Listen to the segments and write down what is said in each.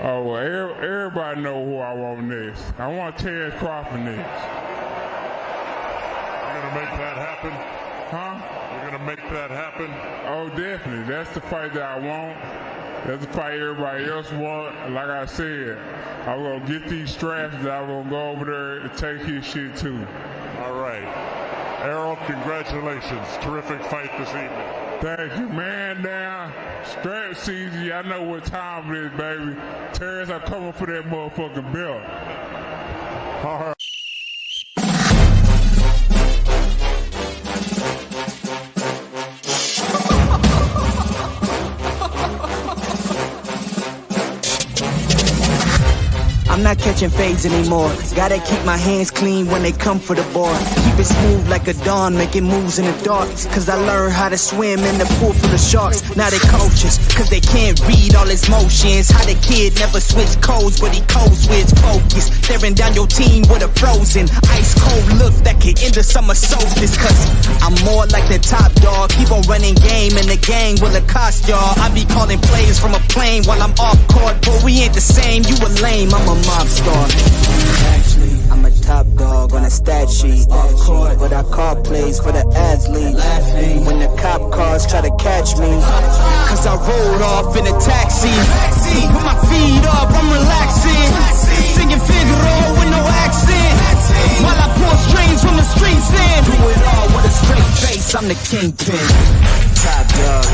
Oh, well, everybody know who I want next. I want Terrence Crawford next. You're going to make that happen? Huh? You're going to make that happen? Oh, definitely. That's the fight that I want. That's the fight everybody else want. Like I said, I'm going to get these straps that I'm going to go over there and take his shit too. All right. Errol, congratulations. Terrific fight this evening. Thank you, man. Down. Strap season. Y'all know what time it is, baby. Terrence, I'm coming for that motherfucking belt. All right. I'm not catching fades anymore. Gotta keep my hands clean when they come for the board. Keep it smooth like a dawn, making moves in the dark. Cause I learned how to swim in the pool full of sharks. Now they coaches, cause they can't read all his motions. How the kid never switch codes, but he codes with focus. Staring down your team with a frozen, ice cold look that can end the summer solstice. Cause I'm more like the top dog. Keep on running game and the gang will accost y'all. I be calling plays from a plane while I'm off court. But we ain't the same, you a lame, I'm a mob star. Actually, I'm a top dog on a stat sheet. Off court, but I call plays for the athlete. Laughing when the cop cars try to catch me. Cause I rolled off in a taxi. Put my feet up, I'm relaxing. Singing Figaro with no accent. While I pour strings from the streets in. Do it all with a straight face, I'm the kingpin. Top dog,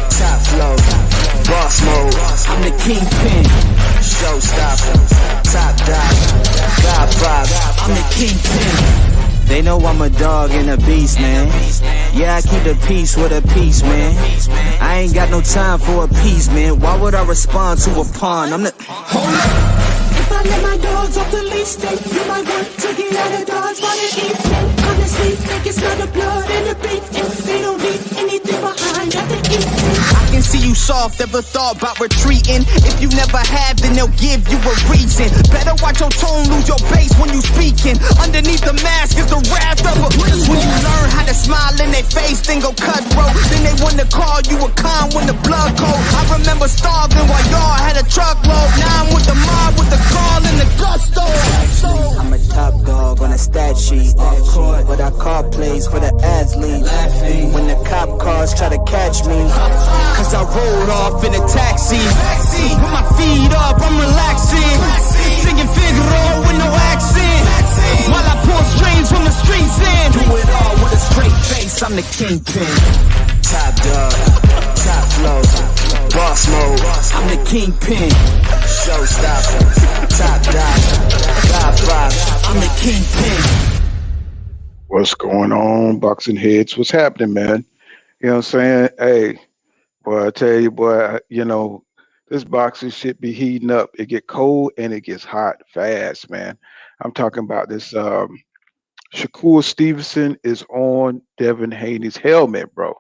top flow, boss mode. I'm the kingpin. Showstopper, top dog, Godfather. I'm the kingpin. They know I'm a dog and a beast, man. Yeah, I keep the peace with a piece, man. I ain't got no time for a piece, man. Why would I respond to a pawn? I'm the... Hold up. If I let my dogs off the leash, they you might want to get out of Dodge while they eat. Honestly, they can smell the blood and the beef. If they don't leave anything behind at the eat. I can see you soft, ever thought about retreating. If you never have, then they'll give you a reason. Better watch your tone, lose your bass when you speaking. Underneath the mask is the wrath of a beast. When you learn how to smile in their face, then go cutthroat. Then they want to call you a con when the blood cold. I remember starving while y'all had a truckload. Now I'm with the mob with the call and the gusto. I'm a top dog on a stat sheet. Off court, but I call plays for the athlete. Laughing when the cop cars try to catch me. Cause I rolled off in a taxi. Put my feet up, I'm relaxing. Singing Figaro with no accent. While I pour strings from the streets in. Do it all with a straight face, I'm the kingpin. Top dog, top flow, boss mode. I'm the kingpin. Showstopper, top dog, Godfather. I'm the kingpin. What's going on, boxing heads? What's happening, man? You know what I'm saying? Hey, boy, I tell you, boy, you know, this boxing shit be heating up. It get cold and it gets hot fast, man. I'm talking about this Shakur Stevenson is on Devin Haney's helmet, bro.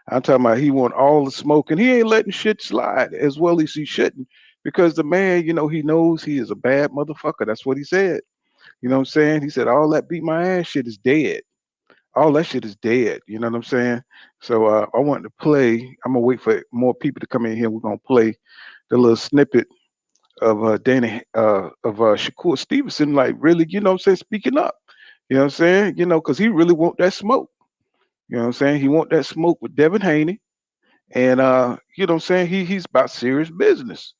I'm talking about he want all the smoke and he ain't letting shit slide as well as he shouldn't because the man, you know, he knows he is a bad motherfucker. That's what he said. You know what I'm saying? He said, all that beat my ass shit is dead. All that shit is dead. You know what I'm saying? So I want to play. I'm going to wait for more people to come in here. We're going to play the little snippet of Shakur Stevenson, like really, you know what I'm saying, speaking up. You know what I'm saying? You know, because he really want that smoke. You know what I'm saying? He want that smoke with Devin Haney. And, you know what I'm saying? He's about serious business.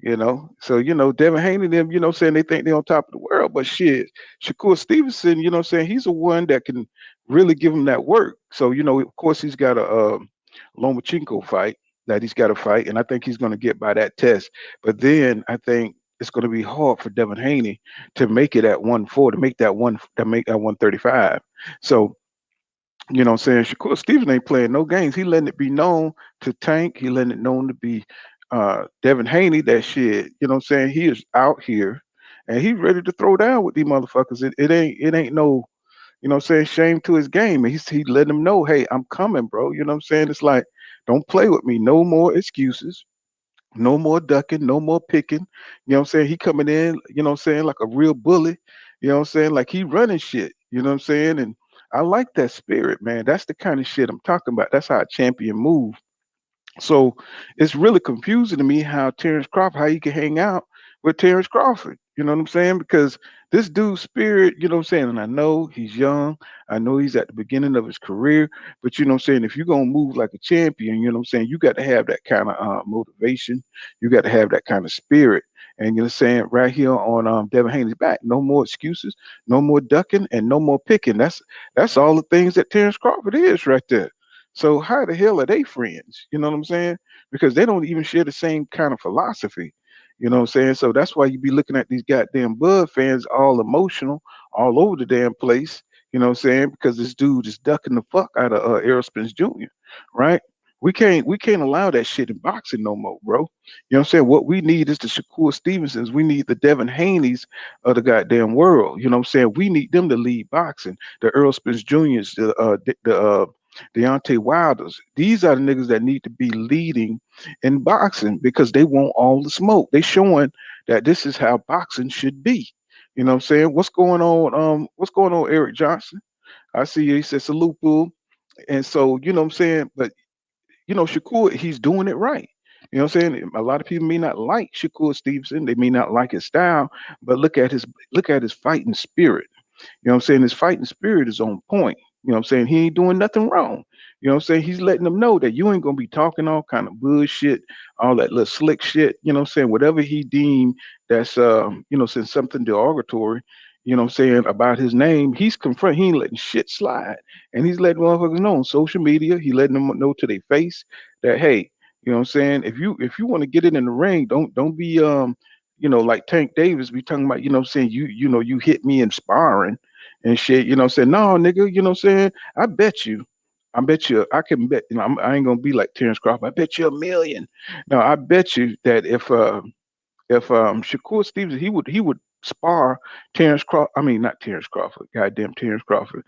You know, so, you know, Devin Haney, them, you know, saying they think they're on top of the world, but shit, Shakur Stevenson, you know, saying he's the one that can really give him that work. So, you know, of course, he's got a Lomachenko fight that he's got to fight, and I think he's going to get by that test. But then I think it's going to be hard for Devin Haney to make it at 140, to make that 135. So, you know what I'm saying? Shakur Stevenson ain't playing no games. He letting it be known to Tank. He letting it known to be Devin Haney, that shit, you know what I'm saying? He is out here and he's ready to throw down with these motherfuckers. It ain't no, you know what I'm saying, shame to his game. And he letting them know, hey, I'm coming, bro. You know what I'm saying? It's like, don't play with me. No more excuses. No more ducking, no more picking. You know what I'm saying? He coming in, you know what I'm saying, like a real bully. You know what I'm saying? Like he running shit. You know what I'm saying? And I like that spirit, man. That's the kind of shit I'm talking about. That's how a champion move. So it's really confusing to me how Terrence Crawford, how he can hang out with Terrence Crawford. You know what I'm saying? Because this dude's spirit, you know what I'm saying? And I know he's young. I know he's at the beginning of his career. But you know what I'm saying? If you're going to move like a champion, you know what I'm saying? You got to have that kind of motivation. You got to have that kind of spirit. And you know what I'm saying? Right here on Devin Haney's back. No more excuses, no more ducking, and no more picking. That's all the things that Terrence Crawford is right there. So how the hell are they friends? You know what I'm saying? Because they don't even share the same kind of philosophy. You know what I'm saying? So that's why you be looking at these goddamn Bud fans all emotional all over the damn place. You know what I'm saying? Because this dude is ducking the fuck out of Errol Spence Jr. Right? We can't allow that shit in boxing no more, bro. You know what I'm saying? What we need is the Shakur Stevensons. We need the Devin Haneys of the goddamn world. You know what I'm saying? We need them to lead boxing. The Errol Spence Juniors, the Deontay Wilders. These are the niggas that need to be leading in boxing because they want all the smoke. They showing that this is how boxing should be. You know what I'm saying? What's going on? What's going on, Eric Johnson? I see you. He said salute, boo. And so, you know what I'm saying? But you know, Shakur, he's doing it right. You know what I'm saying? A lot of people may not like Shakur Stevenson. They may not like his style, but look at his fighting spirit. You know what I'm saying? His fighting spirit is on point. You know what I'm saying? He ain't doing nothing wrong. You know what I'm saying? He's letting them know that you ain't gonna be talking all kind of bullshit, all that little slick shit. You know what I'm saying? Whatever he deemed that's you know, saying something derogatory, you know what I'm saying, about his name, he ain't letting shit slide. And he's letting motherfuckers know on social media, he letting them know to their face that hey, you know what I'm saying, if you want to get it in the ring, don't be you know, like Tank Davis be talking about, you know what I'm saying, you know, you hit me in sparring and shit, you know what I'm saying? No, nigga, you know what I'm saying? I bet you I can bet, you know, I ain't gonna be like Terrence Crawford. I bet you a million. No, I bet you that if Shakur Stevenson he would spar Terrence Crawford. I mean not Terrence Crawford, goddamn Terrence Crawford.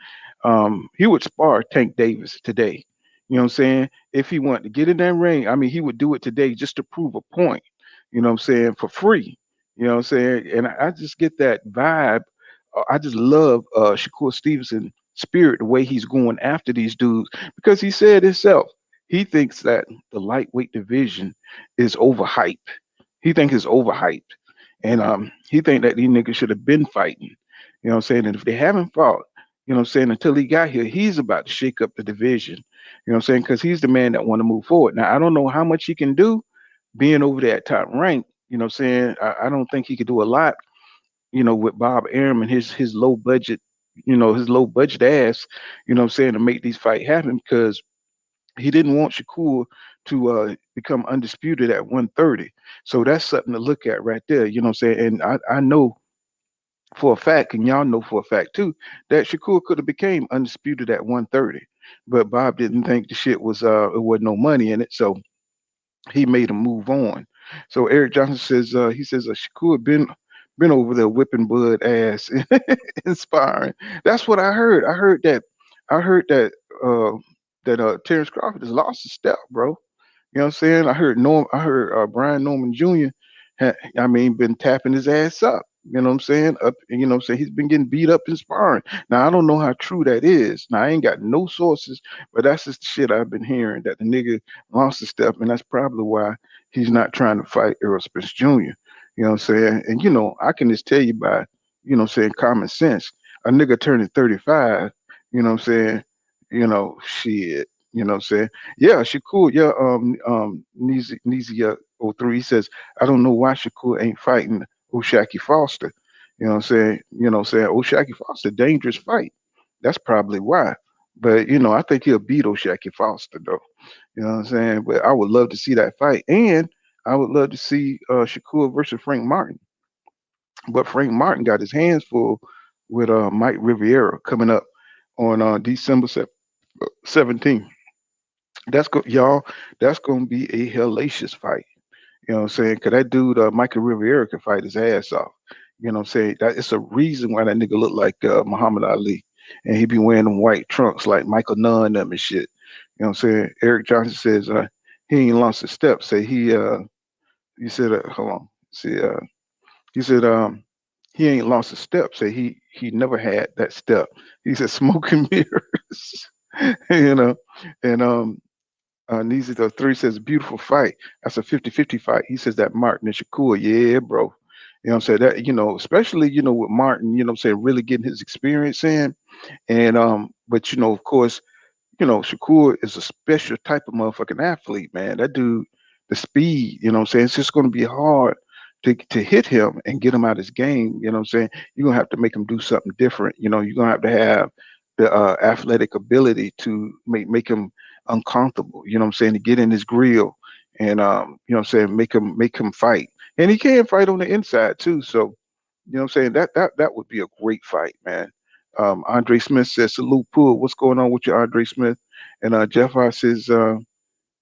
He would spar Tank Davis today. You know what I'm saying? If he wanted to get in that ring, I mean he would do it today just to prove a point. You know what I'm saying? For free. You know what I'm saying? And I just get that vibe. I just love Shakur Stevenson spirit, the way he's going after these dudes, because he said himself, he thinks that the lightweight division is overhyped. He think it's overhyped. And he think that these niggas should have been fighting. You know what I'm saying? And if they haven't fought, you know what I'm saying, until he got here, he's about to shake up the division. You know what I'm saying? Because he's the man that want to move forward. Now I don't know how much he can do being over there at top rank. You know what I'm saying? I don't think he could do a lot, you know, with Bob Arum and his low budget, you know, his low budget ass, you know what I'm saying, to make these fight happen because he didn't want Shakur to become undisputed at 130. So that's something to look at right there. You know what I'm saying? And I know for a fact, and y'all know for a fact too, that Shakur could have became undisputed at 130. But Bob didn't think the shit was it wasn't no money in it. So he made him move on. So Eric Johnson says he says Shakur been over there whipping Bud ass, inspiring. That's what I heard. I heard that uh Terrence Crawford has lost a step, bro. You know what I'm saying? I heard Brian Norman Jr. I mean, been tapping his ass up. You know what I'm saying? Up, you know what I'm saying? He's been getting beat up in sparring. Now I don't know how true that is. Now I ain't got no sources, but that's just the shit I've been hearing that the nigga lost a step, and that's probably why he's not trying to fight Errol Spence Jr. You know what I'm saying? And you know, I can just tell you by, you know what I'm saying, common sense. A nigga turning 35, you know what I'm saying? You know, shit. You know what I'm saying? Yeah, Shakur, yeah, Neezy 03 says, I don't know why Shakur ain't fighting O'Shaquie Foster. You know what I'm saying? You know what I'm saying? O'Shaquie Foster, dangerous fight. That's probably why. But you know, I think he'll beat O'Shaquie Foster though. You know what I'm saying? But I would love to see that fight. And I would love to see Shakur versus Frank Martin. But Frank Martin got his hands full with Mike Riviera coming up on December 17th. Y'all. That's gonna be a hellacious fight. You know what I'm saying? Cause that dude, Michael Riviera, can fight his ass off. You know what I'm saying? That it's a reason why that nigga look like Muhammad Ali, and he be wearing them white trunks like Michael Nunn them and shit. You know what I'm saying? Eric Johnson says he ain't lost a step. Say he said hold on. See he said he ain't lost a step. Say he never had that step. He said smoking mirrors. You know, and Neezy the 3 says beautiful fight. That's a 50-50 fight. He says that Martin and Shakur, yeah, bro. You know what I'm saying? That, especially, with Martin, what I'm saying, really getting his experience in. And but of course, Shakur is a special type of motherfucking athlete, man. That dude, the speed, what I'm saying, it's just gonna be hard to hit him and get him out of his game. You know what I'm saying? You're gonna have to make him do something different. You're gonna have to have the athletic ability to make him uncomfortable. You know what I'm saying? To get in his grill and what I'm saying, make him fight. And he can fight on the inside too. So, what I'm saying, that would be a great fight, man. Andre Smith says, salute Pool. What's going on with you, Andre Smith? And Jeff Hart says,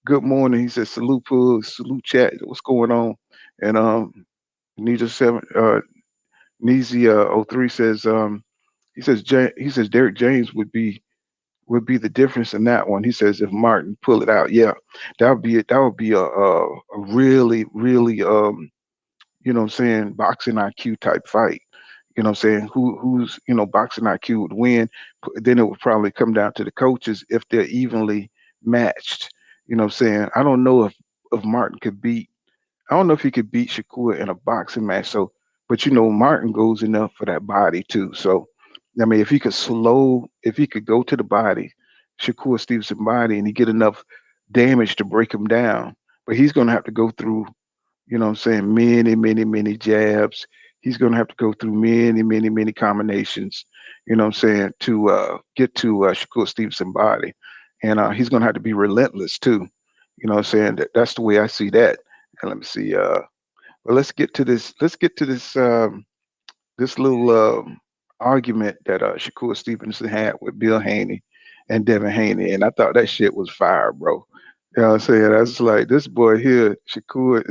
good morning. He says, salute Pool, salute chat. What's going on? And Nija 7 Neezy 03 says, he says Derek James would be the difference in that one. He says if Martin pull it out, yeah, that would be a really, really what I'm saying, boxing IQ type fight. You know what I'm saying? Who's boxing IQ would win. Then it would probably come down to the coaches if they're evenly matched. You know what I'm saying? I don't know if Martin could beat. I don't know if he could beat Shakur in a boxing match. So, but Martin goes enough for that body too. So, I mean, if he could go to the body, Shakur Stevenson body, and he get enough damage to break him down, but he's going to have to go through what I'm saying, many, many, many jabs. He's going to have to go through many, many, many combinations, what I'm saying, to get to Shakur Stevenson body. And he's going to have to be relentless too. You know what I'm saying? That's the way I see that. And let me see. Well, let's get to this. Let's get to this little argument that Shakur Stevenson had with Bill Haney and Devin Haney. And I thought that shit was fire, bro. You know what I'm saying? I was like, this boy here, Shakur,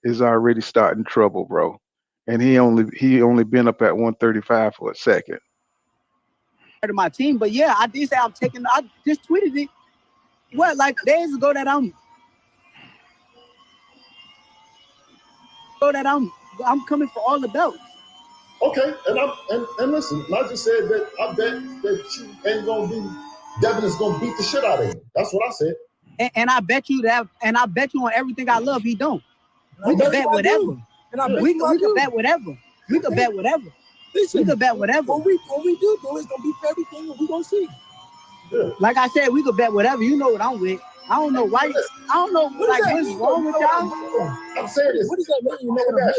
is already starting trouble, bro. And he only been up at 135 for a second. To my team, but yeah, I did say I just tweeted it. What, like days ago that I'm coming for all the belts. Okay, and listen, I just said that I bet that you ain't gonna be Devin is gonna beat the shit out of him. That's what I said. And I bet you that, and I bet you on everything I love, he don't. We can bet whatever. And we can bet whatever. We can bet whatever. Listen, we can bet whatever. What we do, though, is gonna be for everything, and we gonna see. Yeah. Like I said, we could bet whatever. You know what I'm with. I don't know why. I don't know what's wrong with y'all. I'm saying this. What does that mean? You know what I mean?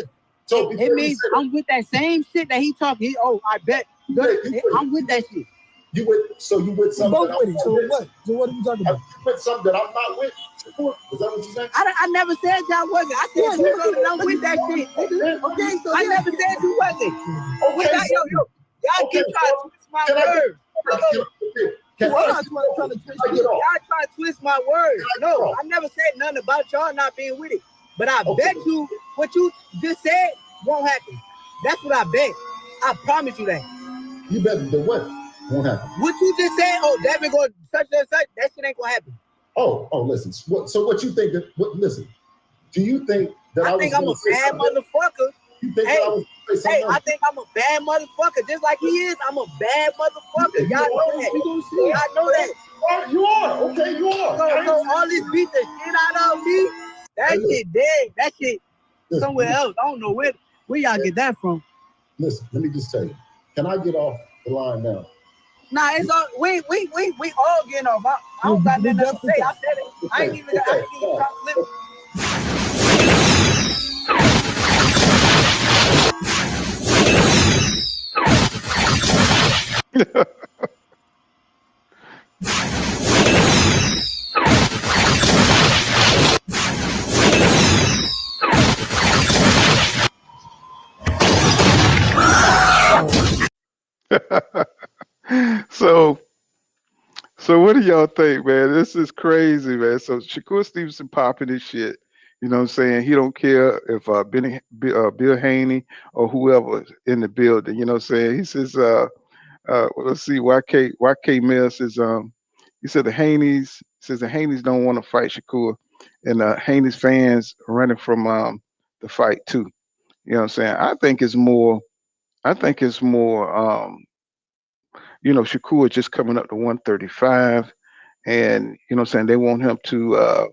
So It means I'm with that same shit that he talking. I bet. I'm with that shit. You with something. Both with it. So what? So what are you talking about? You with something that I'm not with? Is that what you saying? I never said y'all wasn't. I said you wasn't. I'm with that shit. Okay, so I never said you wasn't. Okay, Y'all keep trying to twist my words. Y'all trying to twist my words. No, I never said nothing about y'all not being with it. But I bet you what you just said won't happen. That's what I bet. I promise you that. You bet the what won't happen. What you just said, Devin going such and such, that shit ain't gonna happen. Oh, listen. So what you think listen, do you think that I think I'm a bad motherfucker? You think that I was say something else? I think I'm a bad motherfucker, just like he is. I'm a bad motherfucker. Y'all know that. Y'all know that. You are. Okay, you are. So all this beat the shit out of me, that shit dead. That shit somewhere else. I don't know where y'all get that from. Listen, let me just tell you. Can I get off the line now? Nah, it's all we all getting off. I don't got nothing else to say. I said it. I ain't even trying to live. So what do y'all think, man? This is crazy, man. So Shakur Stevenson popping his shit. You know what I'm saying? He don't care if Bill Haney or whoever is in the building. You know what I'm saying? He says, let's see, YK Mill says, he said the Haneys don't want to fight Shakur, and Haney's fans are running from the fight too. You know what I'm saying? I think it's more Shakur just coming up to 135, and you know what I'm saying, they want him to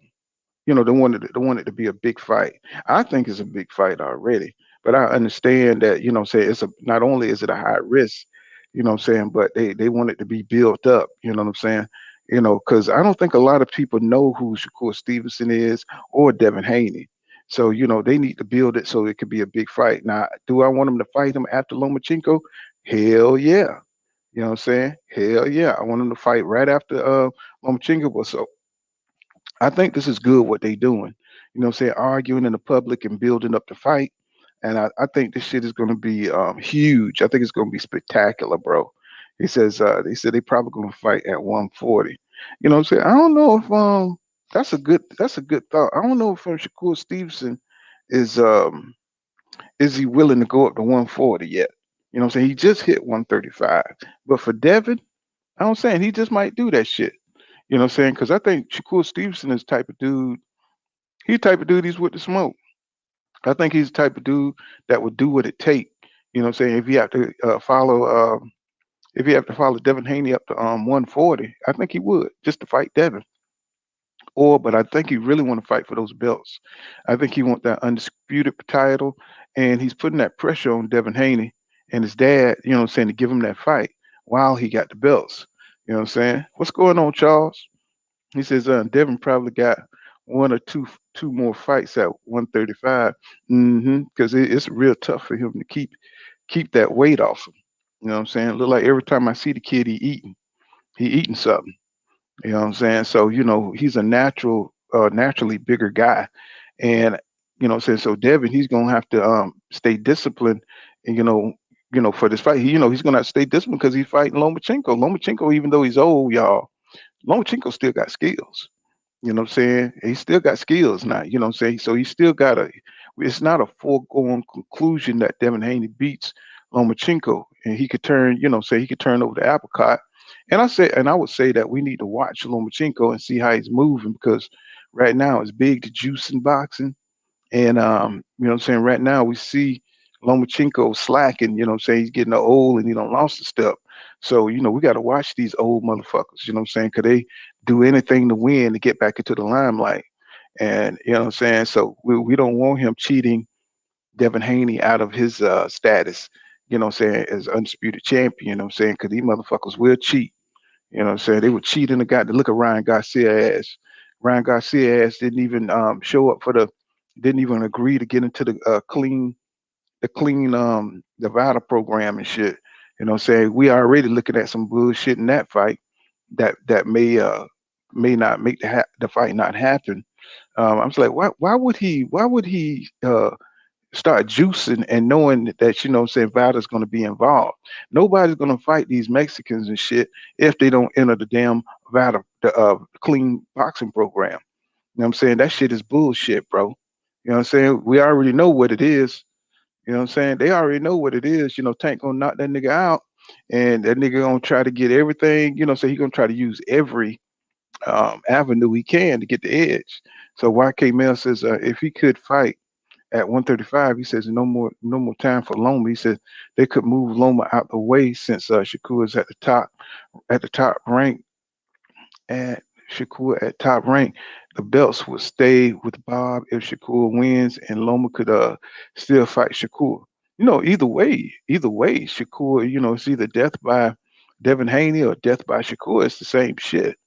they want it to be a big fight. I think it's a big fight already, But I understand that, it's not only is it a high risk, but they want it to be built up, you know what I'm saying? Because I don't think a lot of people know who Shakur Stevenson is or Devin Haney. So, they need to build it so it could be a big fight. Now, do I want them to fight him after Lomachenko? Hell yeah. You know what I'm saying? Hell yeah. I want them to fight right after Lomachenko. But so I think this is good what they doing. Arguing in the public and building up the fight. And I think this shit is going to be huge. I think it's going to be spectacular, bro. They said they probably going to fight at 140. You know what I'm saying? I don't know if that's a good thought. I don't know if Shakur Stevenson is is he willing to go up to 140 yet? You know what I'm saying? He just hit 135. But for Devin, I'm saying he just might do that shit. You know what I'm saying? Because I think Shakur Stevenson is the type of dude. He's the type of dude he's with the smoke. I think he's the type of dude that would do what it take. You know what I'm saying? If he have to follow Devin Haney up to 140, I think he would just to fight Devin. But I think he really want to fight for those belts. I think he want that undisputed title, and he's putting that pressure on Devin Haney and his dad. You know what I'm saying, to give him that fight while he got the belts. You know what I'm saying? What's going on, Charles? He says Devin probably got one or two more fights at 135. Because it's real tough for him to keep that weight off him. You know what I'm saying? Look like every time I see the kid, he eating something. You know what I'm saying? So he's a naturally bigger guy, and what I'm saying. So Devin, he's gonna have to stay disciplined, and for this fight, he's gonna have to stay disciplined because he's fighting Lomachenko. Lomachenko, even though he's old, y'all, Lomachenko still got skills. You know what I'm saying? He still got skills now. You know what I'm saying? So he still got it's not a foregone conclusion that Devin Haney beats Lomachenko and he could turn, he could turn over the apple cart. And I would say that we need to watch Lomachenko and see how he's moving because right now it's big to juice in boxing. And you know what I'm saying, right now we see Lomachenko slacking, you know what I'm saying? He's getting old and he don't lost the step. So, we got to watch these old motherfuckers, you know what I'm saying? Could they do anything to win to get back into the limelight? And you know what I'm saying? So we don't want him cheating Devin Haney out of his status, you know what I'm saying, as undisputed champion, you know what I'm saying? Because these motherfuckers will cheat. You know what I'm saying? They were cheating the guy to look at Ryan Garcia ass. Ryan Garcia ass didn't even show up didn't even agree to get into the clean Nevada program and shit. You know what I'm saying? We already looking at some bullshit in that fight that may not make the fight not happen. I'm just like, why would he start juicing and knowing that what I'm saying, Vada's going to be involved? Nobody's going to fight these Mexicans and shit if they don't enter the damn Vada the clean boxing program. You know what I'm saying? That shit is bullshit, bro. You know what I'm saying? We already know what it is. You know what I'm saying? They already know what it is. Tank gonna knock that nigga out, and that nigga gonna try to get everything. So he gonna try to use every avenue he can to get the edge. So YK Mel says if he could fight at 135, he says no more time for Loma. He says they could move Loma out the way since Shakur is at the top rank. At Shakur at top rank, the belts would stay with Bob if Shakur wins, and Loma could still fight Shakur. Either way, Shakur, it's either death by Devin Haney or death by Shakur. It's the same shit.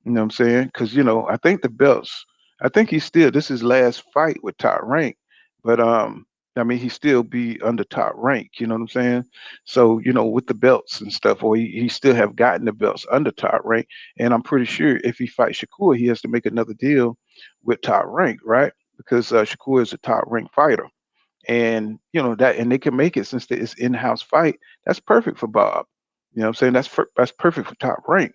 You know what I'm saying? Because I think the belts. I think this is his last fight with top rank, but I mean he still be under top rank. You know what I'm saying? So with the belts and stuff, or he still have gotten the belts under top rank, and I'm pretty sure if he fights Shakur, he has to make another deal with top rank, right? Because Shakur is a top rank fighter, and and they can make it since it's in-house fight. That's perfect for Bob. You know what I'm saying? That's perfect for top rank.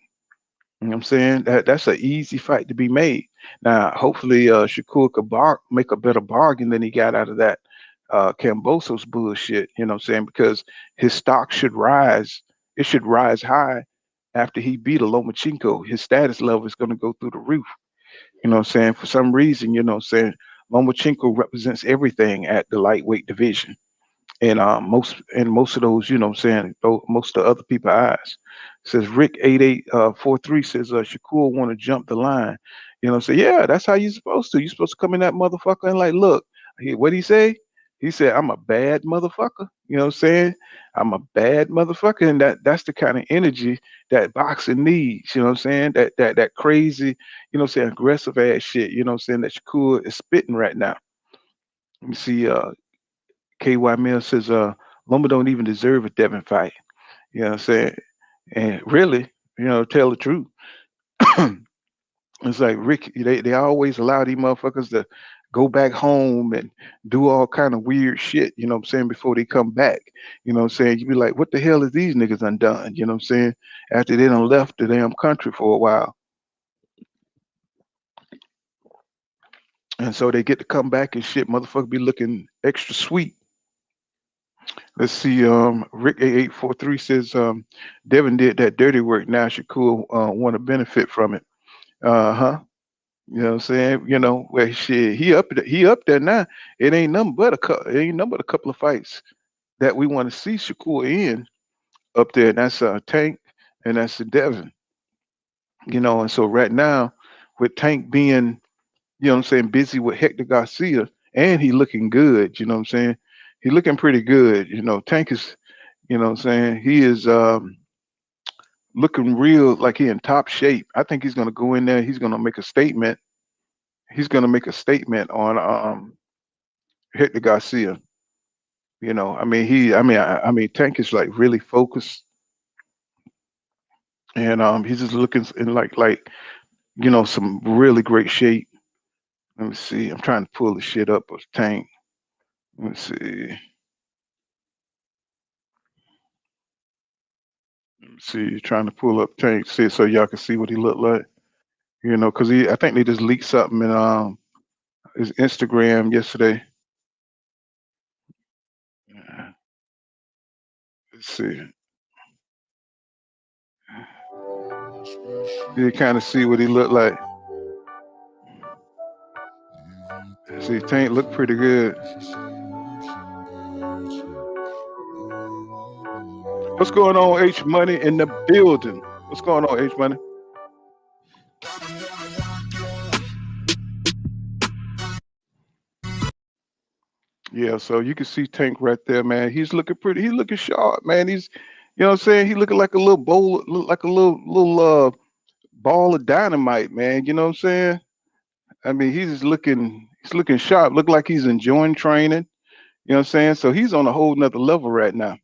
You know what I'm saying? That's an easy fight to be made. Now, hopefully, Shakur could make a better bargain than he got out of that Cambosos bullshit. You know what I'm saying? Because his stock should rise. It should rise high after he beat a Lomachenko. His status level is going to go through the roof. You know what I'm saying? For some reason, you know what I'm saying, Lomachenko represents everything at the lightweight division. And most of those, you know what I'm saying, most of the other people's eyes. Says Rick 8843 says Shakur want to jump the line. You know, say, yeah, that's how you're supposed to. You're supposed to come in that motherfucker and like, look, what did he say? He said, I'm a bad motherfucker. You know what I'm saying? I'm a bad motherfucker. And that's the kind of energy that boxing needs. You know what I'm saying? That crazy, you know what I'm saying, aggressive ass shit, you know what I'm saying, that Shakur is spitting right now. Let me see, KY Mill says, Loma don't even deserve a Devin fight. You know what I'm saying? And really, you know, tell the truth. It's like Rick, they always allow these motherfuckers to go back home and do all kind of weird shit, you know what I'm saying, before they come back. You know what I'm saying? You be like, what the hell is these niggas undone? You know what I'm saying? After they done left the damn country for a while. And so they get to come back and shit, motherfucker be looking extra sweet. Let's see, Rick A843 says, Devin did that dirty work. Now Shakur want to benefit from it. Uh-huh. You know what I'm saying? You know, where shit, he up there now. It ain't nothing but a couple of fights that we want to see Shakur in up there. And that's Tank and that's Devin. You know, and so right now, with Tank being, you know what I'm saying, busy with Hector Garcia, and he looking good, you know what I'm saying? He looking pretty good. You know, Tank is, you know what I'm saying, he is looking real like he in top shape. I think he's gonna go in there, he's gonna make a statement. He's gonna make a statement on Hector Garcia. You know, I mean, I mean, Tank is like really focused, and he's just looking in like you know, some really great shape. Let me see. I'm trying to pull the shit up of Tank. Let me see. Let me see. Trying to pull up Tank, see so y'all can see what he looked like. You know, because I think they just leaked something in his Instagram yesterday. Let's see. You kind of see what he looked like. See, Tank looked pretty good. What's going on, H Money in the building? What's going on, H Money? Yeah, so you can see Tank right there, man. He's looking pretty. He's looking sharp, man. He's, you know what I'm saying? He looking like a little bowl, look like a little ball of dynamite, man. You know what I'm saying? I mean, he's looking sharp. Look like he's enjoying training. You know what I'm saying? So he's on a whole nother level right now.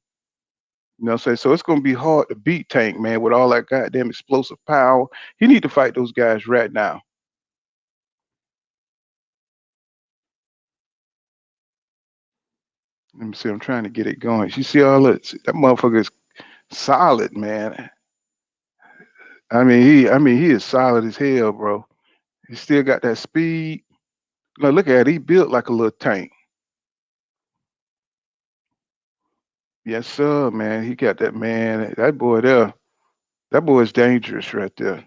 You know what I'm saying? So it's gonna be hard to beat Tank, man, with all that goddamn explosive power. He need to fight those guys right now. Let me see. I'm trying to get it going. You see all that motherfucker is solid, man. I mean, he is solid as hell, bro. He still got that speed. No, look at it. He built like a little tank. Yes, sir, man. He got that, man. That boy there. That boy is dangerous right there.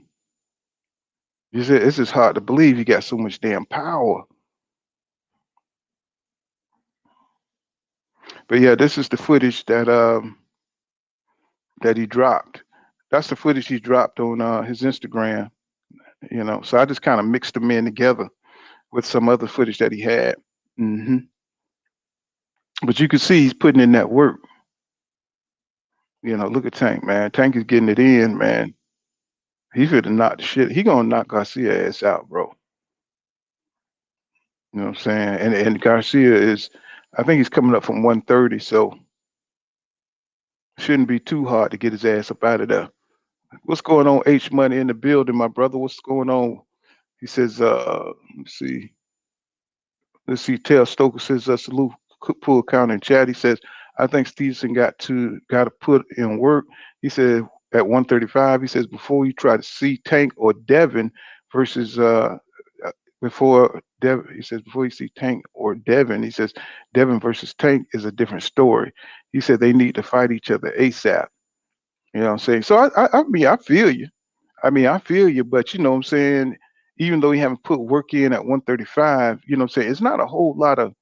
You said it's just hard to believe he got so much damn power. But yeah, this is the footage that he dropped. That's the footage he dropped on his Instagram. You know, so I just kind of mixed them in together with some other footage that he had. hmm But you can see he's putting in that work. You know, look at Tank, man. Tank is getting it in, man. He's going to knock the shit. He gonna knock Garcia ass out, bro. You know what I'm saying? And Garcia is, I think he's coming up from 130, so shouldn't be too hard to get his ass up out of there. What's going on, H Money in the building, my brother? What's going on? He says, let's see. Let's see. Tel Stoker says, salute pull count in chat. He says, I think Stevenson got to put in work. He said at 135. He says before you try to see Tank or Devin versus before Devin. He says before you see Tank or Devin. He says Devin versus Tank is a different story. He said they need to fight each other ASAP. You know what I'm saying? So I mean I feel you. I feel you, but you know what I'm saying, even though he haven't put work in at 135, you know what I'm saying, it's not a whole lot of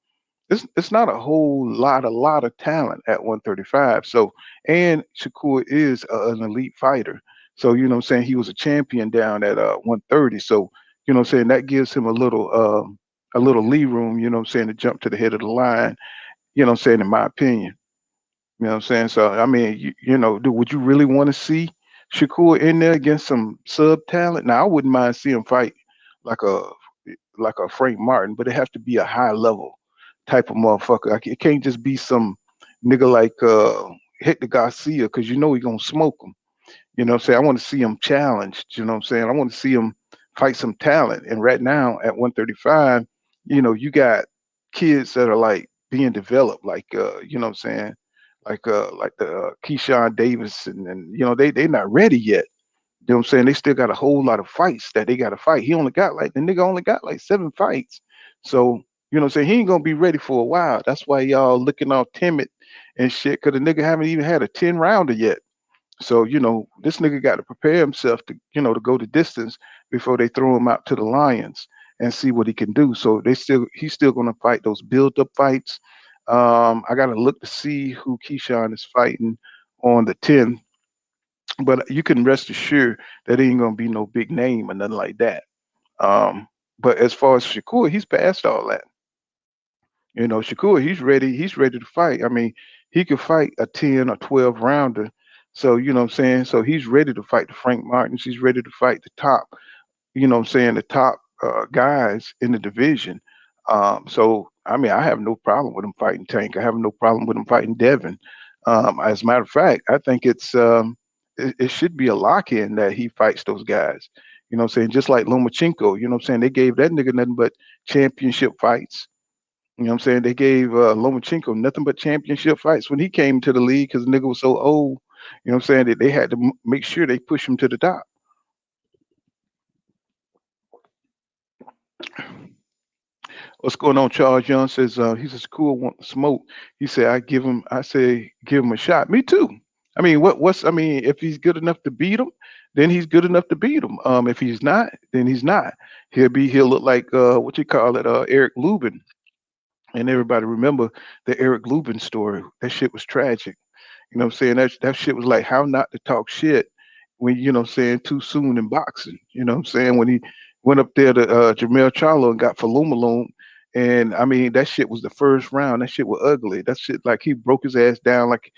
it's not a whole lot of talent at 135. So and Shakur is an elite fighter. So you know what I'm saying, he was a champion down at 130. So you know what I'm saying, that gives him a little lee room, you know what I'm saying, to jump to the head of the line. You know what I'm saying? In my opinion. You know what I'm saying? So I mean, would you really want to see Shakur in there against some sub talent? Now I wouldn't mind seeing him fight like a like a Frank Martin, but it has to be a high level type of motherfucker. Like, it can't just be some nigga like Hector Garcia, because you know he gonna smoke him. You know what I'm saying? I want to see him challenged. You know what I'm saying? I want to see him fight some talent. And right now at 135, you got kids that are like being developed, like you know what I'm saying? Like the Keyshawn Davis, and they're not ready yet. You know what I'm saying? They still got a whole lot of fights that they got to fight. The nigga only got like 7 fights. So, you know what I'm saying? He ain't gonna be ready for a while. That's why y'all looking all timid and shit, cause the nigga haven't even had a 10 rounder yet. So, this nigga got to prepare himself to go the distance before they throw him out to the Lions and see what he can do. So he's still gonna fight those build up fights. I gotta look to see who Keyshawn is fighting on the 10th, but you can rest assured that ain't gonna be no big name or nothing like that. But as far as Shakur, he's past all that. Shakur, he's ready to fight. I mean, he could fight a 10 or 12 rounder. So, you know what I'm saying? So he's ready to fight the Frank Martins. He's ready to fight the top, the top guys in the division. So I mean, I have no problem with him fighting Tank. I have no problem with him fighting Devin. As a matter of fact, I think it should be a lock in that he fights those guys. You know what I'm saying? Just like Lomachenko, you know what I'm saying? They gave that nigga nothing but championship fights. You know what I'm saying? They gave Lomachenko nothing but championship fights when he came to the league, because the nigga was so old. You know what I'm saying? That they had to make sure they push him to the top. What's going on? Charles Young says he says cool want smoke. He said I say give him a shot. Me too. I mean, I mean, if he's good enough to beat him, then he's good enough to beat him. If he's not, then he's not. He'll look like what you call it, Eric Lubin. And everybody remember the Eric Lubin story. That shit was tragic. You know what I'm saying? That shit was like how not to talk shit when, too soon in boxing. You know what I'm saying? When he went up there to Jamel Charlo and got Falumaloom. And I mean, that shit was the first round. That shit was ugly. That shit, like, he broke his ass down like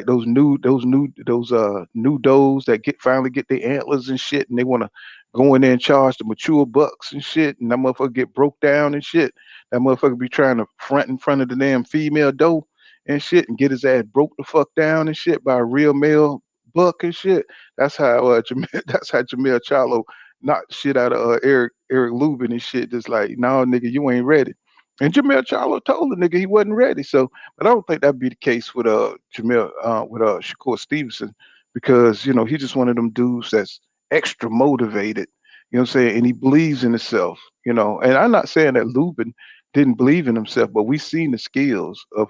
those new does that finally get their antlers and shit, and they want to go in there and charge the mature bucks and shit, and that motherfucker get broke down and shit. That motherfucker be trying to front in front of the damn female doe and shit, and get his ass broke the fuck down and shit by a real male buck and shit. That's how that's how Jamel Charlo knocked the shit out of Eric Lubin and shit. Just like, no, nigga, you ain't ready. And Jamel Charlo told the nigga he wasn't ready. So, but I don't think that'd be the case with Shakur Stevenson, because he's just one of them dudes that's extra motivated. You know what I'm saying? And he believes in himself. And I'm not saying that Lubin didn't believe in himself, but we've seen the skills of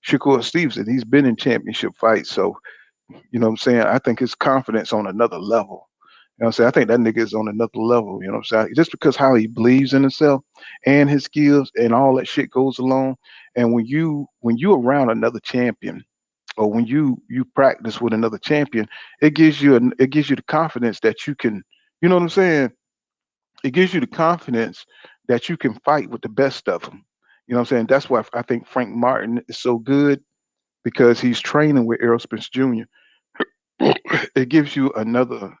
Shakur Stevenson. He's been in championship fights, so you know what I'm saying? I think his confidence on another level. You know what I'm saying? I think that nigga is on another level, you know what I'm saying? Just because how he believes in himself and his skills and all that shit goes along. And when you around another champion, or when you practice with another champion, it gives you the confidence that you can, you know what I'm saying? It gives you the confidence that you can fight with the best of them. You know what I'm saying? That's why I think Frank Martin is so good, because he's training with Errol Spence Jr. It gives you another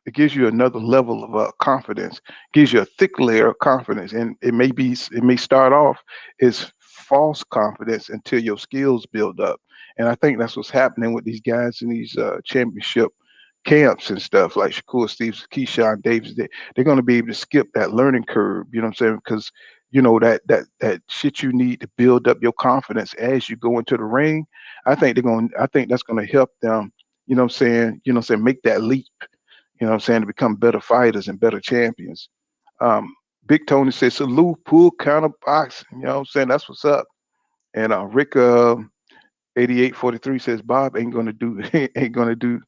level of confidence, gives you a thick layer of confidence, and it may start off as false confidence until your skills build up. And I think that's what's happening with these guys in these championship camps and stuff, like Shakur Stevens, Keyshawn Davis. They're going to be able to skip that learning curve. You know what I'm saying? Because that shit you need to build up your confidence as you go into the ring. I think that's going to help them, make that leap, to become better fighters and better champions. Big Tony says salute, pool counter boxing. You know what I'm saying? That's what's up. And Rick 8843 says Bob ain't gonna do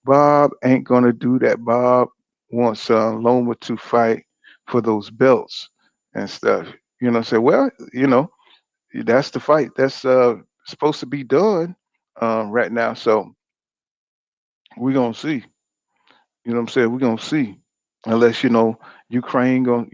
Bob ain't gonna do that. Bob wants Loma to fight for those belts and stuff. You know, say, well, that's the fight that's supposed to be done right now. So we're gonna see. You know what I'm saying? We're gonna see. Unless Ukraine gonna,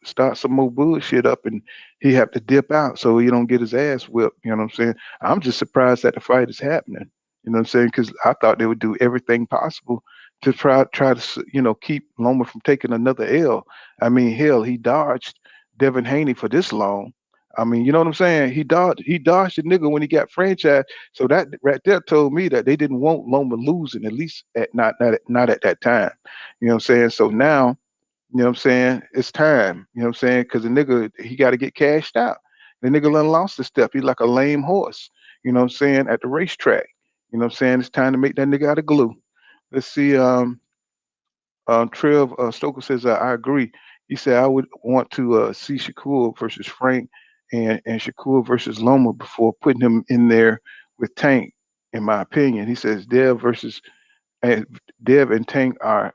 start some more bullshit up, and he have to dip out so he don't get his ass whipped. You know what I'm saying? I'm just surprised that the fight is happening. You know what I'm saying? Because I thought they would do everything possible to try to keep Loma from taking another L. I mean, hell, he dodged Devin Haney for this long. I mean, you know what I'm saying? He dodged the nigga when he got franchised. So that right there told me that they didn't want Loma losing, at least not at that time. You know what I'm saying? So now, you know what I'm saying, it's time. You know what I'm saying? Because the nigga, he got to get cashed out. The nigga done lost the step. He's like a lame horse. You know what I'm saying? At the racetrack. You know what I'm saying? It's time to make that nigga out of glue. Let's see. Trev Stoker says, I agree. He said, I would want to see Shakur versus Frank and Shakur versus Loma before putting him in there with Tank, in my opinion. He says Dev and Tank are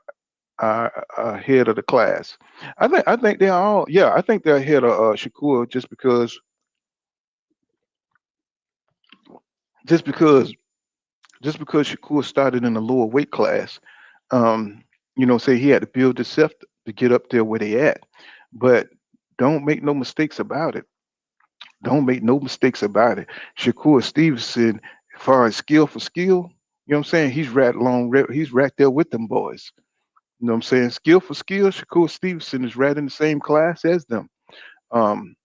ahead of the class. I think they're all, yeah, I think they're ahead of Shakur just because Shakur started in a lower weight class. Say he had to build himself to get up there where they at. But don't make no mistakes about it. Don't make no mistakes about it. Shakur Stevenson, as far as skill for skill, you know what I'm saying? He's right there with them boys. You know what I'm saying? Skill for skill, Shakur Stevenson is right in the same class as them. Um,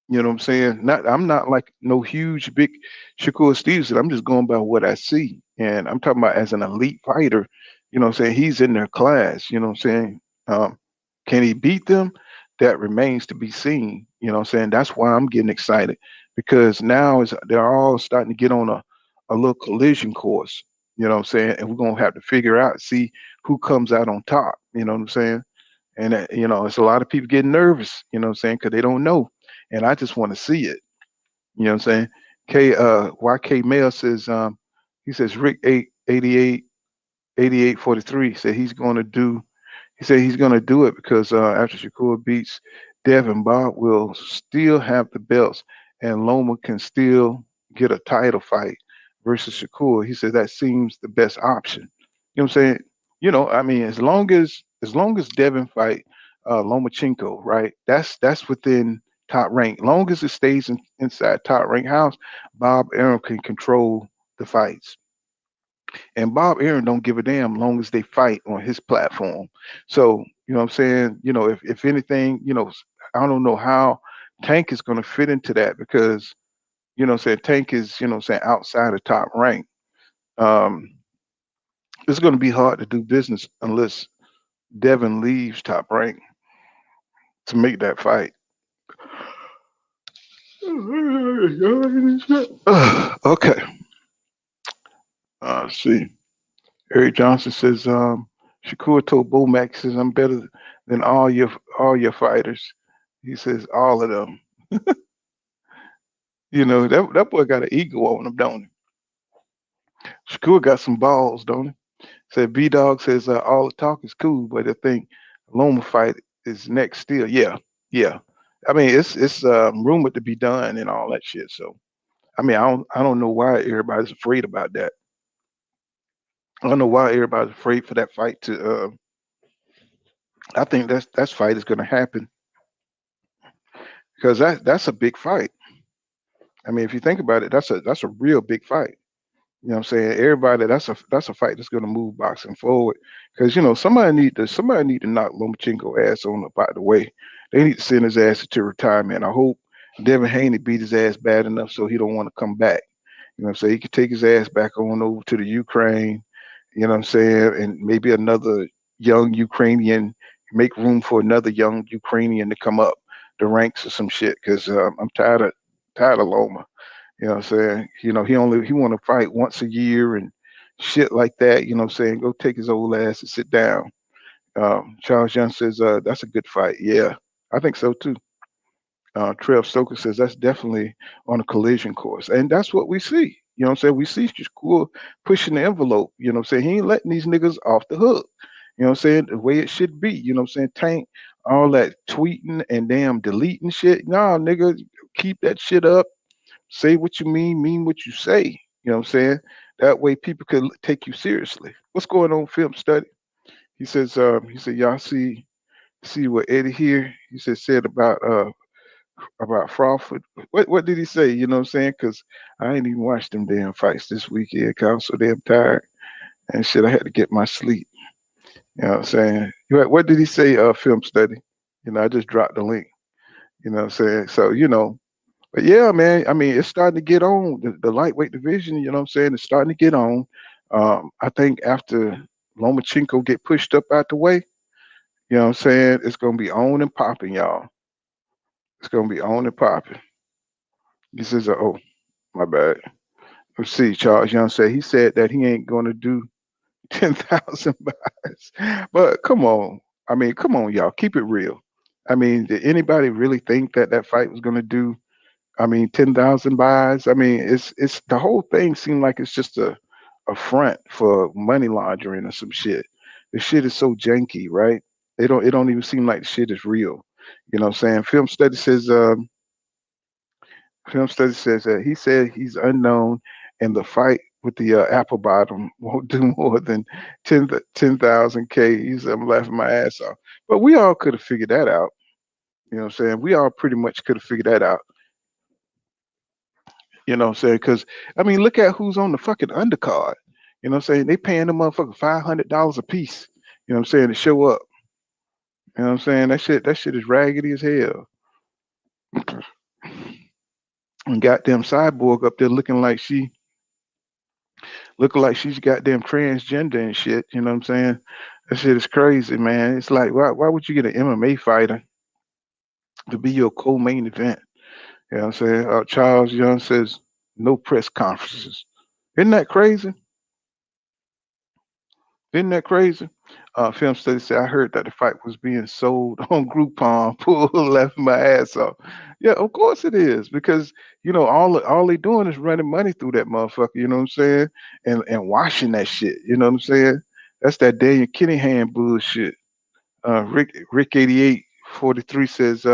you know what I'm saying? I'm not like no huge big Shakur Stevenson. I'm just going by what I see. And I'm talking about as an elite fighter, you know what I'm saying? He's in their class, you know what I'm saying? Um, can he beat them? That remains to be seen. You know what I'm saying? That's why I'm getting excited because now is they're all starting to get on a little collision course. You know what I'm saying? And we're gonna have to figure out, see who comes out on top. You know what I'm saying? And it's a lot of people getting nervous. You know what I'm saying? Because they don't know, and I just want to see it. You know what I'm saying? YK Mail says he says Rick 8843 said he said he's going to do it because after Shakur beats Devin, Bob will still have the belts and Loma can still get a title fight versus Shakur. He said that seems the best option. You know what I'm saying? I mean, as long as Devin fight Lomachenko, right? That's within top rank. Long as it stays inside top rank house, Bob Arum can control the fights. And Bob Aaron don't give a damn long as they fight on his platform. So, you know what I'm saying? If anything, I don't know how Tank is going to fit into that because, what I'm saying, Tank is, what I'm saying, outside of top rank. Um, it's going to be hard to do business unless Devin leaves top rank to make that fight. Okay. Let's see. Eric Johnson says, Shakur told Bomac, says, I'm better than all your fighters. He says, all of them. That boy got an ego on him, don't he? Shakur got some balls, don't he? Said B Dog says all the talk is cool, but I think Loma fight is next still. Yeah, yeah. I mean, it's rumored to be done and all that shit. So I mean, I don't know why everybody's afraid about that. I don't know why everybody's afraid for that fight to. I think that fight is going to happen because that's a big fight. I mean, if you think about it, that's a real big fight. You know what I'm saying? Everybody, that's a fight that's going to move boxing forward because somebody need to knock Lomachenko ass on up out of the way. They need to send his ass to retirement. I hope Devin Haney beat his ass bad enough so he don't want to come back. You know what I'm saying? He could take his ass back on over to the Ukraine. You know what I'm saying? And maybe another young Ukrainian, make room for another young Ukrainian to come up the ranks or some shit because I'm tired of Loma. You know what I'm saying? He want to fight once a year and shit like that. You know what I'm saying? Go take his old ass and sit down. Charles Young says that's a good fight. Yeah, I think so too. Trev Stoker says that's definitely on a collision course, and that's what we see. You know what I'm saying? We see Shakur pushing the envelope. You know what I'm saying? He ain't letting these niggas off the hook. You know what I'm saying? The way it should be. You know what I'm saying? Tank all that tweeting and damn deleting shit. Nah, nigga, keep that shit up. Say what you mean what you say. You know what I'm saying? That way people could take you seriously. What's going on, film study? He said, y'all see see what Eddie here, he said about Crawford. What did he say? You know what I'm saying? Because I ain't even watched them damn fights this weekend. 'Cause I was so damn tired and shit. I had to get my sleep. You know what I'm saying? What did he say? Film study. You know, I just dropped the link. You know what I'm saying? So but yeah, man. I mean, it's starting to get on the lightweight division. You know what I'm saying? It's starting to get on. I think after Lomachenko get pushed up out the way, you know what I'm saying? It's gonna be on and popping, y'all. It's gonna be on and popping. He says, "Oh, my bad." Let's see. Charles Young said he said that he ain't gonna do 10,000 buys. But come on, I mean, come on, y'all, keep it real. I mean, did anybody really think that that fight was gonna do? I mean, 10,000 buys. I mean, it's the whole thing seemed like it's just a front for money laundering or some shit. The shit is so janky, right? It don't even seem like the shit is real. You know what I'm saying? Film study says that he said he's unknown, and the fight with the apple bottom won't do more than 10,000 K. He said, I'm laughing my ass off. But we all could have figured that out. You know what I'm saying? We all pretty much could have figured that out. You know what I'm saying? Because, I mean, look at who's on the fucking undercard. You know what I'm saying? They paying them motherfucker $500 a piece. You know what I'm saying? To show up. You know what I'm saying? That shit is raggedy as hell. And goddamn Cyborg up there looking like she's goddamn transgender and shit. You know what I'm saying? That shit is crazy, man. It's like why would you get an MMA fighter to be your co-main event? You know what I'm saying? Charles Young says no press conferences. Isn't that crazy? Isn't that crazy? Film study said I heard that the fight was being sold on Groupon. Pull left my ass off. Yeah, of course it is because all they doing is running money through that motherfucker. You know what I'm saying? And washing that shit. You know what I'm saying? That's that Daniel Kinnahan bullshit. Rick 8843 says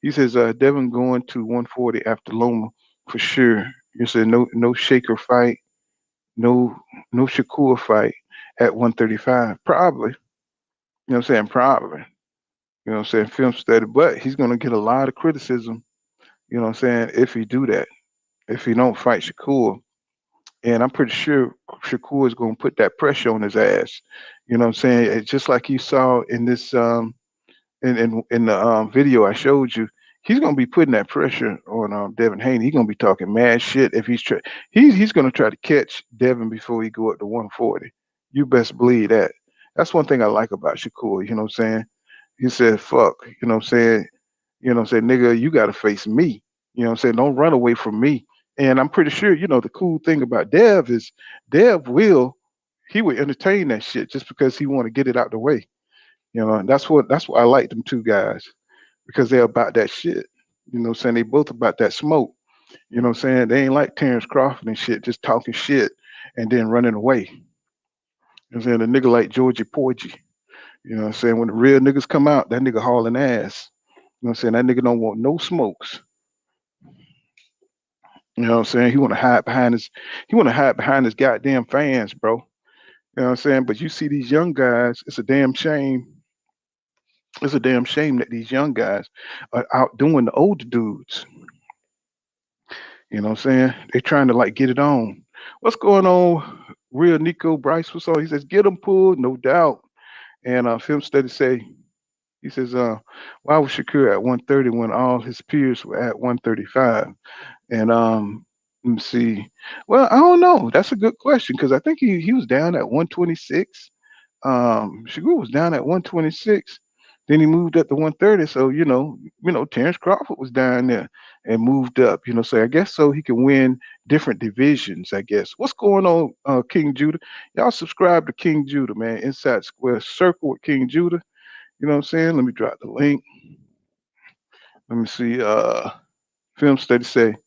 he says Devin going to 140 after Loma for sure. You said no Shaker fight, no Shakur fight at 135. Probably. You know what I'm saying? Probably. You know what I'm saying? Film study. But he's gonna get a lot of criticism, you know what I'm saying, if he do that. If he don't fight Shakur. And I'm pretty sure Shakur is gonna put that pressure on his ass. You know what I'm saying? It's just like you saw in this in the video I showed you, he's gonna be putting that pressure on Devin Haney. He's gonna be talking mad shit if he's gonna try to catch Devin before he go up to 140. You best believe that. That's one thing I like about Shakur. You know what I'm saying? He said, "Fuck," you know what I'm saying? You know what I'm saying, nigga, you gotta face me. You know what I'm saying? Don't run away from me. And I'm pretty sure, the cool thing about Dev is Dev he would entertain that shit just because he want to get it out the way. And that's why I like them two guys because they're about that shit. You know what I'm saying? They both about that smoke. You know what I'm saying? They ain't like Terrence Crawford and shit, just talking shit and then running away. You know what I'm saying? A nigga like Georgie Porgy. You know what I'm saying? When the real niggas come out, that nigga hauling ass. You know what I'm saying? That nigga don't want no smokes. You know what I'm saying? He wanna hide behind his goddamn fans, bro. You know what I'm saying? But you see these young guys, it's a damn shame. It's a damn shame that these young guys are outdoing the older dudes. You know what I'm saying? They trying to like get it on. What's going on? Real Nico Bryce was on. He says, get them pulled, no doubt. And film study say, he says, why was Shakur at 130 when all his peers were at 135? And let me see. Well, I don't know. That's a good question because I think he was down at 126. Shakur was down at 126. Then he moved up to 130. So Terrence Crawford was down there and moved up. So I guess so he can win different divisions. I guess. What's going on, King Judah? Y'all subscribe to King Judah, man. Inside Square Circle with King Judah. You know what I'm saying? Let me drop the link. Let me see. Film study say.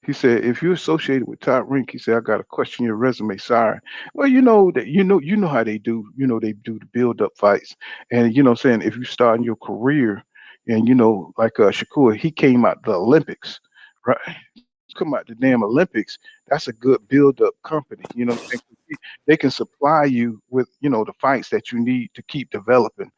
He said, if you're associated with Top Rank, he said, I gotta question your resume. Sorry. Well, you know how they do, they do the build up fights. And what I'm saying, if you start in your career and like Shakur, he came out the Olympics, right? Come out the damn Olympics, that's a good build up company. You know what I'm saying? they can supply you with, the fights that you need to keep developing.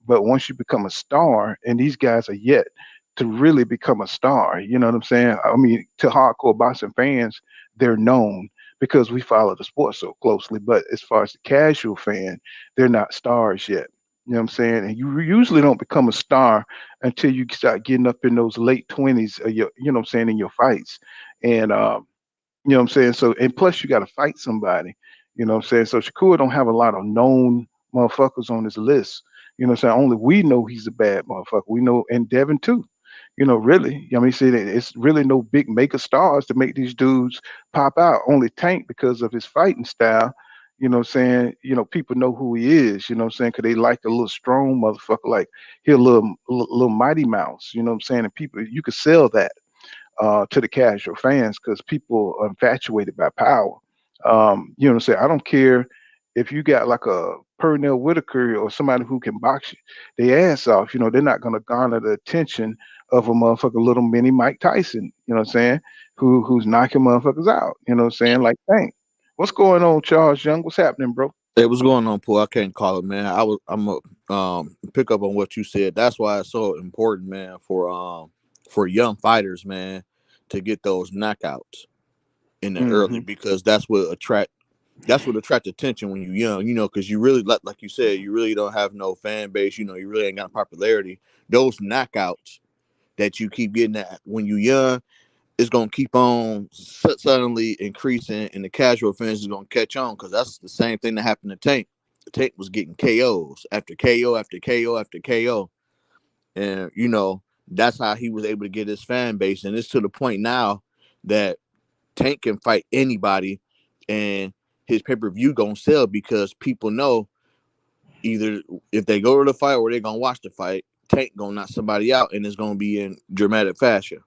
But once you become a star, and these guys are yet to really become a star, you know what I'm saying? I mean, to hardcore boxing fans, they're known because we follow the sport so closely. But as far as the casual fan, they're not stars yet. You know what I'm saying? And you usually don't become a star until you start getting up in those late 20s, you know what I'm saying, in your fights. And you know what I'm saying? So, and plus you got to fight somebody. You know what I'm saying? So Shakur don't have a lot of known motherfuckers on his list. You know what I'm saying? Only we know he's a bad motherfucker. We know, and Devin too. Really. I mean, see, it's really no big maker stars to make these dudes pop out. Only Tank because of his fighting style. You know what I'm saying? People know who he is, you know what I'm saying? Because they like a little strong motherfucker, like he a little Mighty Mouse, you know what I'm saying? And people, you could sell that to the casual fans because people are infatuated by power. You know what I'm saying? I don't care if you got like a Pernell Whitaker or somebody who can box you, their ass off. They're not going to garner the attention of a motherfucker little mini Mike Tyson. You know what I'm saying? Who's knocking motherfuckers out. You know what I'm saying? Like, dang, what's going on, Charles Young? What's happening, bro? Hey, what's going on, Paul? I can't call it, man. I'm gonna pick up on what you said. That's why it's so important, man, for young fighters, man, to get those knockouts in the early, because that's what attract attention when you're young, because you really, like you said, you really don't have no fan base, you really ain't got popularity. Those knockouts that you keep getting at when you're young, it's going to keep on suddenly increasing, and the casual fans is going to catch on, because that's the same thing that happened to Tank. Tank was getting KOs after KO after KO after KO. And, that's how he was able to get his fan base. And it's to the point now that Tank can fight anybody, and his pay-per-view going to sell, because people know either if they go to the fight or they're going to watch the fight, Tank going to knock somebody out, and it's going to be in dramatic fashion.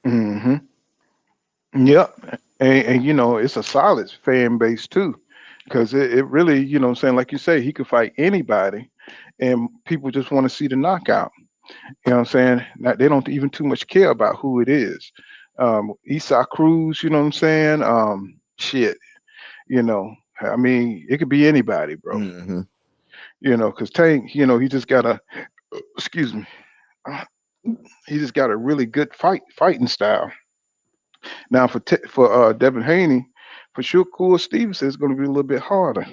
Yep. And it's a solid fan base too. Because it really, what I'm saying, like you say, he could fight anybody and people just want to see the knockout. You know what I'm saying? They don't even too much care about who it is. Esau Cruz, you know what I'm saying? Shit, I mean, it could be anybody, bro. Because Tank, he just got excuse me, he just got a really good fighting style. Now for Devin Haney, for sure, Shakur Stevenson is going to be a little bit harder.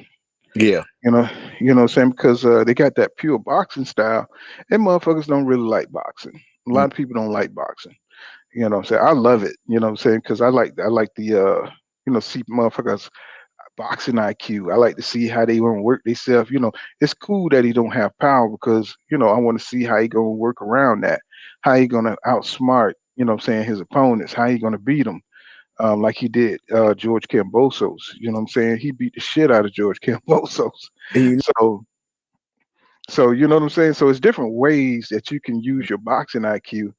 Yeah. You know what I'm saying? Because they got that pure boxing style, and motherfuckers don't really like boxing. A lot of people don't like boxing. You know what I'm saying? I love it. You know what I'm saying? Because I like the see motherfuckers boxing IQ. I like to see how they want to work themselves. It's cool that he don't have power, because I want to see how he gonna work around that. How he gonna outsmart, his opponents. How he gonna beat them. Like he did George Kambosos. You know what I'm saying? He beat the shit out of George Kambosos. So you know what I'm saying? So it's different ways that you can use your boxing IQ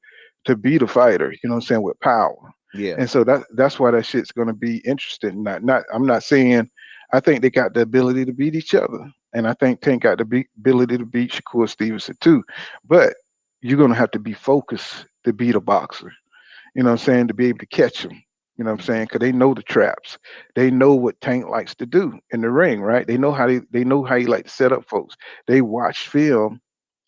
to beat a fighter, you know what I'm saying, with power. Yeah. And so that's why that shit's gonna be interesting. I'm not saying I think they got the ability to beat each other. And I think Tank got the ability to beat Shakur Stevenson too. But you're gonna have to be focused to beat a boxer. You know what I'm saying? To be able to catch him. You know what I'm saying? Because they know the traps. They know what Tank likes to do in the ring, right? They know how he like to set up folks. They watch film,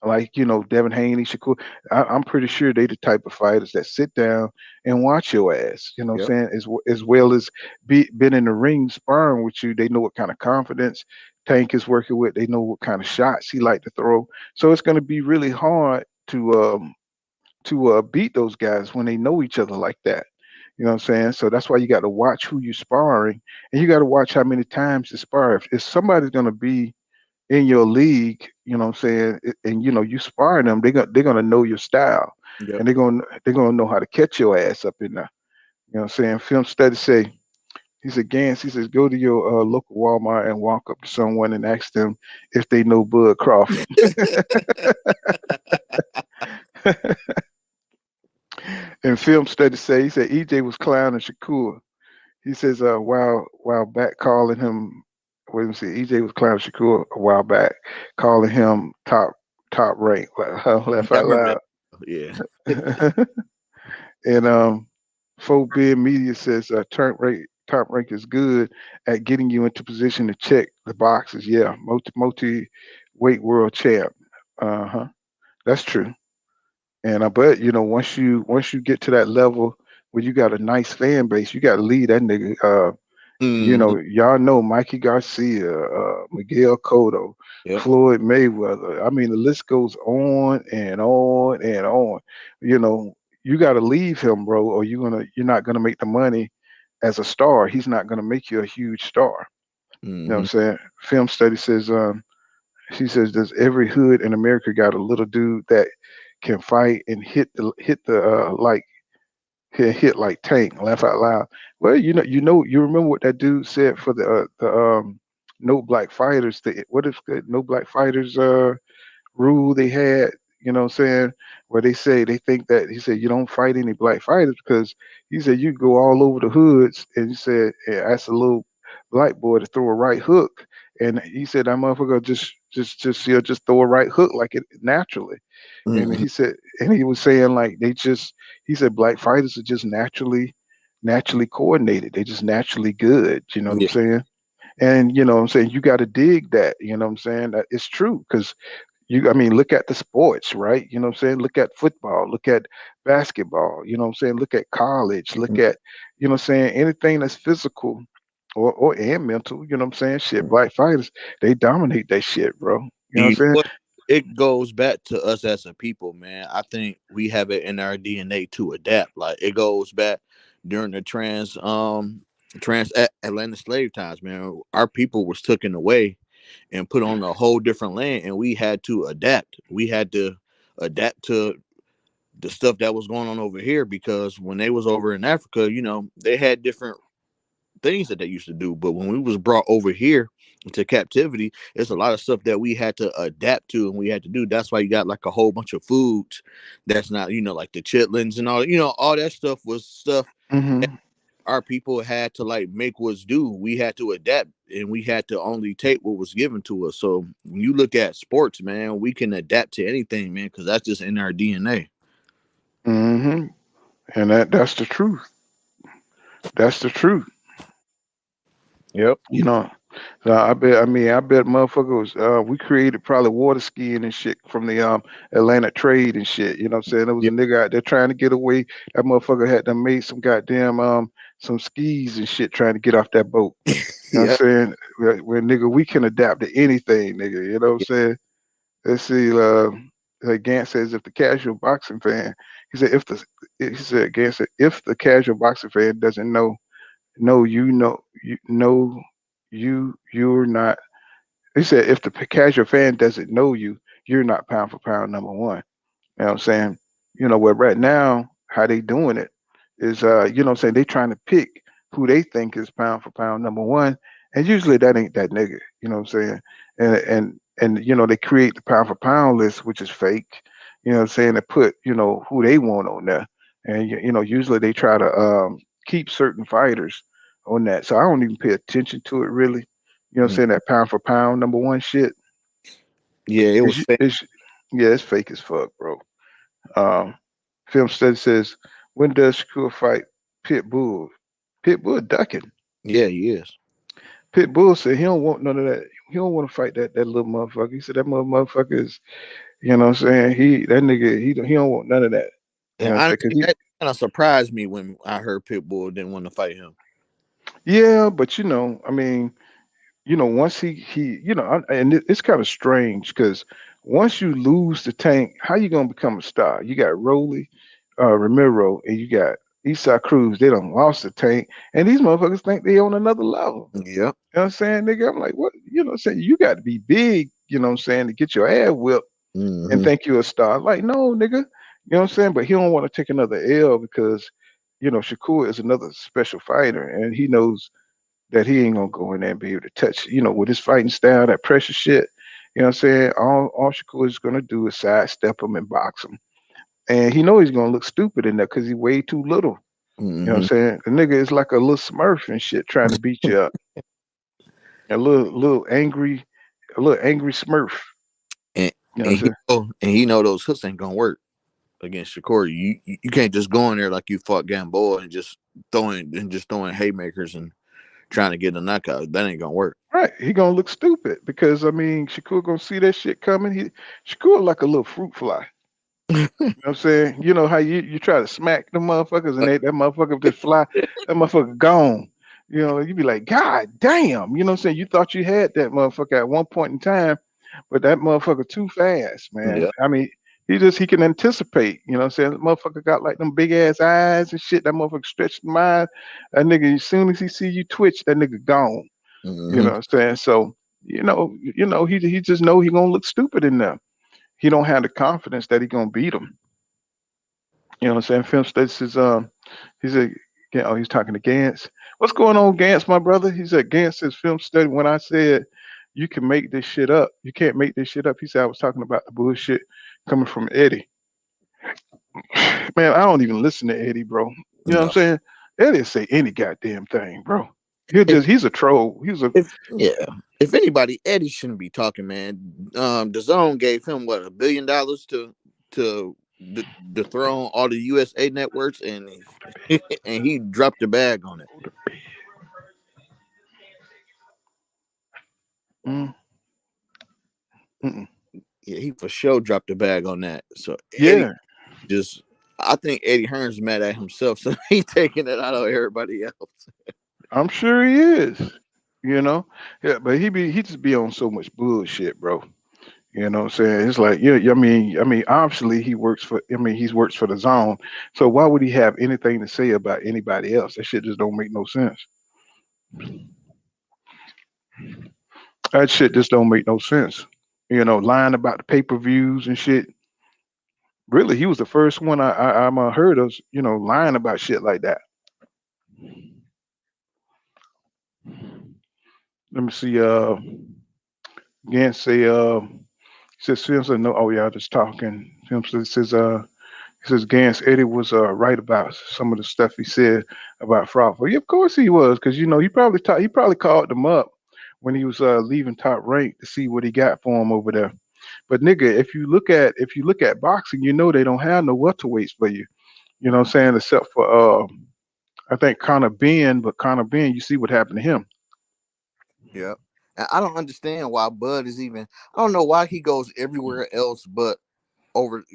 like Devin Haney, Shakur. I'm pretty sure they the type of fighters that sit down and watch your ass. You know what I'm saying? As well as been in the ring sparring with you. They know what kind of confidence Tank is working with. They know what kind of shots he like to throw. So it's going to be really hard to beat those guys when they know each other like that. You know what I'm saying? So that's why you got to watch who you're sparring, and you got to watch how many times you spar. If somebody's going to be in your league, you know what I'm saying, and you sparring them, they're gonna know your style, and they're gonna know how to catch your ass up in there. You know what I'm saying? Film studies say, he said, Gans, he says, go to your local Walmart and walk up to someone and ask them if they know Bud Crawford. And film studies say, he said EJ was clowning Shakur. He says while back calling him, wait a minute, EJ was clowning Shakur a while back, calling him top rank. Laugh out loud. Yeah. And Folk Beard Media says Top Rank is good at getting you into position to check the boxes. Yeah, multi weight world champ. Uh-huh. That's true. And I bet once you get to that level where you got a nice fan base, you got to lead that nigga. Mm-hmm. Y'all know Mikey Garcia, Miguel Cotto, Yep. Floyd Mayweather. I mean, the list goes on and on and on. You know, you got to leave him, bro, or you're not gonna make the money as a star. He's not gonna make you a huge star. You know what I'm Mm-hmm. saying? Film study says, she says, does every hood in America got a little dude that can fight and hit the like hit like Tank, laugh out loud. Well, you remember what that dude said for the no black fighters. What is the no black fighters rule they had? You know what I'm saying? Where they say they think that he said you don't fight any black fighters because he said you go all over the hoods and he said ask a little black boy to throw a right hook and he said that motherfucker just he'll just throw a right hook like it naturally. And Mm-hmm. he said, and he was saying like he said black fighters are just naturally coordinated. They just naturally good. You know what I'm Yeah. saying? And you know what I'm saying? You got to dig that. You know what I'm saying? That it's true because I mean, look at the sports, right? You know what I'm saying? Look at football, look at basketball. You know what I'm saying? Look at college, look at, you know what I'm saying? Anything that's physical or and mental. You know what I'm saying? Shit, black fighters, they dominate that shit, bro. You know what I'm You know saying? what? It goes back to us as a people, man. I think we have it in our DNA to adapt. Like it goes back during the Atlantic slave times, man. Our people was taken away and put on a whole different land, and we had to adapt. We had to adapt to the stuff that was going on over here because when they was over in Africa, they had different things that they used to do. But when we was brought over here into captivity, it's a lot of stuff that we had to adapt to and we had to do. That's why you got like a whole bunch of foods that's not, like the chitlins and all that stuff was stuff that Hmm. our people had to like make what's do. We had to adapt and we had to only take what was given to us. So when you look at sports, man, we can adapt to anything, man, because that's just in our DNA. Hmm. And that's the truth. That's the truth. Yep. You know, so I bet motherfuckers, we created probably water skiing and shit from the Atlantic trade and shit. You know what I'm saying? There was a Yep. nigga out there trying to get away. That motherfucker had to make some goddamn some skis and shit trying to get off that boat. You know what Yep. I'm saying? Where nigga, we can adapt to anything, nigga. You know what I'm saying? Let's see, like Gant says, if the casual boxing fan, he said, Gant said, if the casual boxing fan doesn't know, no, you're not. He said, if the casual fan doesn't know you, you're not pound for pound number one. You know what I'm saying? Where right now, how they doing it is, you know what I'm saying, they trying to pick who they think is pound for pound number one. And usually that ain't that nigga, you know what I'm saying? And they create the pound for pound list, which is fake, you know what I'm saying, to put, who they want on there. And, usually they try to keep certain fighters on that. So I don't even pay attention to it really. You know what I'm Mm. saying? That pound for pound number one shit. Yeah, it was fake. It's yeah, it's fake as fuck, bro. Um, Film study says, when does Shakur fight Pitbull? Pitbull ducking. Yeah, he is. Pitbull said he don't want none of that. He don't want to fight that little motherfucker. He said that motherfucker is, you know what I'm saying? That nigga, he don't want none of that. You And know what I'm saying? honestly, that kind of surprised me when I heard Pitbull didn't want to fight him. Yeah, but I mean, once and it's kind of strange because once you lose the Tank, how you gonna become a star? You got Rolly, Ramiro, and you got Eastside Cruz. They done lost the Tank, and these motherfuckers think they on another level. Yep. You know what I'm saying, nigga? I'm like, what? You know what I'm saying? You got to be big, you know what I'm saying, to get your ass whipped and Mm-hmm. think you're a star. Like, no, nigga. You know what I'm saying? But he don't want to take another L because, Shakur is another special fighter, and he knows that he ain't gonna go in there and be able to touch, with his fighting style, that pressure shit. You know what I'm saying? All Shakur is gonna do is sidestep him and box him. And he know he's gonna look stupid in there because he way too little. You know what I'm Mm-hmm. saying? The nigga is like a little smurf and shit trying to beat you up. A little angry smurf. And You know and what I'm he saying? know, and he know those hooks ain't gonna work against Shakur. You can't just go in there like you fought Gamboa and just throwing haymakers and trying to get a knockout. That ain't gonna work. Right, he gonna look stupid because I mean Shakur gonna see that shit coming. Shakur like a little fruit fly. You know what I'm saying? You know how you try to smack the motherfuckers and that motherfucker just fly, that motherfucker gone. You know, you be like, God damn, you know what I'm saying? You thought you had that motherfucker at one point in time, but that motherfucker too fast, man. Yeah. I mean, he can anticipate, you know what I'm saying? The motherfucker got like them big ass eyes and shit. That motherfucker stretched the mind. That nigga, as soon as he see you twitch, that nigga gone. You know what I'm saying? So, he just know he gonna look stupid in there. He don't have the confidence that he gonna beat him. You know what I'm saying? Film States is he's a he's talking to Gantz. What's going on, Gantz, my brother? He said Gantz says film study. When I said you can make this shit up, you can't make this shit up. He said I was talking about the bullshit coming from Eddie. Man, I don't even listen to Eddie, bro. You know what I'm saying? Eddie say any goddamn thing, bro. He's a troll. If anybody, Eddie shouldn't be talking, man. The Zone gave him what, $1 billion to dethrone all the USA networks, and and he dropped the bag on it. Yeah, he for sure dropped the bag on that. So Eddie I think Eddie Hearn's mad at himself, so he taking it out of everybody else. I'm sure he is. You know, yeah, but he just be on so much bullshit, bro. You know what I'm saying? It's like, I mean, obviously he's works for the Zone. So why would he have anything to say about anybody else? That shit just don't make no sense. That shit just don't make no sense. You know, lying about the pay-per-views and shit. Really, he was the first one I'm heard of, lying about shit like that. Let me see. Again, say says Simpson. No, oh yeah, just talking. Simpson says he says Gans Eddie was right about some of the stuff he said about Crawford. Yeah, of course he was, because he probably called them up when he was leaving Top Rank to see what he got for him over there. But nigga, if you look at boxing, they don't have no welterweights for you. You know what I'm saying? Except for I think Conor Ben, but Conor Ben, you see what happened to him. Yeah. And I don't understand why Bud is even. I don't know why he goes everywhere else but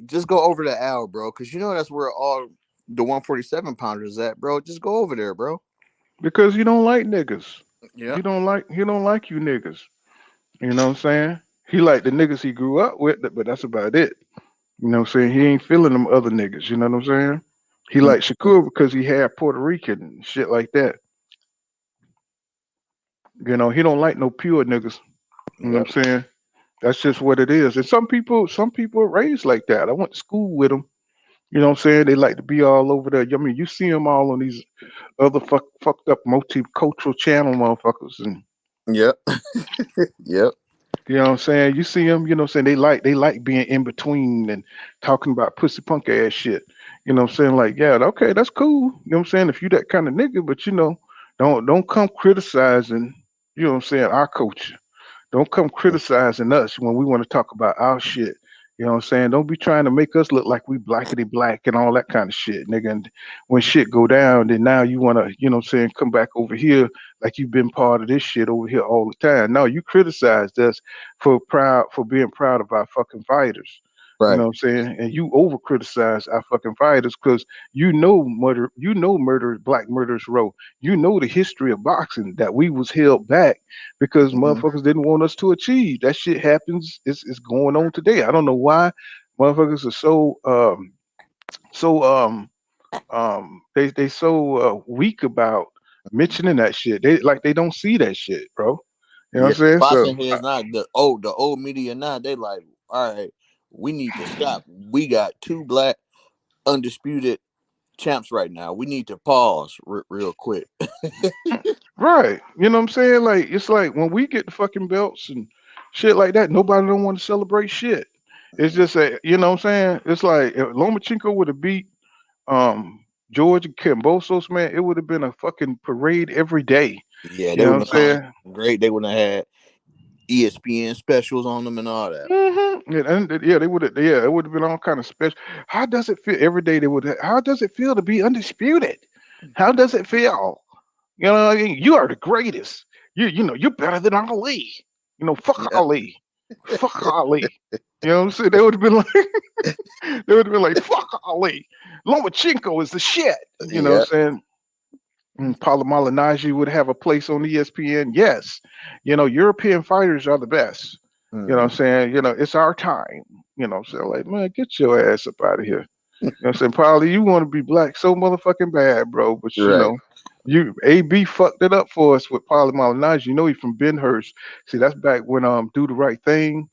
just go over to Al, bro, because that's where all the 147 pounders at, bro. Just go over there, bro. Because you don't like niggas. Yeah. He don't like you niggas. You know what I'm saying? He like the niggas he grew up with, but that's about it. You know what I'm saying? He ain't feeling them other niggas. You know what I'm saying? He like Shakur because he had Puerto Rican and shit like that. He don't like no pure niggas. You know what I'm saying? That's just what it is. And some people are raised like that. I went to school with them. You know what I'm saying? They like to be all over there. I mean, you see them all on these other fucked up multicultural channel motherfuckers. And yep. Yep. You know what I'm saying? You see them, you know what I'm saying? They like being in between and talking about pussy punk ass shit. You know what I'm saying? Like, yeah, okay, that's cool. You know what I'm saying? If you that kind of nigga, but don't come criticizing, you know what I'm saying, our culture. Don't come criticizing us when we want to talk about our shit. You know what I'm saying? Don't be trying to make us look like we blackity black and all that kind of shit, nigga. And when shit go down, then now you want to, you know what I'm saying, come back over here like you've been part of this shit over here all the time. No, you criticized us for being proud of our fucking fighters. Right. You know what I'm saying? And you over criticize our fucking fighters because murder, black murderers row. You know the history of boxing, that we was held back because motherfuckers didn't want us to achieve. That shit happens. It's going on today. I don't know why motherfuckers are they so weak about mentioning that shit. They don't see that shit, bro. You know what I'm saying? Boxing heads not the old media now. They like, all right, we need to stop. We got 2 black undisputed champs right now. We need to pause real quick. Right. You know what I'm saying? Like, it's like when we get the fucking belts and shit like that, nobody don't want to celebrate shit. It's just you know what I'm saying? It's like if Lomachenko would have beat George and Kambosos, man, it would have been a fucking parade every day. Yeah, you they know would what I'm saying? Great. They would have had ESPN specials on them and all that. They would have. Yeah, it would have been all kind of special. How does it feel every day? How does it feel to be undisputed? How does it feel? You know, what I mean? You are the greatest. You know, you're better than Ali. You know, fuck Yep. Ali. Fuck Ali. You know what I'm saying? They would have been like, they would have been like, fuck Ali. Lomachenko is the shit. You know what Yep. I'm saying? And Paula Malignaggi would have a place on ESPN. Yes. You know, European fighters are the best. You know what I'm Mm-hmm. saying? You know, it's our time. You know, so like, man, get your ass up out of here. You know what I'm saying? Paula, you want to be black so motherfucking bad, bro. But you Right. know, you AB fucked it up for us with Paula Malignaggi. You know, he's from Benhurst. See, that's back when Do the Right Thing.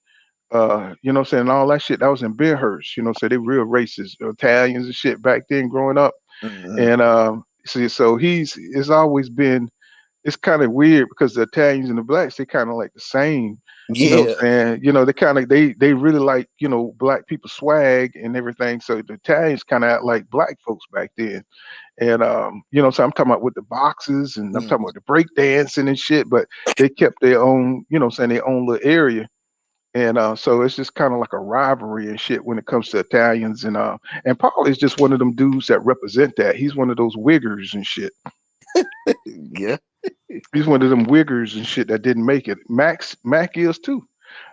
You know what I'm saying? All that shit that was in Benhurst. You know, so they real racist Italians and shit back then growing up. Mm-hmm. And see, so it's always been, it's kind of weird because the Italians and the blacks, they kind of like the same. You know what Yeah. I'm saying? You know, they kind of they really like, you know, black people swag and everything. So the Italians kind of act like black folks back then. And you know, so I'm talking about with the boxes and I'm talking Mm-hmm. about the break dancing and shit, but they kept their own, you know, what I'm saying, their own little area. And so it's just kind of like a rivalry and shit when it comes to Italians. And Paul is just one of them dudes that represent that. He's one of those wiggers and shit. Yeah. He's one of them wiggers and shit that didn't make it. Mac is too.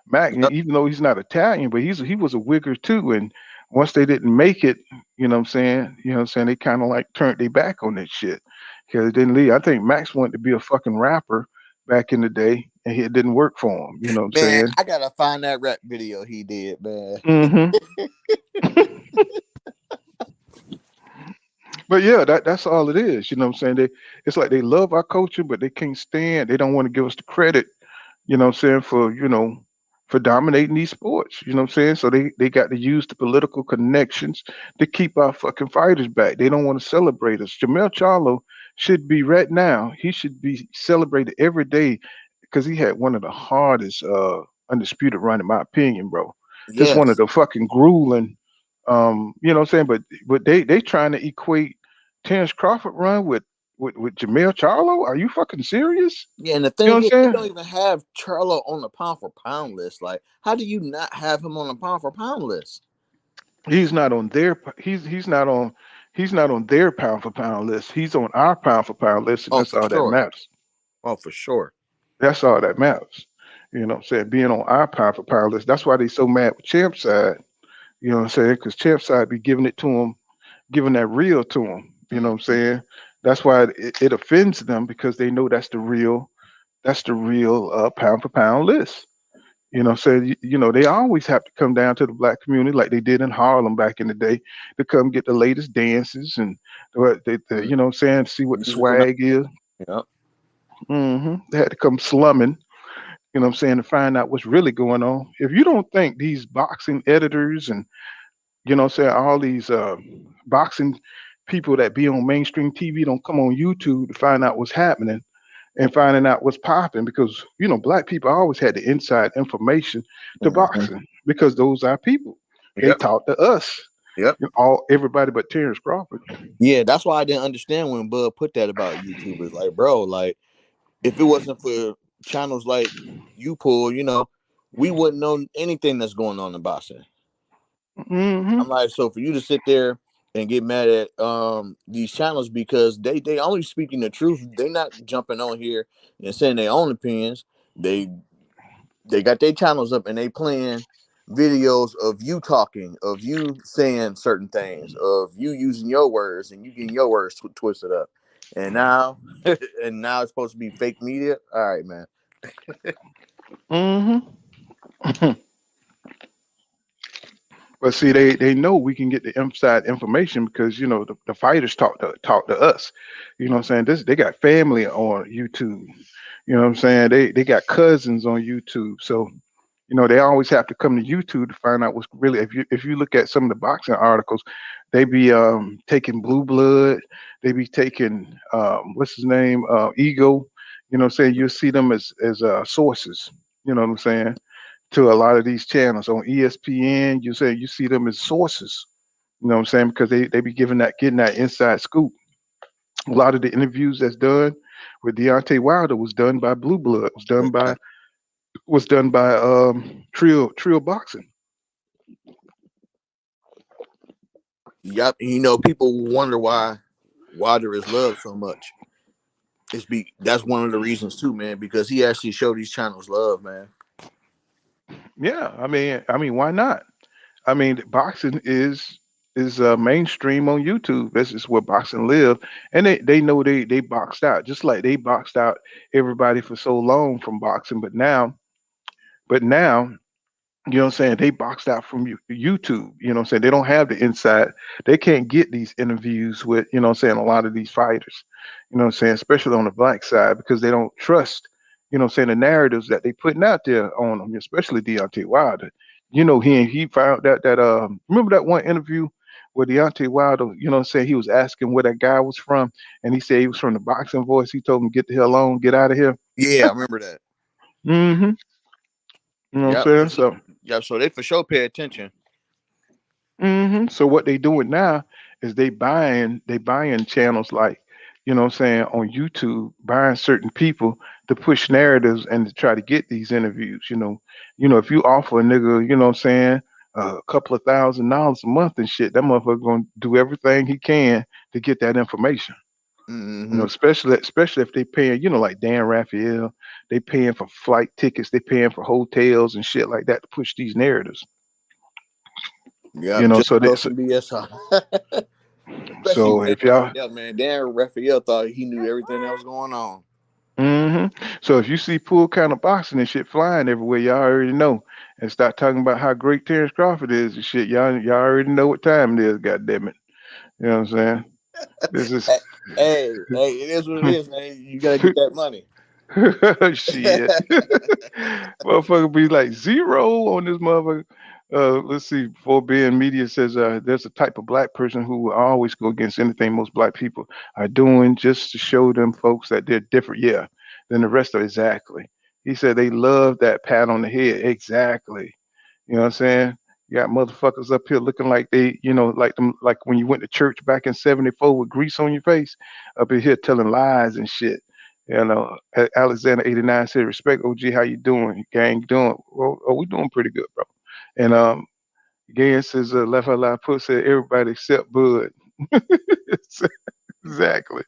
Mac, Yep. even though he's not Italian, but he was a wigger too. And once they didn't make it, you know what I'm saying? You know what I'm saying? They kind of like turned their back on that shit because it didn't lead. I think Max wanted to be a fucking rapper back in the day, and it didn't work for him. You know what I'm Man, saying? I gotta find that rap video he did, man. Hmm. But yeah, that's all it is. You know what I'm saying? It's like they love our culture, but they can't stand. They don't want to give us the credit, you know what I'm saying, for, you know, for dominating these sports. You know what I'm saying? So they got to use the political connections to keep our fucking fighters back. They don't want to celebrate us. Jamel Charlo should be right now. He should be celebrated every day because he had one of the hardest undisputed run in my opinion, bro. Just one of Yes. the fucking grueling you know what I'm saying? But they trying to equate Terrence Crawford run with Jamel Charlo. Are you fucking serious? Yeah, and the You know thing what is, I'm they saying? don't even have Charlo on the pound for pound list. Like, how do you not have him on the pound for pound list? He's not on their he's not on their pound for pound list. He's on our pound for pound list, and Oh, that's for all that sure. matters. Oh, for sure. That's all that matters. You know what I'm saying? Being on our pound for pound list. That's why they so mad with Champ side. You know what I'm saying? Because Champ side be giving it to him, giving that real to him. You know what I'm Mm-hmm. saying? That's why it offends them because they know that's the real pound for pound list. You know, so you know they always have to come down to the black community like they did in Harlem back in the day to come get the latest dances and what Mm-hmm. you know what I'm saying, see what the Musical number. swag is. Yep. They had to come slumming, you know what I'm saying, to find out what's really going on. If you don't think these boxing editors and you know what I'm saying, all these boxing people that be on mainstream TV don't come on YouTube to find out what's happening and finding out what's popping because you know black people always had the inside information to Mm-hmm. boxing because those are people. They Yep. taught to us, Yep. you know, all everybody but Terrence Crawford. Yeah, that's why I didn't understand when Bud put that about YouTubers. Like, bro, like if it wasn't for channels like you pull, we wouldn't know anything that's going on in boxing. Hmm. I'm like, so for you to sit there and get mad at these channels because they only speaking the truth. They not jumping on here and saying their own opinions. They got their channels up and they playing videos of you talking, of you saying certain things, of you using your words and you getting your words twisted up. And now and now it's supposed to be fake media. All right, man. Hmm. But see, they know we can get the inside information because you know the fighters talk to us. You know what I'm saying? They got family on YouTube. You know what I'm saying? They got cousins on YouTube. So you know they always have to come to YouTube to find out what's really. If you look at some of the boxing articles, they be taking Blue Blood. They be taking what's his name, Ego. You know what I'm saying? You'll see them as sources. You know what I'm saying? To a lot of these channels on ESPN. You see them as sources. You know what I'm saying? Because they be getting that inside scoop. A lot of the interviews that's done with Deontay Wilder was done by Blue Blood. Was done by Trio Boxing. Yep. People wonder why Wilder is loved so much. That's one of the reasons too, man, because he actually showed these channels love, man. Yeah, I mean, why not? I mean, boxing is mainstream on YouTube. This is where boxing live, and they know they boxed out, just like they boxed out everybody for so long from boxing. But now, you know what I'm saying, they boxed out from YouTube. You know what I'm saying, they don't have the inside. They can't get these interviews with, you know what I'm saying, a lot of these fighters. You know what I'm saying, especially on the black side, because they don't trust, you know what I'm saying, the narratives that they putting out there on them, especially Deontay Wilder. You know, he found out that remember that one interview where Deontay Wilder, you know what I'm saying, he was asking where that guy was from, and he said he was from the Boxing Voice. He told him, get the hell on, get out of here. Yeah, I remember that. Mm-hmm. You know what Yep. I'm saying? So they for sure pay attention. So what they doing now is they buying channels like, you know what I'm saying, on YouTube, buying certain people to push narratives and to try to get these interviews. If you offer a nigga, you know what I'm saying, a couple of $1,000 a month and shit, that motherfucker gonna do everything he can to get that information. Mm-hmm. Especially if they paying, like Dan Raphael, they paying for flight tickets, they paying for hotels and shit like that to push these narratives. Yep, just So throw some BS on. Especially so Dan if y'all Raphael, man. Dan Raphael thought he knew everything that was going on. So if you see pool kind of boxing and shit flying everywhere, y'all already know. And start talking about how great Terrence Crawford is and shit. Y'all already know what time it is, goddamn it. You know what I'm saying? This is Hey, it is what it is, man. You gotta get that money. shit. Motherfucker be like zero on this motherfucker. Let's see. Before being media says there's a type of black person who will always go against anything most black people are doing just to show them folks that they're different. Yeah, than the rest of exactly. He said they love that pat on the head. Exactly. You know what I'm saying? You got motherfuckers up here looking like they, like them, like when you went to church back in '74 with grease on your face, up in here telling lies and shit. Alexander 89 said, "Respect OG, how you doing? Gang doing? Well, we doing pretty good, bro." And Gan says, "Left alive put said everybody except Bud." Exactly.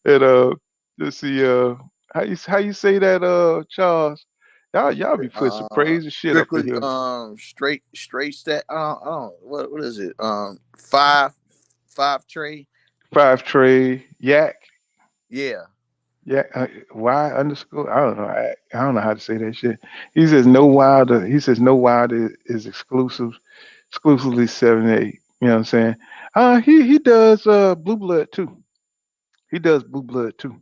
And let's see, how you say that, Charles? Y'all be putting some crazy shit up in Strictly here. straight stat. I don't what is it? Five tray. 5 tray yak. Yeah. Yeah, Y underscore. I don't know. I don't know how to say that shit. He says no Wilder. He says no Wilder is exclusively 7-8. You know what I'm saying? He does Blue Blood too. He does Blue Blood too.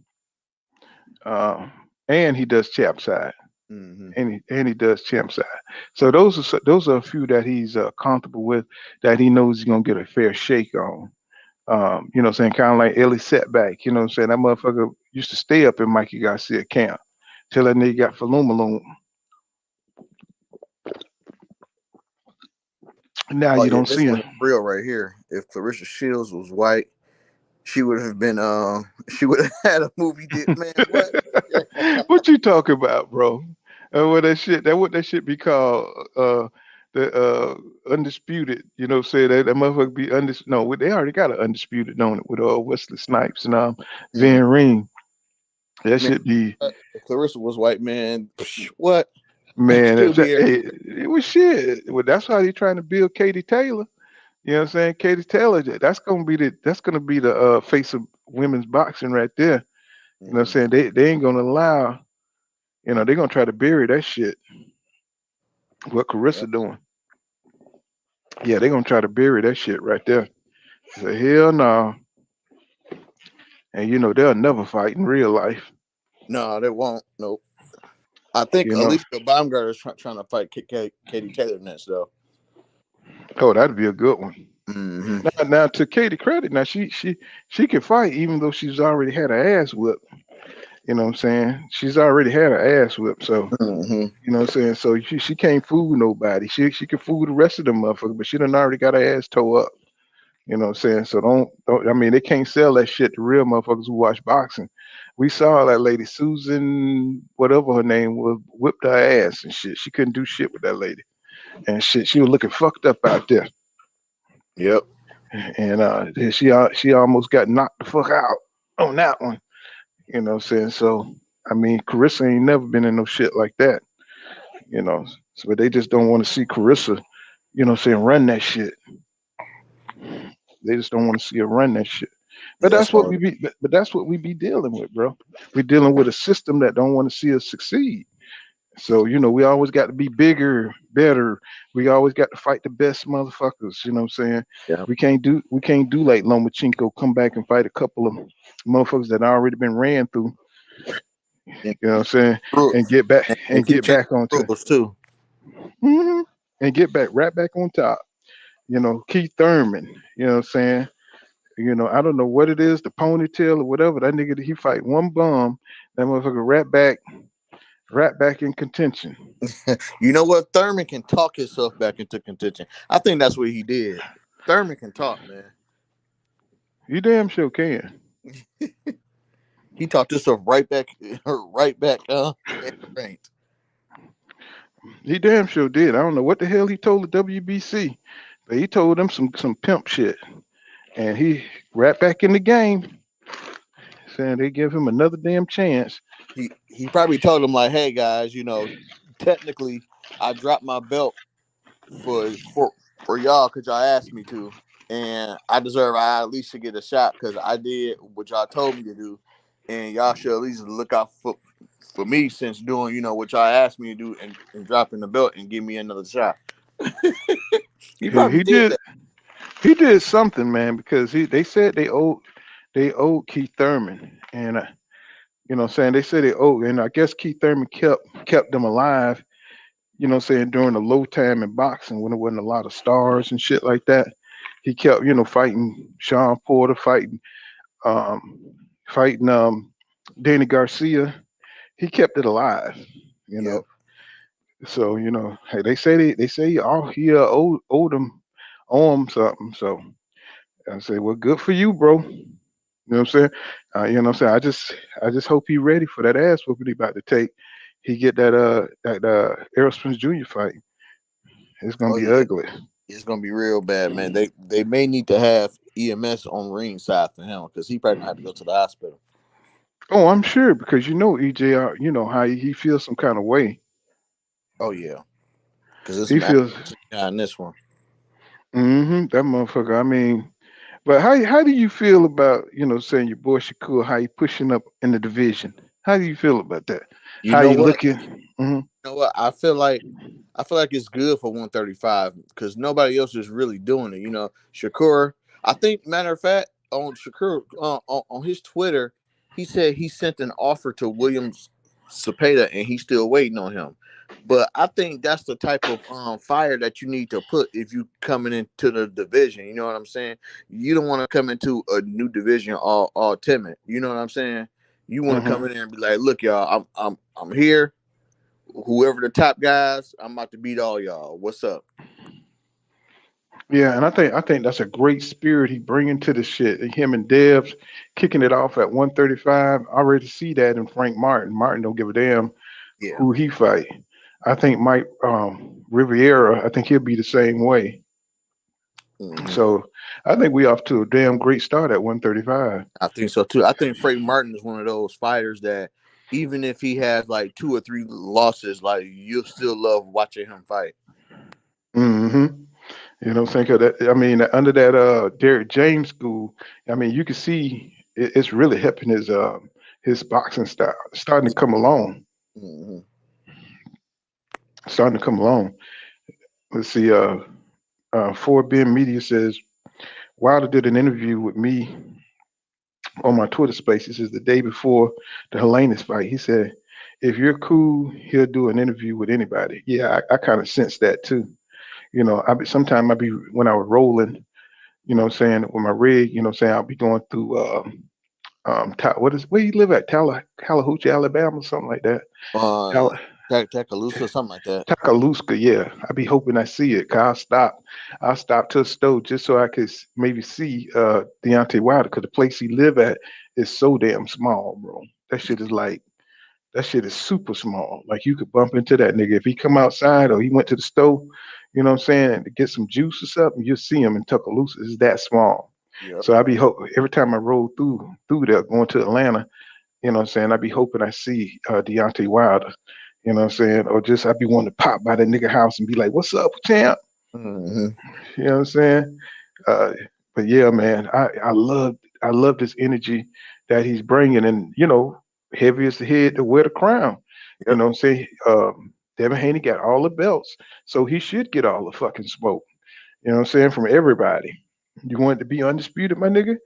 And he does Champ Side. Mm-hmm. And he does Champ Side. So those are a few that he's comfortable with, that he knows he's gonna get a fair shake on. You know what I'm saying? Kind of like Ellie Setback. You know what I'm saying? That motherfucker used to stay up in Mikey Garcia camp till that nigga got Falumaloom. Now Oh you yeah, don't this see one him. is real right here. If Clarissa Shields was white, she would have been she would have had a movie did man what? What you talking about, bro? What that shit be called? The undisputed. You know what I'm saying? That motherfucker be undisputed. No, they already got an undisputed on it with Wesley Snipes and Van Ring. That Man, should be. if Clarissa was white, man. What? Man, She'll be everywhere. it was shit. Well, that's how they trying to build Katie Taylor. You know what I'm saying? Katie Taylor, that's gonna be the face of women's boxing right there. You know what I'm saying? They ain't gonna allow, they're gonna try to bury that shit. What Carissa doing? Yeah, they're gonna try to bury that shit right there. Say hell no. And they'll never fight in real life. No, they won't. Nope. I think Alicia Baumgartner is trying to fight Katie Taylor next, though. Oh, that'd be a good one. Mm-hmm. Now, to Katie credit, now she can fight even though she's already had her ass whipped. You know what I'm saying? She's already had her ass whipped, so you know what I'm saying. So she can't fool nobody. She can fool the rest of them motherfuckers, but she done already got her ass towed up. You know what I'm saying? So don't. I mean, they can't sell that shit to real motherfuckers who watch boxing. We saw that lady Susan, whatever her name was, whipped her ass and shit. She couldn't do shit with that lady, and shit. She was looking fucked up out there. Yep. And she almost got knocked the fuck out on that one. You know what I'm saying? So I mean, Carissa ain't never been in no shit like that. You know, so they just don't want to see Carissa. You know what I'm saying? Run that shit. They just don't want to see her run that shit. But Yeah, that's what we so be. But that's what we be dealing with, bro. We're dealing with a system that don't want to see us succeed. So you know, we always got to be bigger, better. We always got to fight the best motherfuckers. You know what I'm saying? yeah. We can't do like Lomachenko, come back and fight a couple of motherfuckers that already been ran through. And, You know what I'm saying? ru- And get back and and keep get changing back onto rules too. mhm, and get back right back on top. You know, Keith Thurman. You know what I'm saying? You know, I don't know what it is, the ponytail or whatever. That nigga, he fight one bum, that motherfucker right back in contention. You know what? Thurman can talk himself back into contention. I think that's what he did. Thurman can talk, man. You damn sure can. He talked himself right back, right back in the paint. He damn sure did. I don't know what the hell he told the WBC, but he told them some pimp shit, and he right back in the game, saying they give him another damn chance. He probably told him like, "Hey guys, technically, I dropped my belt for for for y'all because y'all asked me to, and I at least should get a shot because I did what y'all told me to do, and y'all should at least look out for me since doing what y'all asked me to do and dropping the belt and give me another shot." He He, probably he did did that. he did something, man, because they said they owed Keith Thurman, and you know, what I'm saying they said they owed, and I guess Keith Thurman kept them alive. You know, what I'm saying during the low time in boxing when there wasn't a lot of stars and shit like that. He kept fighting Sean Porter, um, fighting Danny Garcia. He kept it alive. You Yep. know, so hey, they say all he owed him something. So I say, well, good for you, bro. You know what I'm saying? What I'm saying? I just hope he ready for that ass whooping he about to take. He get that Errol Spence Jr. fight. It's gonna Oh be yeah, ugly. it's gonna be real bad, man. They may need to have EMS on ringside for him because he probably gonna have to go to the hospital. Oh, I'm sure because EJR, you know how he feels some kind of way. Oh yeah, because there's He some feels action behind this one. that motherfucker. I mean, but how do you feel about saying your boy Shakur, how he pushing up in the division? How do you feel about that? You How know he what? looking? Hmm. You know what? I feel like it's good for 135 because nobody else is really doing it. Shakur. I think, matter of fact, on Shakur on his Twitter, he said he sent an offer to Williams Cepeda and he's still waiting on him. But I think that's the type of fire that you need to put if you coming into the division. You know what I'm saying? You don't want to come into a new division all timid. You know what I'm saying? You want to come Hmm. in there and be like, "Look, y'all, I'm here. Whoever the top guys, I'm about to beat all y'all. What's up?" Yeah, and I think that's a great spirit he bringing to the shit. And him and Devs kicking it off at 135. I already see that in Frank Martin. Martin don't give a damn Yeah. who he fight. I think Mike Riviera. I think he'll be the same way. Hmm. So I think we off to a damn great start at 135. I think so too. I think Frank Martin is one of those fighters that even if he has like 2 or 3 losses, like you'll still love watching him fight. Hmm. You know, think of that. I mean, under that Derek James school, I mean, you can see it's really helping his boxing style. It's starting to come along. Hmm. Starting to come along. Let's see. 4Ben Media says Wilder did an interview with me on my Twitter Spaces is the day before the Helenius fight. He said, "If you're cool, he'll do an interview with anybody." Yeah, I kind of sense that too. Sometimes I be when I was rolling. You know what I'm saying, with my rig, you know what I'm saying, I'll be going through where you live at? Tallahatchie, Alabama, something like that. Uh, Tal- Takalusa, something like that. Takaluska, yeah. I be hoping I see it. Cause I'll stop to a stove just so I could maybe see Deontay Wilder, cause the place he live at is so damn small, bro. That shit is super small. Like you could bump into that nigga if he come outside or he went to the stove, you know what I'm saying, to get some juice or something. You'll see him in Tuscaloosa. It's that small. Yep. So I be hope every time I roll through there going to Atlanta, You know what I'm saying? I be hoping I see Deontay Wilder. You know what I'm saying? Or just I be wanting to pop by the nigga house and be like, "What's up, champ?" Mhm. You know what I'm saying? Uh, but yeah, man, I love this energy that he's bringing, and heavy as the head to wear the crown. You Yep. know what I'm saying? Devin Haney got all the belts, so he should get all the fucking smoke. You know what I'm saying? From everybody. You want to be undisputed, my nigga?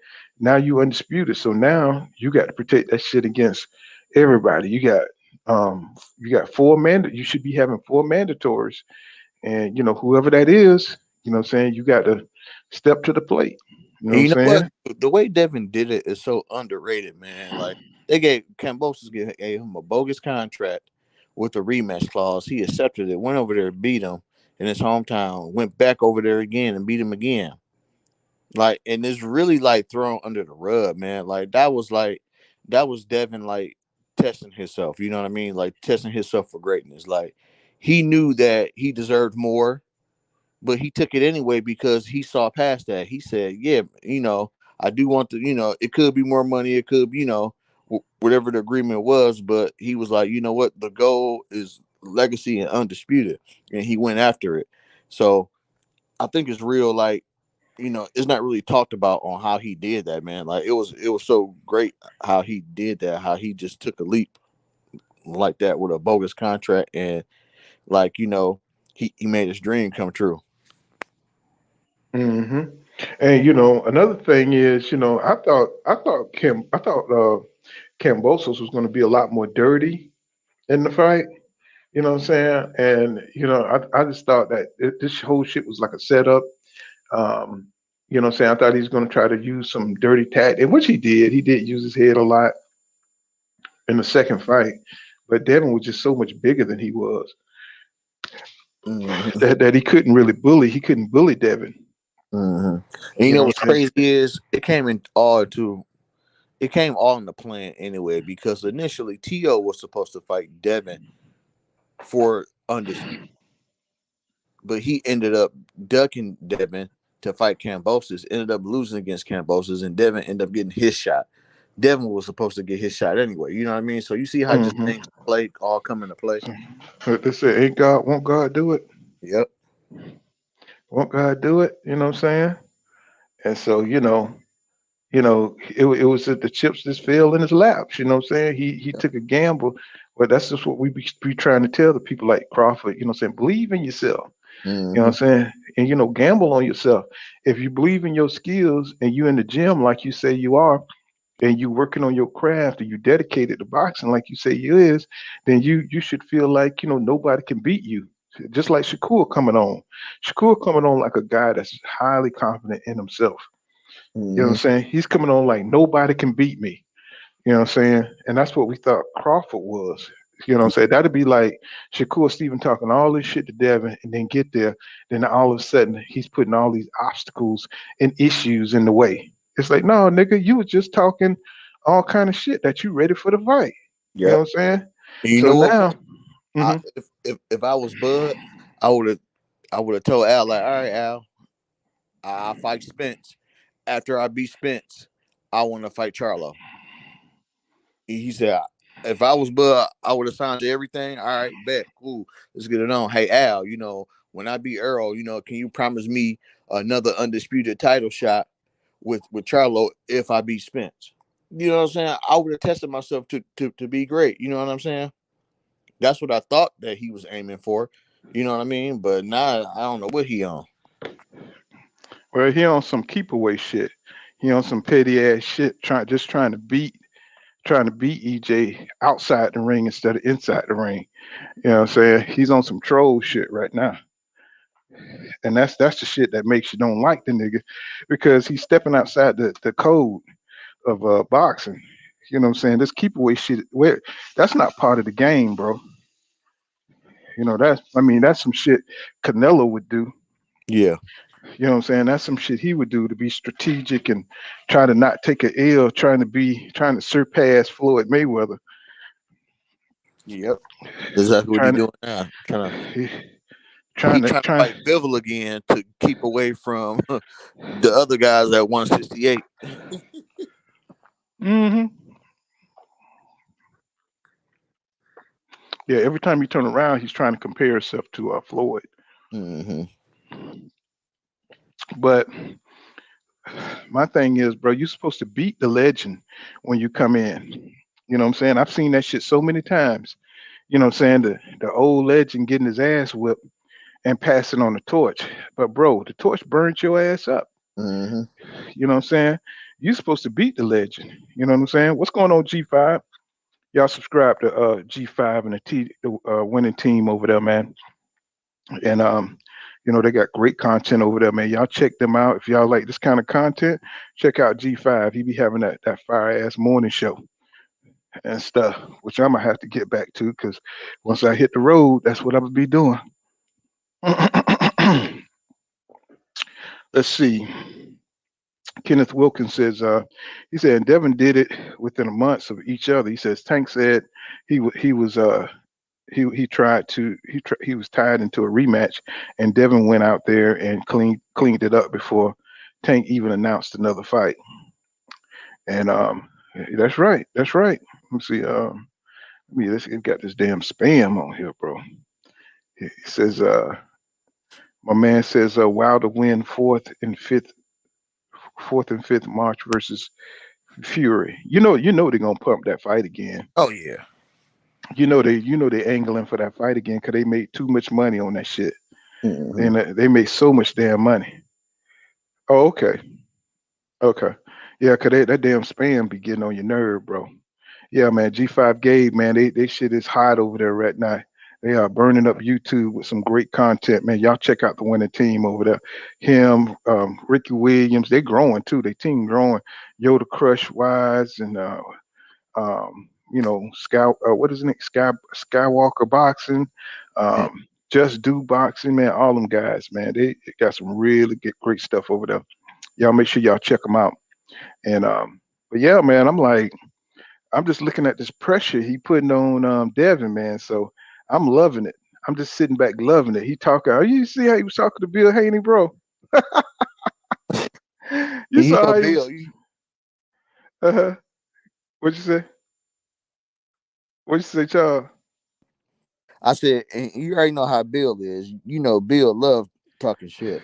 Now you undisputed. So now you got to protect that shit against everybody. You got you should be having four mandatories. And whoever that is, you know what I'm saying, you got to step to the plate. You know And what I'm you know what? saying? The way Devin did it is so underrated, man. Like they gave Cambosos gave him a bogus contract with a rematch clause. He accepted it, went over there, beat him in his hometown, went back over there again and beat him again. Like, and it's really like thrown under the rug, man. That was Devin like testing himself. You know what I mean? Like testing himself for greatness. Like he knew that he deserved more, but he took it anyway because he saw past that. He said, "Yeah, I do want to. It could be more money. It could, whatever the agreement was." But he was like, "You know what? The goal is legacy and undisputed," and he went after it. So I think it's real. Like, it's not really talked about on how he did that, man. Like it was so great how he did that. How he just took a leap like that with a bogus contract and like he made his dream come true. hmm And another thing is, I thought Cambosos was going to be a lot more dirty in the fight. You know what I'm saying? And I just thought that this whole shit was like a setup. Um, you know what I'm saying? I thought he was going to try to use some dirty tact, and which he did. He did use his head a lot in the second fight, but Devin was just so much bigger than he was Mhm. that he couldn't really bully. He couldn't bully Devin. hmm And You know what's what I'm saying? crazy is it came all in the plan anyway because initially T.O. was supposed to fight Devin for undisputed, but he ended up ducking Devin to fight Cambosis, ended up losing against Cambosis, and Devin ended up getting his shot. Devin was supposed to get his shot anyway. You know what I mean? So you see how just hmm things all come into play. So they said, "Ain't God? Won't God do it? Yep. Won't God do it?" You know what I'm saying? And so it was that the chips just fell in his laps. You know what I'm saying? He took a gamble, but that's just what we be trying to tell the people like Crawford. You know what I'm saying? Believe in yourself. You know hmm what I'm saying? And gamble on yourself. If you believe in your skills and you in the gym like you say you are, and you working on your craft and you dedicated to boxing like you say you is, then you should feel like nobody can beat you. Just like Shakur coming on. Shakur coming on like a guy that's highly confident in himself. You know what hmm I'm saying? He's coming on like nobody can beat me. You know what I'm saying? And that's what we thought Crawford was. You know what I'm saying? That'd be like Shakur Stevenson talking all this shit to Devin and then get there. Then all of a sudden he's putting all these obstacles and issues in the way. It's like, no, nigga, you was just talking all kind of shit that you ready for the fight. You know Yep. what I'm saying? And you So know what? now, I hmm if I was Bud, I would have told Al like, all right, Al, I'll fight Spence. After I beat Spence, I want to fight Charlo. He said, if I was Bud, I would have signed to everything. All right, bet, cool, let's get it on. Hey Al, when I beat Earl, can you promise me another undisputed title shot with Charlo if I beat Spence? You know what I'm saying? I would have tested myself to be great. You know what I'm saying? That's what I thought that he was aiming for. You know what I mean? But now I don't know what he on. well, he on some keep away shit. He on some petty ass shit, trying to beat EJ outside the ring instead of inside the ring. You know what I'm saying? He's on some troll shit right now. And that's the shit that makes you don't like the nigga because he's stepping outside the code of boxing. You know what I'm saying? This keep away shit, that's not part of the game, bro. That's some shit Canelo would do. Yeah, You know what I'm saying? That's some shit he would do to be strategic and try to not take a L, trying to surpass Floyd Mayweather. yep, exactly what he Trying doing now. Trying to to he trying to trying to trying fight Bivol again to keep away from the other guys at 168. hmm Yeah, every time he turn around, he's trying to compare himself to Floyd. Mm-hmm. But my thing is, bro, you're supposed to beat the legend when you come in. You know what I'm saying? I've seen that shit so many times. You know what I'm saying? The old legend getting his ass whipped and passing on the torch. But bro, the torch burnt your ass up. Mm-hmm. You know what I'm saying? You're supposed to beat the legend. You know what I'm saying? What's going on, G5? Y'all subscribe to G5 and the winning team over there, man. And you know, they got great content over there, man. Y'all check them out. If y'all like this kind of content, check out G5. He be having that fire ass morning show and stuff, which I'm gonna have to get back to because once I hit the road, that's what I'm gonna be doing. Let's see. Kenneth Wilkins says, he said, and Devin did it within a month of each other. He says, Tank said he was he tried to he was tied into a rematch, and Devin went out there and cleaned it up before Tank even announced another fight. And that's right, that's right. Let me see. Let's got this damn spam on here, bro. He says, my man says, Wilder win fourth and fifth March versus Fury. You know they're gonna pump that fight again. Oh yeah. You know they angling for that fight again because they made too much money on that shit. Mm-hmm. And they made so much damn money. Oh, okay. Okay. Yeah, cause that damn spam be getting on your nerve, bro. Yeah, man. G5 Gabe, man, they shit is hot over there right now. They are burning up YouTube with some great content, man. Y'all check out the winning team over there. Him, Ricky Williams, they growing too. They team growing. Yoda Crush Wise and you know, what is it? Skywalker Boxing, Yeah. Just Do Boxing, man. All them guys, man. They got some really great stuff over there. Y'all make sure y'all check them out. And but yeah, man, I'm just looking at this pressure he putting on Devin, man. So I'm loving it. I'm just sitting back loving it. He talking. Oh, you see how he was talking to Bill Haney, bro? You You saw know, how he Bill. was. Uh-huh. What'd you say? What'd you say, Charles? I said, and you already know how Bill is. You know, Bill love talking shit.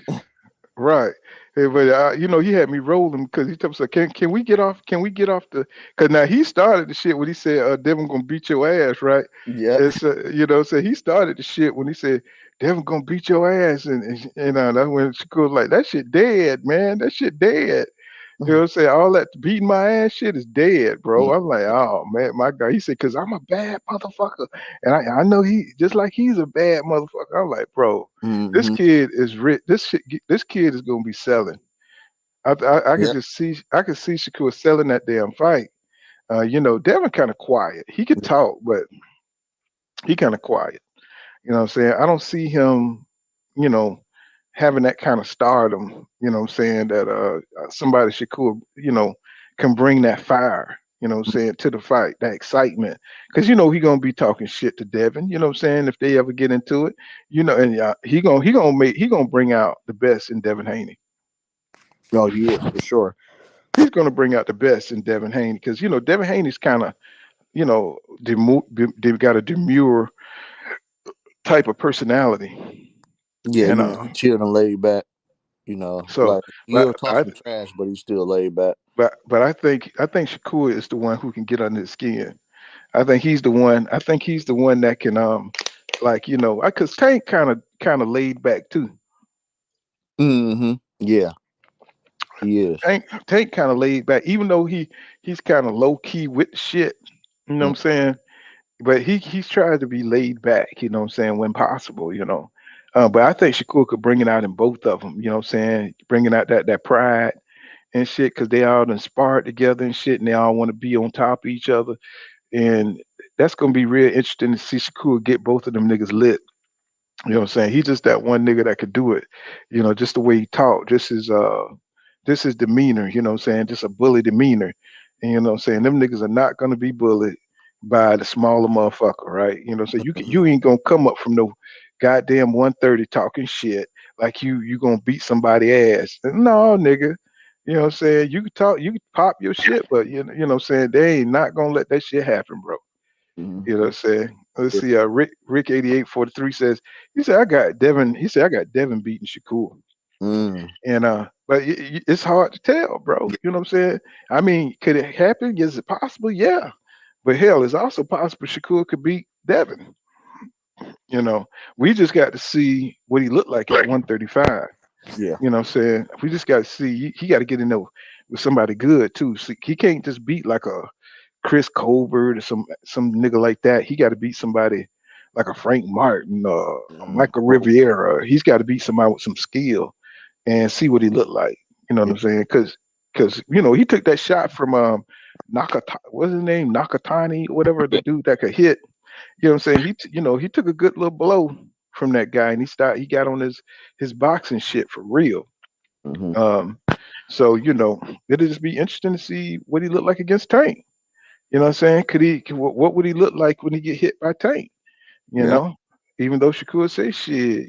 Right. Hey, but you know, he had me rolling because he told me, "Can we get off? Can we get off the?" Because now he started the shit when he said, "Devin gonna beat your ass," right? Yeah. It's you know, so he started the shit when he said, "Devin gonna beat your ass," and that's when Shakur was like, "That shit dead, man. That shit dead." You know what I'm saying? All that beating my ass shit is dead, bro. I'm like, oh man, my God. He said, because I'm a bad motherfucker. And I know he just like he's a bad motherfucker. I'm like, bro, this Mm-hmm. kid is rich. This kid is gonna be selling. I could Yeah. just see Shakur selling that damn fight. You know, Devin kind of quiet. He could talk, but he kind of quiet. You know what I'm saying? I don't see him, you know, having that kind of stardom, you know what I'm saying, that somebody Shakur, you know, can bring that fire, you know what I'm saying, to the fight, that excitement. Cause you know he gonna be talking shit to Devin, you know what I'm saying, if they ever get into it. You know, and he gonna bring out the best in Devin Haney. Oh, he is for sure. He's gonna bring out the best in Devin Haney because you know Devin Haney's kind of, you know, they've got a demure type of personality. Yeah, And he chilled and laid back. You know, so like but he'll talk I some trash, but he's still laid back. but I think Shakur is the one who can get under his skin. I think he's the one. I think he's the one that can like you know, because Tank kind of laid back too. Mm-hmm. Yeah, he is. Tank kind of laid back, even though he's kind of low key with the shit. You know what Mm. I'm saying? But he's trying to be laid back. You know what I'm saying? When possible, you know. But I think Shakur could bring it out in both of them. You know what I'm saying? Bringing out that pride and shit, because they all done sparred together and shit, and they all want to be on top of each other. And that's gonna be real interesting to see Shakur get both of them niggas lit. You know what I'm saying? He's just that one nigga that could do it. You know, just the way he talk, just his demeanor, you know what I'm saying? Just a bully demeanor. And you know what I'm saying? Them niggas are not gonna be bullied by the smaller motherfucker, right? You know what I'm saying? You ain't gonna come up from no goddamn 130 talking shit like you gonna beat somebody ass. No, nigga. You know what I'm saying? You can talk, you can pop your shit, but you know what I'm saying? They ain't not gonna let that shit happen, bro. You know what Mm-hmm. I'm saying? Let's see. Rick 8843 says he said I got Devin. He said I got Devin beating Shakur. And but it's hard to tell, bro. You know what I'm saying? I mean, could it happen? Is it possible? Yeah. But hell, it's also possible Shakur could beat Devin. You know, we just got to see what he looked like at 135. Yeah. You know what I'm saying? We just got to see. He got to get in there with somebody good too. See, he can't just beat like a Chris Colbert or some nigga like that. He got to beat somebody like a Frank Martin, Michael Riviera. He's got to beat somebody with some skill and see what he looked like. You know what I'm saying? Because you know he took that shot from what's his name, Nakatani, whatever, the dude that could hit. You know what I'm saying? He took a good little blow from that guy, and he got on his boxing shit for real. So it'll just be interesting to see what he looked like against Tank. You know what I'm saying? What would he look like when he get hit by Tank? You know, even though Shakur says shit,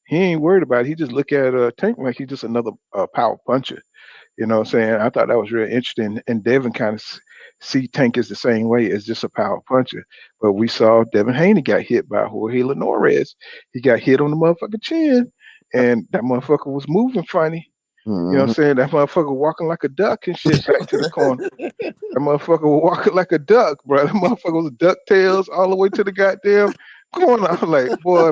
he ain't worried about it. He just look at Tank like he's just another power puncher. You know what I'm saying? I thought that was really interesting. And Devin kind of see Tank as the same way as just a power puncher. But we saw Devin Haney got hit by Jorge Linares. He got hit on the motherfucking chin, and that motherfucker was moving funny. You know what I'm saying? That motherfucker walking like a duck and shit back to the corner. That motherfucker was walking like a duck, bro. That motherfucker was DuckTales all the way to the goddamn corner. I'm like, boy,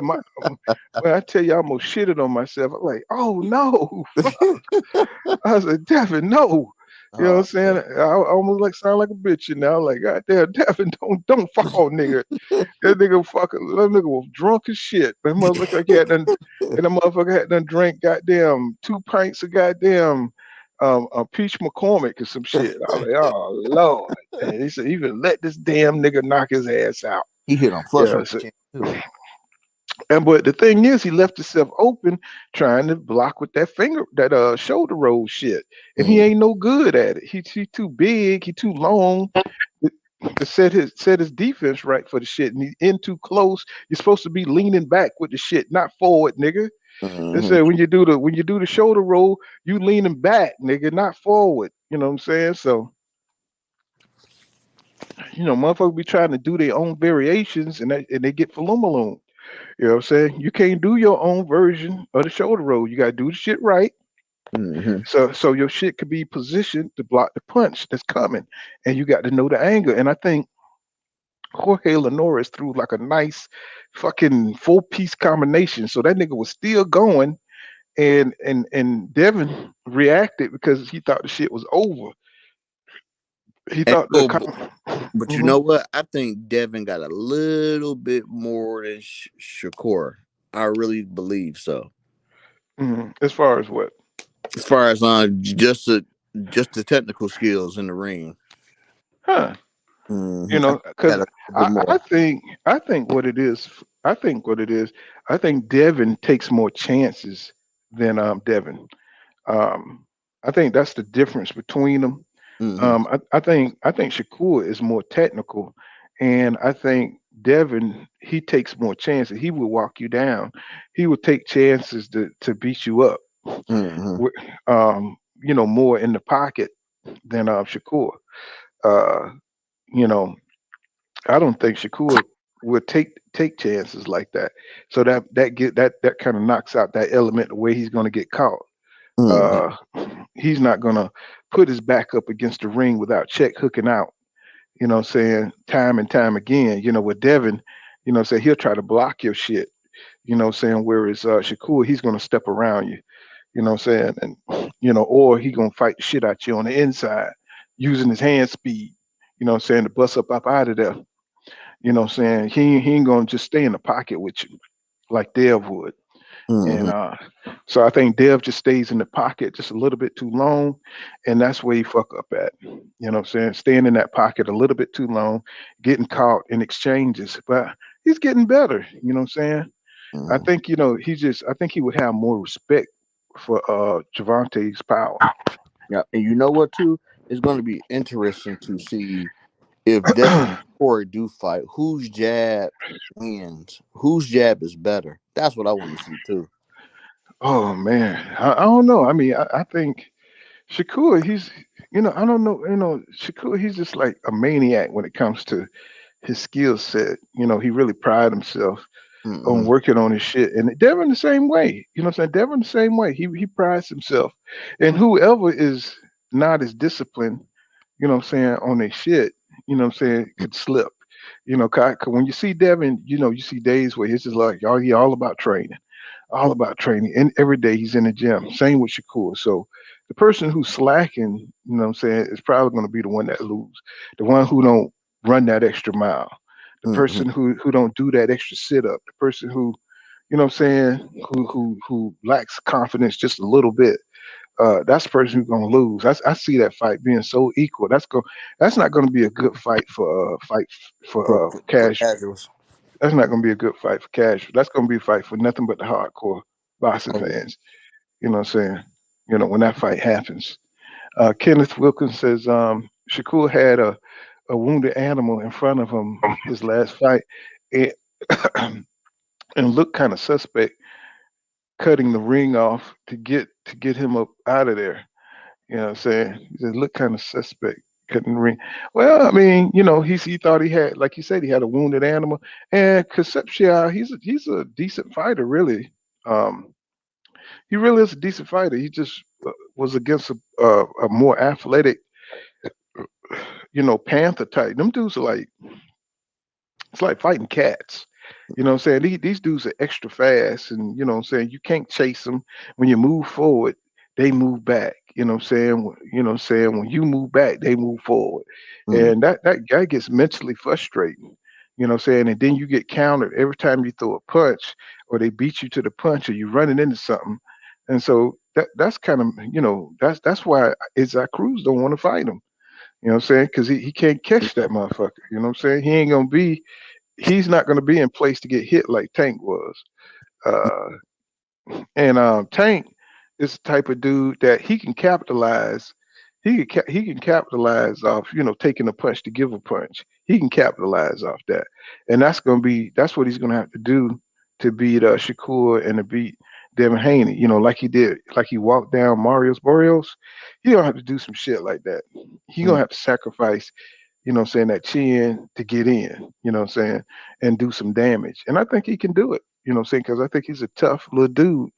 I tell you, I almost shitted on myself. I'm like, oh no, fuck. I was like, Devin, no. You know what I'm saying? I almost like sound like a bitch, Like, goddamn, Devin, don't fall, nigga. That nigga was drunk as shit. That motherfucker had done drank goddamn 2 pints of goddamn Peach McCormick or some shit. I was like, oh Lord. And he said, even let this damn nigga knock his ass out. He hit on flush with the chin too. But the thing is, he left himself open trying to block with that shoulder roll shit. And he ain't no good at it. He too big, he too long to set his defense right for the shit. And he's in too close. You're supposed to be leaning back with the shit, not forward, nigga. They said when you do the shoulder roll, you leaning back, nigga, not forward. You know what I'm saying? So motherfuckers be trying to do their own variations and they get falumaloon. You know what I'm saying? You can't do your own version of the shoulder roll. You gotta do the shit right. So your shit could be positioned to block the punch that's coming. And you got to know the angle. And I think Jorge Linares threw like a nice fucking 4-piece combination. So that nigga was still going, and Devin reacted because he thought the shit was over. He thought but you know what? I think Devin got a little bit more than Shakur. I really believe so. As far as what? As far as just the technical skills in the ring. Huh. Because I think what it is. I think Devin takes more chances than Devin. I think that's the difference between them. I think Shakur is more technical, and I think Devin, he takes more chances. He will walk you down. He will take chances to beat you up. More in the pocket than Shakur. I don't think Shakur would take chances like that. So that kind of knocks out that element the way he's going to get caught. He's not going to put his back up against the ring without check hooking out. You know what I'm saying? Time and time again. With Devin, say he'll try to block your shit. You know what I'm saying? Whereas Shakur, he's going to step around you. You know what I'm saying? And or he going to fight the shit out you on the inside using his hand speed. You know what I'm saying? To bust up out of there. You know what I'm saying? He ain't going to just stay in the pocket with you like Dev would. And so I think Dev just stays in the pocket just a little bit too long, and that's where he fuck up at. You know what I'm saying? Staying in that pocket a little bit too long, getting caught in exchanges. But he's getting better. You know what I'm saying? I think I think he would have more respect for Gervonta's power. Yeah, and you know what too? It's going to be interesting to see if Devin and Corey do fight, whose jab wins, whose jab is better. That's what I want to see too. Oh man, I don't know. I mean, I think Shakur, he's I don't know, Shakur, he's just like a maniac when it comes to his skill set. You know, he really prided himself on Mm-mm. working on his shit. And Devin the same way. You know what I'm saying? Devin the same way. He prides himself. And whoever is not as disciplined, you know what I'm saying, on their shit, you know what I'm saying, could slip. You know, 'cause when you see Devin, you know, you see days where he's just like, y'all, he all about training. All about training. And every day he's in the gym. Same with Shakur. So the person who's slacking, you know what I'm saying, is probably going to be the one that lose. The one who don't run that extra mile. The Mm-hmm. person who don't do that extra sit up. The person who, you know what I'm saying, who lacks confidence just a little bit. That's the person who's gonna lose. I see that fight being so equal. That's not gonna be a good fight for For casual. casuals. That's not gonna be a good fight for casual. That's gonna be a fight for nothing but the hardcore boxing Oh, yeah. fans. You know what I'm saying? You know, when that fight happens. Kenneth Wilkins says Shakur had a wounded animal in front of him his last fight, and, and looked kind of suspect, cutting the ring off to get him up out of there. You know what I'm saying? He said, look kind of suspect, cutting the ring. Well, I mean, you know, he thought he had, like you said, he had a wounded animal. And Concepcion, he's a decent fighter, really. Um, he really is a decent fighter. He just was against a more athletic, you know, Panther type. Them dudes are like, it's like fighting cats. You know what I'm saying? These dudes are extra fast, and you know what I'm saying? You can't chase them. When you move forward, they move back. You know what I'm saying? You know what I'm saying? When you move back, they move forward. Mm. And that guy gets mentally frustrating. You know what I'm saying? And then you get countered every time you throw a punch, or they beat you to the punch, or you're running into something. And so that's kind of, you know, that's why Isaac Cruz don't want to fight him. You know what I'm saying? Because he can't catch that motherfucker. You know what I'm saying? He's not going to be in place to get hit like Tank was. Uh, and Tank is the type of dude that he can capitalize. He can capitalize off, you know, taking a punch to give a punch. He can capitalize off that, and that's what he's going to have to do to beat Shakur and to beat Devin Haney. You know, like he did, like he walked down Mario's Boreals. He gonna have to do some shit like that. He gonna Mm. have to sacrifice, you know what I'm saying, that chin to get in, you know what I'm saying, and do some damage. And I think he can do it, you know what I'm saying, because I think he's a tough little dude.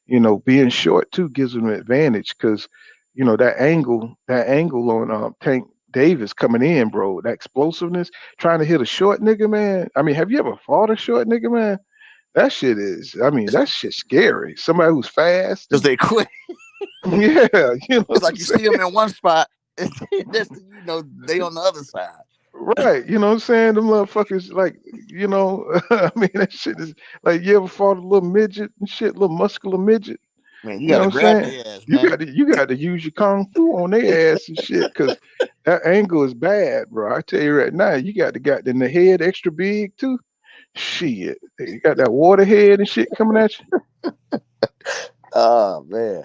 You know, being short too gives him an advantage because, you know, that angle on Tank Davis coming in, bro, that explosiveness, trying to hit a short nigga, man. I mean, have you ever fought a short nigga, man? That shit is, I mean, that shit's scary. Somebody who's fast. Because they quit. Yeah, you know It's what like I'm you saying? see them in one spot, and next thing you know, they on the other side. Right, you know what I'm saying? Them motherfuckers, like, you know, I mean, that shit is like, you ever fought a little midget and shit, little muscular midget? Man, you You got know to what I'm grab saying? their ass, You man. got to use your kung fu on their ass and shit, because that angle is bad, bro. I tell you right now, you got in the head extra big too. Shit, you got that water head and shit coming at you. Oh man,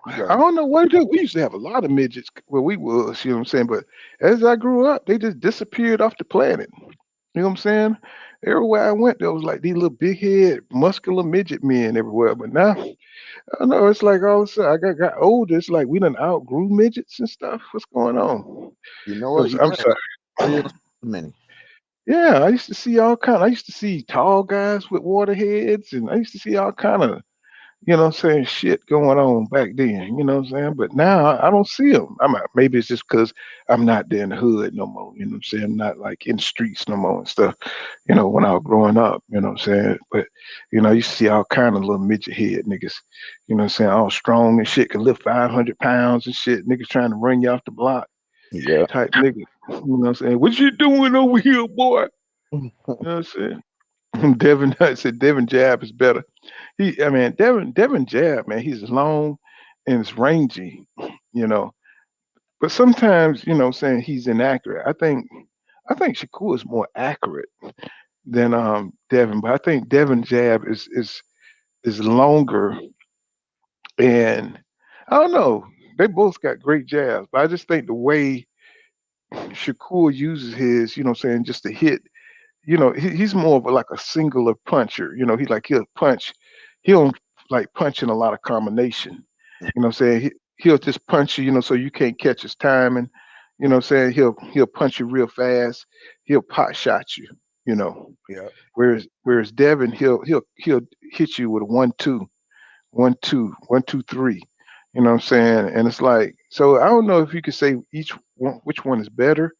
you I got don't know what to do. We used to have a lot of midgets where we was, you know what I'm saying? But as I grew up, they just disappeared off the planet. You know what I'm saying? Everywhere I went, there was like these little big head, muscular midget men everywhere. But now, I don't know. It's like all of a sudden I got older. It's like we done outgrew midgets and stuff. What's going on? you know what? Because You I'm got sorry. real many. Yeah, I used to see all kind. I used to see tall guys with water heads, and I used to see all kind of, you know what I'm saying, shit going on back then, you know what I'm saying? But now I don't see them. Maybe it's just because I'm not there in the hood no more, you know what I'm saying? I'm not like in the streets no more and stuff, you know, when I was growing up, you know what I'm saying? But, you know, you see all kind of little midget head niggas, you know what I'm saying, all strong and shit, can lift 500 pounds and shit, niggas trying to bring you off the block Yeah. type nigga, you know what I'm saying? What you doing over here, boy? You know what I'm saying? Devin, I said Devin Jab is better. I mean, Devin Jab, man, he's long and it's rangy, you know. But sometimes, you know, saying he's inaccurate. I think Shakur is more accurate than Devin, but I think Devin Jab is longer, and I don't know. They both got great jabs, but I just think the way Shakur uses his, you know, what I'm saying, just to hit, you know, he's more of like a singular puncher. You know, he'll punch. He don't like punching a lot of combination. You know what I'm saying? He'll just punch you, you know, so you can't catch his timing. You know what I'm saying? He'll punch you real fast. He'll pot shot you. You know. Yeah. Whereas Devin, he'll hit you with a 1-2, 1-2, 1-2-3. You know what I'm saying? And it's like, so I don't know if you could say each one which one is better,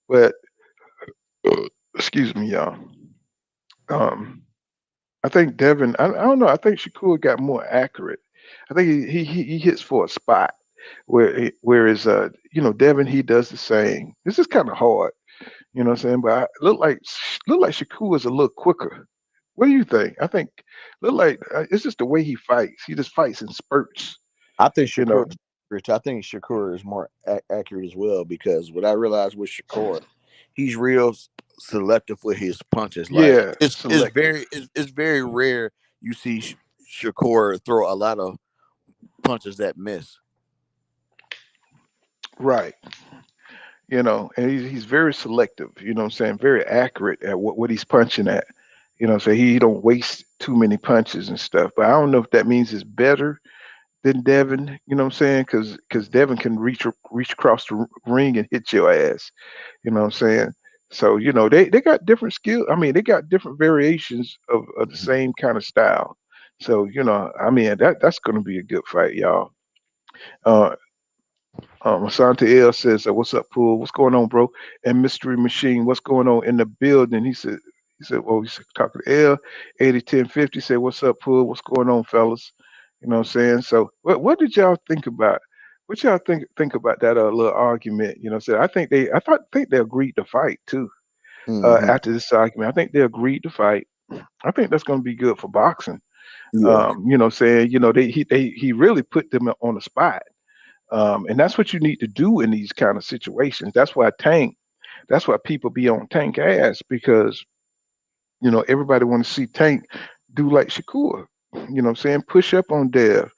but excuse me, y'all. Um, I think Devin. I don't know. I think Shakur got more accurate. I think he hits for a spot, whereas Devin, he does the same. This is kind of hard. You know what I'm saying? But look like Shakur is a little quicker. What do you think? I think look like it's just the way he fights. He just fights in spurts. I think You know. Shakur is more accurate as well, because what I realized with Shakur, he's real selective with his punches. Like Yeah, it's selective. it's very rare you see Shakur throw a lot of punches that miss. Right. And he's very selective. You know what I'm saying? Very accurate at what he's punching at. So he don't waste too many punches and stuff. But I don't know if that means it's better than Devin. You know what I'm saying? Because Devin can reach across the ring and hit your ass. You know what I'm saying? So they got different skill. I mean, they got different variations of the same kind of style. So I mean that's going to be a good fight, y'all. Uh, Asante L says, "What's up, Pool? What's going on, bro?" And Mystery Machine, what's going on in the building? He's talking to L 801050. Say, "What's up, Pool? What's going on, fellas?" You know what I'm saying? So, what did y'all think about? What y'all think about that little argument? You know, what I'm saying think they agreed to fight too. Mm-hmm. After this argument, I think they agreed to fight. I think that's going to be good for boxing. Yeah. Saying he really put them on the spot. And that's what you need to do in these kind of situations. That's why people be on Tank ass, because everybody want to see Tank do like Shakur. You know what I'm saying? Push up on Dev.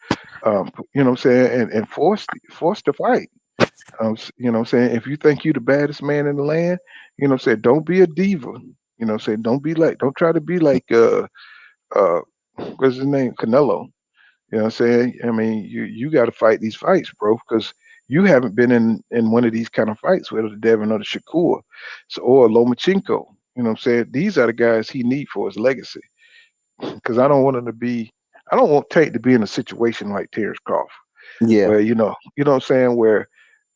You know what I'm saying? And force the fight. You know what I'm saying? If you think you the baddest man in the land, you know what I'm saying, don't be a diva. You know what I'm saying? Don't try to be like uh what's his name? Canelo. You know what I'm saying? I mean, you got to fight these fights, bro, because you haven't been in one of these kind of fights, whether the Devin or the Shakur, or Lomachenko. You know what I'm saying? These are the guys he need for his legacy. Because I don't want him to be, I don't want Tate to be in a situation like Terrence Crawford, Yeah. where what I'm saying, where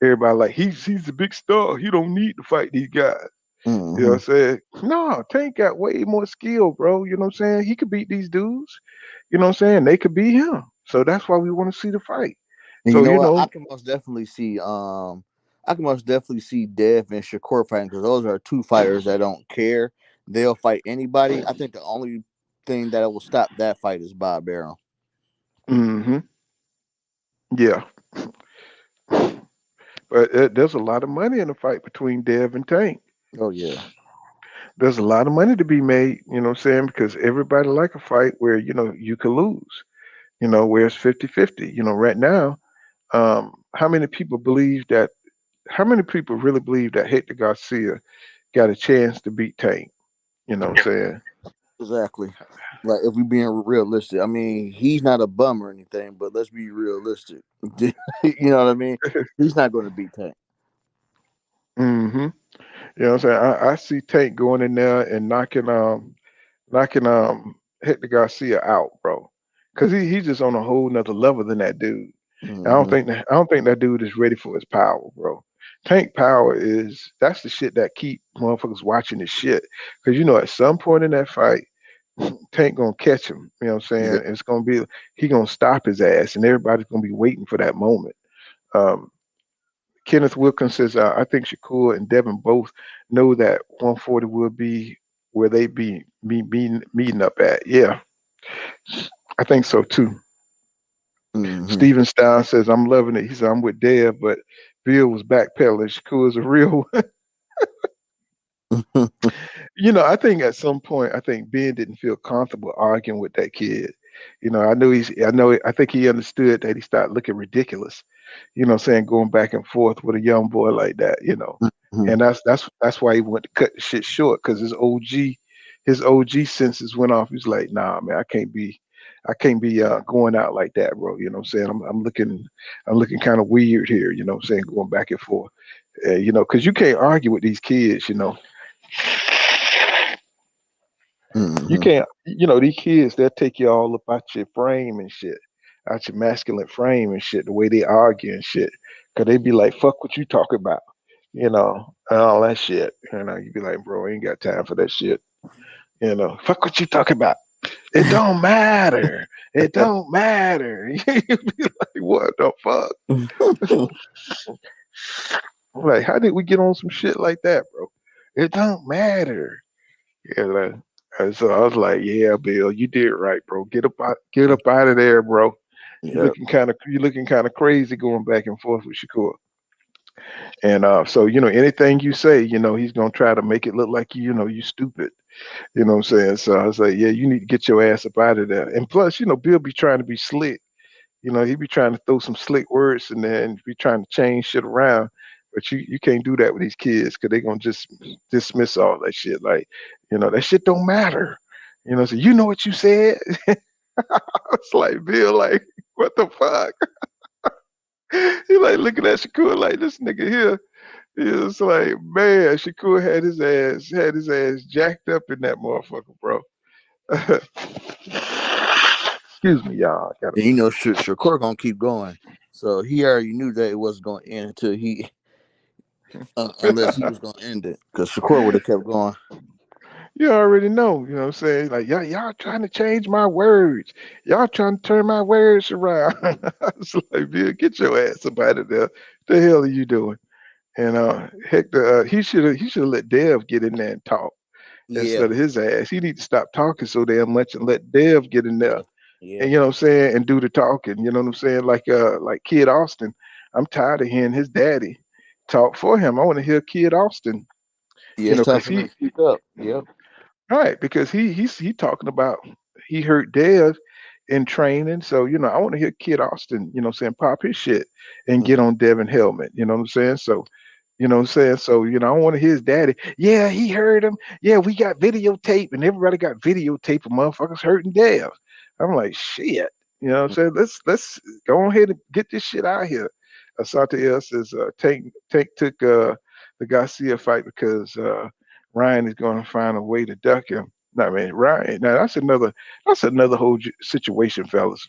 everybody like he's a big star, he don't need to fight these guys. You know what I'm Mm-hmm. saying? No, Tank got way more skill, bro. You know what I'm saying? He could beat these dudes. You know what I'm saying? They could beat him. So that's why we want to see the fight. And you So, know what? I can most definitely see Dev and Shakur fighting, because those are two fighters that don't care. They'll fight anybody. I think the only thing that will stop that fight is Bob Arum. hmm yeah. But there's a lot of money in the fight between Dev and Tank. Oh yeah. There's a lot of money to be made, you know what I'm saying? Because everybody like a fight where, you can lose, where it's 50-50. Right now, how many people really believe that Hector Garcia got a chance to beat Tank? You know what I'm saying? Exactly. Like, if we being realistic, I mean, he's not a bum or anything, but let's be realistic. You know what I mean? He's not going to beat Tank. hmm You know what I'm saying? I see Tank going in there and knocking Hector Garcia out, bro. Cause he's just on a whole nother level than that dude. Mm-hmm. I don't think that dude is ready for his power, bro. Tank power that's the shit that keep motherfuckers watching this shit. Cause at some point in that fight, Tank gonna catch him. You know what I'm Yeah. saying? It's gonna be he gonna stop his ass, and everybody's gonna be waiting for that moment. Um, Kenneth Wilkins says, I think Shakur and Devin both know that 140 will be where they be meeting up at. Yeah, I think so too. Mm-hmm. Steven Stein says, I'm loving it. He said, I'm with Dev, but Bill was backpedaling. Shakur is a real one. I think at some point, I think Ben didn't feel comfortable arguing with that kid. I think he understood that he started looking ridiculous, saying going back and forth with a young boy like that. Mm-hmm. And that's why he went to cut the shit short, because his OG senses went off. He's like, nah, man, I can't be going out like that, bro. You know what I'm saying? I'm looking kind of weird here, you know what I'm saying, going back and forth. You know, because you can't argue with these kids. You know, you can't. You know, these kids, they'll take you all up out your frame and shit, out your masculine frame and shit. The way they argue and shit, because they be like, "Fuck what you talk about," you know, and all that shit. You know, you be like, "Bro, I ain't got time for that shit." You know, fuck what you talking about. It don't matter. It don't matter. You be like, what the fuck? Like, how did we get on some shit like that, bro? It don't matter. Yeah, and so I was like, yeah, Bill, you did right, bro. Get up out of there, bro. Yep. You looking kind of crazy going back and forth with Shakur. And so, you know, anything you say, you know, he's gonna try to make it look like you know, you stupid. You know what I'm saying? So I was like, yeah, you need to get your ass up out of there. And plus, you know, Bill be trying to be slick. You know, he be trying to throw some slick words in there and be trying to change shit around. But you can't do that with these kids because they're gonna just dismiss all that shit. Like, you know, that shit don't matter. You know, so you know what you said. It's like Bill, like, what the fuck? He like looking at Shakur like this nigga here. It's like, man, Shakur had his ass jacked up in that motherfucker, bro. Excuse me, y'all. I And you know, Shakur gonna keep going. So he already knew that it wasn't gonna end until unless he was gonna end it, because Shakur would have kept going. You already know, you know what I'm saying? Like, y'all trying to change my words. Y'all trying to turn my words around. I was like, Bill, get your ass up out of there. The hell are you doing? And Hector, he should have let Dev get in there and talk Yeah, instead of his ass. He need to stop talking so damn much and let Dev get in there. yeah, And you know what I'm saying, and do the talking. You know what I'm saying? Like Kid Austin. I'm tired of hearing his daddy talk for him. I want to hear Kid Austin. yeah. You It's know, time because for him to speak up. Yep. right, because he talking about he hurt Dev in training. So, you know, I want to hear Kid Austin, you know what I'm saying, pop his shit and get on Devin helmet. You know what I'm saying? So, you know what I'm saying? So, you know, I want to hear his daddy. Yeah, he heard him. Yeah, we got videotape and everybody got videotape of motherfuckers hurting Dev. I'm like, shit. You know what I'm saying? Let's go ahead and get this shit out here. Asante El says Tank took the Garcia fight because Ryan is going to find a way to duck him. No, I mean Ryan. Now that's another whole situation, fellas.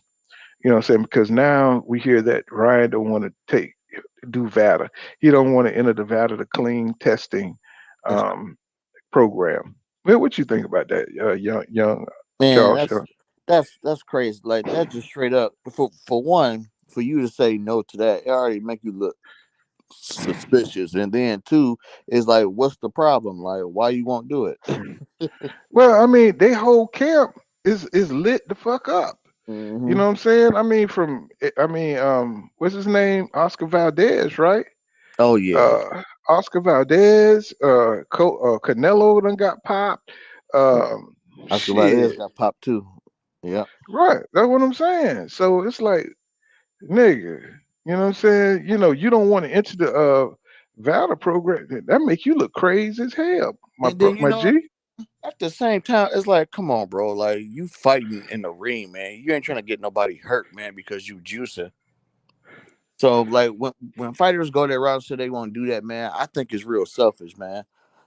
You know what I'm saying? Because now we hear that Ryan don't want to do VADA. He don't want to enter the VADA, the clean testing That's, um, program. Well, what you think about that, young man, Charles? that's crazy. Like, that's just straight up. For one, for you to say no to that, it already make you look suspicious. And then two, is like, what's the problem? Like, why you won't do it? Well, I mean, they whole camp is lit the fuck up. You Hmm. know what I'm saying? I mean, what's his name? Oscar Valdez, right? Oh yeah, Oscar Valdez, Canelo done got popped. Um, Oscar Valdez shit, got popped too. Yeah. right? That's what I'm saying. So it's like, nigga, you know what I'm saying? You know, you don't want to enter the Valor program. That make you look crazy as hell, And then my G. at the same time, it's like, come on, bro. Like, you fighting in the ring, man. You ain't trying to get nobody hurt, man, because you juicing. So, like, when fighters go that route, so they want to do that, man. I think it's real selfish, man,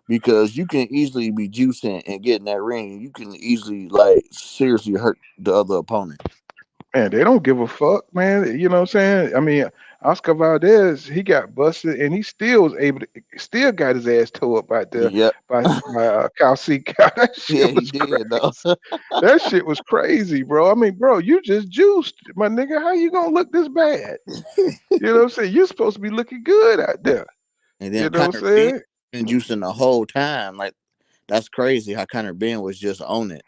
because you can easily be juicing and get in that ring. You can easily, like, seriously hurt the other opponent. Man, they don't give a fuck, man. You know what I'm saying? I mean, Oscar Valdez, he got busted and he still was able to still got his ass towed up out there Yep. by Cal C. That Yeah, shit he was did though. crazy. That shit was crazy, bro. I mean, bro, you just juiced, my nigga. How you gonna look this bad? You know what I'm saying? You're supposed to be looking good out there. And You then know what Connor I'm Ben saying? been juicing the whole time. Like, that's crazy how Connor Ben was just on it.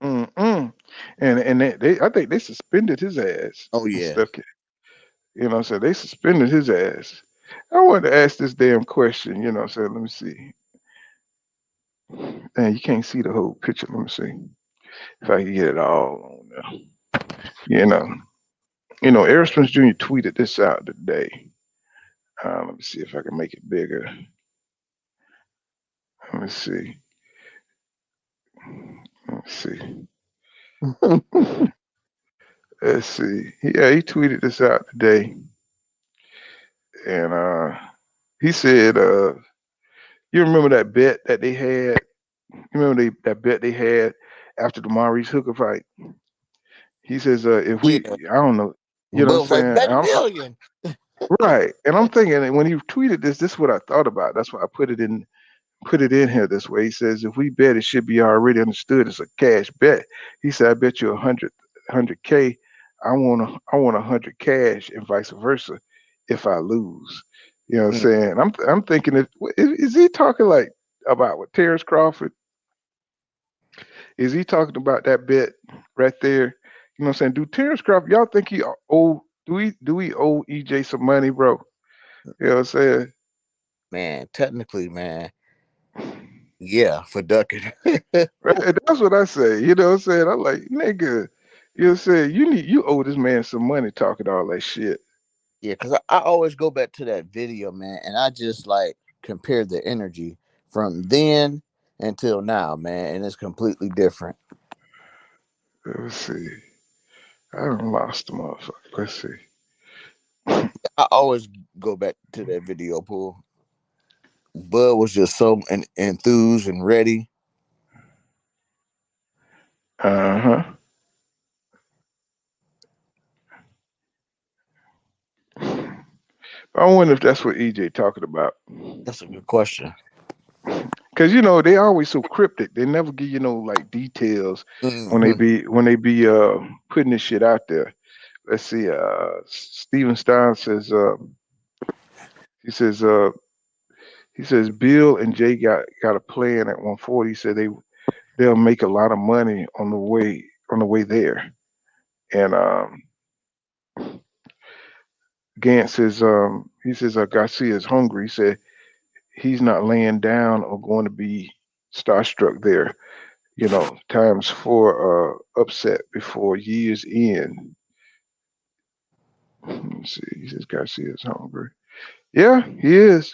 Mm-mm. And I think they suspended his ass Oh and yeah. stuff. You know what I'm saying? They suspended his ass. I wanted to ask this damn question, you know what I'm saying? Let me see. Man, you can't see the whole picture. Let me see if I can get it all on there. You know, Eric Spence Jr. tweeted this out today. Let me see if I can make it bigger. Let me see. Let's see. Let's see. Yeah, he tweeted this out today. and he said, "You remember that bet that they had? You remember that bet they had after the Maurice Hooker fight?" He says, "If Yeah. we, I don't know, you know But what was like, I'm bet saying? a million. Right." And I'm thinking, and when he tweeted this is what I thought about. That's why I put it in here this way. He says, "If we bet, it should be already understood it's a cash bet." He said, "I bet you 100K. I want 100 cash, and vice versa if I lose." You know what I'm Mm. saying? I'm thinking, is he talking like about what Terrence Crawford? Is he talking about that bet right there? You know what I'm saying? Do Terrence Crawford, y'all think he owe? Do we owe EJ some money, bro? You know what I'm saying? Man, technically, man, yeah, for ducking. Right, that's what I say. You know what I'm saying? I'm like, nigga, you know what I'm saying? You owe this man some money talking all that shit. Yeah, because I always go back to that video, man, and I just like compare the energy from then until now, man, and it's completely different. Let's see. I done lost the motherfucker. Let's see. I always go back to that video, Pool. Bud was just so enthused and ready. Uh-huh. I wonder if that's what EJ talking about. That's a good question. Cause you know they always so cryptic. They never give you no like details when they Mm-hmm. be putting this shit out there. Let's see. Steven Stein says he says Bill and Jay got a plan at 140. He said they'll make a lot of money on the way there. And Gant says he says Garcia is hungry. He said he's not laying down or going to be starstruck there. You know, times four upset before years end. Let me see. He says Garcia is hungry. Yeah, he is.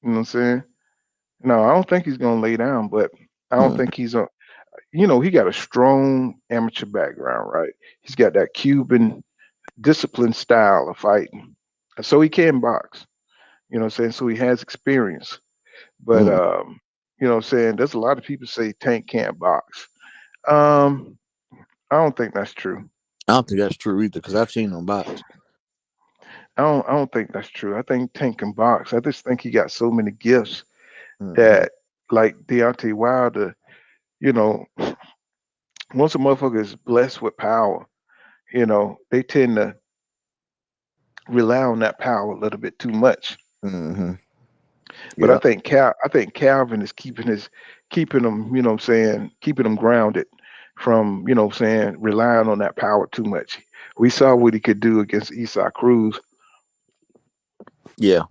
You know what I'm saying? No, I don't think he's gonna lay down, but I don't think he's on. You know, he got a strong amateur background, right? He's got that Cuban disciplined style of fighting, so he can box. You know what I'm saying? So he has experience, but Mm. you know what I'm saying? There's a lot of people say Tank can't box. Um, I don't think that's true. I don't think that's true either because I've seen them box. I don't think that's true. I think Tank can box. I just think he got so many gifts Mm-hmm. that, like Deontay Wilder, you know, once a motherfucker is blessed with power, you know, they tend to rely on that power a little bit too much. Mm-hmm. But Yeah. I think Calvin is keeping him, you know what I'm saying, keeping him grounded from, you know what I'm saying, relying on that power too much. We saw what he could do against Isaac Cruz, Yeah.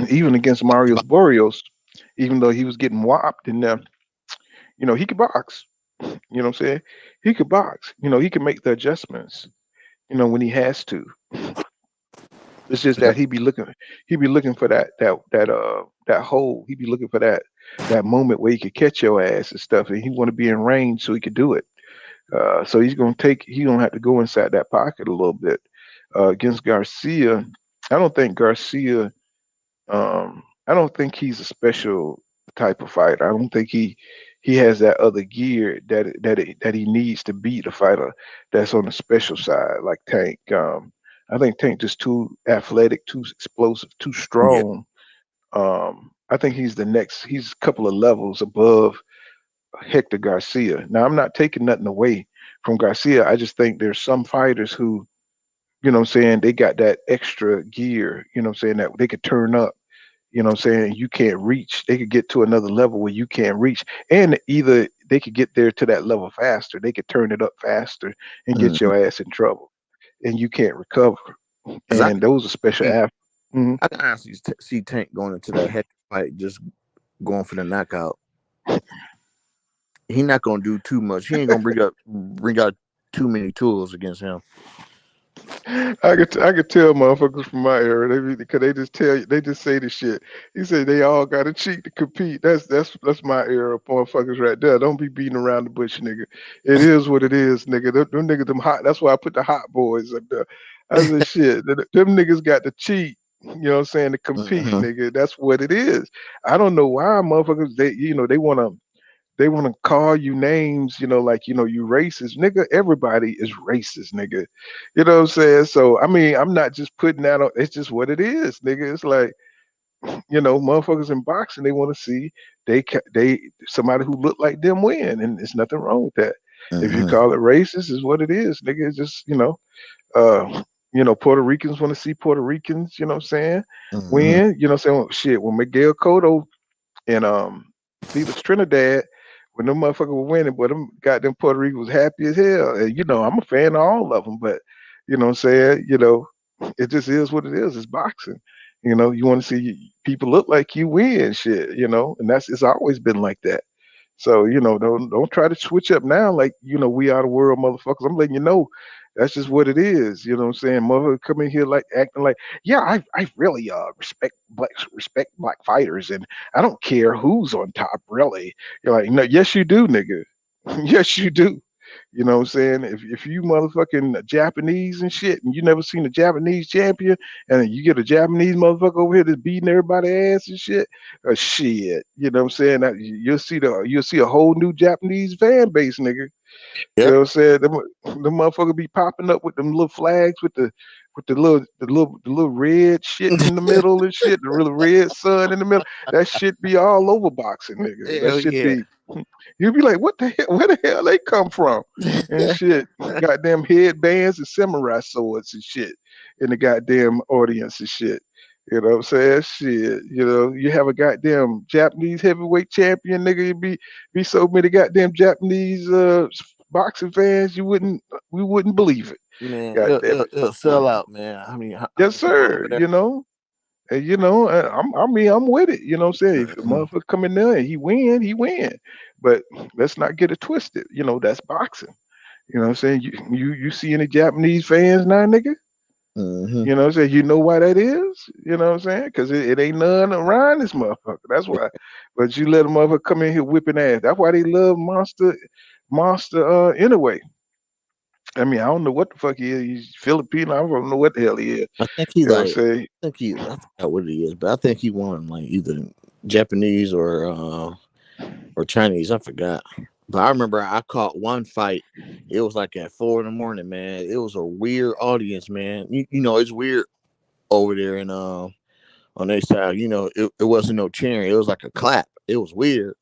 even against Marius Barrios, even though he was getting whopped in there, you know, he could box. You know what I'm saying? He could box. You know, he can make the adjustments, you know, when he has to. It's just Yeah. that he be looking for that hole. He be looking for that moment where he could catch your ass and stuff, and he want to be in range so he could do it. So he gonna have to go inside that pocket a little bit against Garcia. I don't think Garcia. I don't think he's a special type of fighter. I don't think he has that other gear that he needs to beat a fighter that's on the special side like Tank. I think Tank just too athletic, too explosive, too Yeah. strong. I think he's the next. He's a couple of levels above Hector Garcia. Now I'm not taking nothing away from Garcia. I just think there's some fighters who, you know what I'm saying, they got that extra gear, you know what I'm saying, that they could turn up, you know what I'm saying, you can't reach. They could get to another level where you can't reach. And either they could get there to that level faster, they could turn it up faster and get Mm-hmm. your ass in trouble and you can't recover. Because And those are special athletes. Mhm. I can honestly see Tank going into that heck fight, just going for the knockout. He not gonna do too much. He ain't gonna bring out too many tools against him. I could tell motherfuckers from my era, because they just tell you, they just say the shit. He said they all got to cheat to compete. That's my era, motherfuckers right there. Don't be beating around the bush, nigga. It is what it is, nigga. Them niggas, them hot. That's why I put the hot boys up there. I said shit. Them niggas got to cheat. You know what I'm saying? To compete, nigga. That's what it is. I don't know why motherfuckers they wanna call you names, like you racist, nigga. Everybody is racist, nigga. You know what I'm saying? So I mean, I'm not just putting that on. It's just what it is, nigga. It's like motherfuckers in boxing, they want to see they somebody who look like them win, and there's nothing wrong with that. If you call it racist, is what it is, nigga. It's just uh, Puerto Ricans want to see Puerto Ricans, you know what I'm saying, win. You know what I'm saying? Shit, when Miguel Cotto and Felix Trinidad, when them motherfuckers were winning, but them goddamn Puerto Rican was happy as hell. And I'm a fan of all of them, but you know what I'm saying? It just is what it is. It's boxing. You want to see people look like you win, shit. And it's always been like that. So don't try to switch up now, like we are the world, motherfuckers. I'm letting you know that's just what it is. You know what I'm saying? Mother come in here like acting like, yeah, I really respect black fighters, and I don't care who's on top. Really, you're like, no, yes you do, nigga. Yes you do. You know what I'm saying? If you motherfucking Japanese and shit, and you never seen a Japanese champion, and you get a Japanese motherfucker over here that's beating everybody ass and shit, shit. You know what I'm saying? You'll see a whole new Japanese fan base, nigga. You know what I'm saying? The motherfucker be popping up with them little flags with the little red shit in the middle and shit, the real red sun in the middle. That shit be all over boxing, nigga. That shit be. You'd be like, what the hell? Where the hell they come from? And shit, goddamn headbands and samurai swords and shit in the goddamn audience and shit. You know what I'm saying? Shit, you have a goddamn Japanese heavyweight champion, nigga. You be so many goddamn Japanese boxing fans, we wouldn't believe it. Man, Goddamn it. it'll sell out, man. I mean, Yes, sir. And I'm with it. You know what I'm saying? If the motherfucker come in there and he win. But let's not get it twisted. That's boxing. You know what I'm saying? You see any Japanese fans now, nigga? You know what I'm saying? You know why that is? You know what I'm saying? Because it ain't none around this motherfucker. That's why. But you let a motherfucker come in here whipping ass. That's why they love Monster anyway. I mean, I don't know what the fuck he is. He's Filipino. I don't know what the hell he is. I think he I forgot what he is, but I think he won like either Japanese or Chinese. I forgot. But I remember I caught one fight. It was like at 4 a.m, man. It was a weird audience, man. You know, it's weird over there and on their side. It wasn't no cheering. It was like a clap. It was weird.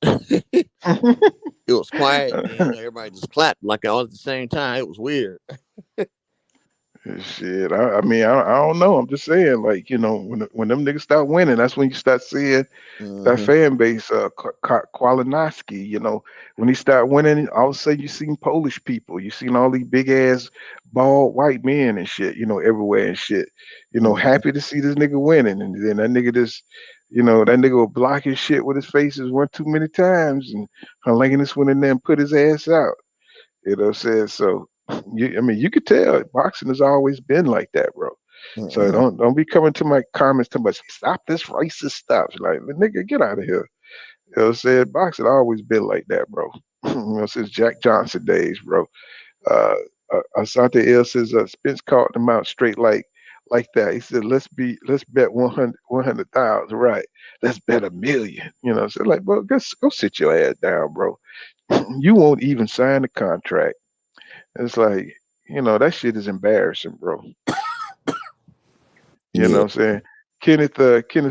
It was quiet, and everybody just clapped like all at the same time. It was weird. Shit, I mean, I don't know. I'm just saying, like, when them niggas start winning, that's when you start seeing that fan base, Kwalinowski. When he start winning, all of a sudden you seen Polish people, you seen all these big ass bald white men and shit, everywhere and shit. Happy to see this nigga winning, and then that nigga just, that nigga will block his shit with his faces one too many times, and Lincoln went in there and put his ass out. You know what I'm saying? So. You could tell boxing has always been like that, bro. So don't be coming to my comments too much. Stop this racist stuff. Like, nigga, get out of here. You know what I'm saying? Boxing always been like that, bro. Since Jack Johnson days, bro. Asante L says Spence caught him out straight like that. He said, let's bet 100,000, right? Let's bet $1 million. So like, bro, go sit your ass down, bro. You won't even sign the contract. It's like, that shit is embarrassing, bro. You know what I'm saying? Kenneth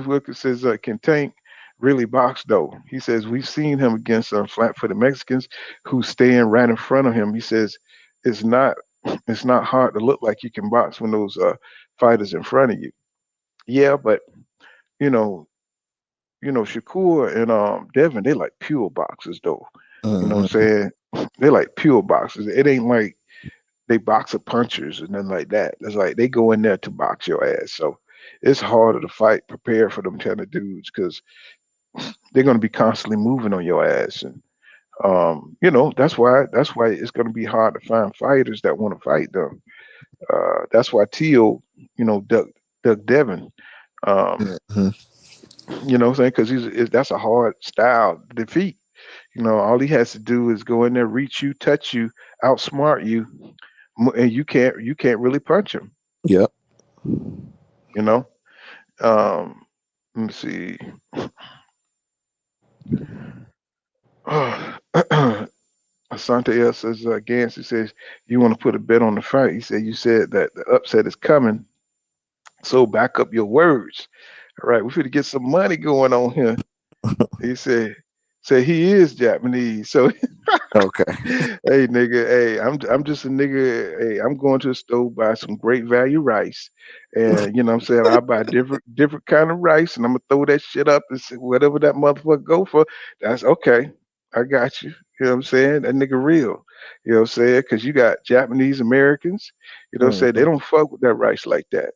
Wilkins says, can Tank really box though? He says, we've seen him against flat-footed Mexicans who stand right in front of him. He says, it's not hard to look like you can box when those fighters in front of you. Yeah, but Shakur and Devin, they like pure boxers though. You know what I'm saying? They like pure boxers. It ain't like they boxer punchers and nothing like that. It's like they go in there to box your ass. So it's harder to fight, prepare for them kind of dudes because they're going to be constantly moving on your ass. And that's why it's going to be hard to find fighters that want to fight them. That's why Teal, Doug Devin. You know what I'm saying? Because that's a hard style to defeat. All he has to do is go in there, reach you, touch you, outsmart you, and you can't really punch him. Yep. Let me see. Asante L says, Gans, he says, you want to put a bet on the fight. He said, you said that the upset is coming. So back up your words. All right, we're going to get some money going on here. He said he is Japanese. So Okay. hey nigga, hey, I'm just a nigga. Hey, I'm going to the store, buy some great value rice. And you know what I'm saying? I buy different kind of rice and I'm gonna throw that shit up and say whatever that motherfucker go for, that's okay. I got you. You know what I'm saying? That nigga real. You know what I'm saying? Cause you got Japanese Americans, you know what I'm saying? They Mhm. don't fuck with that rice like that.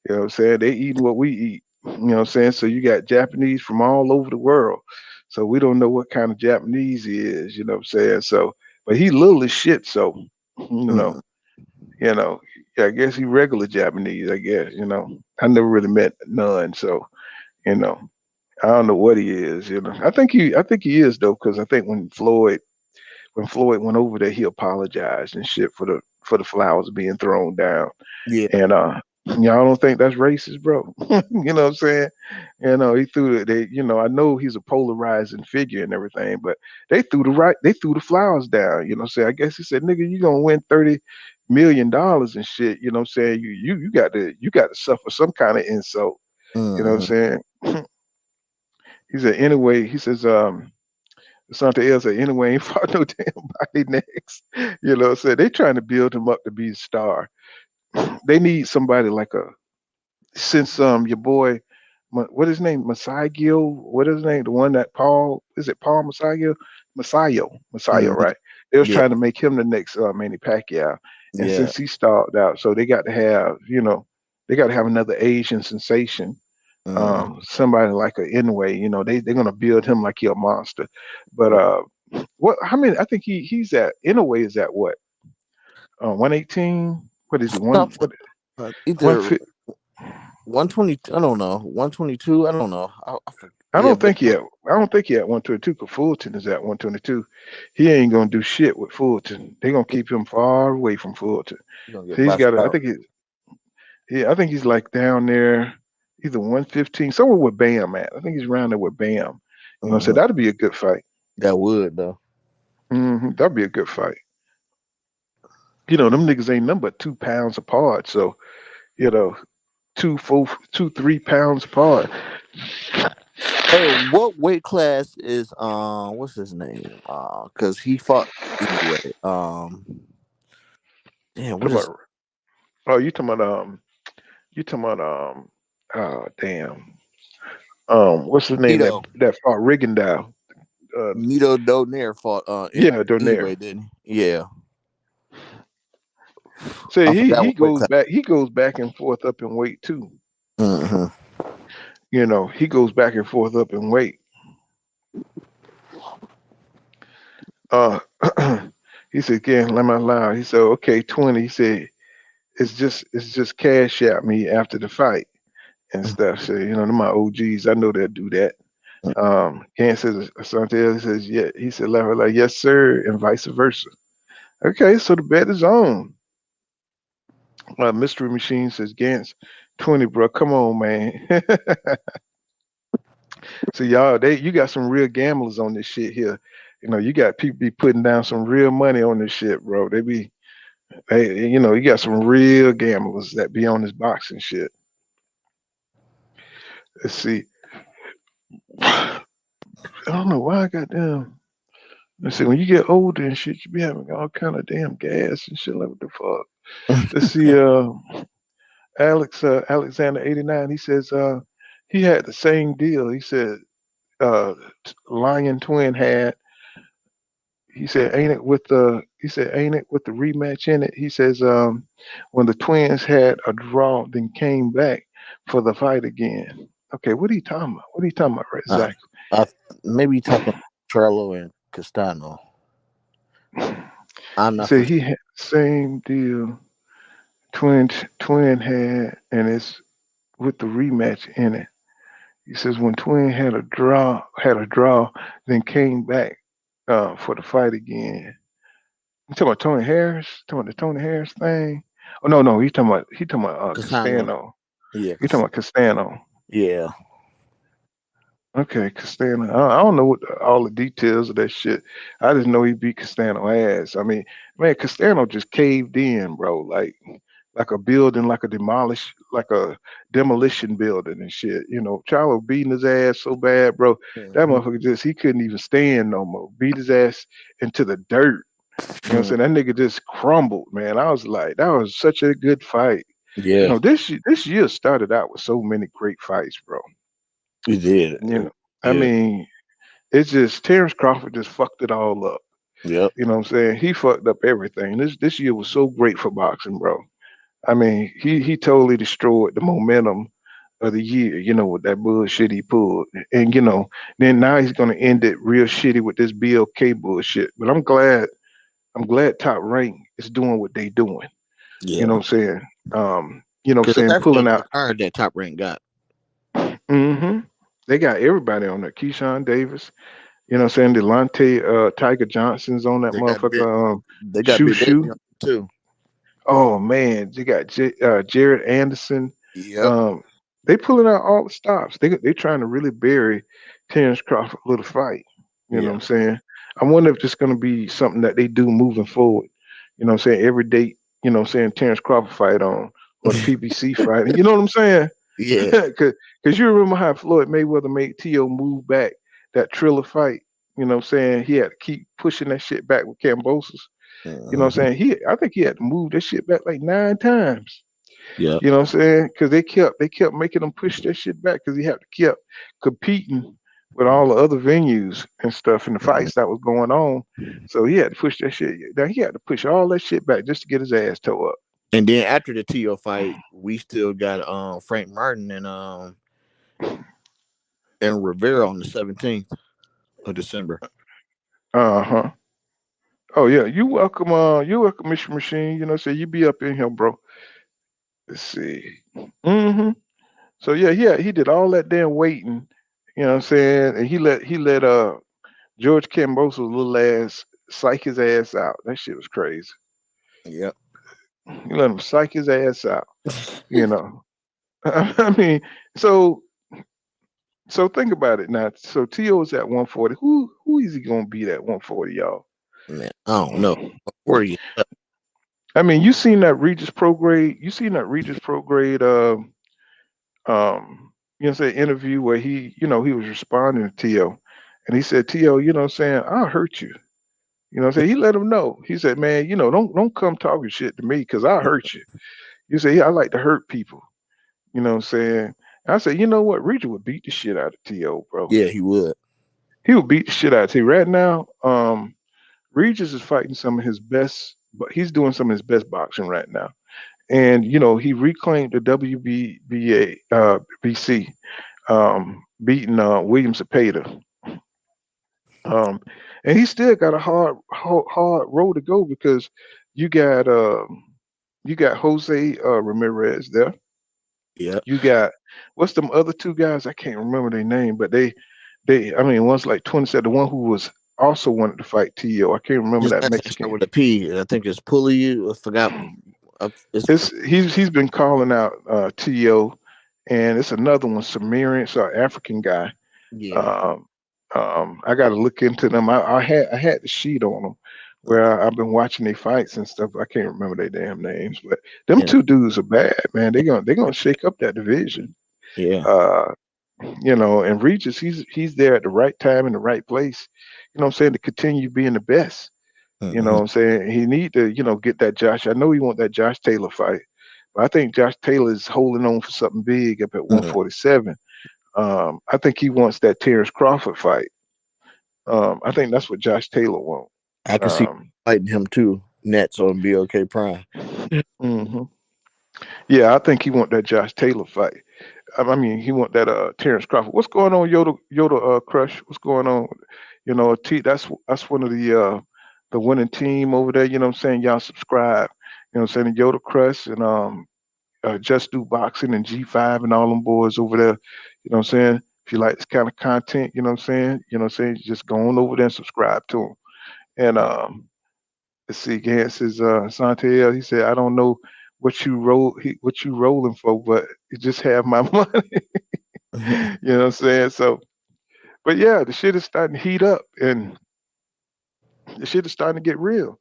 You know what I'm saying? They eating what we eat. You know what I'm saying? So you got Japanese from all over the world. So we don't know what kind of Japanese he is, you know what I'm saying? So but he little as shit, so you know, Mhm. you know, yeah, I guess he regular Japanese, I guess, you know. I never really met none, so you know, I don't know what he is, you know. I think he is though, because I think when Floyd went over there, he apologized and shit for the flowers being thrown down. Yeah. And y'all don't think that's racist, bro? You know what I'm saying? You know, he threw they, you know, I know he's a polarizing figure and everything, but they threw the flowers down, you know what I'm saying? I guess he said, nigga, you gonna win $30 million and shit, you know what I'm saying? You got to suffer some kind of insult, you know what Mhm. I'm saying? He said, anyway, he says, something else said, anyway, ain't fought no damn body next. You know what I'm saying? They trying to build him up to be a star. They need somebody like a since your boy what is his name? Masagio? What is his name? The one that Paul is it Paul Masagio? Masayo, Mhm. right? They was Yeah. trying to make him the next Manny Pacquiao. And Yeah. since he stalled out, so they got to have, they got to have another Asian sensation. Mhm. Somebody like a Inouye, they're gonna build him like he a monster. But what how many I think he's at Inouye is at what? 118? What is he? Something One either 120. I don't know. 122. I don't know. I forget. I Yeah, don't but think he at I don't think he at 122 because Fulton is at 122. He ain't gonna do shit with Fulton. They gonna he, keep him far away from Fulton. he gonna So get he's bust got I out. think I think he's like down there either 115, somewhere where Bam at. I think he's around there with Bam. So Mhm. that'd be a good fight. That would though. That'd be a good fight. Them niggas ain't nothing but 2 pounds apart. So, you know, 3 pounds apart. Hey, what weight class is what's his name? Cause he fought anyway. Damn, what Talking is about, oh, you talking about oh damn. What's the name that Mito? that fought Rigondeaux? Uh, Mito Donaire fought yeah, Donaire. anyway, didn't he? Yeah. So I he forgot he what weight goes class. back he goes back and forth up in weight too. Hmm. He goes back and forth up in weight. Uh, he said, "Again, let me allow." He said, "Okay, 20." He said, "It's just cash out me after the fight and stuff." So they're my OGs. I know they'll do that. Ken says, Santel says, "Yeah." He said, like, "Yes, sir," and vice versa. Okay, so the bet is on. Mystery Machine says, Gantz, 20, bro. Come on, man. So y'all, you got some real gamblers on this shit here. You got people be putting down some real money on this shit, bro. You got some real gamblers that be on this boxing shit. Let's see. I don't know why I got them. Let's see. When you get older and shit, you be having all kind of damn gas and shit. Like what the fuck? Let's see. Alexander 89. He says he had the same deal. He said Lion Twin had. Ain't it with the rematch in it? He says when the twins had a draw, then came back for the fight again. Okay, what are you talking about? What are you talking about, right, Uh, Zach? I maybe talking Trello and Castano. I'm He not for said sure. he had the same deal twin had, and it's with the rematch in it. He says when Twin had a draw, then came back for the fight again. You talking about Tony Harris? Talking about the Tony Harris thing? Oh no, he talking about Castano. Castano. Yeah, He talking about Castano. Yeah. Okay, Castano. I don't know all the details of that shit. I just know he beat Castano ass. I mean, man, Castano just caved in, bro. Like a building, like a demolition building and shit. You know, Charlo beating his ass so bad, bro. That Mhm. motherfucker he couldn't even stand no more. Beat his ass into the dirt. You know what Mm. I'm saying? That nigga just crumbled, man. I was like, that was such a good fight. You Yeah, know, this year started out with so many great fights, bro. he did. You know, I Yeah. mean, it's just Terrence Crawford just fucked it all up. Yep. You know what I'm saying? He fucked up everything. This year was so great for boxing, bro. I mean, he totally destroyed the momentum of the year, you know, with that bullshit he pulled. And you know, then now he's gonna end it real shitty with this BLK bullshit. But I'm glad Top Rank is doing what they doing. You know Yeah. what I'm saying? You know what Because I'm it's saying, actually a pulling good out. card that Top Rank got. hmm They got everybody on there. Keyshawn Davis, you know what I'm saying? Delonte Tiger Johnson's on that They got big. motherfucker. They got Shoo Big Baby Shoo. on it too. Oh man, they got Jared Anderson. Yep. Um, they pulling out all the stops. They trying to really bury Terrence Crawford little fight. You know what Yeah. I'm saying? I wonder if it's gonna be something that they do moving forward. You know what I'm saying? Every date, you know what I'm saying, Terrence Crawford fight on or the PBC fight. You know what I'm saying? Yeah. Cause you remember how Floyd Mayweather made T.O. move back that Triller fight. You know what I'm saying? He had to keep pushing that shit back with Cambosos. You know what Mhm. I'm saying? I think he had to move that shit back like 9 times. Yep. You know what I'm saying? Because they kept making him push that shit back because he had to keep competing with all the other venues and stuff and the Mhm. fights that was going on. So he had to push that shit. Now he had to push all that shit back just to get his ass toe up. And then after the T.O. fight, we still got Frank Martin and Rivera on the 17th of December. Uh-huh. Oh yeah, you welcome, Mr. Machine. You know, say you be up in here, bro. Let's see. hmm So yeah, he did all that damn waiting. You know what I'm saying? And he let George Cambosa's little ass psych his ass out. That shit was crazy. Yep. He let him psych his ass out. You know. I mean, so so think about it now. So T.O.'s at 140. Who is he gonna beat at 140, y'all? Man, I don't know. 40. I mean, you seen that Regis Prograde? You seen that Regis Prograde? You know, say interview where he was responding to T.O. and he said, T.O., you know what I'm saying? I'll hurt you. You know what I'm saying? He let him know. He said, man, don't come talking shit to me because I'll hurt you. You say, yeah, I like to hurt people. You know what I'm saying? I said, you know what? Regis would beat the shit out of T.O., bro. Yeah, he would. He would beat the shit out of T.O. Right now, Regis is fighting some of his best, but he's doing some of his best boxing right now. And, he reclaimed the WBA, BC, beating William Cepeda. Um, and he still got a hard road to go because you got Jose Ramirez there. Yep. You got what's them other two guys? I can't remember their name, but they I mean one's like 27, the one who was also wanted to fight T.O. I can't remember His that last name start Mexican. with a P. I think it's Pulley. I forgot. It's He's been calling out T.O. and it's another one, Samarian, so African guy. yeah. Um, I got to look into them. I had the sheet on them where I've been watching their fights and stuff. I can't remember their damn names, but them Yeah. two dudes are bad, man. They're gonna shake up that division. Yeah. Uh, and Regis, he's there at the right time in the right place. You know what I'm saying, to continue being the best. You know Hmm. what I'm saying? He need to, get that Josh. I know he want that Josh Taylor fight, but I think Josh Taylor is holding on for something big up at 147. I think he wants that Terrence Crawford fight. I think that's what Josh Taylor wants. I can see Um, fighting him too. Nets on BOK Prime. mhm. Yeah, I think he want that Josh Taylor fight. I mean, he want that Terrence Crawford. What's going on, Yoda Crush? What's going on? That's one of the winning team over there. You know what I'm saying? Y'all subscribe. You know what I'm saying? Yoda Crush and Just Do Boxing and G5 and all them boys over there. You know what I'm saying? If you like this kind of content, you know what I'm saying? Just go on over there and subscribe to them. And let's see, Gans says Santel, he said, I don't know what you rolling for, but you just have my money. You know what I'm saying? So, but yeah, the shit is starting to heat up, and the shit is starting to get real.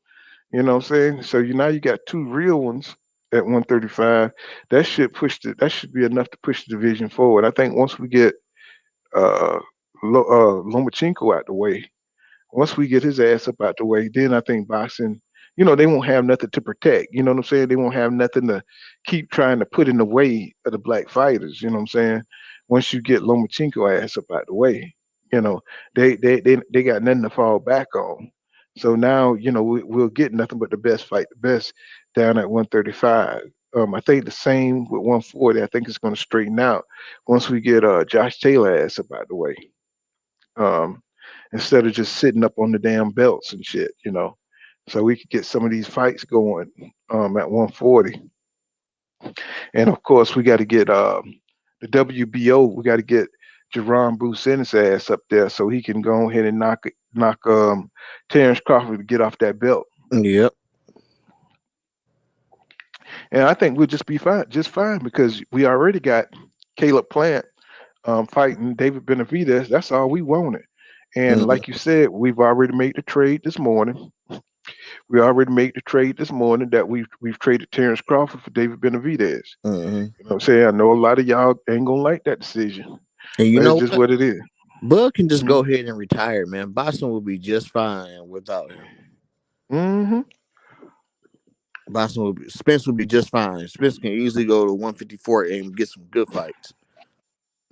You know what I'm saying? So now you got two real ones at 135. That should be enough to push the division forward. I think once we get uh, Lomachenko out the way, once we get his ass up out the way, then I think boxing, they won't have nothing to protect. You know what I'm saying? They won't have nothing to keep trying to put in the way of the black fighters. You know what I'm saying? Once you get Lomachenko ass up out the way, you know, they got nothing to fall back on. So now, we'll get nothing but the best fight, the best down at 135. I think the same with 140. I think it's going to straighten out once we get Josh Taylor ass up out the way. Um, Instead of just sitting up on the damn belts and shit. So we could get some of these fights going at 140. And of course, we got to get the WBO. We got to get Jerron Bruce Ennis ass up there so he can go ahead and knock Terrence Crawford to get off that belt. Yep. And I think we'll just be fine, because we already got Caleb Plant fighting David Benavidez. That's all we wanted. And like you said, we've already made the trade this morning. We already made the trade this morning that we've traded Terrence Crawford for David Benavidez. You know what I'm saying? I know a lot of y'all ain't gonna like that decision. And you but know it's just what it is. Bud can just go ahead and retire, man. Boston will be just fine without him. Mm-hmm. Spence will be just fine. Spence can easily go to 154 and get some good fights.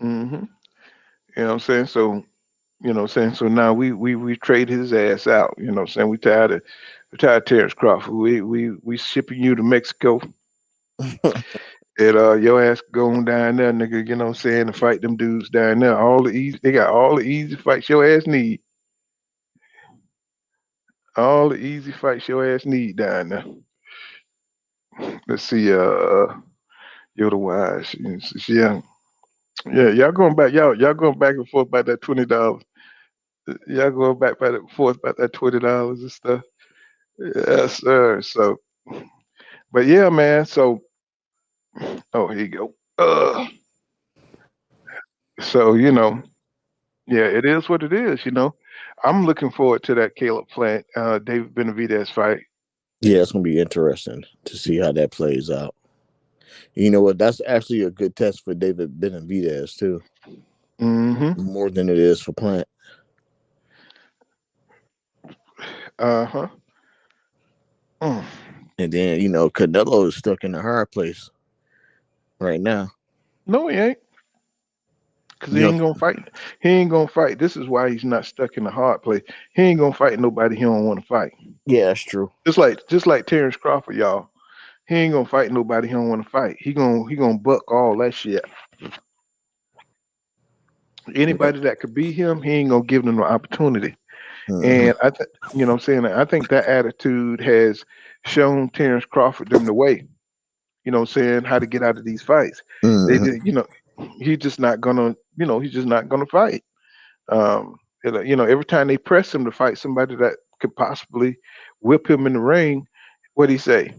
Mm-hmm. You know what I'm saying? So, so now we trade his ass out. You know what I'm saying? We tired of Terrence Crawford. We shipping you to Mexico. And your ass going down there, nigga, you know what I'm saying, to fight them dudes down there. They got all the easy fights your ass need. All the easy fights your ass need down there. Let's see, Yoda Wise. Yeah. Yeah, y'all going back and forth about that $20. Y'all going back and forth about that $20 and stuff. Yes, sir. So, but yeah, man. So, oh, here you go. So yeah, it is what it is. I'm looking forward to that Caleb Plant, David Benavidez fight. Yeah, it's gonna be interesting to see how that plays out. You know what? That's actually a good test for David Benavidez too, Mm-hmm. more than it is for Plant. Uh-huh. Mm. And then Canelo is stuck in a hard place right now. No, he ain't. Cause he You know, ain't gonna fight. He ain't gonna fight. This is why he's not stuck in the hard place. He ain't gonna fight nobody he don't want to fight. yeah, that's true. Just like Terrence Crawford, y'all. He ain't gonna fight nobody he don't want to fight. He gonna buck all that shit. Yep. Anybody that could beat him, he ain't gonna give them no opportunity. Mm-hmm. And you know what I'm saying? I think that attitude has shown Terrence Crawford them the way. You know what I'm saying? How to get out of these fights. They Mm-hmm. did, he's just not gonna, fight. Every time they press him to fight somebody that could possibly whip him in the ring, what he say?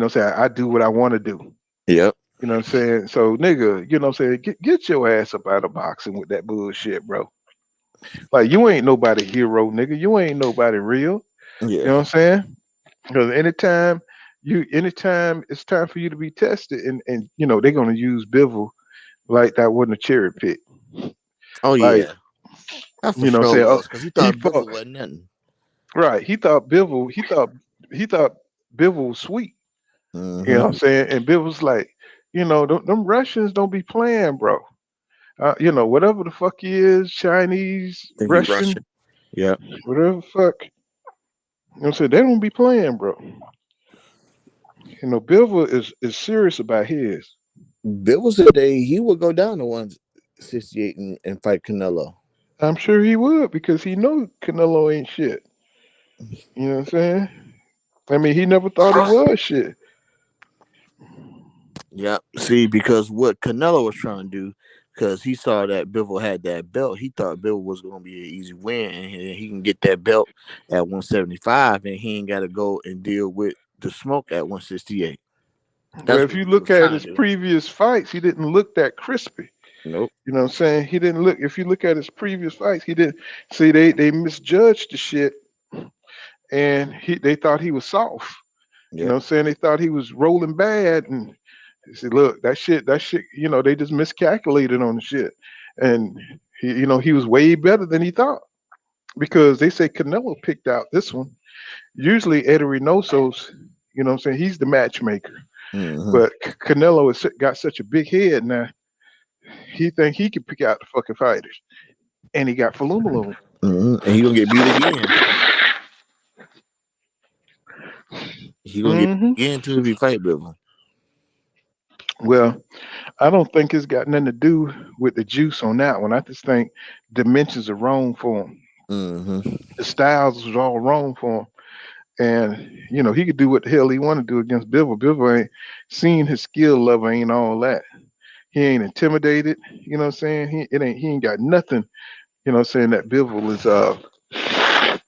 Say I do what I want to do. Yep. You know what I'm saying? So nigga, you know what I'm saying? Get your ass up out of boxing with that bullshit, bro. Like you ain't nobody hero, nigga. You ain't nobody real. You Yeah. know what I'm saying? Because anytime it's time for you to be tested, and they're gonna use Bivol like that wasn't a cherry pick. Oh Like, yeah. That for you know what I'm sure saying? Oh, was because he he thought thought Bivol wasn't nothing. right. He thought Bivol was sweet. You know Mm-hmm. what I'm saying? And Bivol's like, them Russians don't be playing, bro. Whatever the fuck he is, Chinese, Think he Russian, Russian. Yeah. whatever the fuck. You know what I'm saying? They don't be playing, bro. Bivol is serious about his. Bivol said he would go down to 168 and fight Canelo. I'm sure he would because he know Canelo ain't shit. You know what I'm saying? I mean, he never thought he was shit. Yeah. See, because what Canelo was trying to do, because he saw that Bivol had that belt, he thought Bivol was going to be an easy win, and he can get that belt at 175, and he ain't got to go and deal with the smoke at 168. But That's if what you he look was at trying his to do. previous fights, he didn't look that crispy. Nope. You know what I'm saying? He didn't look. If you look at his previous fights, he didn't see they misjudged the shit, and they thought he was soft. You know Yep. what I'm saying? They thought he was rolling bad, and they said, look, that shit, they just miscalculated on the shit, and he was way better than he thought because they say Canelo picked out this one. Usually Eddie Reynoso's, you know what I'm saying? He's the matchmaker, Mm-hmm. but Canelo has got such a big head now. He think he can pick out the fucking fighters, and he got Falumaloon. Mm-hmm. And he gonna get beat again. He gonna get Hmm. beat again too if he fight Bivol. Well, I don't think it's got nothing to do with the juice on that one. I just think dimensions are wrong for him. Mm-hmm. The styles was all wrong for him. And he could do what the hell he want to do against Bivol. Bivol ain't seen his skill level, ain't all that. He ain't intimidated. You know what I'm saying? He ain't got nothing. You know what I'm saying that Bivol is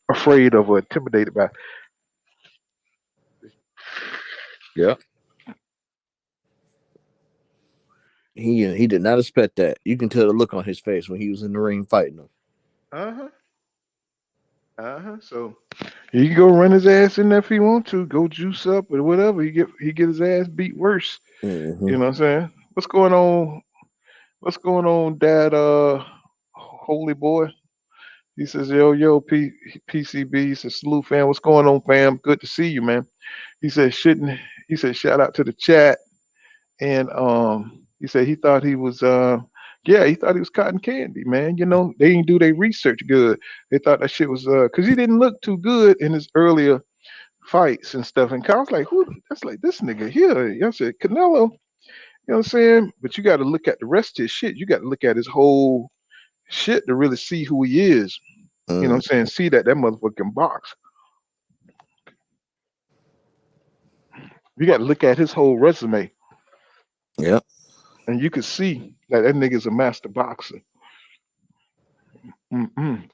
afraid of or intimidated by. Yep. He did not expect that. You can tell the look on his face when he was in the ring fighting him. So he can go run his ass in there if he want to. Go juice up or whatever. He get his ass beat worse. Mm-hmm. You know what I'm saying? What's going on? What's going on, Dad? Holy boy. He says, PCB. He says, salute, fam. What's going on, fam? Good to see you, man. He said, shouldn't. He said, shout out to the chat. And he said he thought he was he thought he was cotton candy, man. They didn't do their research good. They thought that shit was because he didn't look too good in his earlier fights and stuff. And I was like, who? That's like this nigga here. I said, Canelo. You know what I'm saying? But you got to look at the rest of his shit. You got to look at his whole shit to really see who he is. You know what I'm saying? See that motherfucker can box. You got to look at his whole resume. Yep. And you can see that nigga's a master boxer. Mm-mm.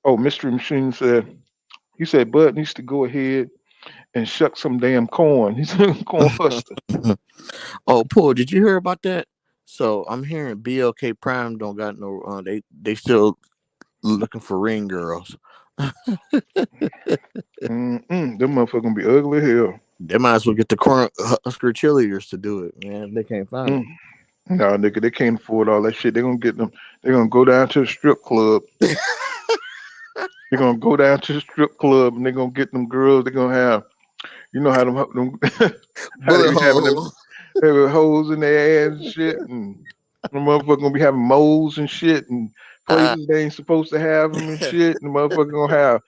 Oh, Mystery Machine he said Bud needs to go ahead and shuck some damn corn. He's a corn husker. Oh, Paul, did you hear about that? So I'm hearing BLK Prime don't got no. They still looking for ring girls. Them motherfuckers gonna be ugly as hell. They might as well get the corn husker cheerleaders to do it, man. They can't find Mm. them. No, nigga, they can't afford all that shit. They're gonna get them. They're gonna go down to the strip club. They're gonna go down to the strip club and they're gonna get them girls. They're gonna have, how them how they Bullet be having them hole. having holes in their ass and shit, and the motherfucker gonna be having moles and shit and places they ain't supposed to have them and shit. And the motherfucker gonna have,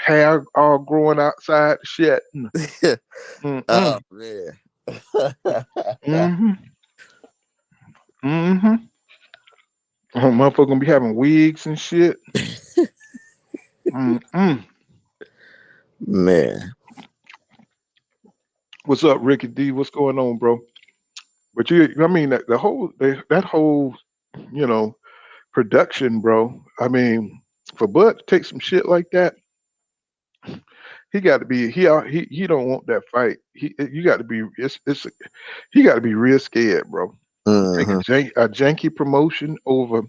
hair all growing outside the shit. Oh man. Mm-hmm. Mm-hmm. Motherfucker gonna be having wigs and shit. Mm-mm. Man. What's up, Ricky D? What's going on, bro? But that whole, you know, production, bro. I mean, for Bud to take some shit like that, he got to be he don't want that fight. You got to be he got to be real scared, bro. Take Mm-hmm. a janky promotion over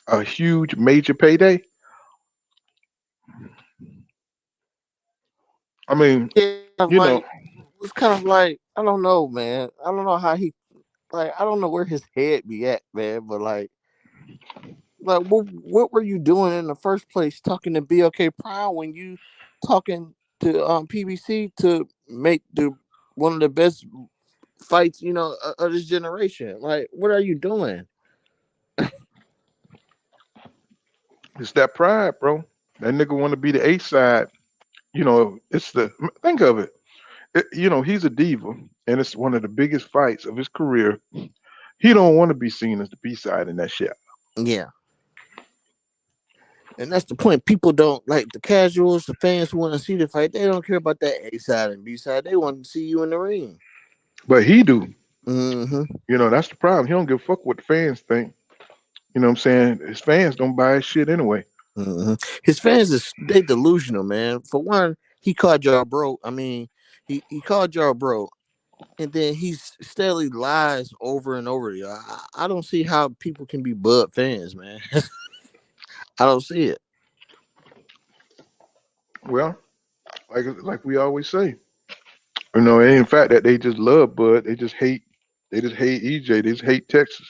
a huge major payday. I mean, Yeah, you know, it's kind of like I don't know, man. I don't know how he I don't know where his head be at, man. But what were you doing in the first place talking to BLK Prime when you talking to PBC to make the one of the best fights of this generation? Like, what are you doing? it's that pride, bro. That nigga want to be the A side. It's think of it. He's a diva, and it's one of the biggest fights of his career. He don't want to be seen as the B side in that shit. Yeah. And that's the point. People don't like the casuals, the fans who want to see the fight. They don't care about that A side and B side. They want to see you in the ring. But he do. Mm-hmm. That's the problem. He don't give a fuck what the fans think. You know what I'm saying? His fans don't buy his shit anyway. Mm-hmm. His fans they delusional, man. For one, he called y'all bro. I mean, he called y'all bro and then he steadily lies over and over. I don't see how people can be Bud fans, man. I don't see it. Well, like we always say, it ain't fact that they just love Bud. They just hate EJ. They just hate Texas.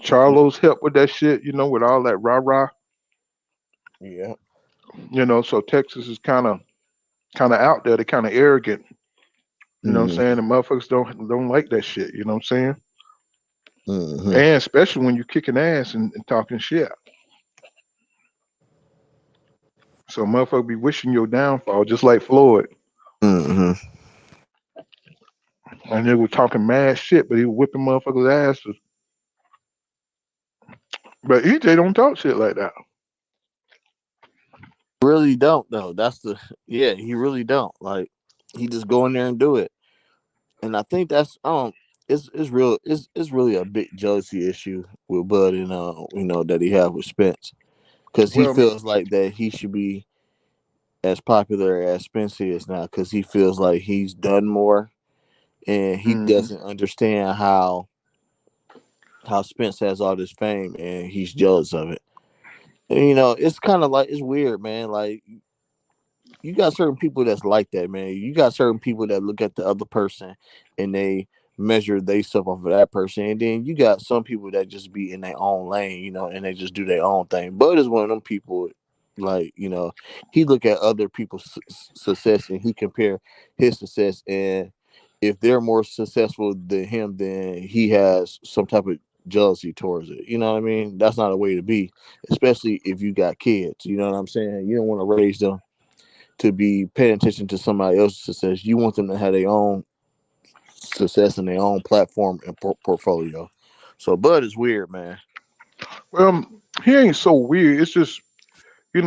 Charlo's help with that shit. With all that rah rah. Yeah. So Texas is kind of out there. They're kind of arrogant. You know what I'm Mm-hmm. saying? The motherfuckers don't like that shit. You know what I'm saying? Mm-hmm. And especially when you kicking ass and talking shit. So motherfucker be wishing your downfall, just like Floyd. Mm-hmm. And they were talking mad shit, but he was whipping motherfuckers' asses. But EJ don't talk shit like that. Really don't though. Yeah, he really don't. Like he just go in there and do it. And I think that's it's real it's really a big jealousy issue with Bud and that he have with Spence. Because he Well, feels like that he should be as popular as Spence is now because he feels like he's done more and he hmm doesn't understand how Spence has all this fame and he's jealous of it. And, it's kind of like it's weird, man. Like you got certain people that's like that, man. You got certain people that look at the other person and they measure they stuff off of that person, and then you got some people that just be in their own lane, and they just do their own thing. Bud is one of them people. Like he look at other people's success and he compare his success, and if they're more successful than him, then he has some type of jealousy towards it. You know what I mean? That's not a way to be, especially if you got kids. You know what I'm saying? You don't want to raise them to be paying attention to somebody else's success. You want them to have their own success and their own platform and portfolio. So Bud is weird, man. well, he ain't so weird. It's just, he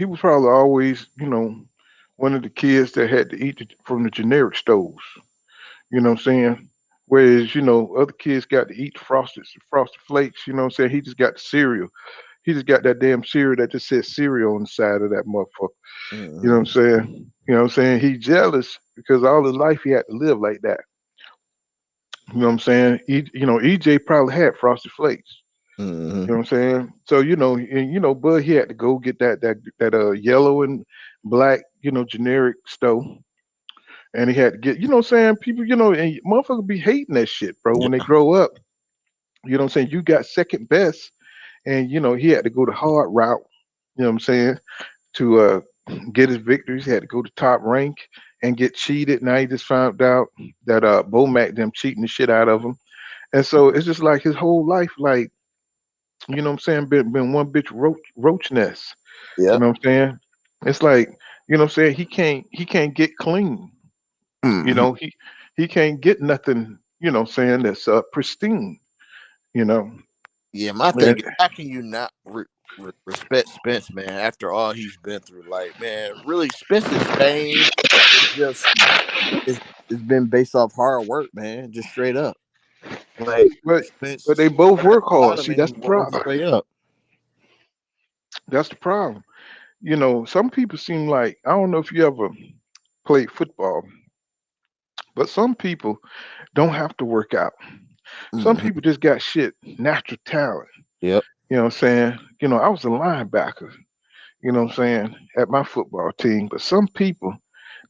was probably always, one of the kids that had to eat from the generic stores. You know what I'm saying? Whereas, other kids got to eat the frosted flakes, you know what I'm saying? He just got the cereal. He just got that damn cereal that just said cereal on the side of that motherfucker. You know what I'm Mm-hmm. saying? You know what I'm saying? He jealous because all his life he had to live like that. You know what I'm saying? EJ probably had frosted flakes. Mm-hmm. You know what I'm saying? So, Bud he had to go get that yellow and black, generic stove. And he had to get, what I'm saying, people, and motherfuckers be hating that shit, bro, when they Yeah. grow up. You know what I'm saying? You got second best, and he had to go the hard route. You know what I'm saying? To get his victories, he had to go to top rank and get cheated. Now he just found out that Bomac them cheating the shit out of him, and so it's just like his whole life, like what I'm saying, been one bitch roach nest. You Yep. know what I'm saying? It's like what I'm saying. He can't get clean. You Mm-hmm. know he can't get nothing. What I'm saying, that's pristine. You know. Yeah, my thing And, is, how can you not respect Spence, man, after all he's been through? Like, man, really, Spence's fame is just it's it's been based off hard work, man, just straight up. Like but Spence but they both started at work the hard. bottom See, and that's he the worked his problem. way up. That's the problem. Some people seem like, I don't know if you ever played football, but some people don't have to work out. Some Mm-hmm. people just got shit, natural talent. Yep. You know what I'm saying? I was a linebacker, what I'm saying, at my football team. But some people,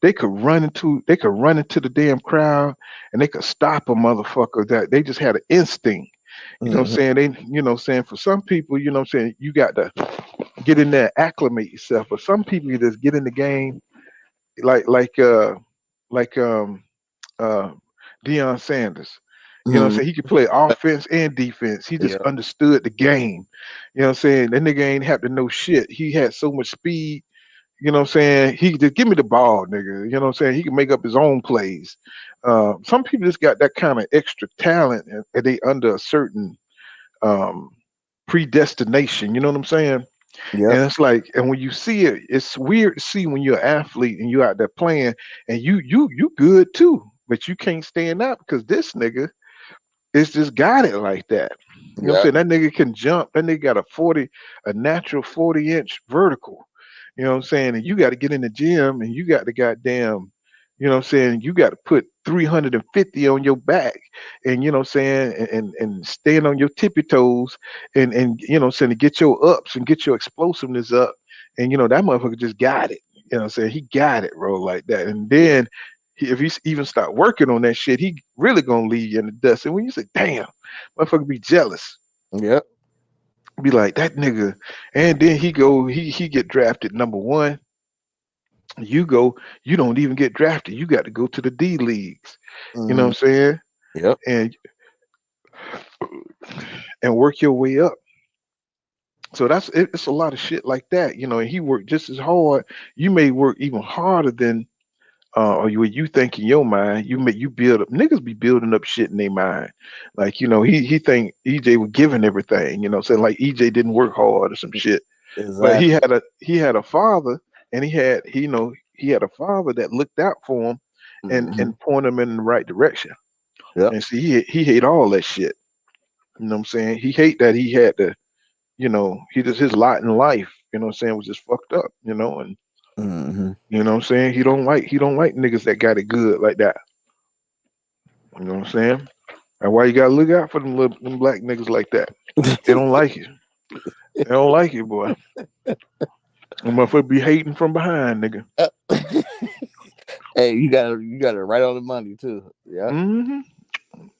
they could run into the damn crowd and they could stop a motherfucker that they just had an instinct. You know what I'm Mm-hmm. saying? For some people, you know what I'm saying, you got to get in there, acclimate yourself. But some people you just get in the game like like uh like uh Deion Sanders. You know what I'm Mm-hmm. saying? He could play offense and defense. He just Yep. understood the game. You know what I'm saying? That nigga ain't have to know shit. He had so much speed. You know what I'm saying? He could just give me the ball, nigga. You know what I'm saying? He can make up his own plays. Some people just got that kind of extra talent and they under a certain um predestination. You know what I'm saying? Yep. And it's like, and when you see it, it's weird to see when you're an athlete and you out there playing and you good too, but you can't stand out because this nigga is just got it like that. You know what Yep. I'm saying? That nigga can jump. That nigga got a natural 40-inch vertical. You know what I'm saying? And you got to get in the gym and you got to goddamn, You know what I'm saying? You got to put 350 on your back, and you know what I'm saying, and stand on your tippy toes, and you know what I'm saying, to get your ups and get your explosiveness up. And you know that motherfucker just got it. You know what I'm saying? He got it, bro, like that. And then if he even start working on that shit, he really gonna leave you in the dust. And when you say, damn, motherfucker be jealous. Yep. Be like that nigga. And then he get drafted #1. You don't even get drafted. You got to go to the D leagues. You know what I'm saying? Yep. And work your way up. So it's a lot of shit like that, you know. And he worked just as hard. You may work even harder than or you think in your mind. You build up, niggas be building up shit in their mind. Like, you know, he think EJ was giving everything, you know, saying like EJ didn't work hard or some shit. Exactly. But he had a father, and he had a father that looked out for him and pointed him in the right direction. Yep. And see, he hate all that shit. You know what I'm saying? He hate that he had to, you know, his lot in life, you know what I'm saying, was just fucked up, you know. And you know what I'm saying, he don't like niggas that got it good like that. You know what I'm saying? And why you gotta look out for them black niggas like that? They don't like it. They don't like it, boy. Them motherfucker be hating from behind, nigga. Hey, you got it right on the money too. Yeah.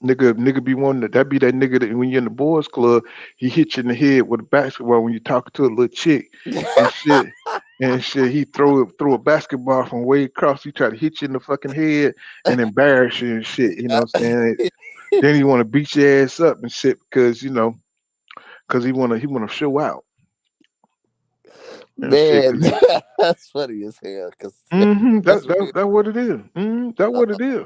Nigga be wanting that be that nigga that when you're in the boys club, he hit you in the head with a basketball when you're talking to a little chick and shit. And shit, he throw a basketball from way across. He try to hit you in the fucking head and embarrass you and shit. You know what I'm saying? Then he want to beat your ass up and shit because you know, because he wanna show out. Man, that's funny as hell. That's what it is. That's what it is.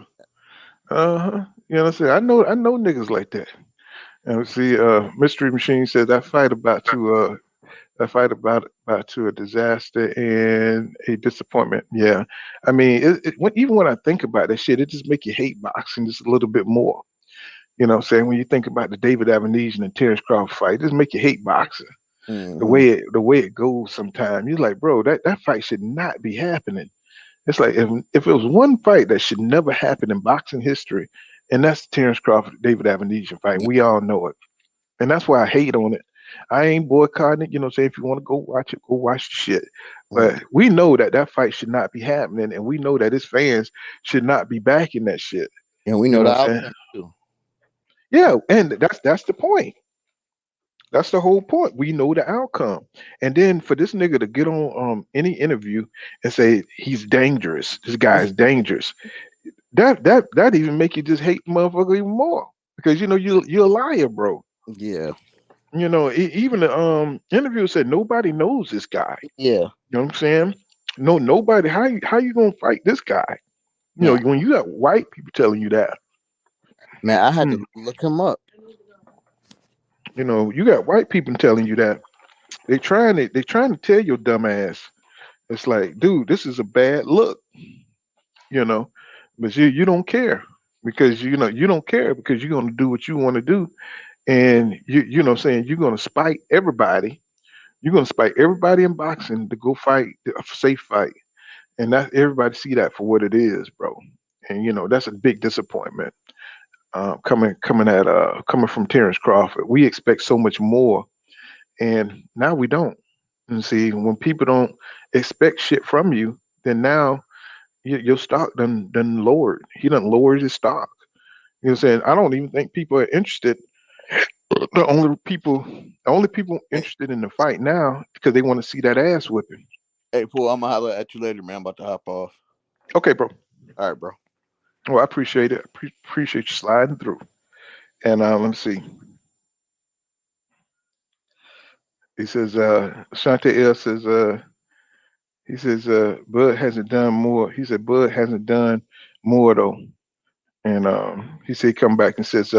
You know what I'm saying? I know niggas like that. And see, Mystery Machine says that fight about to a disaster and a disappointment. Yeah, I mean, even when I think about that shit, it just make you hate boxing just a little bit more. You know what I'm saying? When you think about the David Avenesian and Terrence Crawford fight, it just make you hate boxing. The way it goes sometimes. You're like, bro, that fight should not be happening. It's like if it was one fight that should never happen in boxing history, and that's the Terrence Crawford David Avenesian fight. We all know it. And that's why I hate on it. I ain't boycotting it. You know what I'm saying? If you want to go watch it, go watch the shit. But we know that fight should not be happening, and we know that his fans should not be backing that shit. And we know the outcome too. Yeah, and that's the point. That's the whole point. We know the outcome. And then for this nigga to get on any interview and say he's dangerous, this guy is dangerous, that even make you just hate the motherfucker even more. Because you know you're a liar, bro. Yeah. You know, even the interview said nobody knows this guy. Yeah. You know what I'm saying? No, nobody. How you gonna fight this guy? You know, when you got white people telling you that. Man, I had to look him up. You know, you got white people telling you that. They trying to tell your dumb ass. It's like, dude, this is a bad look. You know, but you don't care because you don't care because you're gonna do what you want to do, and you know what I'm saying, you're gonna spite everybody. You're gonna spite everybody in boxing to go fight a safe fight, and that everybody see that for what it is, bro. And you know that's a big disappointment. Coming from Terrence Crawford, we expect so much more, and now we don't. And see, when people don't expect shit from you, then now your stock done lowered. He done lowered his stock. You know what I'm saying? I don't even think people are interested. The only people interested in the fight now because they want to see that ass whipping. Hey, Paul, I'm gonna holler at you later, man. I'm about to hop off. Okay, bro. All right, bro. Well, I appreciate it. Appreciate you sliding through. And let me see. He says, Shante L says, he says, Bud hasn't done more. He said, Bud hasn't done more though. And he said, he come back and says,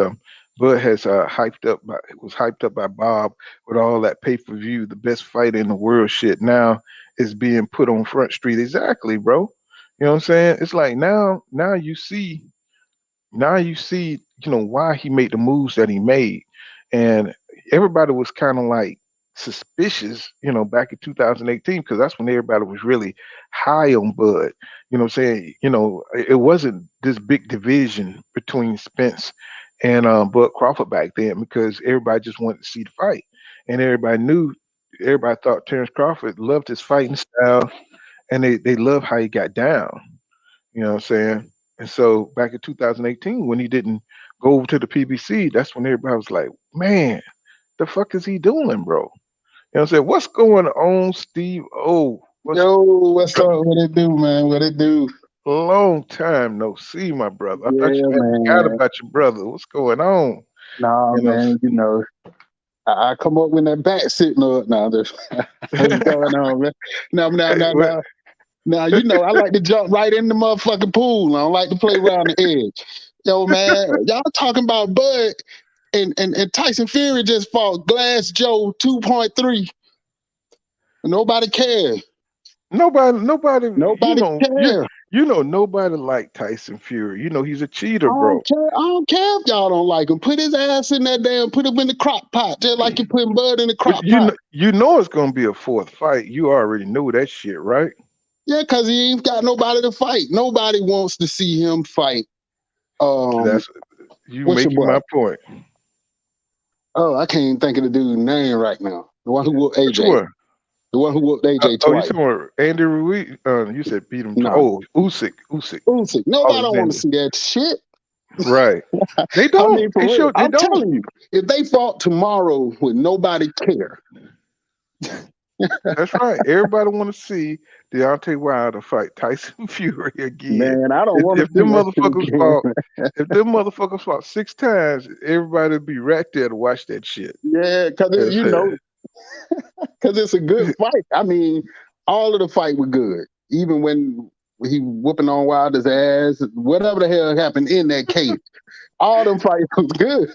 Bud has was hyped up by Bob with all that pay-per-view, the best fighter in the world shit. Now is being put on Front Street. Exactly, bro. You know what I'm saying? It's like now you see, you know, why he made the moves that he made. And everybody was kind of like suspicious, back in 2018, because that's when everybody was really high on Bud. You know what I'm saying? It wasn't this big division between Spence and Bud Crawford back then, because everybody just wanted to see the fight. And everybody thought Terrence Crawford loved his fighting style, and they loved how he got down. You know what I'm saying? And so back in 2018, when he didn't go over to the PBC, that's when everybody was like, man, the fuck is he doing, bro? You know what I'm saying? What's going on, Steve? Oh, Yo, what's up? What it do, man? What it do? long time no see, my brother. I thought Yeah, you had forgot man. about your brother. What's going on? Nah, man, I come up with that back sitting up now. What's going on, man? Now, I like to jump right in the motherfucking pool. I don't like to play around the edge. Yo, man, y'all talking about Bud and Tyson Fury just fought Glass Joe 2.3. Nobody cares. Nobody, Nobody cares. nobody like Tyson Fury. He's a cheater, I bro. don't care if y'all don't like him. Put his ass in that put him in the crock pot, just like you putting Bud in the crock pot. It's gonna be a fourth fight. You already knew that shit, right? Yeah, because he ain't got nobody to fight. Nobody wants to see him fight. That's you making my point. Oh, I can't even think of the dude's name right now. The one who whooped AJ. Which one? The one who whooped AJ twice. Oh, you talking about Andy Ruiz? You said beat him. No. Usyk. Nobody don't want to see that shit. Right. They don't. I'm telling you, if they fought tomorrow, would nobody care? That's right. Everybody want to see Deontay Wilder fight Tyson Fury again. Man, I don't want to see them motherfuckers fought. If them motherfuckers fought 6 times, everybody would be right there to watch that shit. Yeah, because because it's a good fight. I mean, all of the fight was good. Even when he whooping on Wilder's ass, whatever the hell happened in that cage, all them fights was good.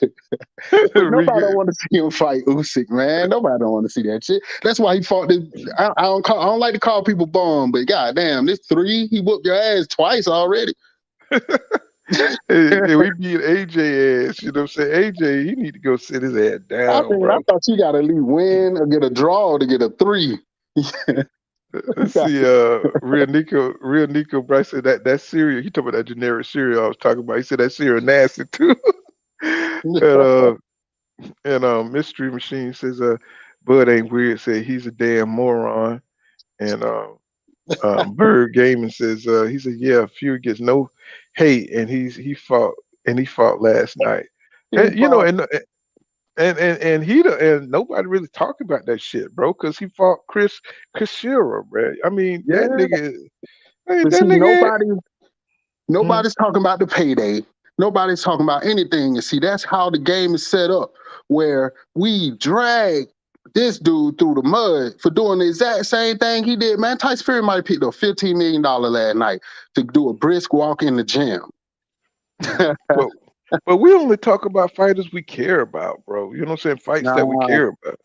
But nobody don't want to see him fight Usyk, man. Nobody don't want to see that shit. That's why he fought this. I don't like to call people bum, but goddamn, this 3, he whooped your ass twice already. Hey, we beat AJ ass. You know what I'm saying? AJ, he need to go sit his ass down. I thought you got to at least win or get a draw to get a 3. Let's see, Real Nico Bryce said that cereal. He talking about that generic cereal I was talking about. He said that cereal nasty too. and Mystery Machine says Bud ain't weird. Say he's a damn moron. And Bird Gaming says he said yeah, Fury gets no hate, and he fought last night. And nobody really talking about that shit, bro, because he fought Chris Shira, bro. I mean, that nigga. Nobody's talking about the payday. Nobody's talking about anything. You see, that's how the game is set up, where we drag this dude through the mud for doing the exact same thing he did. Man, Tyson Fury might have picked up $15 million last night to do a brisk walk in the gym. But we only talk about fighters we care about, bro. You know what I'm saying? Fights that we care about.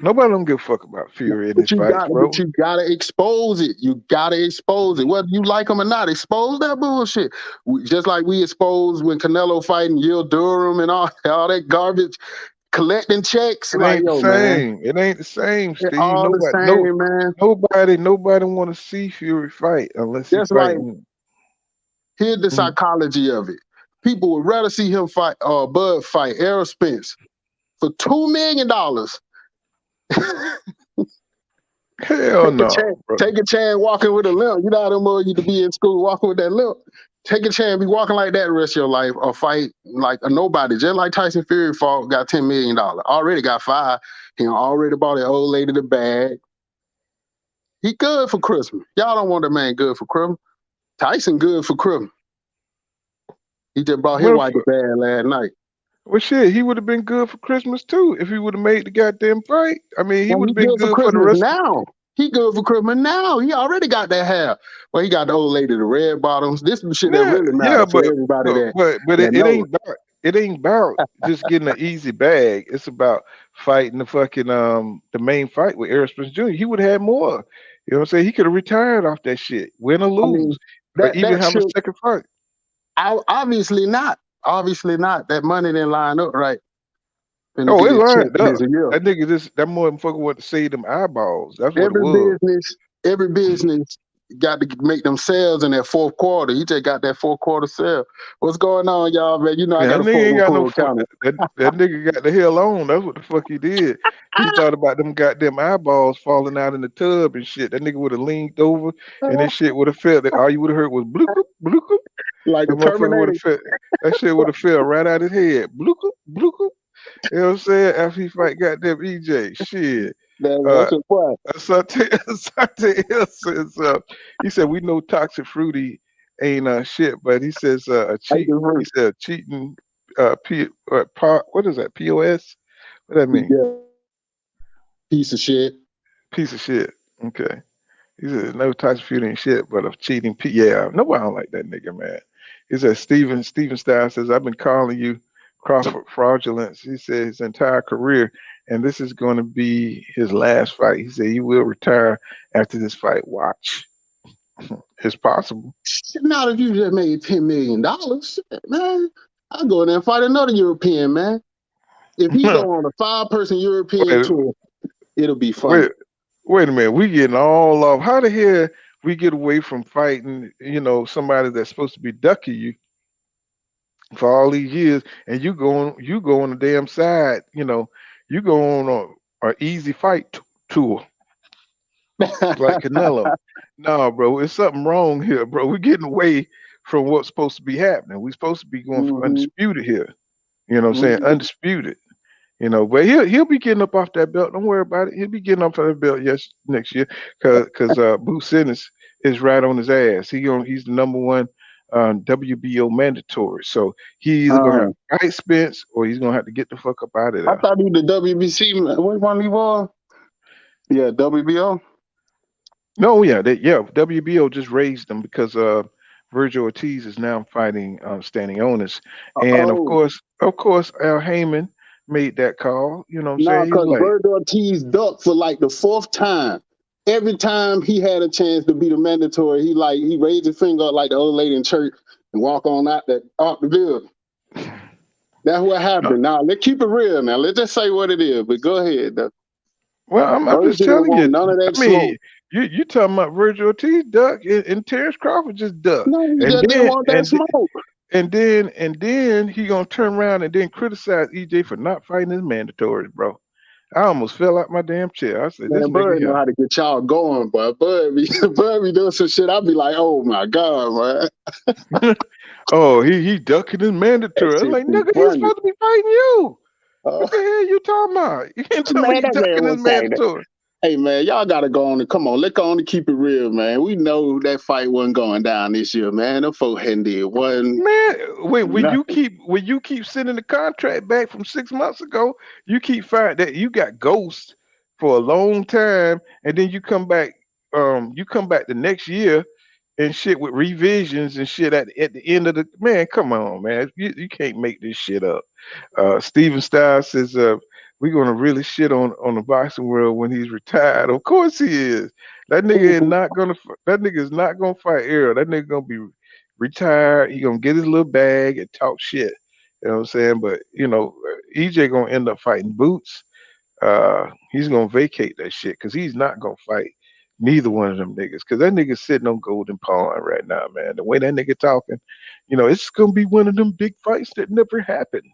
Nobody don't give a fuck about Fury in his fights, bro. But you gotta expose it. Whether you like him or not, expose that bullshit. Just like we exposed when Canelo fighting Yil Durham and all that garbage, collecting checks. It ain't the same. It ain't the same, Steve. Man. Nobody want to see Fury fight unless he's fighting. Here's the psychology of it. People would rather see him fight Bud fight Errol Spence for $2 million. Hell no. Take a chance walking with a limp. You know how them you to be in school walking with that limp. Take a chance, be walking like that the rest of your life, or fight like a nobody, just like Tyson Fury fought, got $10 million. Already got 5. He already bought that old lady the bag. He good for Christmas. Y'all don't want that man good for Christmas. Tyson good for Christmas. He just bought his wife a bag last night. Well, shit, he would have been good for Christmas too if he would have made the goddamn fight. I mean, he would have been good for the rest. Now he good for Christmas now. He already got that hair. Well, he got the old lady, the red bottoms. This is the shit that really matters for everybody. But it ain't about just getting an easy bag. It's about fighting the fucking the main fight with Errol Spence Jr. He would have had more. You know what I'm saying? He could have retired off that shit, win or lose, or even have a second fight. Obviously not. That money didn't line up right. Finna Oh, get it his check lined for up. this year. That motherfucker wanted to save them eyeballs. That's what it Every was. business got to make them sales in that fourth quarter. He just got that fourth quarter sale. What's going on, y'all, man? You know I Yeah, got that a nigga ain't got no 401 counter. that nigga got the hell on. That's what the fuck he did. He thought about them goddamn eyeballs falling out in the tub and shit. That nigga would have leaned over and this shit would have felt that all you would have heard was bloop bloop. Like That a motherfucker would Terminator. have felt that shit would have fell right out his head. Bloop bloop. You know what I'm saying? After he fight goddamn EJ. Shit. That's your boy. Asante Hill says, he said, we know Toxic Fruity ain't shit, but he says a cheat. He said cheating. What is that? POS? What that mean? Yeah. Piece of shit. Piece of shit. Okay. He said no Toxic Fruity ain't shit, but of cheating. Yeah, no, I don't like that nigga, man. He said Steven Stiles says, I've been calling you Crawford fraudulence. He said his entire career, and this is going to be his last fight. He said he will retire after this fight. Watch. It's possible. Now that you just made $10 million, man, I'll go in there and fight another European, man. If he go on a 5-person European tour, it'll be fun. Wait a minute. We getting all off. How the hell we get away from fighting, somebody that's supposed to be ducking you for all these years, and you go on the damn side, you go on a easy fight tour like Canelo. No, bro, it's something wrong here, bro. We're getting away from what's supposed to be happening. We're supposed to be going for undisputed here. You know what I'm saying? Undisputed. But he'll be getting up off that belt. Don't worry about it. He'll be getting up off that belt next year because Boo Simmons is right on his ass. He's the number one WBO mandatory. So he's either gonna have to fight Spence or he's gonna have to get the fuck up out of there. I thought he was the WBC. What one he was? Yeah, WBO. No, yeah, WBO just raised them because Virgil Ortiz is now fighting standing owners, and of course, Al Heyman made that call. You know what I'm saying? Because Virgil Ortiz ducked for like the 4th time. Every time he had a chance to be the mandatory, he raised his finger up like the old lady in church and walk on out the building. That's what happened. Now let's keep it real. Now let's just say what it is. But go ahead, though. Well, I'm just telling you. None of that smoke. You talking about Virgil Ortiz duck and Terrence Crawford just duck. No, he just didn't want that smoke. And then he gonna turn around and then criticize EJ for not fighting his mandatories, bro. I almost fell out my damn chair. I said, "This nigga know how to get y'all going, but Bud be doing some shit. I'll be like, oh my god, man. Oh, he ducking his mandatory. I'm like, nigga, he's supposed to be fighting you. What the hell you talking about? You can't tell me he's ducking his mandatory. Hey man, y'all gotta go on and come on. Let's go on and keep it real, man. We know that fight wasn't going down this year, man. The folk hadn't did one. Man, when you keep sending the contract back from 6 months ago, you keep finding that you got ghosts for a long time, and then you come back the next year and shit with revisions and shit at the end of the man. Come on, man. You can't make this shit up. Steven Stiles says we're gonna really shit on the boxing world when he's retired. Of course he is. That nigga is not gonna fight Errol. That nigga gonna be retired. He gonna get his little bag and talk shit. You know what I'm saying? But EJ gonna end up fighting Boots. He's gonna vacate that shit because he's not gonna fight neither one of them niggas. Because that nigga's sitting on Golden Pond right now, man. The way that nigga talking, it's gonna be one of them big fights that never happened.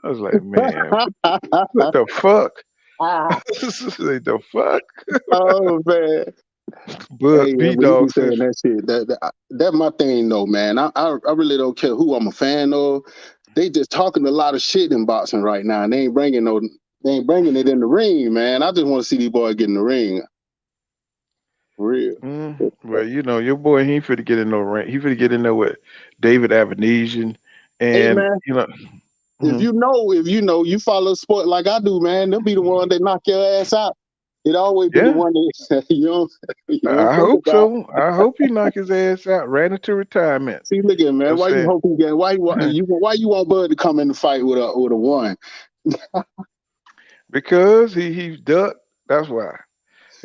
I was like, man, what the fuck? What the fuck? Oh man. But B-Dog saying that shit. That my thing though, man. I really don't care who I'm a fan of. They just talking a lot of shit in boxing right now, and they ain't bringing it in the ring, man. I just want to see these boys get in the ring. For real. Well, your boy, he ain't finna get in no ring. He finna get in there with David Avenesian, and if you know, you follow sport like I do, man, they'll be the one that knock your ass out. It always be the one that I hope so. I hope he knock his ass out right into retirement. See, look at man. Why you hope he get? Why you want Bud to come in the fight with a one? Because he's ducked. That's why.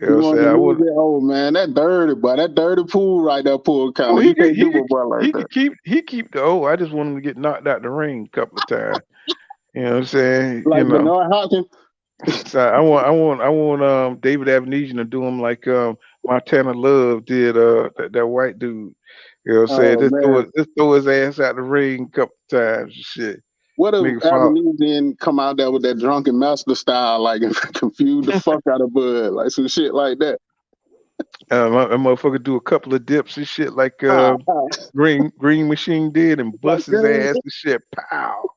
You know what I'm saying? Oh man, that dirty pool right there, pool counter. He can't do a boy like that. He keep the I just want him to get knocked out the ring a couple of times. You know what I'm saying? Like Bernard Hopkins. So I want David Avenesian to do him like Montana Love did that white dude. You know what I'm saying? Oh man, Just throw his ass out the ring a couple times and shit. what if Nigga fall. Avenesian come out there with that drunken master style, like and confuse the fuck out of Bud, like some shit like that? That motherfucker do a couple of dips and shit like Green Machine did and bust his ass and shit. Pow.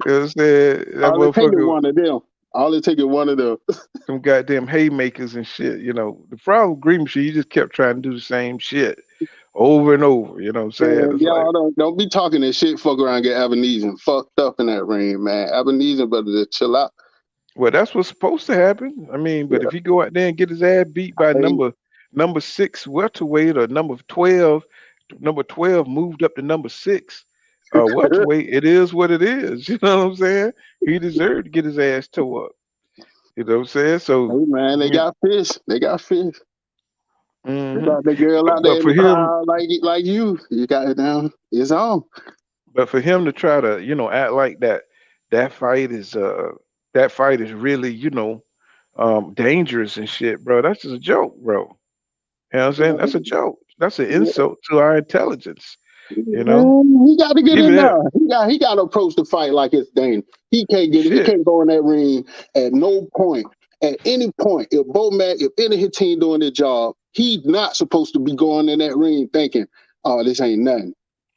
You know what I'm saying? That All it take is motherfucker. one of them. All it take is one of them. Some goddamn haymakers and shit. You know, the problem with Green Machine, he just kept trying to do the same shit over and over. You know what I'm saying? Man, It's y'all like, don't be talking that shit. Fuck around, and get Avenesian fucked up in that ring, man. Avenesian better just chill out. well, that's what's supposed to happen. I mean, but if he go out there and get his ass beat by number 6 welterweight or number 12 moved up to number 6 welterweight, it is what it is. You know what I'm saying? He deserved to get his ass tore up. You know what I'm saying? So, hey, man, they got fish. They got fish. Mm-hmm. They got the girl out there in the crowd like you. You got it down. It's on. But for him to try to, act like that fight is really, dangerous and shit, bro. That's just a joke, bro. You know what I'm saying? That's a joke. That's an insult to our intelligence. You know? He got to get Even in that- there. He got to approach the fight like it's dangerous. He can't go in that ring at no point. At any point, if any of his team doing their job, he's not supposed to be going in that ring thinking, "Oh, this ain't nothing."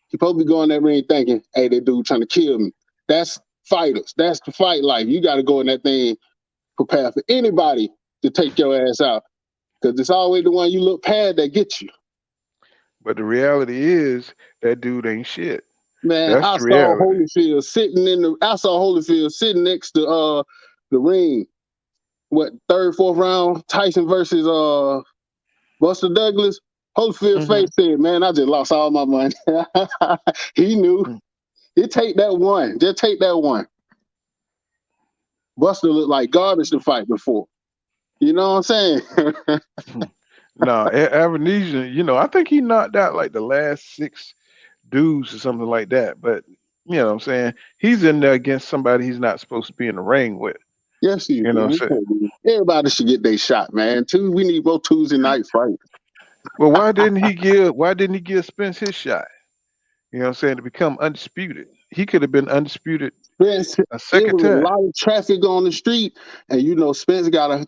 He's supposed to be going in that ring thinking, "Hey, that dude trying to kill me." That's fighters. That's the fight life. You got to go in that thing prepared for anybody to take your ass out, because it's always the one you look past that gets you. But the reality is that dude ain't shit. Man, That's I the saw reality. Holyfield sitting next to the ring. What, third, fourth round? Tyson versus Buster Douglas. Holyfield's face said, "Man, I just lost all my money." He knew. He'd take that one. Just take that one. Buster looked like garbage to fight before. You know what I'm saying? No, Avenesian, I think he knocked out like the last 6 dudes or something like that. But you know what I'm saying? He's in there against somebody he's not supposed to be in the ring with. Yes, You know what I'm saying? Everybody should get their shot, man. We need both Tuesday night fights. Well, why didn't he give Spence his shot? You know what I'm saying? To become undisputed. He could have been undisputed Spence, a second was time. a lot of traffic on the street, and Spence gotta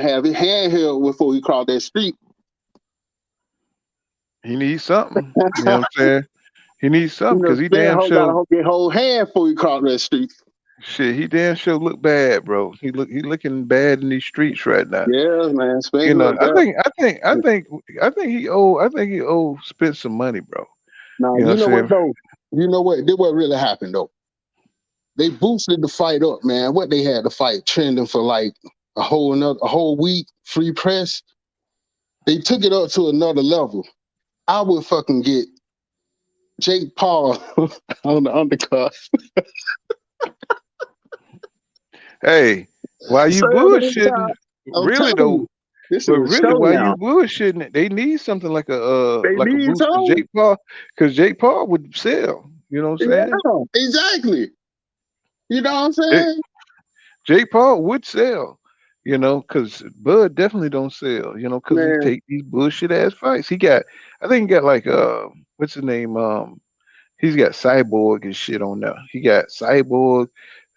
have his hand held before he crossed that street. He needs something. You know what I'm saying? He needs something because he damn sure gotta hold his whole hand before he crossed that street. Shit, he damn sure look bad, bro. He looking bad in these streets right now. Yeah, man. Spence, I think he owe Spence some money, bro. Now, you know what though? You know what? This what really happened though. They boosted the fight up, man. What they had the fight trending for like a whole week, free press. They took it up to another level. I would fucking get Jake Paul on the undercard. Hey, why you bullshitting? Really though, but really, why you bullshitting? They need something like a boost for Jake Paul, because Jake Paul would sell. You know what I'm saying? Yeah, exactly. You know what I'm saying? Jake Paul would sell. Because Bud definitely don't sell. Because he take these bullshit ass fights. I think he got like what's his name? He's got Cyborg and shit on there. He got Cyborg,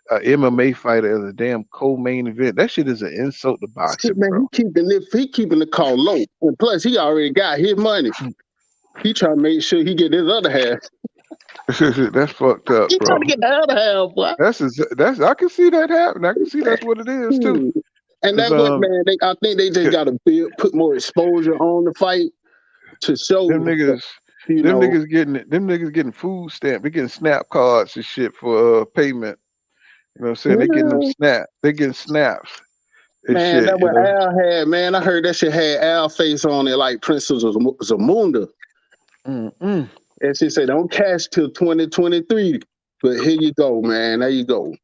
MMA fighter as a damn co-main event. That shit is an insult to boxing, man, bro. He keeping the call low, and plus he already got his money. He trying to make sure he get his other half. That's fucked up, he bro. Trying to get the other half, boy. That's I can see that happen. I can see that's what it is too. And that's what, man. I think they just got to put more exposure on the fight to show them niggas. Niggas getting food stamp. They getting snap cards and shit for payment. You know what I'm saying? They getting them snap. They getting snaps. Man, shit, that what Al had, man. I heard that shit had Al face on it like Princess Zamunda. Mm-mm. And she said, "Don't cash till 2023." But here you go, man. There you go.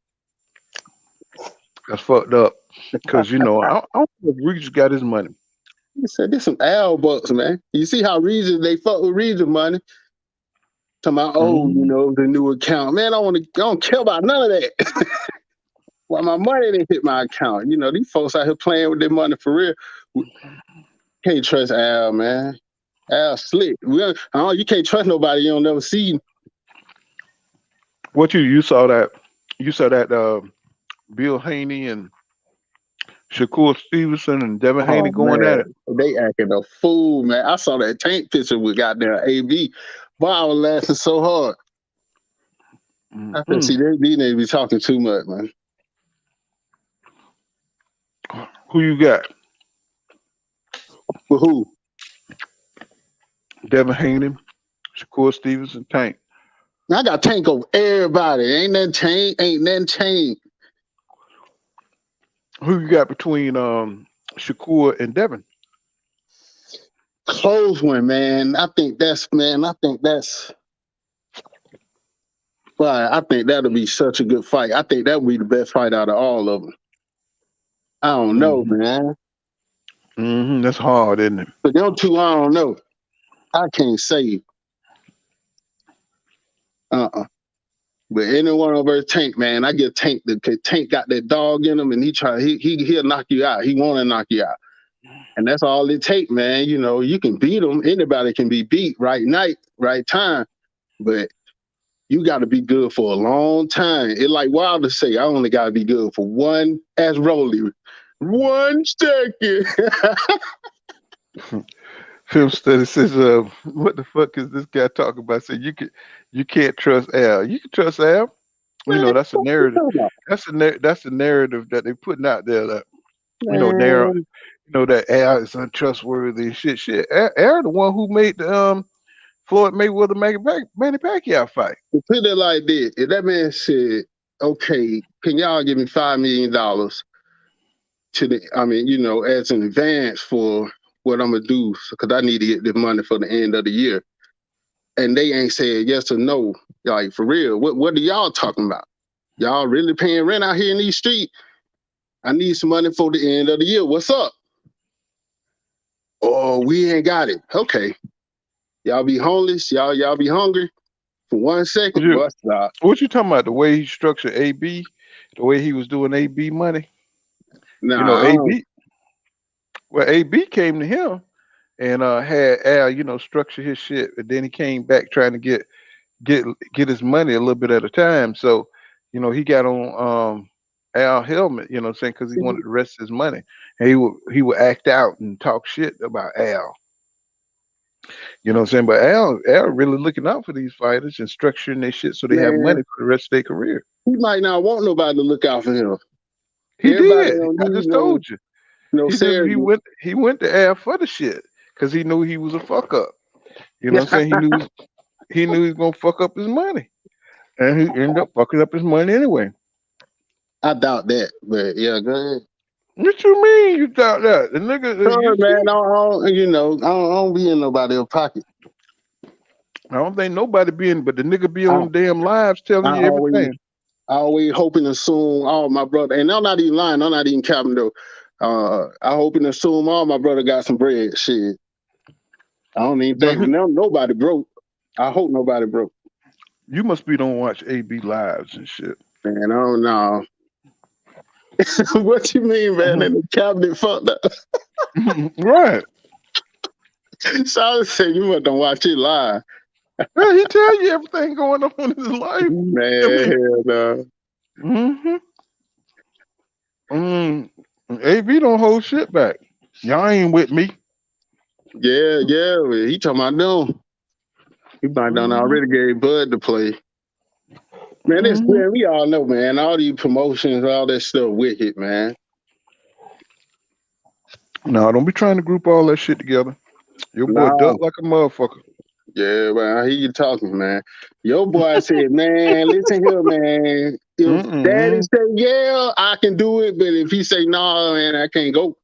That's fucked up. Because, I don't know if Regis got his money. He said, "This some Al bucks, man." You see how Regis, they fuck with Regis money. To my old, the new account. Man, I don't care about none of that. Why my money didn't hit my account. These folks out here playing with their money for real. Can't trust Al, man. Al slick. You can't trust nobody you don't never see. What you saw that Bill Haney and Shakur Stevenson and Devin Haney going at it. They acting a fool, man. I saw that Tank picture with goddamn AB. Boy, I was laughing so hard. I can see these niggas be talking too much, man. Who you got? For who? Devin Haney, Shakur Stevenson, Tank. I got Tank over everybody. Ain't nothing changed. Who you got between Shakur and Devin? Close one, man. I think that's Well, I think that'll be such a good fight. I think that would be the best fight out of all of them. I don't know, man. That's hard, isn't it? But them two, I don't know. I can't say. But anyone over Tank, man, I get Tank. Tank got that dog in him, and he'll knock you out. He want to knock you out, and that's all it take, man. You can beat him. Anybody can be beat right night, right time, but you got to be good for a long time. It like Wilder say, I only got to be good for 1 second. Film study says, what the fuck is this guy talking about? Say you can't trust Al. You can trust Al. That's a narrative. That's a narrative that they're putting out there that that Al is untrustworthy and shit. Al the one who made the Floyd Mayweather Manny Pacquiao fight. To put it like this, if that man said, okay, can y'all give me $5 million as an advance for what I'm gonna do, because I need to get this money for the end of the year, and they ain't said yes or no, like for real, what are y'all talking about? Y'all really paying rent out here in these streets? I need some money for the end of the year. What's up? Oh, we ain't got it. Okay. Y'all be homeless, y'all be hungry for 1 second. What you talking about? The way he structured AB, the way he was doing AB money? AB. Well, AB came to him and had Al, structure his shit, and then he came back trying to get his money a little bit at a time. So, he got on Al helmet, saying, because he wanted the rest of his money, and he would act out and talk shit about Al. But Al really looking out for these fighters and structuring their shit so they have money for the rest of their career. He might not want nobody to look out for him. He did. I just told you. He went to Al for the shit because he knew he was a fuck up. He knew he was gonna fuck up his money, and he ended up fucking up his money anyway. I doubt that, but yeah, go ahead. What you mean you doubt that? The nigga, man, I don't be in nobody's pocket. I don't think nobody be in, but the nigga be on damn lives telling you everything. I always hoping to assume all my brother, and I'm not even lying. I'm not even capping though. I hope and assume all my brother got some bread. Shit, I don't even think nobody broke. I hope nobody broke. You must be don't watch AB lives and shit. Man, I don't know. What you mean, man? And the cabinet fucked up. Right. So I said you must don't watch it live. Well, he tell you everything going on in his life. Man, hell no. AB don't hold shit back. Y'all ain't with me. Yeah. He talking about no. He might done already gave Bud to play. Man, man, we all know, man. All these promotions, all that stuff, wicked, man. No, don't be trying to group all that shit together. Your boy duck like a motherfucker. Yeah, man, I hear you talking, man. Your boy said, man, listen here, man. If daddy say, yeah, I can do it, but if he say, no, man, I can't go.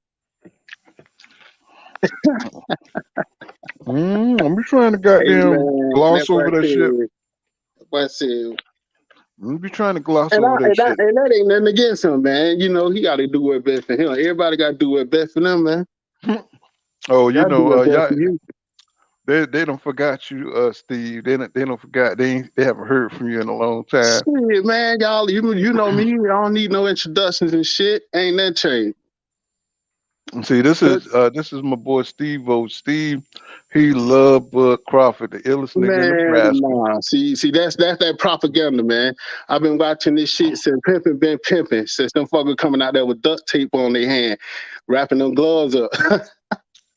I'm be trying to goddamn gloss over that shit. What I said. I'm be trying to gloss over that shit. And that ain't nothing against him, man. He got to do what's best for him. Everybody got to do what's best for them, man. Oh, y'all They don't forgot you, Steve. They don't forgot. They haven't heard from you in a long time. Shit, man, y'all, you know me. I don't need no introductions and shit. Ain't that changed. See, this is my boy Steve O. Steve, he loved Bud Crawford, the illest nigga in Man, Nebraska. nah. See, that's that propaganda, man. I've been watching this shit since pimping been pimping. Since them fuckers coming out there with duct tape on their hand, wrapping them gloves up.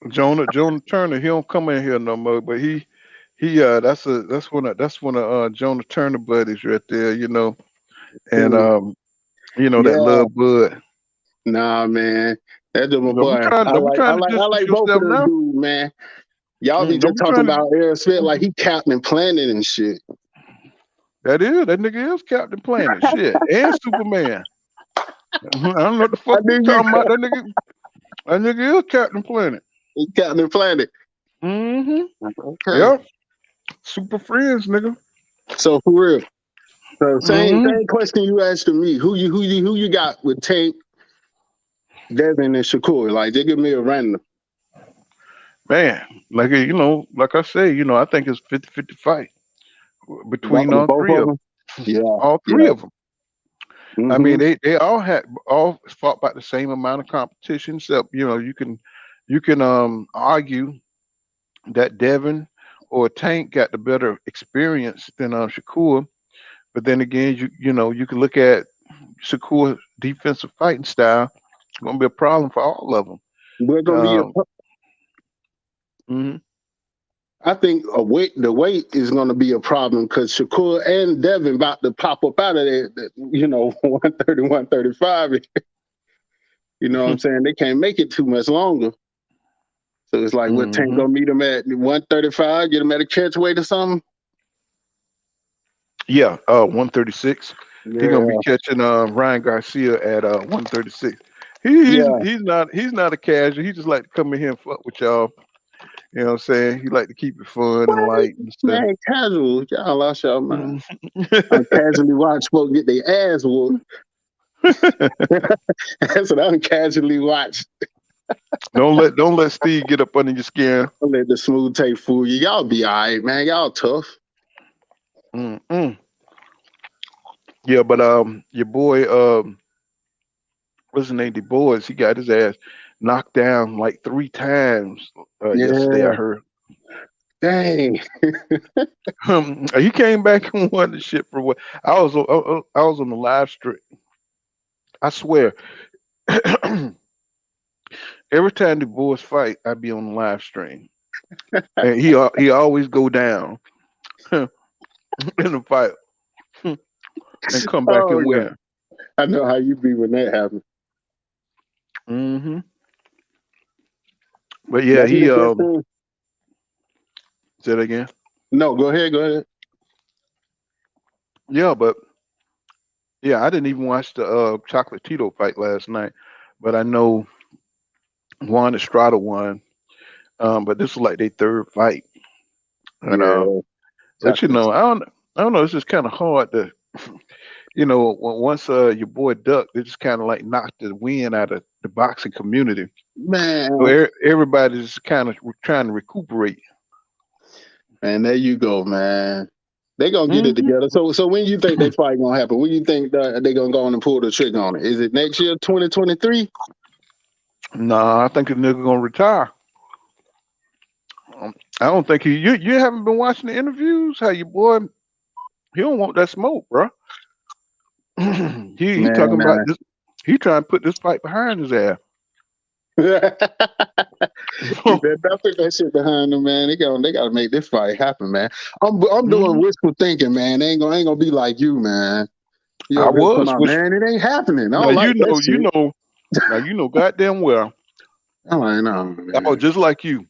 Jonah Turner, he don't come in here no more, but he that's one of Jonah Turner buddies right there, you know. And that Yeah. love Bud. Nah, man. That's just my Don't boy. be trying I to like distance both of yourself them now. dudes, man. Y'all be Don't just be talking trying to- about Aaron Smith like he Captain Planet and shit. That nigga is Captain Planet, shit, and Superman. I don't know what the fuck you talking about. That nigga is Captain Planet. He Captain Planet. Mm-hmm. Okay. Yep. Super friends, nigga. So for real. So same question you asked to me. Who you got with Tank, Devin, and Shakur? Like, they give me a random. Man, like I say, I think it's 50-50 fight between all both three of them. Yeah. All three of them. Mm-hmm. I mean, they all fought by the same amount of competition. Except, you can argue that Devin or Tank got the better experience than Shakur. But then again, you can look at Shakur's defensive fighting style. It's gonna be a problem for all of them. We're gonna be I think the weight is going to be a problem because Shakur and Devin about to pop up out of there, 130, 135. You know what I'm saying? They can't make it too much longer. So it's like, what Tank going to meet them at 135, get them at a catch weight or something? Yeah, 136. Yeah. He's gonna be catching Ryan Garcia at 136. He's not a casual. He just like to come in here and fuck with y'all. You know what I'm saying? He like to keep it fun and light and stuff. Man, casual. Y'all lost y'all mind. I casually watch folks get their ass whooped. That's what I casually watch. Don't let Steve get up under your skin. Don't let the smooth tape fool you. Y'all be all right, man. Y'all tough. Yeah, but your boy, what's his name? Du Bois, he got his ass knocked down like 3 times yesterday. I heard. Dang. He came back and won the shit for what I was on the live stream. I swear. Every time Du Bois fight, I be on the live stream, and he always go down in the fight and come back and win. I know how you be when that happens. But yeah, he say that again. No, go ahead. Yeah, but yeah, I didn't even watch the Chocolate Tito fight last night, but I know Juan Estrada won. But this was like their third fight, and but I don't know. It's just kind of hard to, once your boy ducked, it just kind of like knocked the wind out of the boxing community. Man, so everybody's kind of trying to recuperate. And there you go, man. They gonna get it together. So when you think they fight gonna happen? When you think they gonna go on and pull the trigger on it? Is it next year, 2023? Nah, I think the nigga gonna retire. I don't think you haven't been watching the interviews. How your boy, he don't want that smoke, bro. he talking about this. He trying to put this fight behind his ass. You better not put that shit behind them, man. They gotta make this fight happen, man. I'm doing wishful thinking, man. They ain't gonna be like you, man. I was, man. It ain't happening. Now you know, goddamn well. Oh, I know. I was just like you.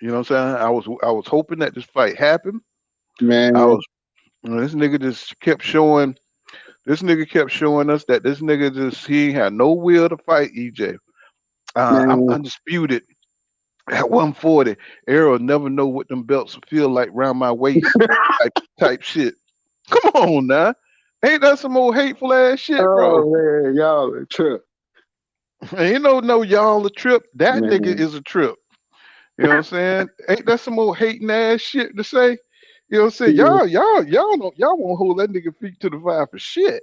You know what I'm saying? I was hoping that this fight happened. Man, this nigga just kept showing. This nigga kept showing us that this nigga he ain't had no will to fight EJ. I'm undisputed at 140. Errol never know what them belts feel like around my waist type shit. Come on now. Ain't that some old hateful ass shit, bro? Oh man, y'all a trip. Ain't no y'all a trip. That nigga is a trip. You know what I'm saying? Ain't that some old hating ass shit to say? You know what I'm saying? Yeah. Y'all won't hold that nigga feet to the fire for shit.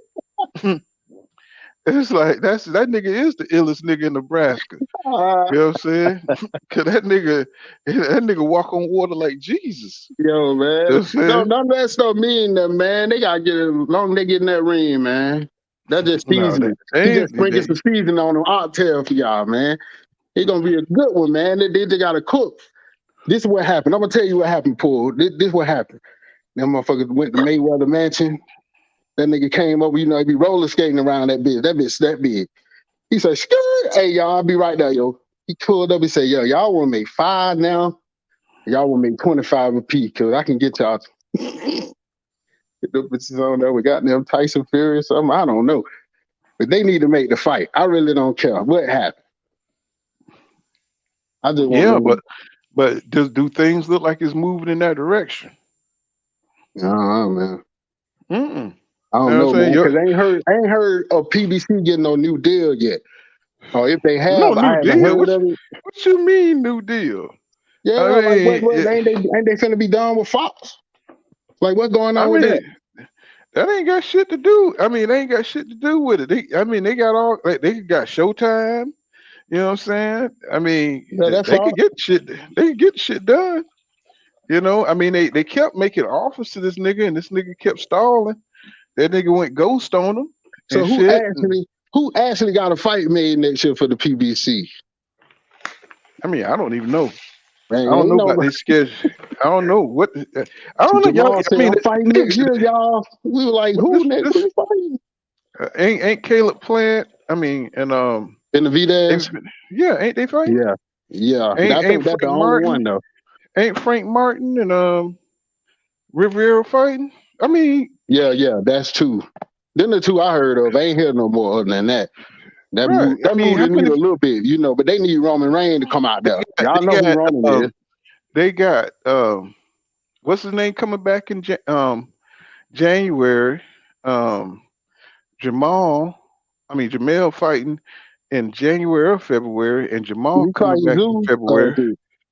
It's like that nigga is the illest nigga in Nebraska. Uh, You know what I'm saying? Cause that nigga walk on water like Jesus. yo, You know man. what I'm saying? Don't let stuff mean that, man. They gotta get it as long as they get in that ring, man. That's just No, seasoning. they He just ain't. sprinkling some seasoning on them oxtail for y'all, man. It's gonna be a good one, man. They just gotta cook. This is what happened. I'm gonna tell you what happened, Paul. This is what happened. Them motherfuckers went to Mayweather Mansion. That nigga came over, he be roller skating around that bitch. That bitch that big. He said, "Skirt, hey y'all, I'll be right there, yo." He pulled up and said, "Yo, y'all want to make 5 now? Y'all want to make 25 a piece, cause I can get y'all." The bitches on there. We got them Tyson Fury or something. I don't know, but they need to make the fight. I really don't care what happened. I just want Yeah, them. but do things look like it's moving in that direction? Man. Mm-mm. I don't You know know, what I'm man, saying? because I ain't heard of PBC getting no new deal yet. Or if they No have, I new haven't deal. heard of it. What you mean new deal? Yeah, I like mean, what ain't they finna be done with Fox? Like what's going I on with mean, that? that ain't got shit to do. I mean, they ain't got shit to do with it. They got all they got Showtime. You know what I'm saying? I mean, Yeah, that's they Fox. could get shit. They could get shit done. You know, I mean, they kept making offers to this nigga, and this nigga kept stalling. That nigga went ghost on him So and shit. who actually got a fight made next year for the PBC? I mean, I don't even know. Man, I don't ain't know about no this schedule. I don't know what. I don't know, y'all. Jamal I said mean, I'm fighting next year, y'all. We were like, who next? Who you fighting? ain't Caleb Plant? I mean, and In the V-Dash? yeah, ain't they fighting? Yeah. Yeah. I Ain't think that's the Frank only Martin? one though. Ain't Frank Martin and Rivera fighting? I mean, Yeah, that's 2. Then the 2 I heard of. I ain't heard no more other than that. That right. move I mean, they how need many? a little bit, but they need Roman Reigns to come out there. Y'all They know who got Roman is. they got what's his name coming back in January? Um, Jamel fighting in January or February, and Jamal You coming fighting back in Zeus? February.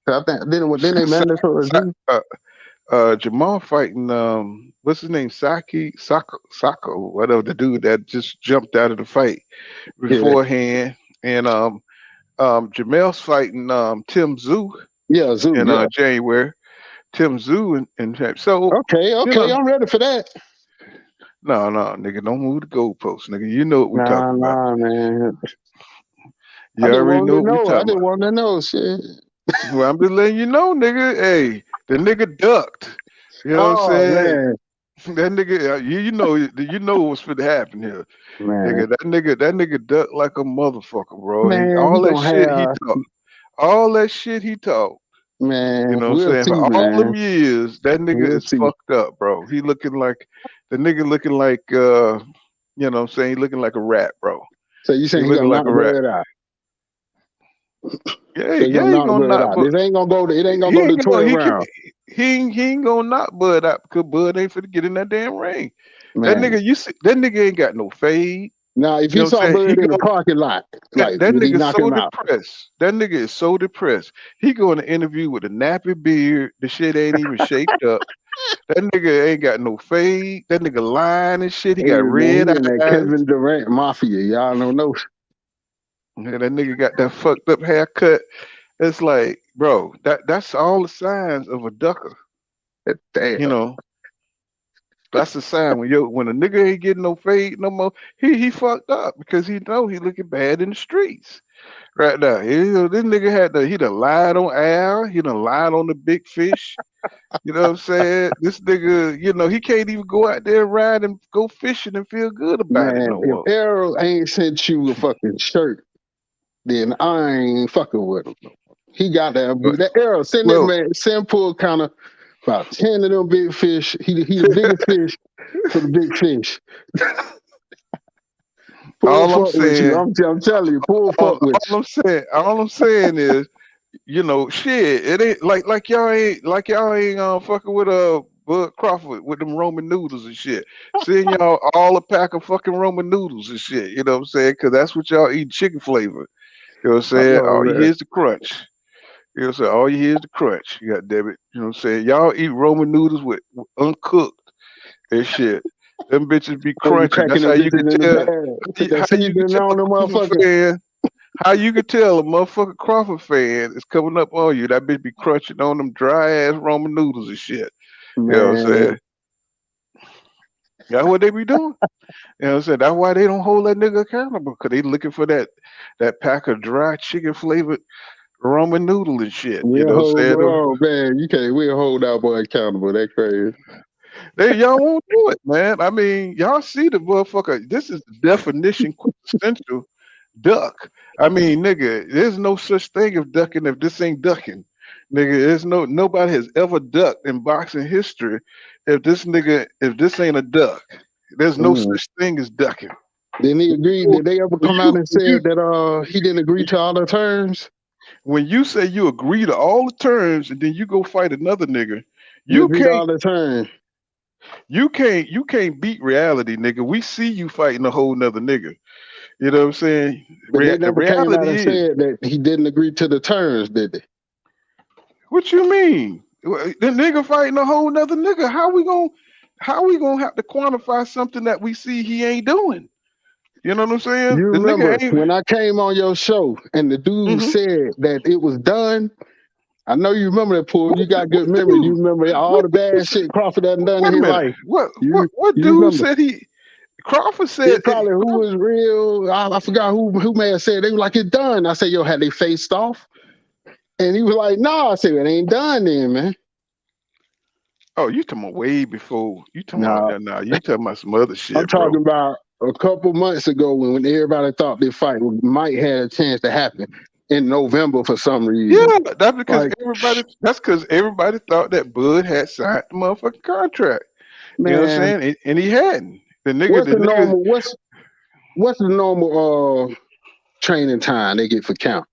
I think then they mandatory Zeus. Jamal fighting what's his name? Sako, whatever, the dude that just jumped out of the fight Yeah. beforehand. And Jamel's fighting Tim Zoo Yeah, Zeus, in yeah. January. Tim Zoo and so Okay, I'm ready for that. no, nigga, don't move the goalposts, nigga. You know what we talking about. Nah, man. I You just already wanted know to what we know. I talking just about. wanted to know shit. Well, I'm just letting you know, nigga. Hey, the nigga ducked. You know what I'm Oh saying? man. That nigga, you know what's finna happen here, Man. nigga. That nigga ducked like a motherfucker, bro. Man, he gonna have All that shit he talked. You man, know what I'm we'll saying? see, For all man. them years, that nigga We'll is see. fucked up, bro. He looking like the nigga looking like you know what I'm saying? He looking like a rat, bro. So you He saying he looking gonna like knock a rat. Bird out? Yeah, So he gonna yeah, he knock gonna Bird knock, out. but This ain't gonna go to it ain't gonna he go to ain't gonna 12 rounds. he ain't gonna knock Bud out because Bud ain't finna get in that damn ring. That Man. nigga, that nigga ain't got no fade. Now if You know he what saw I'm saying? Bird in the parking lot, like That would he nigga knock so him out? depressed. That nigga is so depressed. He going to interview with a nappy beard. The shit ain't even shaped up. That nigga ain't got no fade. That nigga lying and shit. He Hey got man, red he in that eyes. Kevin Durant mafia. Y'all don't know. Yeah, that nigga got that fucked up haircut. It's like, bro, that's all the signs of a ducker. Damn. You know, that's the sign when a nigga ain't getting no fade no more. He fucked up because he know he looking bad in the streets right now. This nigga he done lied on Al. He done lied on the big fish. You know what I'm saying? This nigga, he can't even go out there and ride and go fishing and feel good about it Man, no if more. Errol ain't sent you a fucking shirt, then I ain't fucking with him. He got that Errol. Send that Well, man. Send Pull kind of about 10 of them big fish. He the biggest fish for the big fish. Pull all I'm fuck with you. saying, I'm telling you, Pull all, fuck with you. all I'm saying is, shit, it ain't like y'all ain't fucking with Bud Crawford with them Roman noodles and shit. Seeing y'all all a pack of fucking Roman noodles and shit. You know what I'm saying? Because that's what y'all eat, chicken flavor. You know what I'm I saying? know Oh, that. here's the crunch. You know what I'm saying? All you hear is the crunch. You got Devin. You know what I'm saying? Y'all eat Roman noodles with uncooked and shit. Them bitches be So you crunchy. cracking That's how them you bitches can in the tell. bag. Put that How you can seasoning tell on a the Crawford motherfucker. fan. How you can tell a motherfucking Crawford fan is coming up on you. That bitch be crunching on them dry ass Roman noodles and shit. You know what I'm Man, saying? That's what they be doing. You know what I'm saying? That's why they don't hold that nigga accountable, because they looking for that pack of dry chicken flavored Roman noodle and shit. You we'll know what I'm hold. saying? Oh man, we'll hold our boy accountable. That crazy. Y'all won't do it, man. I mean, y'all see the motherfucker. This is the definition quintessential duck. I mean, nigga, there's no such thing of ducking if this ain't ducking. Nigga, nobody has ever ducked in boxing history if this ain't a duck. There's no Mm. such thing as ducking. Didn't he agree? When Did they ever you come out and said that he didn't agree to all the terms? when you say you agree to all the terms and then you go fight another nigga, You you agree to can't all the terms. you can't beat reality, nigga. We see you fighting a whole nother nigga. You know what I'm saying? But they The never came out reality and is, said that he didn't agree to the terms, did they? what you mean? The nigga fighting a whole nother nigga. How we gonna have to quantify something that we see he ain't doing? You know what I'm saying? You The nigga remember ain't. when I came on your show and the dude Mhm. said that it was done? I know you remember that, Pool. You got good What memory. You dude? remember all What the dude bad said? shit Crawford done done in Wait a his minute. life. What You dude remember? said he? Crawford They said. probably who was real. I forgot who may have said they were like it's done. I said, yo, had they faced off? And he was like, no. I said, it ain't done then, man. Oh, you talking about way before? You talking No, about nah? You talking about some other I'm shit, bro? talking about a couple months ago when everybody thought this fight might have a chance to happen in November for some reason. Yeah, that's because Like, everybody thought that Bud had signed the motherfucking contract. You know what I'm man, saying? And he hadn't. The what's the nigga, normal? What's the normal training time they get for camp?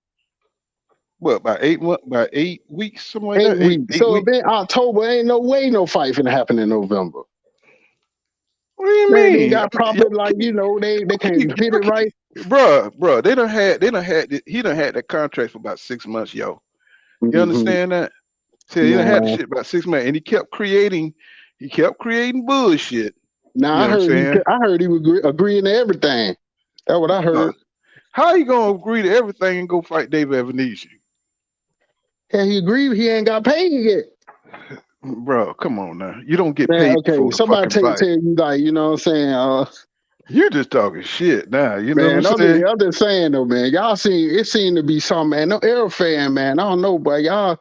what, about 8 weeks, something like 8 that? weeks. Eight So if weeks. in October, ain't no way no fight finna happen in November. What do you They ain't even mean? got proper they can't hit it right. Bruh, he done had that contract for about 6 months, yo. You Mm-hmm. understand that? So he done had the Man. shit about 6 months, and he kept creating bullshit. Now You know what I'm saying? I heard he was agreeing to everything. That's what I heard. How you gonna agree to everything and go fight David Evanesia? Yeah, he agreed. He ain't got paid yet. Bro, come on now. You don't get Man, paid okay. before the Somebody fucking fight. tell you like, you know what I'm saying? You just talking shit now. You know Man, what I'm saying? I'm just saying though, man. Y'all it seemed to be some man. No Arrow fan, man. I don't know, but y'all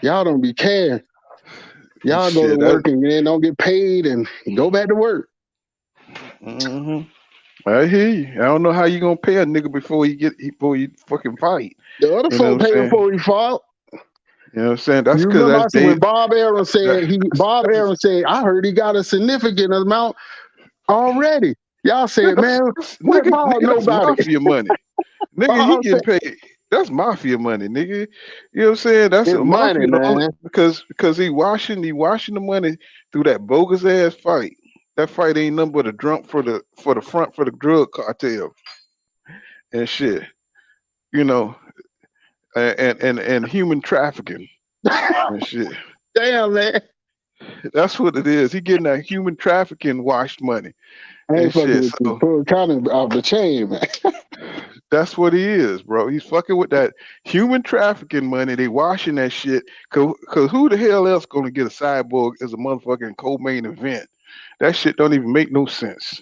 don't be caring. Y'all go to Shit, work and then don't get paid and go back to work. mm-hmm. I hear you. I don't know how you gonna pay a nigga before you fucking fight. The other You know folk what I'm paid saying? before he fought. You know what I'm saying? That's You because remember that's I said when Dave. Bob Aaron said I heard he got a significant amount already. Y'all said, man, what Bob Nigga, that's nobody? mafia money. Nigga, he Bob said, getting paid. That's mafia money, nigga. You know what I'm saying? That's it's a money, mafia man. because he washing the money through that bogus ass fight. That fight ain't nothing but a drunk for the front for the drug cartel and shit. You know, and human trafficking and shit. Damn, man. That's what it is. He getting that human trafficking washed money I and ain't fucking shit. with you. So Pull kind of off the chain, man. that's what he is, bro. He's fucking with that human trafficking money. They washing that shit. Cause who the hell else gonna get a cyborg as a motherfucking co-main event? That shit don't even make no sense.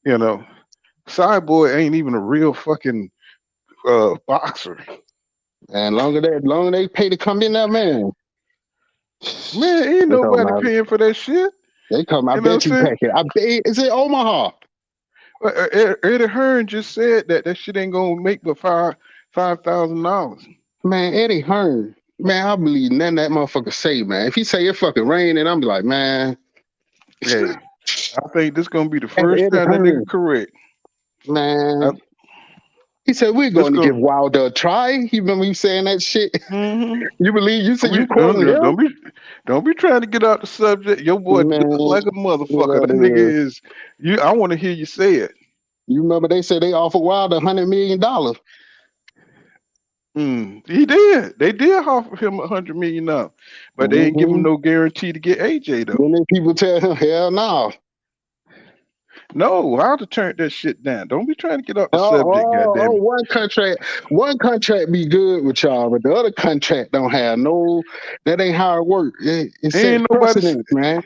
You know, Cyborg ain't even a real fucking boxer. And longer they pay to come in there, man. Man, ain't It don't nobody matter. paying for that shit. They come, I You know bet what you I'm saying? pack it. I bet it's in Omaha. Eddie Hearn just said that shit ain't gonna make but $5,000. Man, Eddie Hearn. Man, I believe nothing that motherfucker say, man. If he say it fucking rain, and I'm be like, man. Hey, I think this gonna be the And first Eddie time that nigga Hearn, correct. man. He said we're This going to go. give Wilder a try. You remember you saying that shit? Mm-hmm. You believe you said you Don't, quoting don't, him? don't be don't be trying to get out the subject. Your boy Man, duck like a motherfucker. what That it nigga is. is you. I want to hear you say it. You remember they said they offered Wilder $100 million. He did. They did offer him $100 million now, but they didn't give him no guarantee to get AJ though. Then people tell him, hell no. No, how to turn that shit down? Don't be trying to get off the subject, goddamn it. One contract be good with y'all, but the other contract don't have no. That ain't how it work. It's Ain't nobody, precedence, man.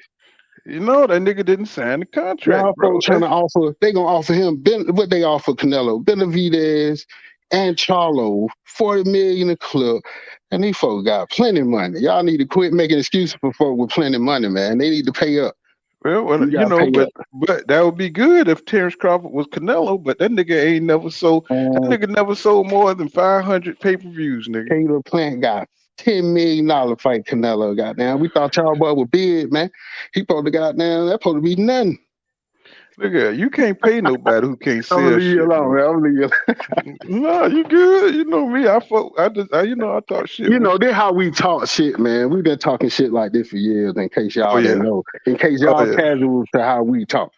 You know that nigga didn't sign the contract, Y'all bro. folks trying to offer. They gonna offer him what they offer Canelo, Benavidez, and Charlo, $40 million a clip, and these folks got plenty of money. Y'all need to quit making excuses for folks with plenty of money, man. They need to pay up. Well, you know, but that would be good if Terrence Crawford was Canelo, but that nigga ain't never sold. That nigga never sold more than 500 pay-per-views, nigga. Caleb Plant got $10 million fight Canelo. Goddamn, we thought y'all boy was big, man. He supposed to goddamn. That supposed to be nothing. Look at you can't pay nobody who can't sell I'm gonna leave shit. you alone, man. I'm gonna leave you alone. No, you good. You know me. I talk shit. You know, this how we talk shit, man. We've been talking shit like this for years. In case y'all didn't know, in case y'all casual to how we talk.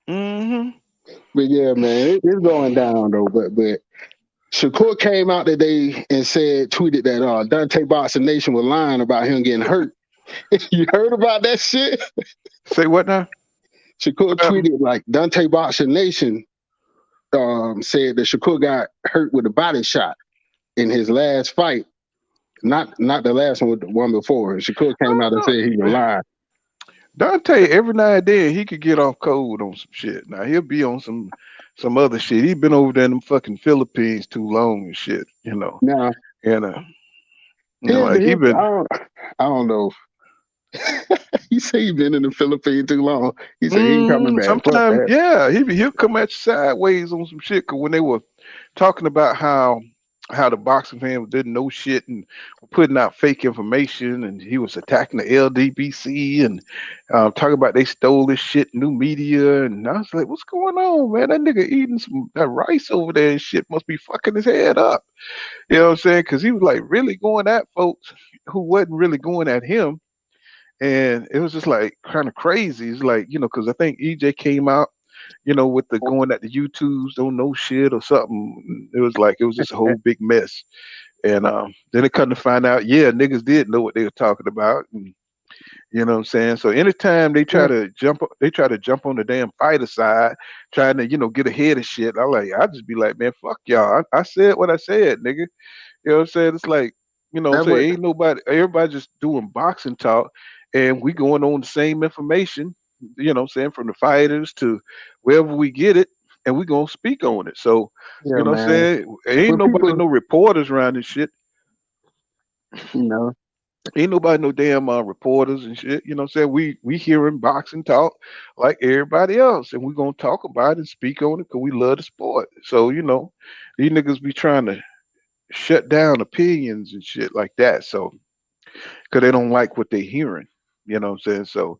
But yeah, man, it's going down though. But Shakur came out today and tweeted that Dante Boxing Nation was lying about him getting hurt. You heard about that shit? Say what now? Shakur tweeted like Dante Boxing Nation said that Shakur got hurt with a body shot in his last fight. Not the last one, with the one before. Shakur came out and said he was lying. Dante, every now and then he could get off cold on some shit. Now he'll be on some other shit. He been over there in them fucking Philippines too long and shit, you know. Nah. And I don't know. He said he been in the Philippines too long. He said he ain't coming back. Sometimes, yeah, he'll come at you sideways on some shit. Cause when they were talking about how the boxing fans didn't know shit and were putting out fake information, and he was attacking the LDBC and talking about they stole this shit, new media, and I was like, what's going on, man? That nigga eating that rice over there and shit must be fucking his head up. You know what I'm saying? Because he was like really going at folks who wasn't really going at him. And it was just like kind of crazy. It's like, you know, because I think EJ came out, you know, with the going at the YouTubes, don't know shit or something. It was just a whole big mess. And then it come to find out, yeah, niggas did know what they were talking about. And, you know what I'm saying? So anytime they try to jump on the damn fighter side, trying to, you know, get ahead of shit, I just be like, man, fuck y'all. I said what I said, nigga. You know what I'm saying? It's like, you know what I'm saying? Ain't nobody, everybody just doing boxing talk. And we going on the same information, you know what I'm saying, from the fighters to wherever we get it, and we going to speak on it. So, you know what I'm saying? Ain't nobody, no reporters around this shit. No. Ain't nobody no damn reporters and shit. You know what I'm saying? We hearing boxing talk like everybody else, and we going to talk about it and speak on it because we love the sport. So, you know, these niggas be trying to shut down opinions and shit like that. So, because they don't like what they hearing. You know what I'm saying? So,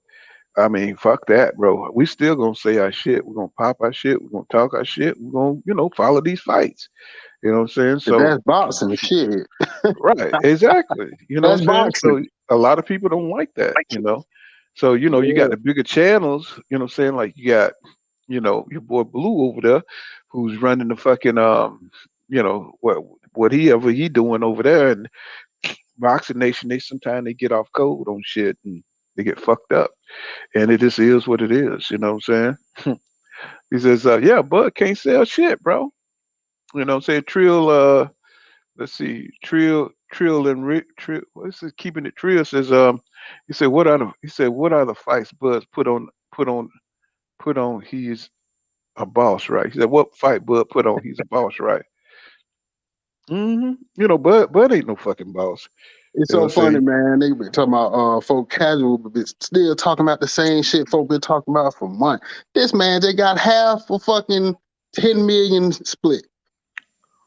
I mean, fuck that, bro. We still gonna say our shit. We're gonna pop our shit. We're gonna talk our shit. We're gonna, you know, follow these fights. You know what I'm saying? So that's boxing shit. Right, exactly. You know that's what I'm saying? Boxing. So a lot of people don't like that, you know. So, you know, you got the bigger channels, you know what I'm saying? Like you got, you know, your boy Blue over there who's running the fucking you know, what he doing over there, and Boxing Nation, sometimes they get off code on shit and they get fucked up. And it just is what it is, you know what I'm saying? He says, yeah, Bud can't sell shit, bro. You know what I'm saying? Trill, let's see, Trill and Rick, Trill, what's this, keeping it Trill says, he said, what are the fights Bud's put on, he's a boss, right? He said, what fight Bud put on, he's a boss, right? You know, Bud ain't no fucking boss. It's so funny, man. They been talking about folk casual, but still talking about the same shit folk been talking about for months. This man, they got half a fucking 10 million split.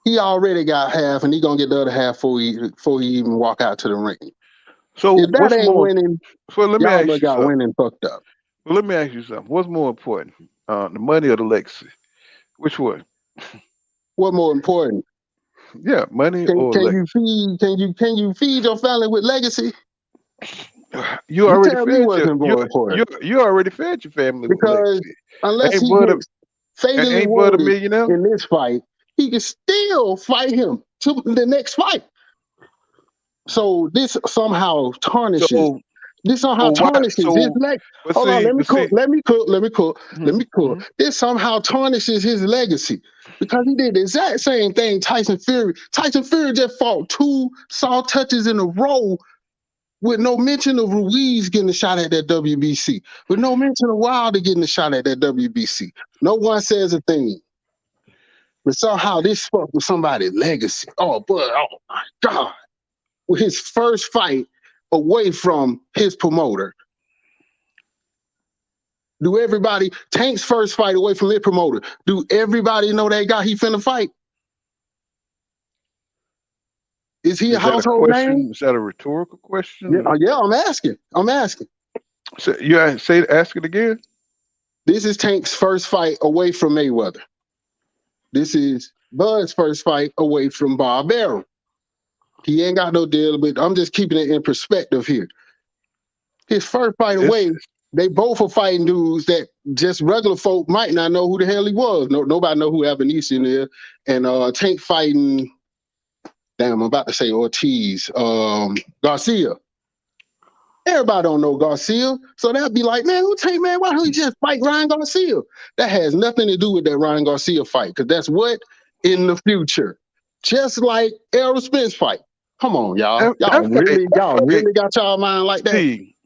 He already got half, and he gonna get the other half before he even walk out to the ring. So if that ain't winning, so let me ask you got winning fucked up. Well, let me ask you something. What's more important, the money or the legacy? Which one? What more important? Yeah, money or legacy. Can you feed your family with legacy? You already tell me what's more important. You already fed your family because with legacy. Unless he gets fatally wounded in this fight, he can still fight him to the next fight. So this somehow tarnishes. So This somehow why? tarnishes his leg. But Hold on, see, let me cook. Let me cook. mhm. This somehow tarnishes his legacy because he did the exact same thing. Tyson Fury just fought 2 soft touches in a row with no mention of Ruiz getting a shot at that WBC, with no mention of Wilder getting a shot at that WBC. No one says a thing. But somehow this fucked with somebody's legacy. Oh, boy, oh my God. With his first fight away from his promoter. Tank's first fight away from his promoter, do everybody know that guy he finna fight? Is he a household name? Is that a rhetorical question? Yeah, I'm asking. So ask it again. This is Tank's first fight away from Mayweather. This is Bud's first fight away from Bob Arum. He ain't got no deal, but I'm just keeping it in perspective here. His first fight away, they both are fighting dudes that just regular folk might not know who the hell he was. Nobody know who Ebenezer is. And Tank fighting, I'm about to say Ortiz, Garcia. Everybody don't know Garcia. So that'd be like, man, who Tank, man? Why don't he just fight Ryan Garcia? That has nothing to do with that Ryan Garcia fight, because that's what in the future. Just like Errol Spence fight. Come on, y'all. Y'all really got y'all mind like that?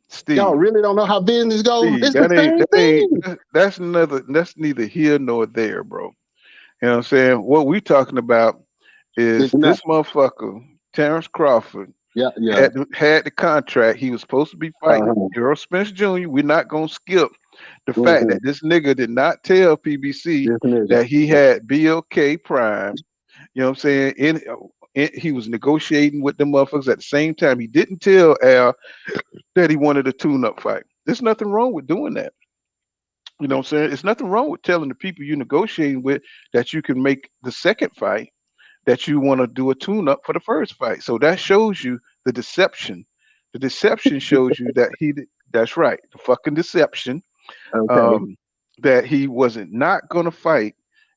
Steve, y'all really don't know how business goes? It's the same thing. That's neither here nor there, bro. You know what I'm saying? What we talking about is this motherfucker, Terrence Crawford, had the contract. He was supposed to be fighting Errol Spence Jr. We're not going to skip the fact that this nigga did not tell PBC that he had BLK Prime. You know what I'm saying? He was negotiating with the motherfuckers at the same time. He didn't tell Al that he wanted a tune-up fight. There's nothing wrong with doing that. You know what I'm saying? It's nothing wrong with telling the people you're negotiating with that you can make the second fight, that you want to do a tune-up for the first fight. So that shows you the deception. The deception shows you that that's right, the fucking deception, that he wasn't not going to fight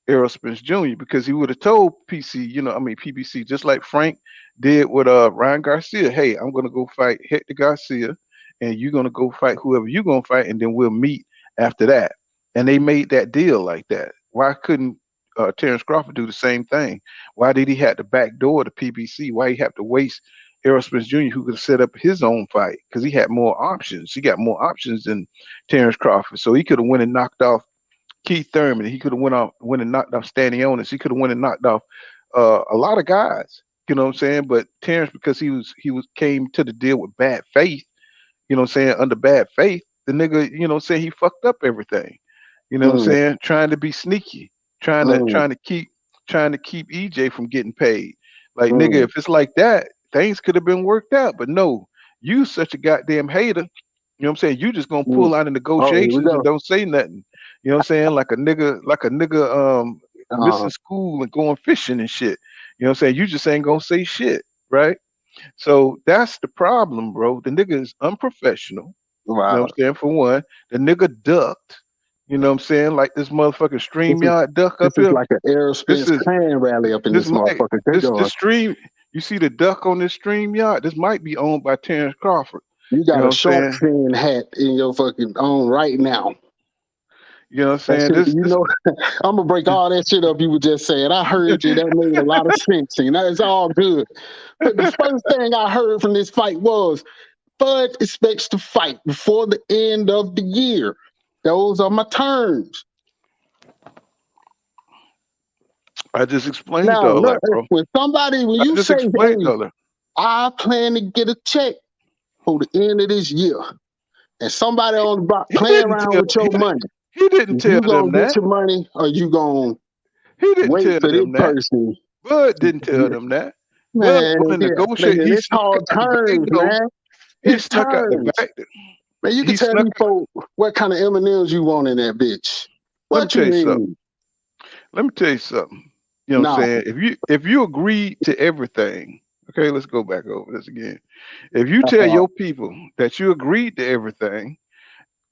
Errol Spence Jr. because he would have told PBC, just like Frank did with Ryan Garcia. Hey, I'm going to go fight Hector Garcia, and you're going to go fight whoever you're going to fight, and then we'll meet after that. And they made that deal like that. Why couldn't Terrence Crawford do the same thing? Why did he have to backdoor the PBC? Why he have to waste Errol Spence Jr., who could have set up his own fight? Because he had more options. He got more options than Terrence Crawford. So he could have went and knocked off Keith Thurman. He could have went and knocked off Stanionis. He could have went and knocked off a lot of guys. You know what I'm saying? But Terrence, because he came to the deal with bad faith, you know what I'm saying, under bad faith, the nigga, you know what I'm saying, he fucked up everything. You know what I'm saying? Trying to be sneaky, trying to keep EJ from getting paid. Like, nigga, if it's like that, things could have been worked out. But no, you such a goddamn hater. You know what I'm saying? You just gonna pull out of negotiations and don't say nothing. You know what I'm saying? Like a nigga missing school and going fishing and shit. You know what I'm saying? You just ain't gonna say shit, right? So that's the problem, bro. The nigga is unprofessional. You know what I'm saying? For one, the nigga ducked. You know what I'm saying? Like this motherfucking StreamYard duck up here. This is like an Errol Spence clan rally up in this motherfucker. This stream, you see the duck on this StreamYard? This might be owned by Terrence Crawford. You got a shark fin hat in your fucking own right now. You know what I'm saying? I'm gonna break all that shit up you were just saying. I heard you. That made a lot of sense. And it's all good. But the first thing I heard from this fight was Bud expects to fight before the end of the year. Those are my terms. I just explained all that, bro. When you say, hey, I plan to get a check for the end of this year, and somebody on the block playing around with your money, he didn't tell them that. You gonna get your money, or you gonna wait for this person? Bud didn't tell them that. Man, Bud wanted to negotiate. It's called terms, man. He snuck out the back. Man, you can tell these folks what kind of M&Ms you want in that bitch. What you mean? Let me tell you something. You know what I'm saying? If you agree to everything, okay, let's go back over this again. If you tell your people that you agreed to everything,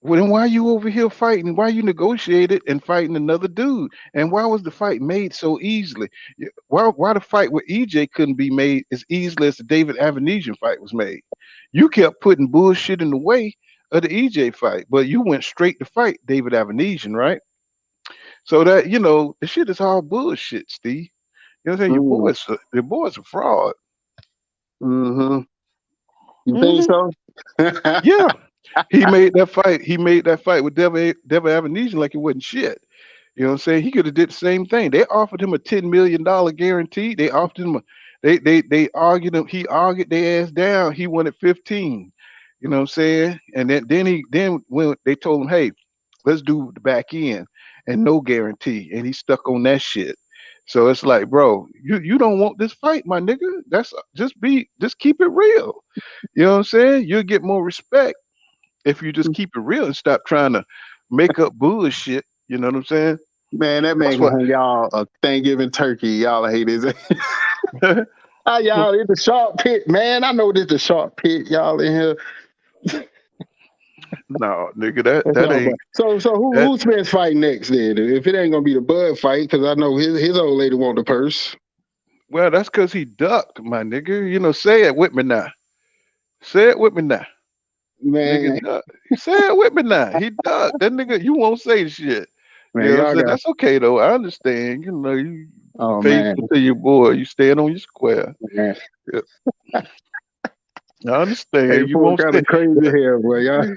Well, then why you over here fighting? Why you negotiated and fighting another dude? And why was the fight made so easily? Why the fight with EJ couldn't be made as easily as the David Avenesian fight was made? You kept putting bullshit in the way of the EJ fight, but you went straight to fight David Avenesian, right? So that the shit is all bullshit, Steve. You know what I'm saying? Your boy's a fraud. Mm-hmm. You think Mhm. so? Yeah. He made that fight. He made that fight with Devin Avenesian like it wasn't shit. You know what I'm saying? He could have did the same thing. They offered him a $10 million guarantee. They offered him they argued him. He argued their ass down. He wanted 15. You know what I'm saying? And then when they told him, hey, let's do the back end and no guarantee. And he stuck on that shit. So it's like, bro, you don't want this fight, my nigga. That's just keep it real. You know what I'm saying? You'll get more respect if you just keep it real and stop trying to make up bullshit. You know what I'm saying? Man, that man That's can what. hang y'all a Thanksgiving turkey. Y'all hate this. Y'all in the shark pit, man. I know this the shark pit. Y'all in here. No, nigga, that ain't. So who's Spence fighting next then? If it ain't gonna be the Bud fight, because I know his old lady want the purse. Well, that's because he ducked, my nigga. Say it with me now. Say it with me now. Man, Nigga, duck. Say it with me now. He ducked. That nigga, you won't say shit. man, You know what I'm y'all saying? got. That's okay though. I understand. You Oh man, faithful to your boy. You stand on your square. man. Yeah. I understand. Hey, You fool, won't kind stay. of crazy here, boy. Y'all.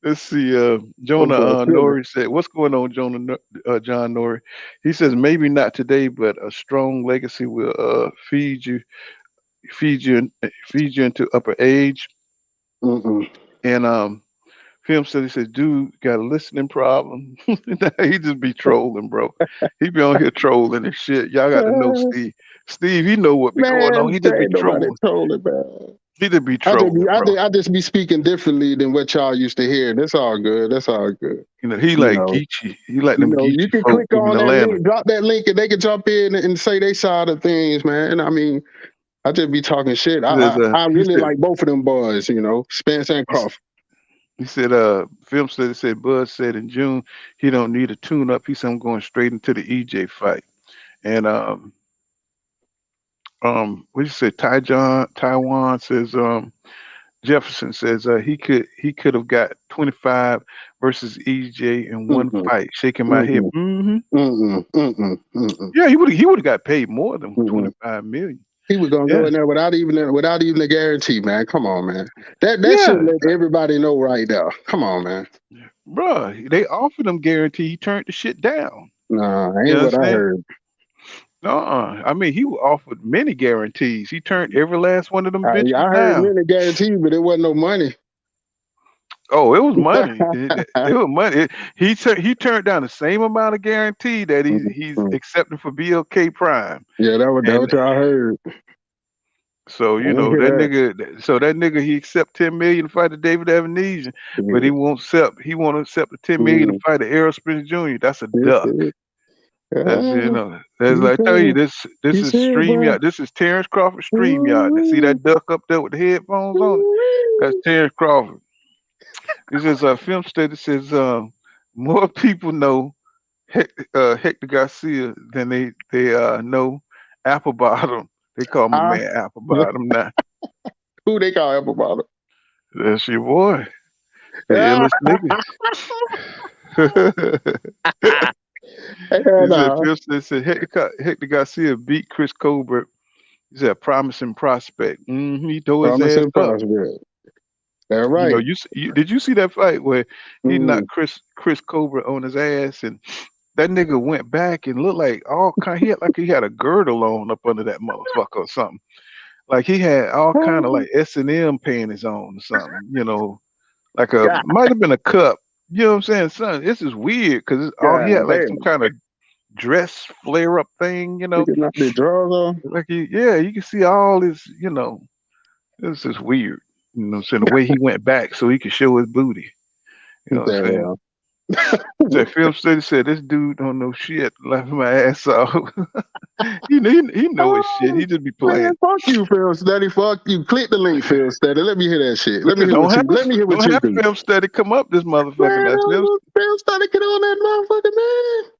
Let's see. Jonah Nori said, "What's going on, Jonah? John Nori?" He says, "Maybe not today, but a strong legacy will feed you into upper age." Mm-mm. And Film said, he says, "Dude got a listening problem." He just be trolling, bro. He be on here trolling and shit. Y'all got to know Steve. Steve, he know what be going on. Man, He just there be ain't nobody trolling. trolling, man. He just be trolling, bro. I just be speaking differently than what y'all used to hear. That's all good. That's all good. He You like know. Geechee. He like them Geechee You can folk click from on that Atlanta. link, drop that link, and they can jump in and say they side of things, man. I mean, I just be talking shit. I really like both of them boys, Spence and Crawford. He said, Film said, Bud said in June, he don't need a tune up. He said, I'm going straight into the EJ fight. And what you say? Taiwan says, Jefferson says he could have got 25 versus EJ in one fight. Shaking my head. Yeah, he would have got paid more than 25 million. He was gonna go in there without even a guarantee, man. Come on, man. That should let everybody know right now. Come on, man. Bruh, they offered him guarantee. He turned the shit down. Nah, ain't what I heard. I mean, he offered many guarantees. He turned every last one of them bitches I heard down. many guarantees, but it wasn't no money. Oh, it was money. It was money. He turned down the same amount of guarantee that he's accepting for BLK Prime. Yeah, that was what I heard. So that nigga he accept 10 million to fight the David Avenesian, but he won't accept the 10 million to fight the Errol Spence Jr. That's a duck. That's like I tell you, this is StreamYard. This is Terrence Crawford StreamYard. See that duck up there with the headphones on? That's Terrence Crawford. This is a film study that says more people know Hector Garcia than they know Apple Bottom. They call my man Apple Bottom now. Who they call Apple Bottom? That's your boy. The illest nigga. He said Hector Garcia beat Chris Colbert. He's a promising prospect. He tore his ass up. That's right. Did you see that fight where he knocked Chris Colbert on his ass, and that nigga went back and looked like he had a girdle on up under that motherfucker or something. Like he had all kind of like S&M panties on or something. Like might have been a cup. You know what I'm saying, son? This is weird because he had like some kind of dress flare up thing. You can knock the drawers on. Like you can see all this. This is weird. So the way he went back so he could show his booty. You know what I'm saying? That film study said this dude don't know shit. Laughing my ass off. he know his shit. He just be playing. Man, fuck you, film study. Fuck you. Click the link, film study. Let me hear that shit. Let me hear Don't what you. have, Let me hear what don't you have do. film study come up this motherfucker. Man, That's film study get on that motherfucker, man.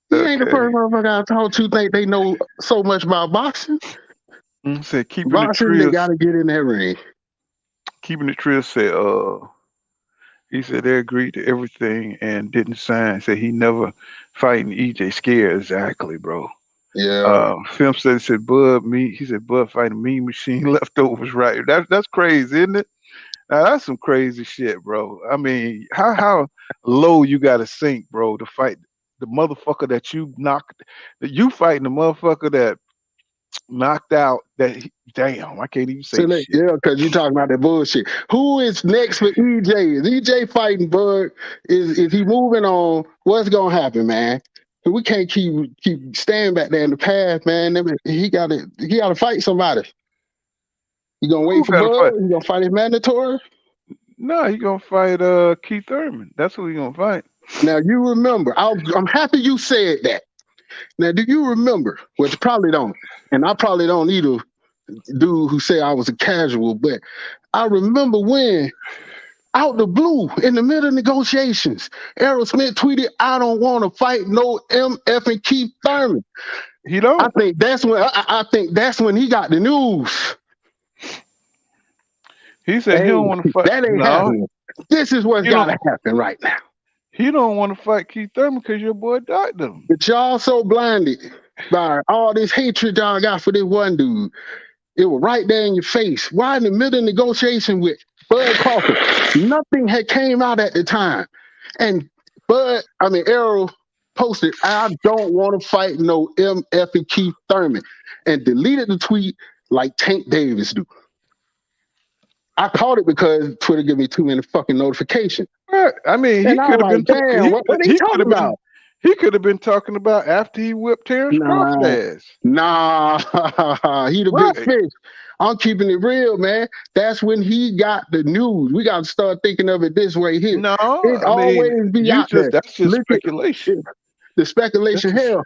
He ain't the Okay. first motherfucker I talk to think they know so much about boxing. Said keeping Boxing, the they trills. gotta get in that ring. Keeping the trills said he said they agreed to everything and didn't sign. Said he never fighting EJ scared. Exactly, bro. Yeah. Film study said Bud fighting Mean Machine leftovers, right? That's crazy, isn't it? Now that's some crazy shit, bro. I mean, how low you gotta sink, bro, to fight the motherfucker that you knocked. That you fighting the motherfucker that knocked out. Damn, I can't even say shit. Yeah, because you talking about that bullshit. Who is next for EJ? Is EJ fighting Bud? Is he moving on? What's gonna happen, man? We can't keep staying back there in the past, man. He gotta fight somebody. You gonna wait for gotta Bud? fight? You gonna fight his mandatory? No, he gonna fight Keith Thurman. That's who he gonna fight. Now you remember. I'm happy you said that. Now, do you remember? Well, you probably don't, and I probably don't either. Dude who said I was a casual, but I remember when, out the blue, in the middle of negotiations, Errol Smith tweeted, "I don't want to fight no MF and Keith Thurman." He don't. I think that's when he got the news. He said he don't want to fight. That ain't happening. This is what's gotta happen right now. He don't want to fight Keith Thurman because your boy died him. But y'all so blinded by all this hatred y'all got for this one dude. It was right there in your face. Why in the middle of negotiation with Bud Crawford? Nothing had came out at the time. And Errol posted, "I don't want to fight no MF and Keith Thurman," and deleted the tweet like Tank Davis do. I caught it because Twitter gave me too many fucking notifications. Right. I mean, he could have been. Damn, what are you talking about? He could have been talking about after he whipped Terrence Crawford ass. Nah, he the big fish. I'm keeping it real, man. That's when he got the news. We got to start thinking of it this way here. No, it always be out there. That's just speculation. The speculation, hell,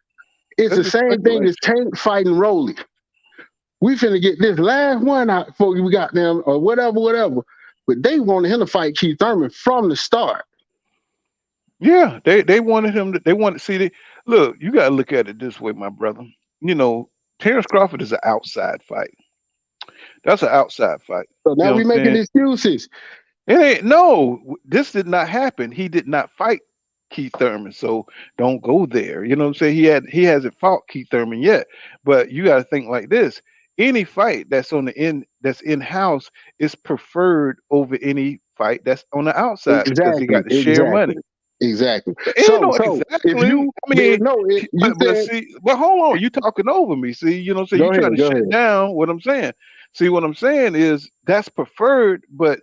it's the same thing as Tank fighting Rolly. We finna get this last one out before we got them or whatever. But they wanted him to fight Keith Thurman from the start. Yeah, they wanted him to. Look, you got to look at it this way, my brother. You know, Terrence Crawford is an outside fight. That's an outside fight. So now we making excuses. It ain't. No, this did not happen. He did not fight Keith Thurman, so don't go there. You know what I'm saying? He hasn't fought Keith Thurman yet. But you got to think like this: any fight that's that's in-house is preferred over any fight that's on the outside because he got to share money. Exactly. But hold on, you talking over me. See, you know what I'm saying? You're trying to shut down what I'm saying. See, what I'm saying is that's preferred, but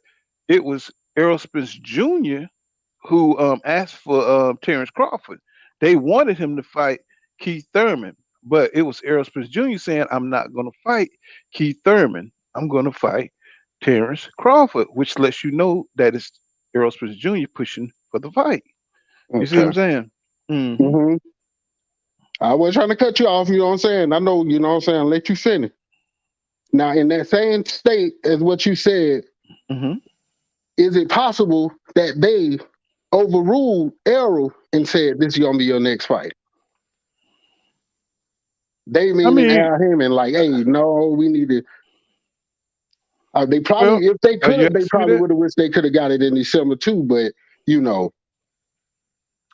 it was Errol Spence Jr. who asked for Terrence Crawford. They wanted him to fight Keith Thurman, but it was Errol Spence Jr. saying, "I'm not going to fight Keith Thurman. I'm going to fight Terrence Crawford," which lets you know that it's Errol Spence Jr. pushing for the fight. You see what I'm saying? Mm-hmm. Mm-hmm. I wasn't trying to cut you off, you know what I'm saying? I know, you know what I'm saying? Let you finish. Now, in that same state as what you said, is it possible that they overruled Errol and said, "This is going to be your next fight"? They meaning Al Heyman, like, "Hey, no, we need to." They probably, if they could, they probably would have wished they could have got it in December too, but you know.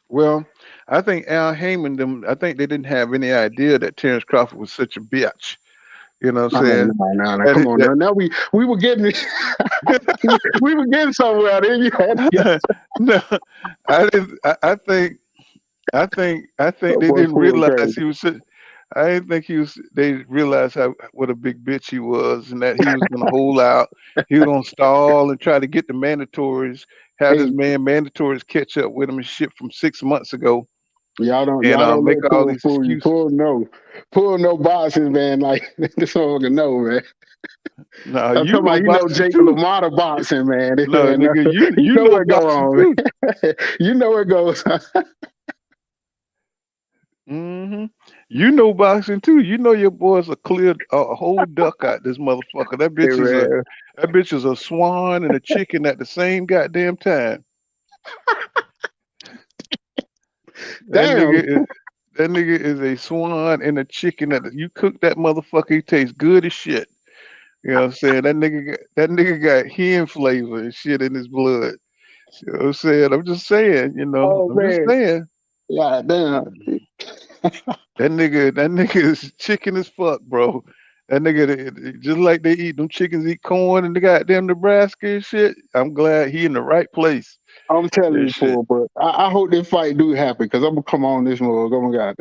Well, I think Al Heyman, I think they didn't have any idea that Terrence Crawford was such a bitch. You know what I'm saying? No, come on. Now we were getting we were getting somewhere. Then you had no, I didn't. I think they didn't realize he was. I didn't think he was. They realized what a big bitch he was, and that he was going to hold out. He was going to stall and try to get the mandatories. Have his man mandatories catch up with him and shit from 6 months ago. Y'all don't and let make all Pull these fool you. excuses. Pull no boxes, man. Like this motherfucker know, man. Nah, I'm you talking know about boxing Jake too. LaMotta boxing, man. This No, man, nigga, you you know know what go boxing on, too. man. You know where it goes. You know boxing too. You know your boys are cleared a whole duck out this motherfucker. Hey, man. That bitch is a swan and a chicken at the same goddamn time. Damn. That nigga is a swan and a chicken. You cook that motherfucker, he tastes good as shit. You know what I'm saying? That nigga got hen flavor and shit in his blood. You know what I'm saying? I'm just saying, Oh I'm just man. saying. God damn. That nigga is chicken as fuck, bro. That nigga, just like they eat them chickens eat corn in the goddamn Nebraska and shit. I'm glad he in the right place. I'm telling And you, shit. Paul, but I hope this fight do happen because I'm gonna come on this motherfucker. Oh my God.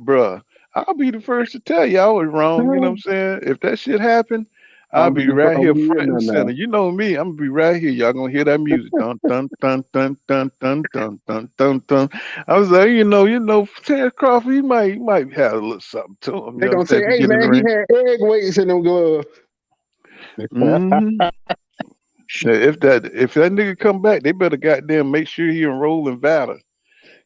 Bruh, I'll be the first to tell you I was wrong. You know what I'm saying? If that shit happened, I'll I'm be right here be front in and there now. center. You know me, I'm gonna be right here. Y'all gonna hear that music. Dun dun dun dun dun dun dun dun dun dun. I was like, Terrence Crawford, he might have a little something to him. You They know what I'm gonna saying? say, If you hey get in the man, he ring. had egg weights in them gloves. Mm-hmm. If that nigga come back, they better goddamn make sure he enroll in Vata.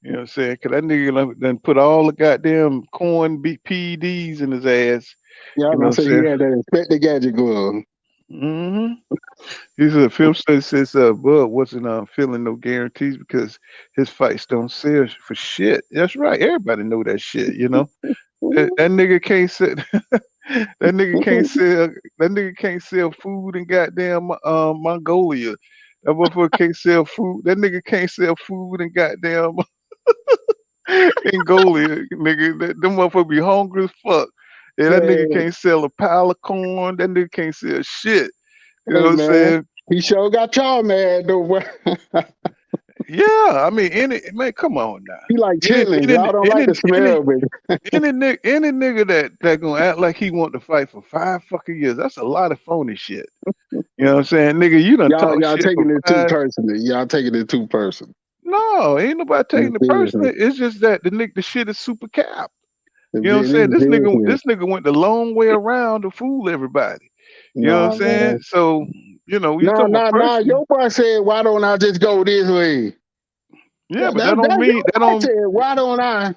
You know what I'm saying? Cause that nigga done put all the goddamn corn PEDs in his ass. Y'all You know gonna what I'm say he saying? had that Inspector Gadget glove. Mm-hmm. He said, film study says Bud wasn't feeling no guarantees because his fights don't sell for shit. That's right. Everybody know that shit, That nigga can't sell that nigga can't sell food in goddamn Mongolia. That motherfucker can't sell food. That nigga can't sell food in goddamn Angola, nigga. Them motherfuckers be hungry as fuck. And that nigga Man, can't sell a pile of corn. That nigga can't sell shit. You know hey what I'm man, saying? he sure got y'all mad though. Yeah, I mean, man, come on now. He like Any chitlins. any Y'all don't like any the any smell, but any nigga that gonna act like he want to fight for 5 fucking years, that's a lot of phony shit. You know what I'm saying, nigga? You done talk y'all shit for taking it too 5. personally. Y'all taking it too personal. No, ain't nobody It's taking it business. personally. It's just that the shit is super cap. You know what I'm saying? It's business. This nigga went the long way around to fool everybody. You know what I'm Nah, man. saying? So, you Nah, talking about nah. personally. Your boy said, "Why don't I just go this way?" Yeah, but that That's don't mean your that boy don't. said, "Why don't I?"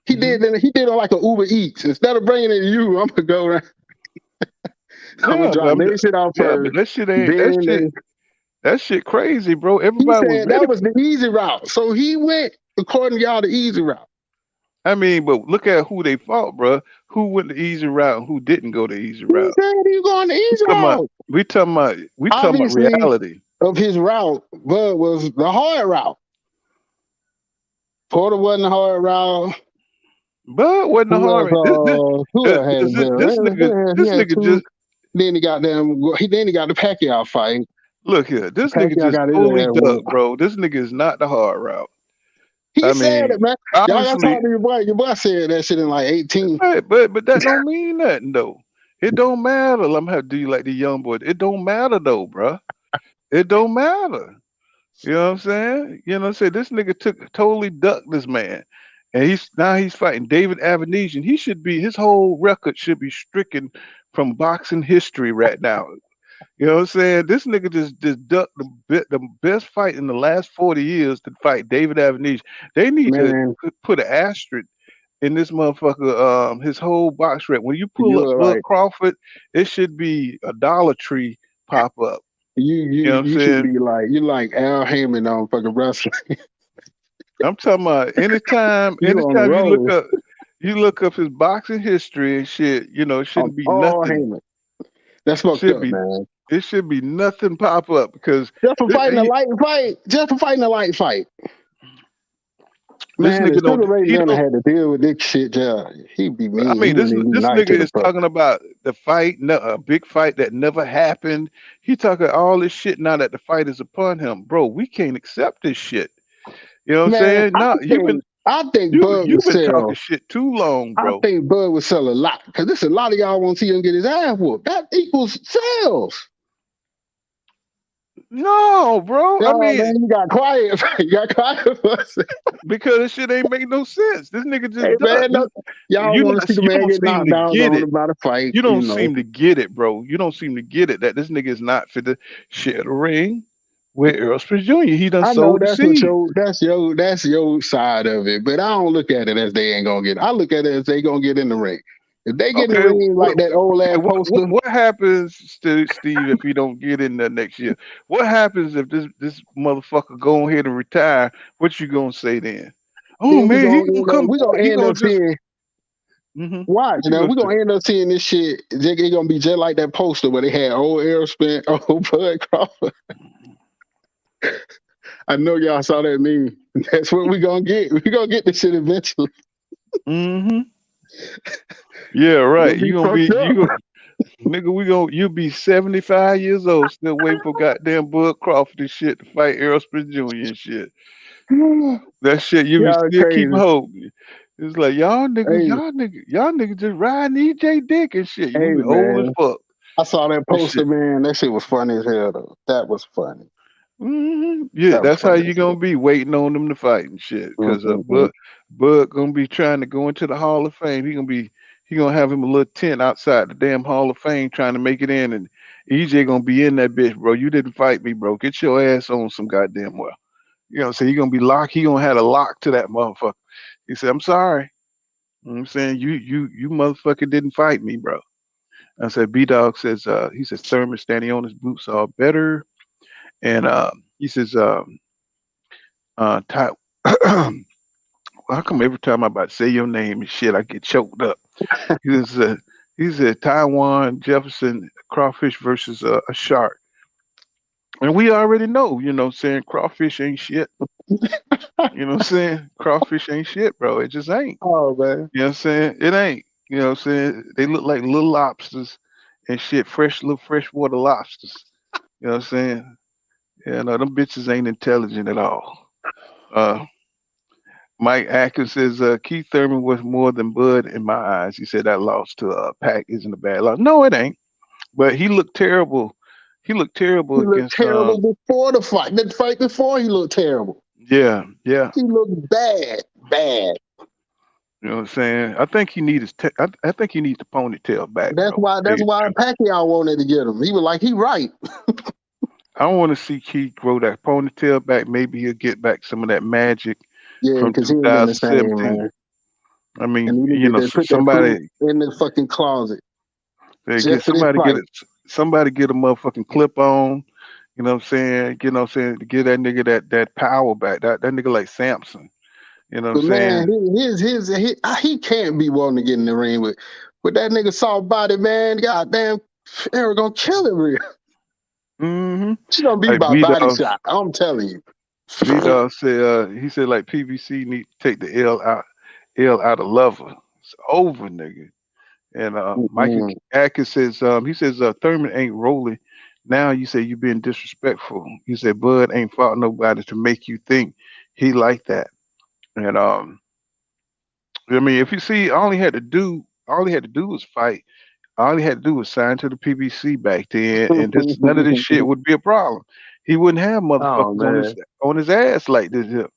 He Mhm. did on like an Uber Eats. Instead of bringing it to you, I'm gonna go around. I'm gonna Yeah, drop their shit off but first. that shit ain't Then that shit crazy, bro. he Everybody was said ready that was for. the easy route. So he went according to y'all the easy route. I mean, but look at who they fought, bro. Who went the easy route and who didn't go the easy He route? said he was going the We easy talking about route. we talking about Obviously, reality. of his route, Bud was the hard route. Porter wasn't the hard route. But wasn't a Who else? hard. Who else had it there? He This had nigga two. just Then he got the Pacquiao fight. look here. This nigga Pacquiao just got his totally ass ducked, whooped. bro. This nigga is not the hard route. He I said it, mean, man. Y'all gotta obviously, talk to your boy. Your boy said that shit in like 18. but that don't mean nothing though. It don't matter. I'm gonna do you like the young boy. It don't matter though, bro. It don't matter. You know what I'm saying? You know what I'm saying? This nigga totally ducked this man. And he's fighting David Avenesian. His whole record should be stricken from boxing history right now. You know what I'm saying? This nigga just ducked the best fight in the last 40 years to fight David Avenesian. They need to Man, put an asterisk in this motherfucker, his whole box rep. When you pull up you're Bud like Crawford, it should be a Dollar Tree pop up. You know what I'm you should saying? be like you like Al Heyman on fucking wrestling. I'm talking about anytime You on the road you look up his boxing history and shit, it on shouldn't be all nothing. Heyman. That's fucked Should up, be man. it should be nothing pop up because Just for this, fighting a light fight. Just for fighting a light fight. this Man, if nigga Sugar don't Ray he Leonard don't had to deal with this shit, yeah, he'd be I mean. He mean wouldn't even be this nice nigga to the is public. talking about the fight, a big fight that never happened. He talking all this shit now that the fight is upon him. Bro, we can't accept this shit. You know what I'm Man, saying? No, I think Bud would you've been talking sell. shit too long, I bro. think Bud would sell a lot because there's a lot of y'all want to see him get his ass whooped. That equals sales. No, bro. I No, mean, man, you got quiet. You got quiet for a second. because this shit ain't make no sense. This nigga just Hey, man, does. y'all want to see the You man don't get seem knocked to down get on it. about a fight, You you don't know. seem to get it, bro. You don't seem to get it that this nigga is not fit to share the ring with Earl Spence Jr. He done I know sold the that's what seed. that's your side of it, but I don't look at it as they ain't gonna get it. I look at it as they gonna get in the ring. If they get in the Okay, ring like that old ass poster, what happens, Steve, if he don't get in there next year? What happens if this motherfucker go ahead and retire? What you gonna say then? Oh then man, he gonna come we back. gonna He end gonna up just seeing watch what you now. gonna We're say? gonna end up seeing this shit. It's gonna be just like that poster where they had old Errol Spence, old Bud Crawford. I know y'all saw that meme. That's what we gonna get. We gonna get this shit eventually. Mm-hmm. Yeah, right. Be You gonna be fucked up. nigga. You'll be 75 years old, still waiting for goddamn Bud Crawford and shit to fight Errol Spence Jr. and shit. That shit you be Y'all still keeping crazy. hope. It's like y'all Hey, niggas just riding EJ Dick and shit. You hey, be old as man. fuck. I saw that That poster, shit. man. That shit was funny as hell, though. That was funny. Yeah, That was that's how funny you as hell. gonna be waiting on them to fight and shit. Cause Mm-hmm. Bud gonna be trying to go into the Hall of Fame. He gonna have him a little tent outside the damn Hall of Fame trying to make it in, and EJ gonna be in that bitch, bro. You didn't fight me, bro. Get your ass on some goddamn well. You know what I'm saying? He gonna be locked. He gonna have a lock to that motherfucker. He said, "I'm sorry." You know what I'm saying, you motherfucker didn't fight me, bro. I said, B Dog says, he says Thurman standing on his boots are better, and he says, Ty, how come every time I'm about to say your name and shit, I get choked up? He says, he said Taiwan Jefferson crawfish versus a shark, and we already know, you know, what I'm saying crawfish ain't shit. You know what I'm saying? Crawfish ain't shit, bro. It just ain't. Oh, man. You know what I'm saying? It ain't. You know what I'm saying? They look like little lobsters and shit, little freshwater lobsters. You know what I'm saying? Yeah, no, them bitches ain't intelligent at all. Uh, Mike Atkins says Keith Thurman was more than Bud in my eyes. He said that loss to Pac isn't a bad loss. No, it ain't. But he looked terrible. He looked terrible He looked against terrible before the fight. The fight before, he looked terrible. yeah. He looked bad. You know what I'm saying? I think he needs I think he needs the ponytail back, That's bro. why To tell you the truth. Pacquiao wanted to get him. He was like, he right. I want to see Keith grow that ponytail back. Maybe he'll get back some of that magic Yeah, from because he ain't been the same, 2017. man. I And mean, he you needed know, to put that fruit somebody in the fucking closet get just for this somebody get fight. it. Somebody get a motherfucking clip on. You know what I'm saying? You know what I'm saying? To give that nigga that power back. That nigga like Samson. You know what But I'm saying? man, he can't be wanting to get in the ring with that nigga soft body, man. Goddamn, Eric gonna kill him real. Mm-hmm. She gonna be Like by body shot. I'm telling you. B Dog said he said like PBC need to take the L out of lover. It's over, nigga. And Michael Mm-mm. Atkins says he says Thurman ain't rolling. Now you say you being disrespectful. You said Bud ain't fought nobody to make you think he like that. And I mean, if you see, all he had to do was fight. All he had to do was sign to the PBC back then, and none of this shit would be a problem. He wouldn't have Oh motherfuckers man. on his ass like this here.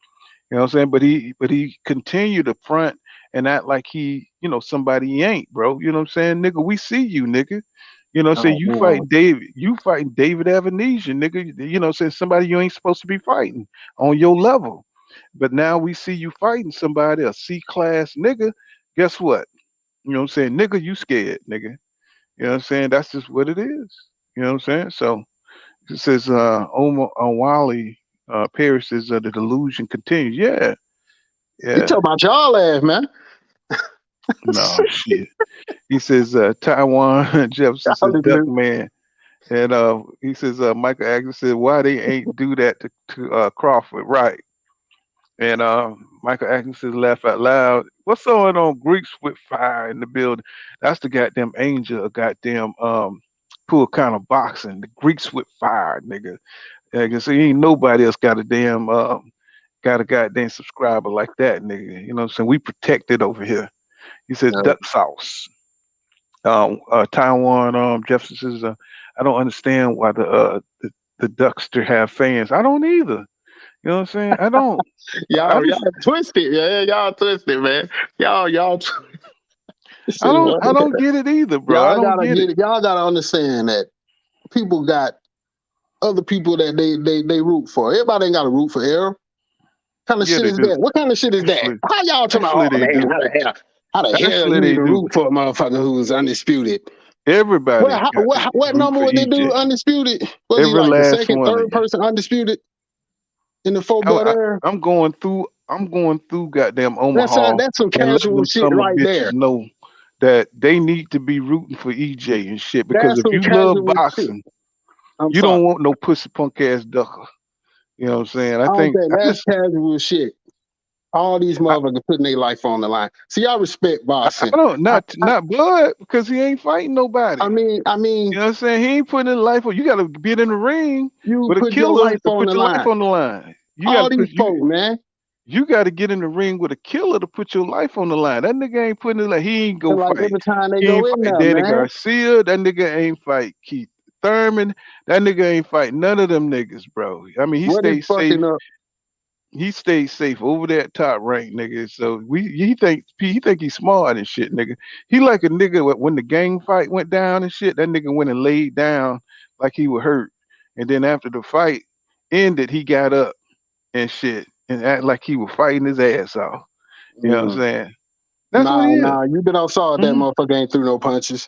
You know what I'm saying? But he continued to front and act like he, you know, somebody he ain't, bro. You know what I'm saying? Nigga, we see you, nigga. You know what I'm saying? Oh man. You fighting David Avanesia, nigga. You know what I'm saying? Somebody you ain't supposed to be fighting on your level. But now we see you fighting somebody, a C class nigga. Guess what? You know what I'm saying? Nigga, you scared, nigga. You know what I'm saying? That's just what it is. You know what I'm saying? So it says Omar Wally Paris says the delusion continues. Yeah, You yeah. talking about y'all ass, man. No shit. He says Taiwan Jefferson says Y'all Duck niggas- Man. And he says Michael Agnew said why they ain't do that to Crawford, right? And Michael Agnew says laugh out loud. What's going on? Greeks with fire in the building. That's the goddamn angel of goddamn pool kind of boxing. The Greeks with fire, nigga. Yeah, cause see, ain't nobody else got a damn got a goddamn subscriber like that, nigga. You know what I'm saying? We protected over here. He says Yeah. duck sauce. Taiwan Jefferson says I don't understand why the the Ducks to have fans. I don't either. You know what I'm saying? I don't. y'all twisted. Yeah, y'all twisted, man. Y'all. I don't get it either, bro. I don't get it. Y'all gotta understand that people got other people that they root for. Everybody ain't got to root for Errol. What kind of shit is that? What kind of shit is that? How y'all talking about, man, how the hell you even root for a motherfucker who's undisputed? Everybody. What number would they do undisputed? Was he like the second, third person undisputed in the 4-boy era? I'm going through goddamn Omaha. That's some casual shit right there. Know that they need to be rooting for EJ and shit, because if you love boxing, you don't want no pussy punk ass ducker. You know what I'm saying? I think that's casual shit. All these motherfuckers putting their life on the line. See, I respect boxing. I don't not Bud, because he ain't fighting nobody. I mean, you know what I'm saying? He ain't putting his life on. You got to get in the ring with a put killer. Your life to on put the your line. life on the line. All these folks, man. You got to get in the ring with a killer to put your life on the line. That nigga ain't putting it like he ain't go like fight. Every time they he go ain't in fight there, Danny man. Garcia. That nigga ain't fight Keith Thurman. That nigga ain't fight none of them niggas, bro. I mean, he stayed safe. He stayed safe over that top rank, nigga. So he think he's smart and shit, nigga. He like a nigga when the gang fight went down and shit. That nigga went and laid down like he was hurt, and then after the fight ended, he got up and shit and act like he was fighting his ass off. You know what I'm saying? That's what he is. Nah, you been outside that motherfucker ain't threw no punches.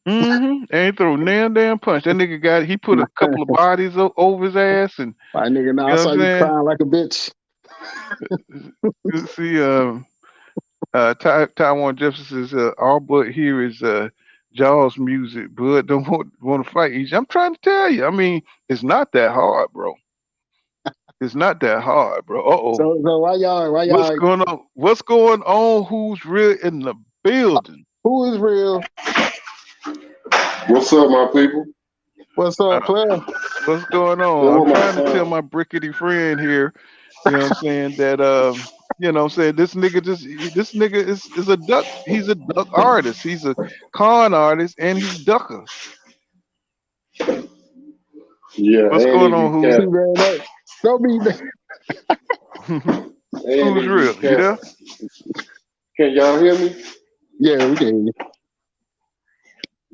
Ain't throw damn punch. That nigga he put a couple of bodies over his ass, and my nigga, now I saw you crying like a bitch. You see, Taiwan Jefferson says, all but here is Jaws music. Bud don't want to fight each. I'm trying to tell you. I mean, it's not that hard, bro. It's not that hard, bro. So why y'all? What's going on? What's going on? Who's real in the building? Who is real? What's up, my people? What's up, player? What's going on? I'm trying to tell my brickety friend here, you know what I'm saying, that you know what I'm saying, this nigga is a duck. He's a duck artist. He's a con artist and he's ducker. Yeah. What's going on, Who's real? You there? Can y'all hear me? Yeah, we can hear you.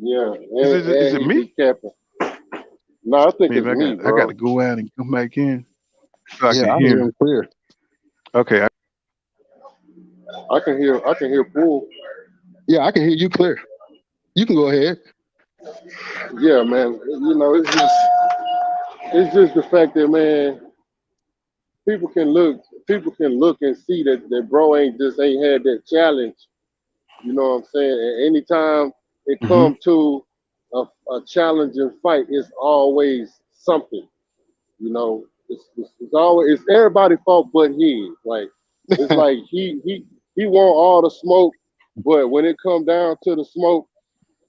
Yeah. Is it me? No, I think it's me, bro. I got to go out and come back in. So I can hear him clear. Okay. I can hear Bull. Yeah, I can hear you clear. You can go ahead. Yeah, man. You know, it's just the fact that, man, people can look and see that bro ain't had that challenge. You know what I'm saying? And anytime it comes to a challenging fight, it's always something. You know, it's everybody's fault but his. Like, it's like he want all the smoke, but when it come down to the smoke,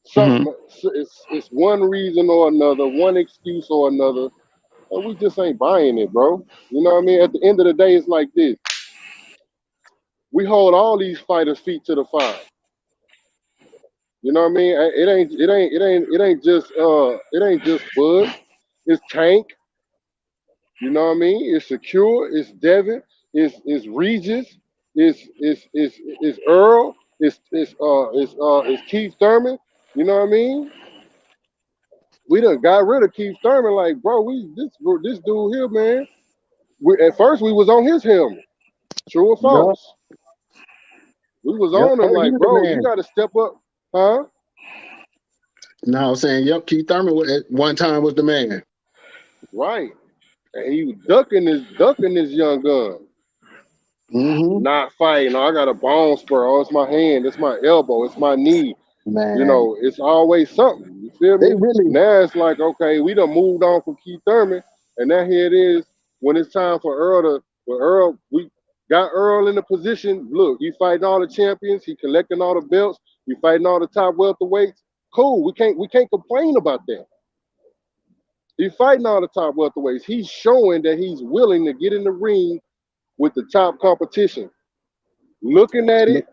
something it's one reason or another, one excuse or another, and we just ain't buying it, bro. You know what I mean? At the end of the day, it's like this. We hold all these fighters' feet to the fire. You know what I mean? It ain't just Bud. It's Tank. You know what I mean? It's Secure. It's Devin. It's Regis. It's Earl. It's Keith Thurman. You know what I mean? We done got rid of Keith Thurman. Like, bro, this dude here, man. At first we was on his helmet. True or false? Yep. We was on him like, bro, you got to step up, huh? No, I'm saying, yep, Keith Thurman at one time was the man. Right. And he was ducking this young gun. Not fighting. Oh, I got a bone spur. Oh, it's my hand. It's my elbow. It's my knee. Man. You know, it's always something. You feel me? Now it's like, okay, we done moved on from Keith Thurman, and now here it is when it's time for Earl we got Earl in the position. Look, he fighting all the champions. He collecting all the belts. He fighting all the top welterweights. Cool. We can't complain about that. He's fighting all the top welterweights. He's showing that he's willing to get in the ring with the top competition. Looking at it,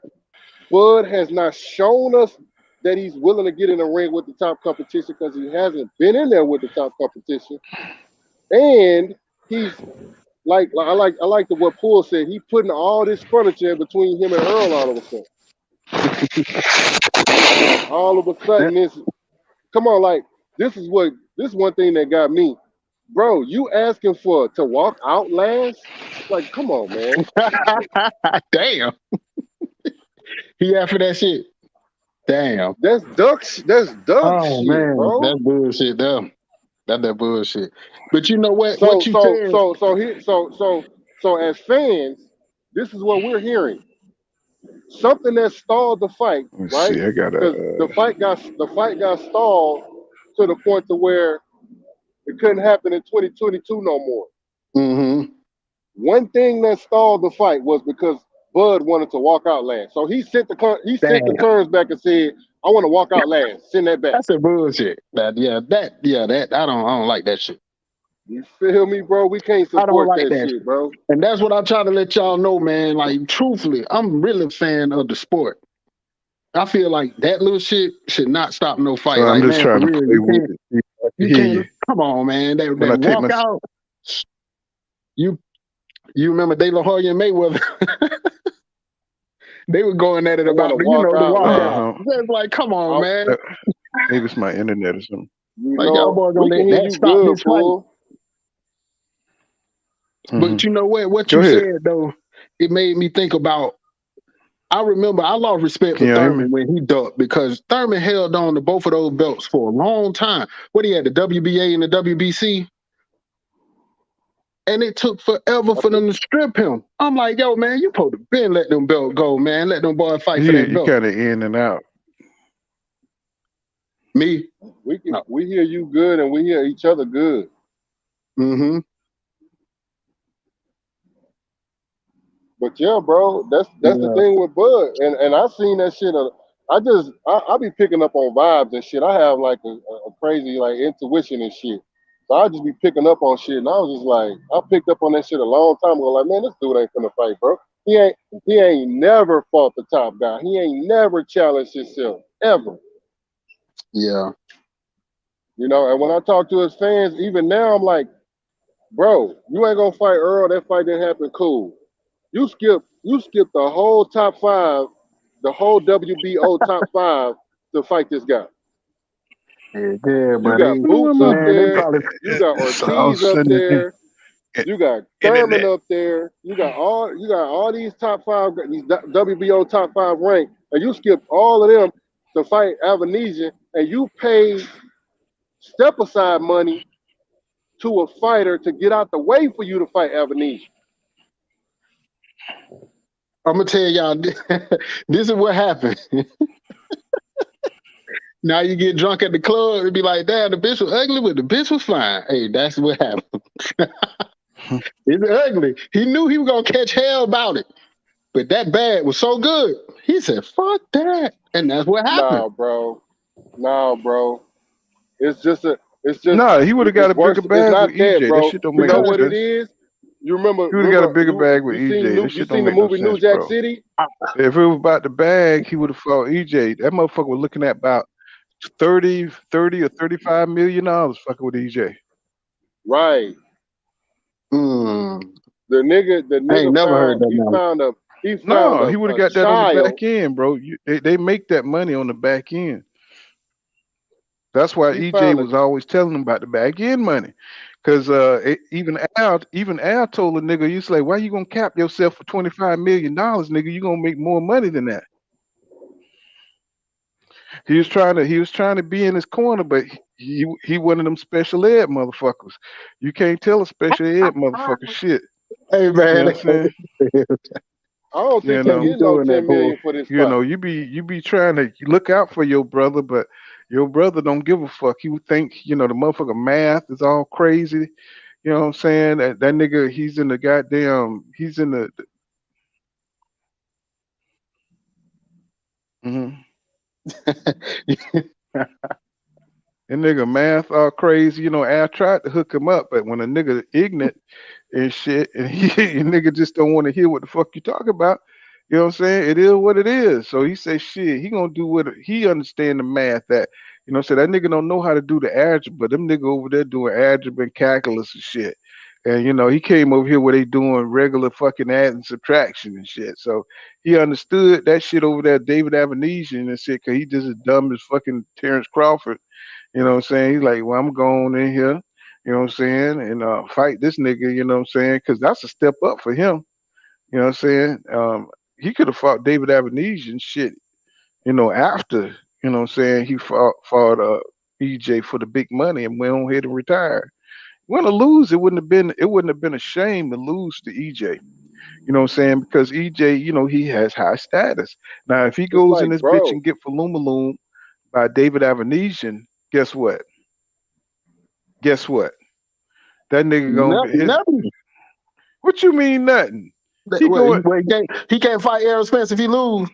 Bud has not shown us that he's willing to get in the ring with the top competition because he hasn't been in there with the top competition. and he's like I like what Poole said. He putting all this furniture in between him and Earl all of a sudden. All of a sudden, this come on, like this is one thing that got me, bro. You asking to walk out last? Like, come on, man. Damn. He after that shit. Damn. That's duck shit, Oh man, bro. that's bullshit. Damn. That's that bullshit. But you know what? So What you said. so as fans, this is what we're hearing. Something that stalled the fight, Let's right? see. I got Because the fight got stalled to the point to where it couldn't happen in 2022 no more. Mm-hmm. One thing that stalled the fight was because Bud wanted to walk out last. So he sent the terms back and said, "I want to walk out last. Send that back." That's a bullshit. That I don't like that shit. You feel me, bro? We can't support I don't like that shit, bro. And that's what I try to let y'all know, man. Like, truthfully, I'm really a fan of the sport. I feel like that little shit should not stop no fight. So I'm like, just man, trying for to real, play with it. you can't. Come on, man. That walk out. You remember De La Hoya and Mayweather? They were going at it about the walk out. Just like, come on, man. Maybe it's my internet or something. Like, y'all boys gonna let that stop this fight. But you know what? What you said, though, it made me think about, I remember I lost respect for Thurman when he ducked, because Thurman held on to both of those belts for a long time. What he had, the WBA and the WBC? And it took forever for them to strip him. I'm like, yo, man, you supposed to been let them belt go, man. Let them boys fight for that belt. You kind of in and out. Me? We hear you good and we hear each other good. Mm-hmm. But yeah, bro, that's the thing with Bud. And I seen that shit. I be picking up on vibes and shit. I have like a crazy like intuition and shit. So I just be picking up on shit. And I was just like, I picked up on that shit a long time ago. Like, man, this dude ain't finna fight, bro. He ain't never fought the top guy. He ain't never challenged himself, ever. Yeah. You know, and when I talk to his fans, even now, I'm like, bro, you ain't gonna fight Earl. That fight didn't happen. Cool. You skip the whole top five, the whole WBO top five to fight this guy. Yeah, you got Boots up there. You got Ortiz up there. You got Thurman up there. You got all these top five, these WBO top five rank, and you skip all of them to fight Avanesian, and you pay step aside money to a fighter to get out the way for you to fight Avanesian. I'm gonna tell y'all, this is what happened. Now you get drunk at the club and be like, damn, the bitch was ugly, but the bitch was fine. Hey, that's what happened. It's ugly. He knew he was gonna catch hell about it. But that bag was so good. He said, fuck that. And that's what happened. No, bro. It's just No, he would have got a bigger bag with EJ. Bro. That shit don't make You know sense. what it is? You remember? He would have got a bigger bag with EJ. That shit don't make no sense, New Jack bro. City? If it was about the bag, he would have fought EJ. That motherfucker was looking at about 30 or $35 million fucking with EJ. Right. The nigga I ain't never heard that. He would have got that on the back end, bro. They make that money on the back end. That's why EJ was always telling him about the back end money. Because even Al told the nigga, you say, why you gonna cap yourself for $25 million, nigga? You gonna make more money than that. He was trying to be in his corner, but he one of them special ed motherfuckers. You can't tell a special ed motherfucker shit. Hey man, you know what I'm saying? I don't think he's getting no $10 million for this fight. You know, you be trying to look out for your brother, but your brother don't give a fuck. He would think, the motherfucker math is all crazy. You know what I'm saying? That nigga, he's in the And nigga math all crazy. Al tried to hook him up, but when a nigga ignorant and shit, and nigga just don't want to hear what the fuck you talk about, you know what I'm saying? It is what it is. So he says shit, he gonna do what he understand the math that, You know, so that nigga don't know how to do the algebra. Them nigga over there doing algebra and calculus and shit. And you know, he came over here where they doing regular fucking add and subtraction and shit. So he understood that shit over there, David Avenesian and shit, cause he just as dumb as fucking Terrence Crawford. You know what I'm saying? He's like, well, I'm going in here, you know what I'm saying, and fight this nigga, you know what I'm saying? Cause that's a step up for him. You know what I'm saying? He could have fought David Avenesian shit, you know, after, you know what I'm saying, he fought EJ for the big money and went on ahead and retired. Win or lose, it wouldn't have been a shame to lose to EJ. You know what I'm saying? Because EJ, you know, he has high status. Now, if he It's goes in like, this bitch bro, and get Falumaloom by David Avenesian, guess what? Guess what? That nigga gonna be his. Nothing. What you mean nothing? He going. He can't fight Errol Spence if he lose.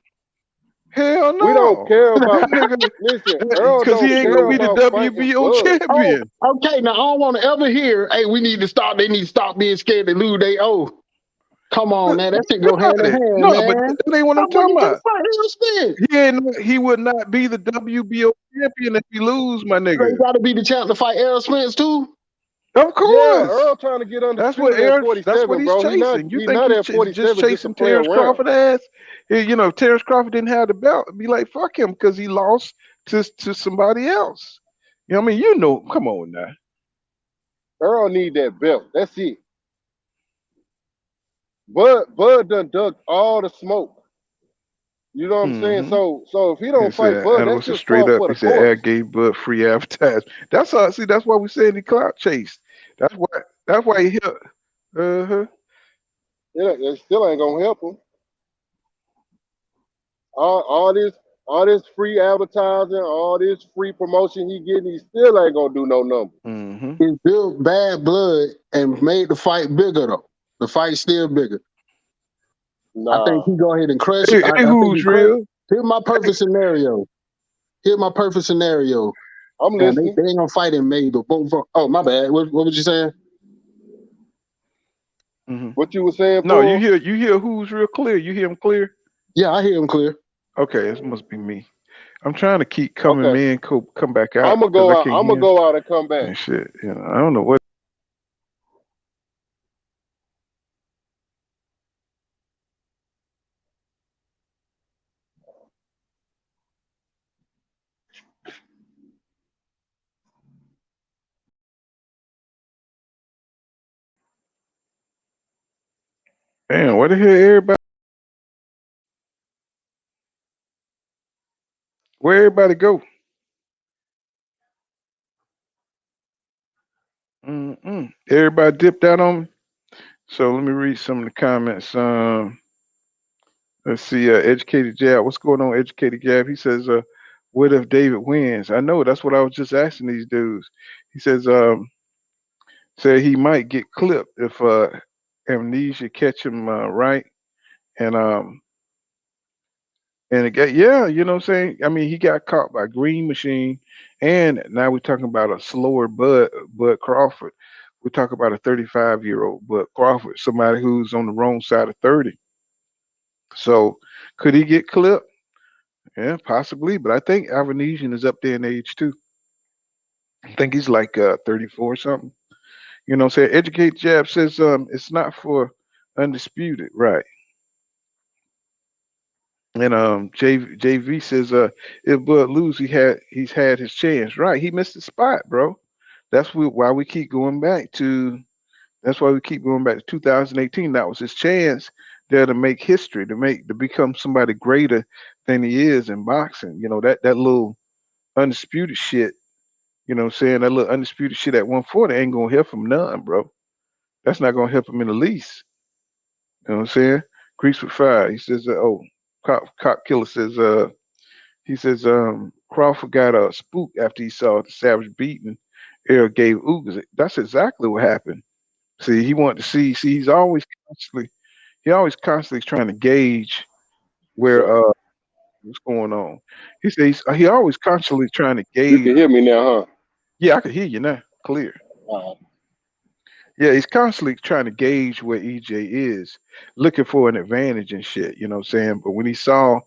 Hell no. we don't care about. That nigga, Listen, Earl because he don't ain't care gonna be the about fighting WBO Bud. champion. Oh, okay. Now I don't want to ever hear, "Hey, we need to stop. They need to stop being scared to lose." Come on, man. That shit go hand in hand, No, man. but that ain't what I'm talking about. Fight Errol Spence. He would not be the WBO champion if he lose, my They nigga. got to be the champ to fight Errol Spence too. Of Yeah, course. Earl trying to get That's what undisputed at 47, that's what he's bro. chasing. You He think not he's at 47 just just to chasing play Terrence around. Crawford ass? You know, if Terrence Crawford didn't have the belt, it'd be like, fuck him, because he lost to somebody else. You know what I mean? You know, come on now. Earl need that belt. That's it. Bud done ducked all the smoke. You know what I'm saying? So if he don't fight Bud, and it that's was just straight par up. for He the said, "Air course. gave Bud free advertisement." That's how. See, that's why we saying the clout chase. That's why. That's why he hit. Uh-huh. It still ain't gonna help him. All this free advertising, all this free promotion he getting, he still ain't gonna do no number. Mm-hmm. He built bad blood and made the fight bigger though. The fight's still bigger. Nah. I think he go ahead and crush Hey, it. I think who's real? Here's my perfect scenario. I'm And listening. they ain't gonna fight in May, but both. Oh, my bad. What was you saying? Mm-hmm. What you were saying? No, Paul? you hear who's real clear. You hear him clear. Yeah, I hear him clear. Okay, this must be me. I'm trying to keep coming in, come back out. I'm gonna go out. I'm gonna go out and come back. And shit, you know, I don't know what. Damn, where the hell everybody? Where everybody go? Everybody dipped out on me. So let me read some of the comments. Let's see. Educated Jab. What's going on, Educated Jab? He says, "What if David wins?" I know that's what I was just asking these dudes. He says, "Said he might get clipped if amnesia catch him right." And it got, yeah, you know what I'm saying? I mean, he got caught by Green Machine, and now we're talking about a slower Bud Crawford. We talk about a 35-year-old Bud Crawford, somebody who's on the wrong side of 30. So could he get clipped? Yeah, possibly, but I think Avenesian is up there in age too. I think he's like 34 or something. You know what I'm saying? Educate Jab says it's not for undisputed, right? And JV says if Bud lose, he's had his chance. Right. He missed the spot, bro. Why we keep going back to 2018. That was his chance there to make history, to become somebody greater than he is in boxing. You know, that little undisputed shit, you know what I'm saying? That little undisputed shit at 140 ain't gonna help him none, bro. That's not gonna help him in the least. You know what I'm saying? Grease with fire. He says, Cop Killer says, he says, Crawford got a spook after he saw the Savage beating Errol gave Ugas. That's exactly what happened. See, he wanted to see. He's always constantly trying to gauge where what's going on. He says he always constantly trying to gauge. You can hear me now, huh? Yeah, I can hear you now, clear. Yeah, he's constantly trying to gauge where EJ is, looking for an advantage and shit. You know what I'm saying? But when he saw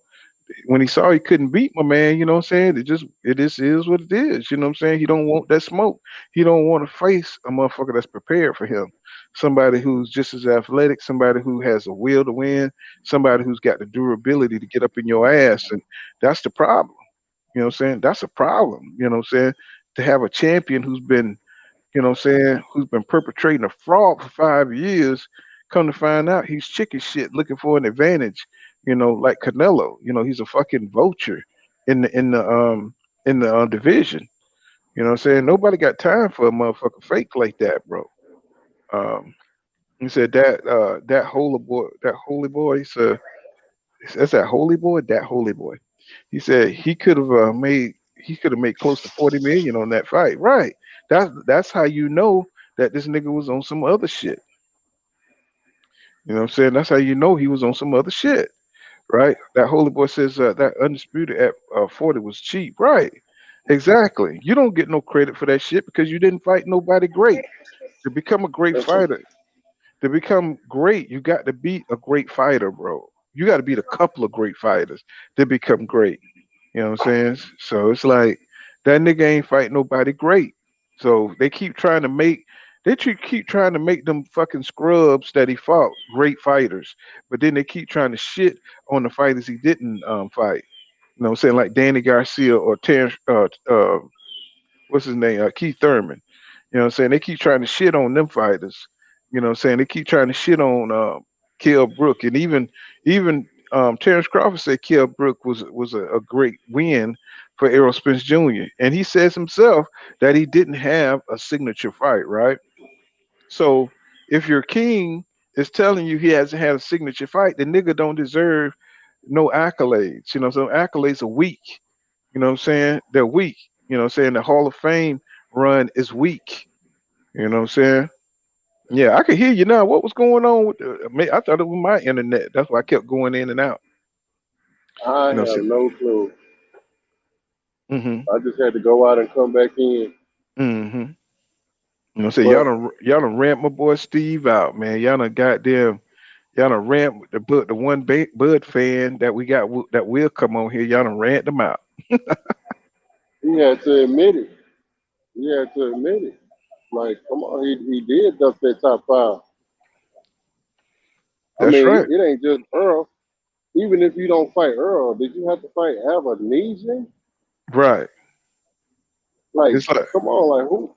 when he saw he couldn't beat my man, you know what I'm saying? It just is what it is. You know what I'm saying? He don't want that smoke. He don't want to face a motherfucker that's prepared for him. Somebody who's just as athletic, somebody who has a will to win, somebody who's got the durability to get up in your ass. And that's the problem. You know what I'm saying? That's a problem. You know what I'm saying? To have a champion who's been, you know what I'm saying, who's been perpetrating a fraud for 5 years, come to find out he's chicken shit looking for an advantage, like Canelo. He's a fucking vulture in the division. You know what I'm saying? Nobody got time for a motherfucker fake like that, bro. Um, he said that holy boy, he said, that's that holy boy, that holy boy. He said he could have made close to 40 million on that fight. Right. That's how you know that this nigga was on some other shit. You know what I'm saying? That's how you know he was on some other shit. Right? That holy boy says that undisputed at 40 was cheap. Right. Exactly. You don't get no credit for that shit because you didn't fight nobody great. To become a great fighter, to become great, you got to beat a great fighter, bro. You got to beat a couple of great fighters to become great. You know what I'm saying? So it's like that nigga ain't fight nobody great. So they keep trying to make keep trying to make them fucking scrubs that he fought great fighters, but then they keep trying to shit on the fighters he didn't fight. You know what I'm saying? Like Danny Garcia or Terrence, what's his name? Keith Thurman. You know what I'm saying? They keep trying to shit on them fighters. You know what I'm saying? They keep trying to shit on Kell Brook, and even Terrence Crawford said Kell Brook was a great win for Errol Spence Jr. And he says himself that he didn't have a signature fight, right? So if your king is telling you he hasn't had a signature fight, the nigga don't deserve no accolades. You know, so accolades are weak. You know what I'm saying? They're weak. You know what I'm saying? The Hall of Fame run is weak. You know what I'm saying? Yeah, I could hear you now. What was going on with I thought it was my internet. That's why I kept going in and out. I You know, have no clue. mm-hmm. I just had to go out and come back in. Mm-hmm. You know, say But y'all done ramp my boy Steve out, man. Y'all done ramp the one Bud fan that we got that will come on here. Y'all done rant them out. he had to admit it. He had to admit it. Like, come on, he did duck that top five. I That's mean, right. it ain't just Earl. Even if you don't fight Earl, did you have to fight Avanesia? Right. Like, It's like come on, like who?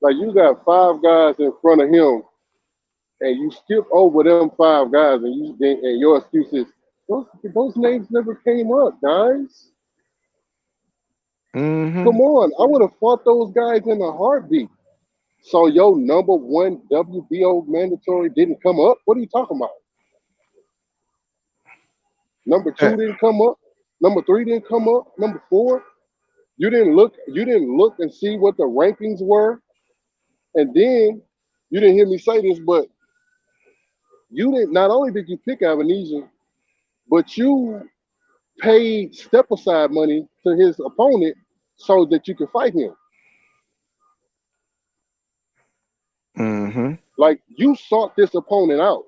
Like you got five guys in front of him, and you skip over them five guys, and your excuse is those names never came up, guys. mm-hmm. Come on, I would have fought those guys in a heartbeat. So your number one WBO mandatory didn't come up. What are you talking about? Number two didn't come up. Number three didn't come up. Number four, you didn't look. You didn't look and see what the rankings were, and then you didn't hear me say this, but you didn't. Not only did you pick Avanesia, but you paid step aside money to his opponent so that you could fight him. Mm-hmm. Like you sought this opponent out.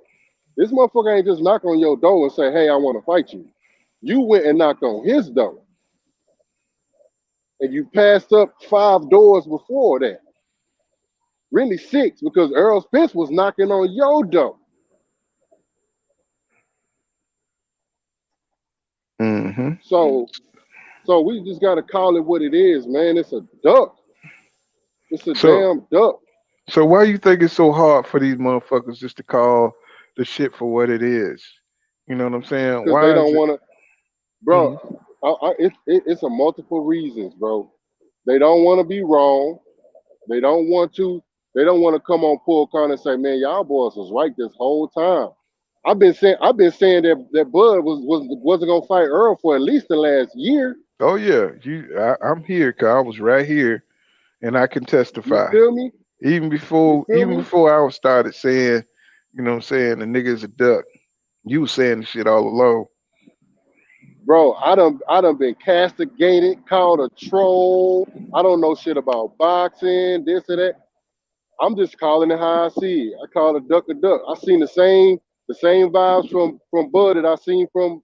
This motherfucker ain't just knock on your door and say, "Hey, I want to fight you." You went and knocked on his door, and you passed up 5 doors before that. Really 6 because Earl Spence was knocking on your door. Mm-hmm. So we just gotta call it what it is, man. It's a duck. It's a So damn duck. so why you think it's so hard for these motherfuckers just to call the shit for what it is? You know what I'm saying? Because they Why is don't it? want to, Mm-hmm. bro. It's a multiple reasons, bro. They don't want to be wrong. They don't want to. They don't want to come on full con and say, "Man, y'all boys was right this whole time." I've been saying that Bud wasn't gonna fight Earl for at least the last year. Oh yeah, I'm here because I was right here and I can You testify. feel me? Even You before feel even me, before I started saying, you know what I'm saying, the nigga's a duck. You was saying the shit all along. bro? I done been castigated, called a troll. I don't know shit about boxing, this or that. I'm just calling it how I see it. I call a duck a duck. I seen the same The same vibes from Bud that I seen from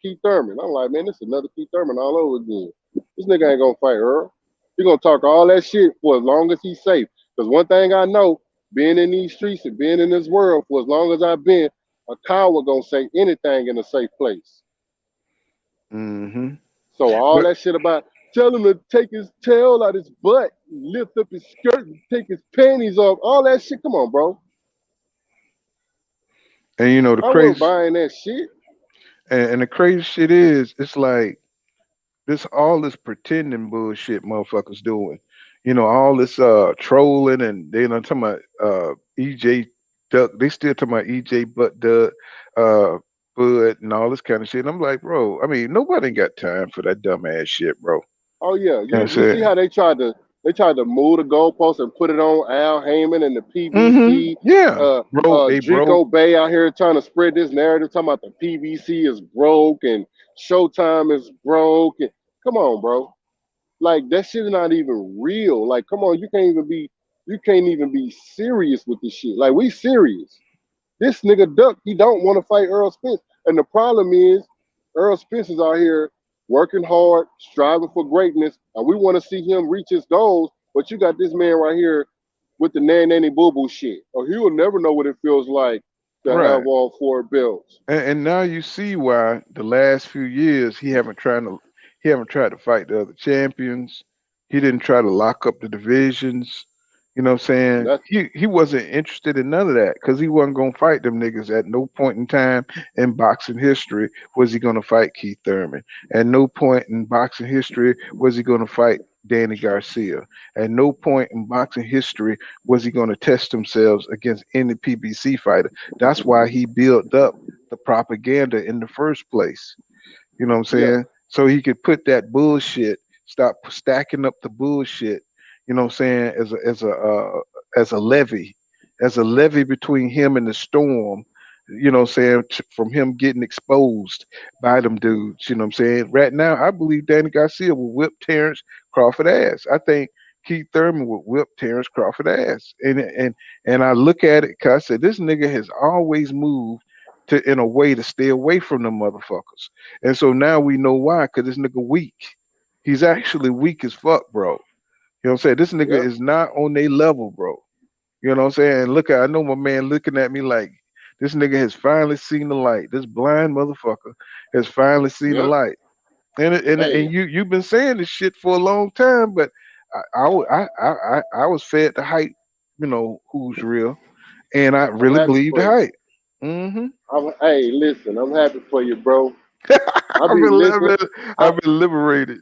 Keith Thurman. I'm like, man, this is another Keith Thurman all over again. This nigga ain't gonna fight Earl. He gonna talk all that shit for as long as he's safe. Because one thing I know, being in these streets and being in this world for as long as I've been, a coward gonna say anything in a safe place. Mm-hmm. So all that shit about tell him to take his tail out his butt, lift up his skirt, and take his panties off, all that shit. Come on, bro. And you know the I wasn't crazy buying that shit. and the crazy shit is, it's like all this pretending bullshit motherfuckers doing. You know, all this trolling and they not talking about EJ Duck. They still talking about EJ Butt Duck, Bud and all this kind of shit. And I'm like, bro, I mean, nobody ain't got time for that dumb ass shit, bro. Oh yeah, You know what I'm you see saying? how they tried to move the goalpost and put it on Al Heyman and the Mm-hmm. PBC. Yeah. Broke, they broke. Drinko Bay out here trying to spread this narrative, talking about the PBC is broke and Showtime is broke. And, come on, bro. Like that shit is not even real. Like, come on, you can't even be serious with this shit. Like, we serious. This nigga Duck, he don't want to fight Earl Spence. And the problem is Earl Spence is out here working hard, striving for greatness, and we want to see him reach his goals. But you got this man right here with the nanny boo boo shit. Or he will never know what it feels like to Right. have all 4 belts. And now you see why the last few years he haven't tried to fight the other champions. He didn't try to lock up the divisions. You know what I'm saying? That's He wasn't interested in none of that because he wasn't gonna fight them niggas. At no point in time in boxing history was he gonna fight Keith Thurman. At no point in boxing history was he gonna fight Danny Garcia. At no point in boxing history was he gonna test themselves against any PBC fighter. That's why he built up the propaganda in the first place. You know what I'm yeah, saying? So he could put that bullshit, stop stacking up the bullshit. You know what I'm saying? As a levy between him and the storm. You know what I'm saying? From him getting exposed by them dudes. You know what I'm saying? Right now, I believe Danny Garcia will whip Terrence Crawford ass. I think Keith Thurman would whip Terrence Crawford ass. And I look at it because I said this nigga has always moved in a way to stay away from them motherfuckers. And so now we know why, because this nigga weak. He's actually weak as fuck, bro. You know what I'm saying? This nigga yep, is not on their level, bro. You know what I'm saying? And look, I know my man looking at me like this nigga has finally seen the light. This blind motherfucker has finally seen the yep. light. And Hey, you've been saying this shit for a long time, but I was fed the hype, you know, who's real, and I I'm really happy believe the for you. hype. Mm-hmm. Hey, listen, I'm happy for you, bro. I I've be been, I've listen. been, I I've been liberated.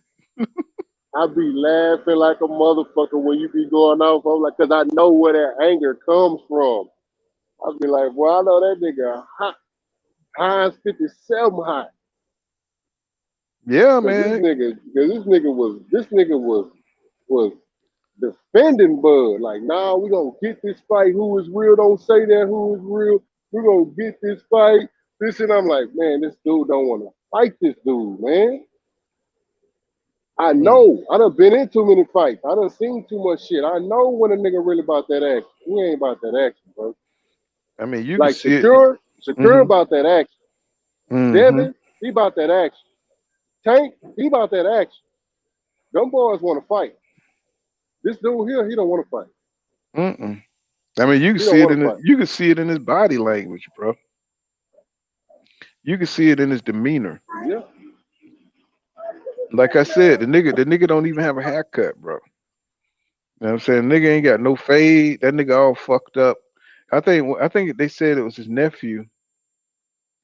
I be laughing like a motherfucker when you be going off. I'm like, cause I know where that anger comes from. I be like, well, I know that nigga hot, Heinz 57 hot. Yeah, Cause man. this nigga was defending Bud. Like, nah, we gonna get this fight. Who is real? Don't say that. Who is real? We gonna get this fight. This and I'm like, man, this dude don't want to fight this dude, man. I Mm. know. I done been in too many fights. I done seen too much shit. I know when a nigga really about that action. He ain't about that action, bro. I mean, you can Like see it. Shakur Mm-hmm. about that action. Mm-hmm. Devin, he about that action. Tank, he about that action. Them boys want to fight. This dude here, he don't want to fight. Mm-mm. I mean, you can He don't see it want in to fight. you can see it in his body language, bro. You can see it in his demeanor. Yeah. Like I said, the nigga don't even have a haircut, bro. You know what I'm saying? Nigga ain't got no fade. That nigga all fucked up. I think they said it was his nephew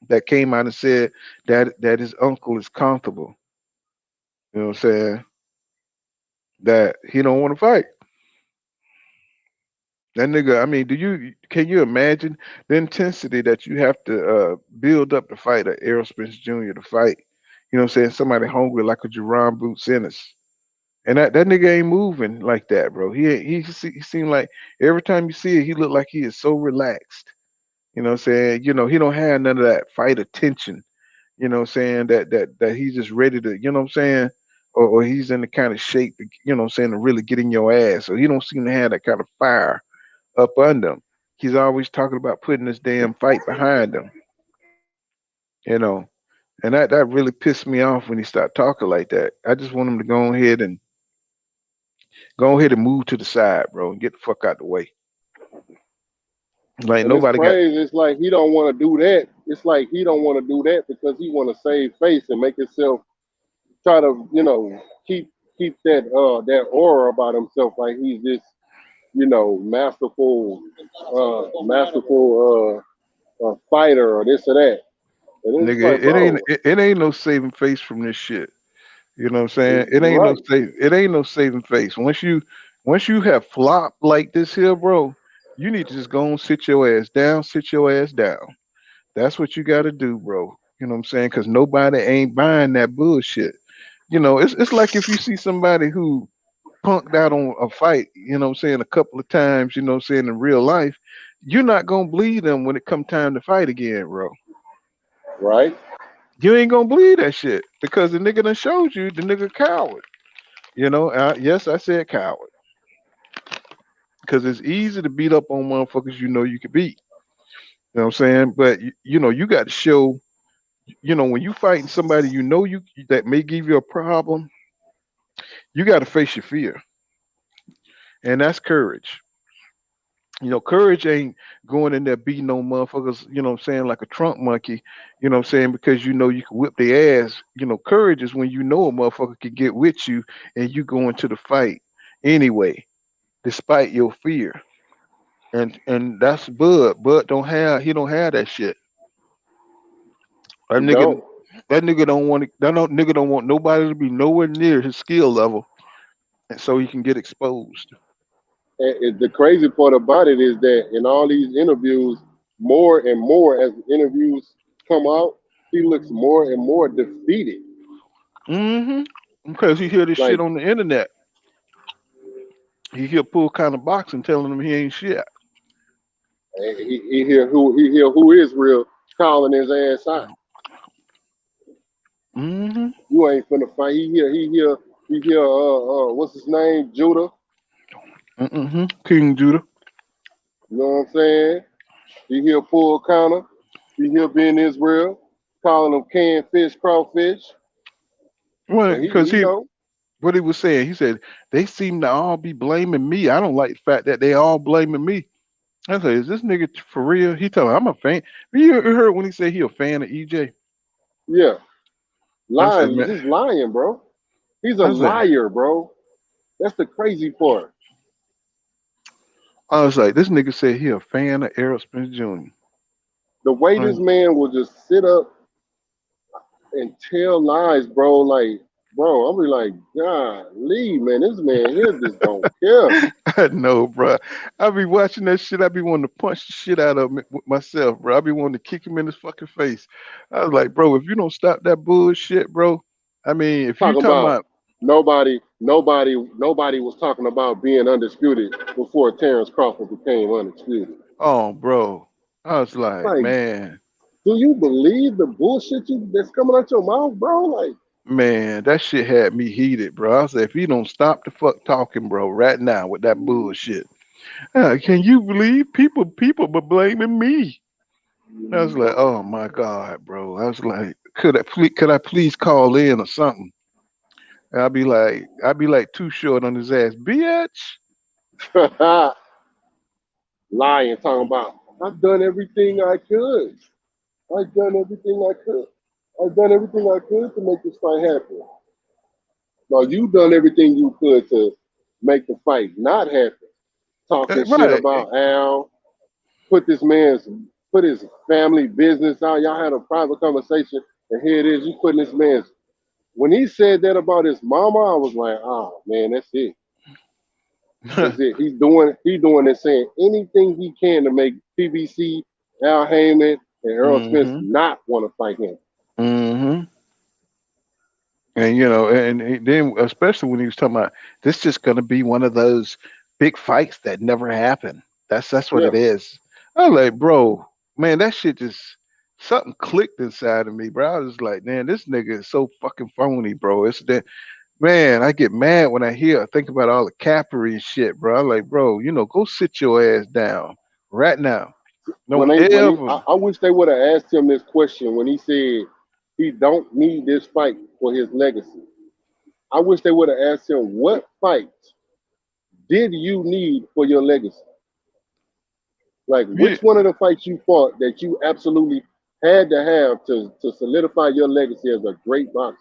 that came out and said that his uncle is comfortable. You know what I'm saying? That he don't want to fight. That nigga, I mean, can you imagine the intensity that you have to build up to fight a Errol Spence Jr. to fight? You know what I'm saying? Somebody hungry like a Jerron Boots Ennis. And that nigga ain't moving like that, bro. He seemed like every time you see it, he looked like he is so relaxed. You know what I'm saying? You know, he don't have none of that fight attention. You know what I'm saying? That he's just ready to, you know what I'm saying? Or he's in the kind of shape, you know what I'm saying, to really get in your ass. So he don't seem to have that kind of fire up under him. He's always talking about putting this damn fight behind him. You know, and that really pissed me off when he started talking like that. I just want him to go ahead and move to the side, bro, and get the fuck out the way. Like And it's nobody got. crazy. It's like he don't want to do that. It's like he don't want to do that because he want to save face and make himself try to, keep that aura about himself, like he's this, masterful fighter or this or that. And it's Nigga, like, bro, it ain't no saving face from this shit. You know what I'm saying? right, It ain't no saving face. Once you have flopped like this here, bro, you need to just go and sit your ass down. That's what you gotta do, bro. You know what I'm saying? Cause nobody ain't buying that bullshit. It's like if you see somebody who punked out on a fight, you know what I'm saying, a couple of times, you know what I'm saying, in real life, you're not gonna believe them when it come time to fight again, bro. right. You ain't gonna believe that shit because the nigga done showed you the nigga coward. Yes, I said coward because it's easy to beat up on motherfuckers you know you can beat. You know what I'm saying? But you got to show. When you fighting somebody you know you that may give you a problem, you got to face your fear, and that's courage. Courage ain't going in there beating no motherfuckers, what I'm saying, like a trunk monkey, what I'm saying, because you know you can whip their ass. Courage is when you know a motherfucker can get with you and you go into the fight anyway, despite your fear. And that's Bud. Bud don't have that shit. That You nigga don't. that nigga don't want nigga don't want nobody to be nowhere near his skill level and so he can get exposed. And the crazy part about it is that in all these interviews, more and more as the interviews come out, he looks more and more defeated. Mm-hmm. Because he hear this shit Like on the internet. He hear Pull Kind of Boxing telling him he ain't shit. he hear who is real calling his ass out. Mm-hmm. You ain't finna fight. He hear what's his name? Judah. Mm-hmm. King Judah. You know what I'm saying? He hear pull counter. He hear being Israel, calling them canned fish, crawfish. Well, And because he know, what he was saying, he said they seem to all be blaming me. I don't like the fact that they all blaming me. I said, is this nigga for real? He told me I'm a fan. You heard when he said he a fan of EJ? yeah, I said, lying. man, He's lying, bro. He's a I said, liar, bro. That's the crazy part. I was like, this nigga said he a fan of Errol Spence Jr. The way Uh, this man will just sit up and tell lies, bro. Like, bro, I'm be like, God, leave, man. This man here just don't care. I know, bro. I be watching that shit. I be wanting to punch the shit out of him with myself, bro. I be wanting to kick him in his fucking face. I was like, bro, if you don't stop that bullshit, bro. I mean, if you Talking talking about about, nobody was talking about being undisputed before Terrence Crawford became undisputed. oh, bro, I was like, Like, man, do you believe the bullshit that's coming out your mouth, bro? Like, man, that shit had me heated, bro. I said, if you don't stop the fuck talking, bro, right now with that bullshit, can you believe people be blaming me? I was like, oh my god, bro. I was like, could I please call in or something? And I'd be like too short on his ass, bitch. lying, talking about I've done everything I could. I've done everything I could. I've done everything I could to make this fight happen. Now you've done everything you could to make the fight not happen. Talking shit Right. about Al, put this man's put his family business out. Y'all had a private conversation, and here it is. You putting this man's. When he said that about his mama, I was like, oh man, that's it. That's it. He's doing and saying anything he can to make PBC, Al Heyman, and Earl Spence Mm-hmm. not want to fight him. Mm-hmm. And then especially when he was talking about this just gonna be one of those big fights that never happen. That's what Yeah. it is. I was like, bro, man, that shit just something clicked inside of me, bro. I was like, man, this nigga is so fucking phony, bro. It's that man, I get mad when think about all the cappery and shit, bro. I'm like, bro, go sit your ass down right now. Don't I wish they would have asked him this question when he said he don't need this fight for his legacy. I wish they would have asked him, what fights did you need for your legacy? Like, which one of the fights you fought that you absolutely had to have to solidify your legacy as a great boxer?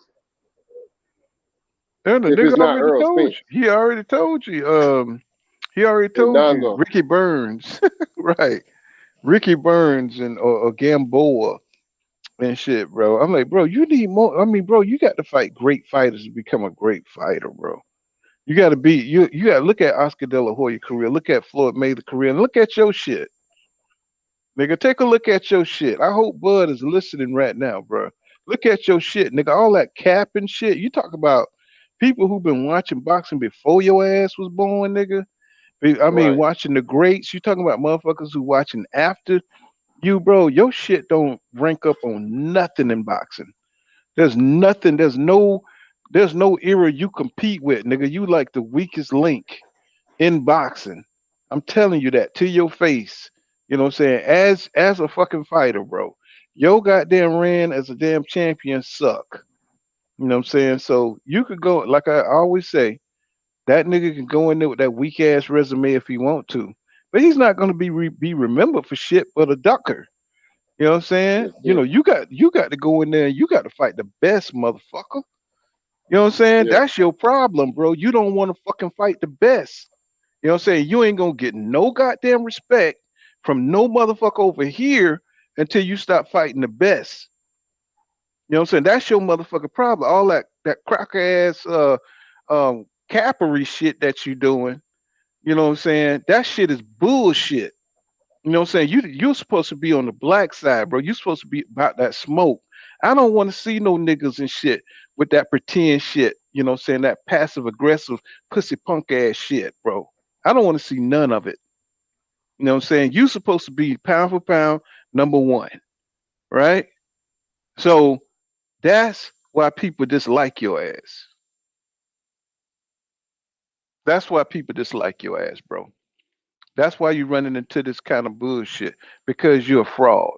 And the If it's nigga not already Earl told Spence. you. He already told you. He already told you. Dongo. Ricky Burns, right? Ricky Burns and or Gamboa and shit, bro. I'm like, bro, you need more. I mean, bro, you got to fight great fighters to become a great fighter, bro. You got to be you got to look at Oscar De La Hoya career, look at Floyd Mayweather career, and look at your shit, nigga. Take a look at your shit. I hope Bud is listening right now, bro. Look at your shit, nigga. All that cap and shit. You talk about people who've been watching boxing before your ass was born, nigga. I mean, Right. watching the greats. You talking about motherfuckers who watching after you, bro. Your shit don't rank up on nothing in boxing. There's nothing. There's no era you compete with, nigga. You like the weakest link in boxing. I'm telling you that to your face. You know what I'm saying? As a fucking fighter, bro. Your goddamn ran as a damn champion suck. You know what I'm saying? So you could go, like I always say, that nigga can go in there with that weak ass resume if he want to, but he's not gonna be remembered for shit but a ducker. You know what I'm saying? That's You know, it. you got to go in there and you got to fight the best motherfucker. You know what I'm saying? Yeah. That's your problem, bro. You don't want to fucking fight the best. You know what I'm saying? You ain't gonna get no goddamn respect from no motherfucker over here until you stop fighting the best. You know what I'm saying? That's your motherfucking problem. All that cracker ass capery shit that you doing. You know what I'm saying? That shit is bullshit. You know what I'm saying? You're supposed to be on the black side, bro. You're supposed to be about that smoke. I don't want to see no niggas and shit with that pretend shit. You know what I'm saying? That passive aggressive pussy punk ass shit, bro. I don't want to see none of it. You know what I'm saying? You supposed to be pound for pound number one, right? So that's why people dislike your ass. That's why people dislike your ass, bro. That's why you're running into this kind of bullshit because you're a fraud.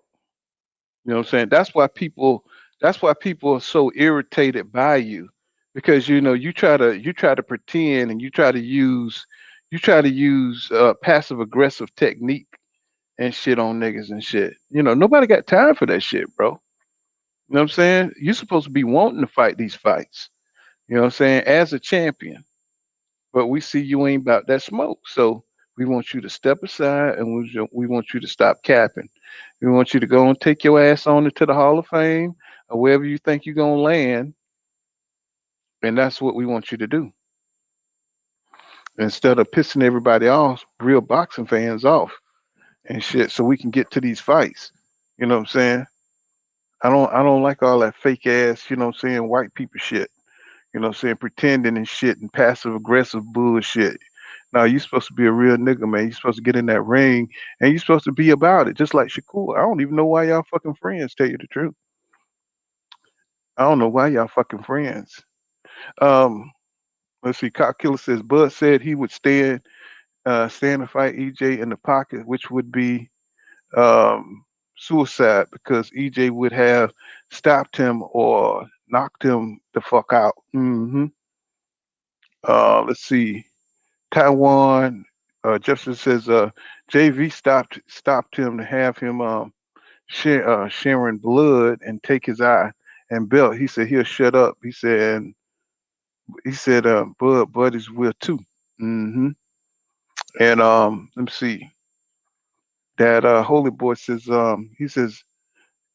You know what I'm saying? That's why people are so irritated by you because you know you try to pretend and you try to use passive aggressive technique and shit on niggas and shit. You know, nobody got time for that shit, bro. You know what I'm saying? You're supposed to be wanting to fight these fights. You know what I'm saying? As a champion. But we see you ain't about that smoke. So we want you to step aside and we want you to stop capping. We want you to go and take your ass on into the Hall of Fame or wherever you think you're gonna land, and that's what we want you to do. Instead of pissing everybody off, real boxing fans off and shit, so we can get to these fights. You know what I'm saying? I don't like all that fake ass, you know what I'm saying, white people shit. You know what I'm saying, pretending and shit and passive aggressive bullshit. Now you're supposed to be a real nigga, man. You're supposed to get in that ring and you're supposed to be about it, just like Shakur. I don't even know why y'all fucking friends, tell you the truth. I don't know why y'all fucking friends. Um, let's see. Cop Killer says Bud said he would stand and fight EJ in the pocket, which would be um suicide because EJ would have stopped him or knocked him the fuck out. Let's see. Taiwan Justice says JV stopped him to have him sharing blood and take his eye and belt. He said he'll shut up. He said Bud is will too. hmm And let me see. That Holy Boy says he says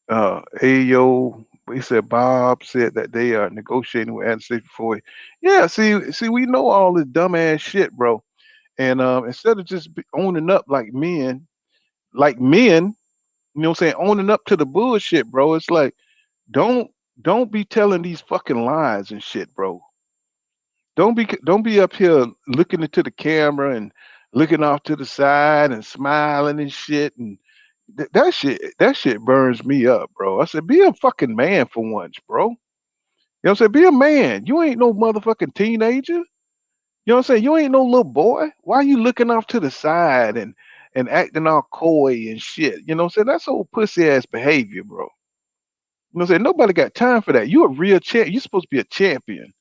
Ayo. He said Bob said that they are negotiating with Adam State before. Yeah, see, we know all this dumbass shit, bro. And instead of just owning up like men, you know what I'm saying, owning up to the bullshit, bro. It's like don't don't be telling these fucking lies and shit, bro. Don't be up here looking into the camera and looking off to the side and smiling and shit and that shit burns me up, bro. I said, be a fucking man for once, bro. You know what I'm saying? Be a man. You ain't no motherfucking teenager. You know what I'm saying? You ain't no little boy. Why are you looking off to the side and acting all coy and shit. You know what I'm saying? That's old pussy ass behavior, bro. You know what I'm saying? Nobody got time for that. You a real champ. You're supposed to be a champion.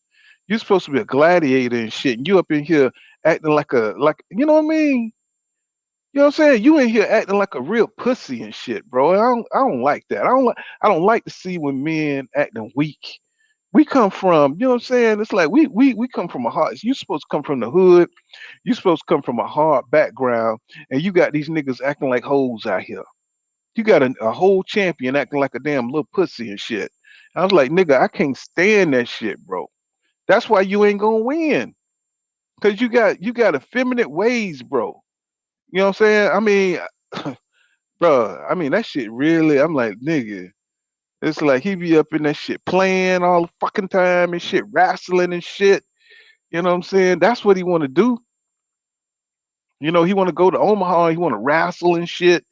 You're supposed to be a gladiator and shit. And you up in here acting like you know what I mean? You know what I'm saying? You in here acting like a real pussy and shit, bro. I don't like that. I don't like to see when men acting weak. We come from, you know what I'm saying? It's like we come from a hard. You supposed to come from the hood. You supposed to come from a hard background, and you got these niggas acting like hoes out here. You got a whole champion acting like a damn little pussy and shit. I was like, nigga, I can't stand that shit, bro. That's why you ain't gonna win. Cause you got effeminate ways, bro. You know what I'm saying? I mean, bro, I mean that shit really, I'm like, nigga, it's like he be up in that shit playing all the fucking time and shit, wrestling and shit. You know what I'm saying? That's what he wanna do. You know, he wanna go to Omaha, he wanna wrestle and shit.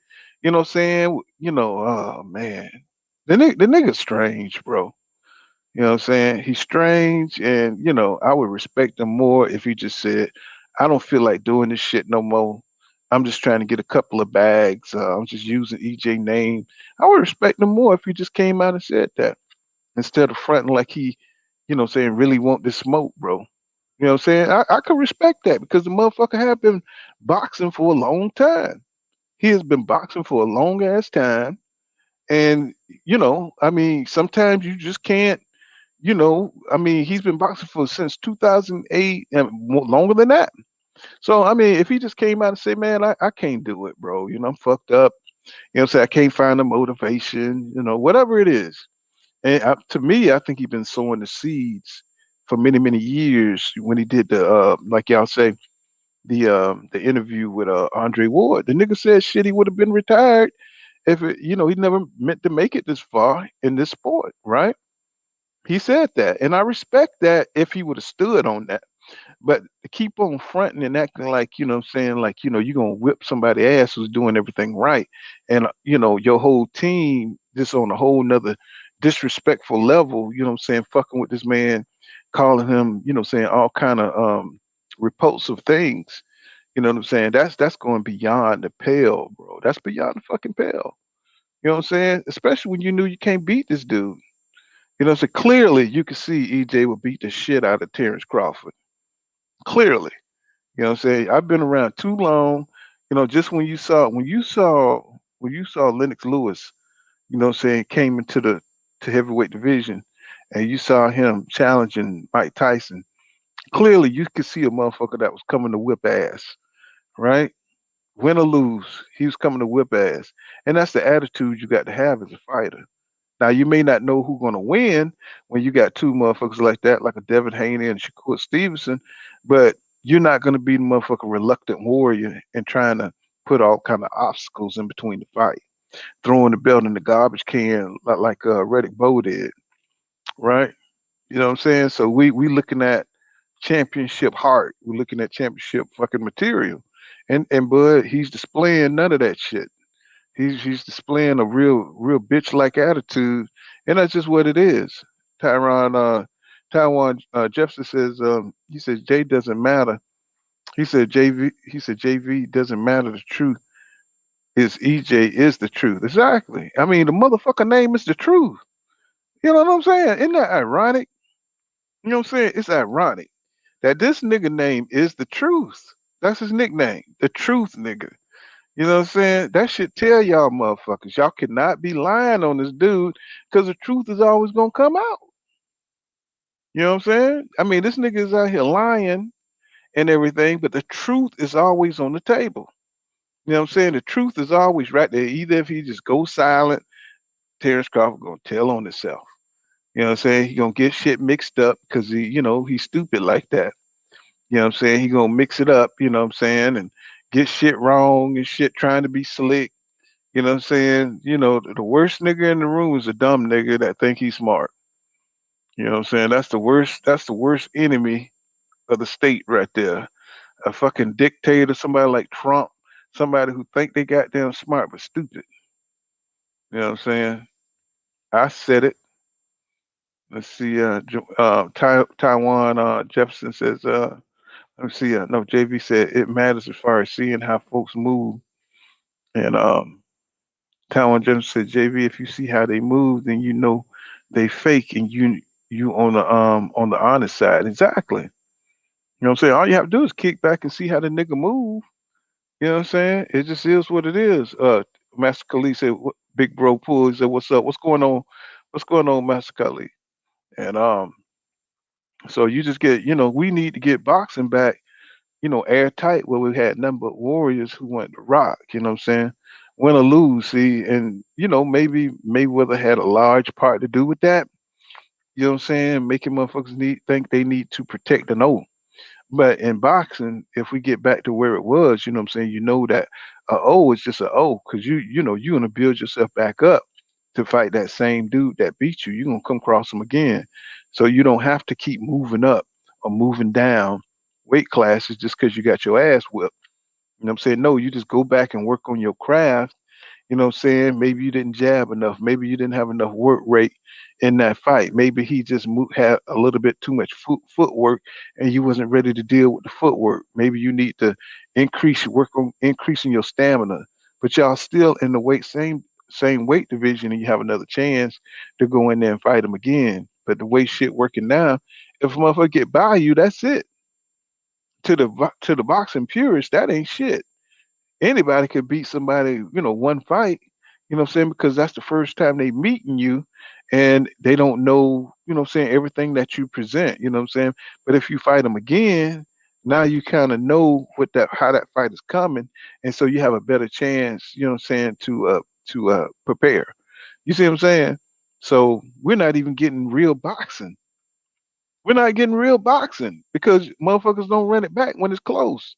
You know what I'm saying? You know, oh man. The nigga's strange, bro. You know what I'm saying? He's strange, and I would respect him more if he just said, "I don't feel like doing this shit no more. I'm just trying to get a couple of bags. I'm just using EJ name." I would respect him more if he just came out and said that instead of fronting like he, saying really want this smoke, bro. You know what I'm saying? I could respect that because the motherfucker have been boxing for a long time. He has been boxing for a long ass time, and I mean, sometimes you just can't. I mean, he's been boxing for since 2008 and longer than that. So, I mean, if he just came out and said, man, I can't do it, bro. I'm fucked up. You know what I'm saying? I can't find the motivation, whatever it is. And to me, I think he's been sowing the seeds for many, many years when he did like y'all say, the interview with Andre Ward. The nigga said shit, he would have been retired if he never meant to make it this far in this sport, right? He said that, and I respect that if he would have stood on that. But to keep on fronting and acting like, what I'm saying, like, you're gonna whip somebody ass who's doing everything right. And your whole team just on a whole nother disrespectful level, what I'm saying, fucking with this man, calling him, saying all kind of repulsive things. You know what I'm saying? That's going beyond the pale, bro. That's beyond the fucking pale. You know what I'm saying? Especially when you knew you can't beat this dude. So clearly you could see EJ would beat the shit out of Terrence Crawford. Clearly. You know what I'm saying? I've been around too long. Just when you saw Lennox Lewis, what I'm saying, came into the to heavyweight division and you saw him challenging Mike Tyson, clearly you could see a motherfucker that was coming to whip ass, right? Win or lose, he was coming to whip ass. And that's the attitude you got to have as a fighter. Now you may not know who's gonna win when you got two motherfuckers like that, like a Devin Haney and Shakur Stevenson, but you're not gonna be the motherfucking reluctant warrior and trying to put all kind of obstacles in between the fight, throwing the belt in the garbage can like Reddick Bowe did, right? You know what I'm saying? So we looking at championship heart, we're looking at championship fucking material, and Bud, he's displaying none of that shit. He's displaying a real bitch like attitude, and that's just what it is. Tyron Taiwan Jefferson says he says J doesn't matter. He said JV doesn't matter. The truth is EJ is the truth. Exactly. I mean the motherfucker name is the truth. You know what I'm saying? Isn't that ironic? You know what I'm saying? It's ironic that this nigga name is the truth. That's his nickname, the truth nigga. You know what I'm saying? That should tell y'all motherfuckers. Y'all cannot be lying on this dude because the truth is always gonna come out. You know what I'm saying? I mean, this nigga is out here lying and everything, but the truth is always on the table. You know what I'm saying? The truth is always right there. Either if he just goes silent, Terrence Crawford gonna tell on himself. You know what I'm saying? He gonna get shit mixed up because he's stupid like that. You know what I'm saying? He gonna mix it up, you know what I'm saying, and get shit wrong and shit trying to be slick. You know what I'm saying? The worst nigga in the room is a dumb nigga that think he's smart. You know what I'm saying? That's the worst enemy of the state right there. A fucking dictator, somebody like Trump, somebody who think they goddamn smart but stupid. You know what I'm saying? I said it. Let's see, Taiwan Jefferson says, let me see, no, JV said it matters as far as seeing how folks move And Talon Jensen said, JV, if you see how they move, then you know they fake, and you on the honest side. Exactly. You know what I'm saying? All you have to do is kick back and see how the nigga move. You know what I'm saying? It just is what it is. Master Khalid said, Big Bro Pool, he said, what's up? What's going on? What's going on, Master Khalid? And so you just get, we need to get boxing back, airtight, where we had nothing but warriors who went to rock, you know what I'm saying? Win or lose, see, and maybe Mayweather had a large part to do with that. You know what I'm saying? Making motherfuckers think they need to protect an O. But in boxing, if we get back to where it was, you know what I'm saying, that a O is just a O, because you're gonna build yourself back up to fight that same dude that beat you. You're gonna come across him again. So you don't have to keep moving up or moving down weight classes just because you got your ass whipped. You know what I'm saying? No, you just go back and work on your craft. You know what I'm saying? Maybe you didn't jab enough. Maybe you didn't have enough work rate in that fight. Maybe he just had a little bit too much footwork, and you wasn't ready to deal with the footwork. Maybe you need to work on increasing your stamina. But y'all still in the same weight division, and you have another chance to go in there and fight him again. But the way shit working now, if a motherfucker get by you, that's it. To the boxing purists, that ain't shit. Anybody could beat somebody, one fight, you know what I'm saying? Because that's the first time they meeting you, and they don't know, you know what I'm saying, everything that you present, you know what I'm saying? But if you fight them again, now you kind of know how that fight is coming, and so you have a better chance, you know what I'm saying, to prepare. You see what I'm saying? So we're not even getting real boxing. We're not getting real boxing because motherfuckers don't run it back when it's close.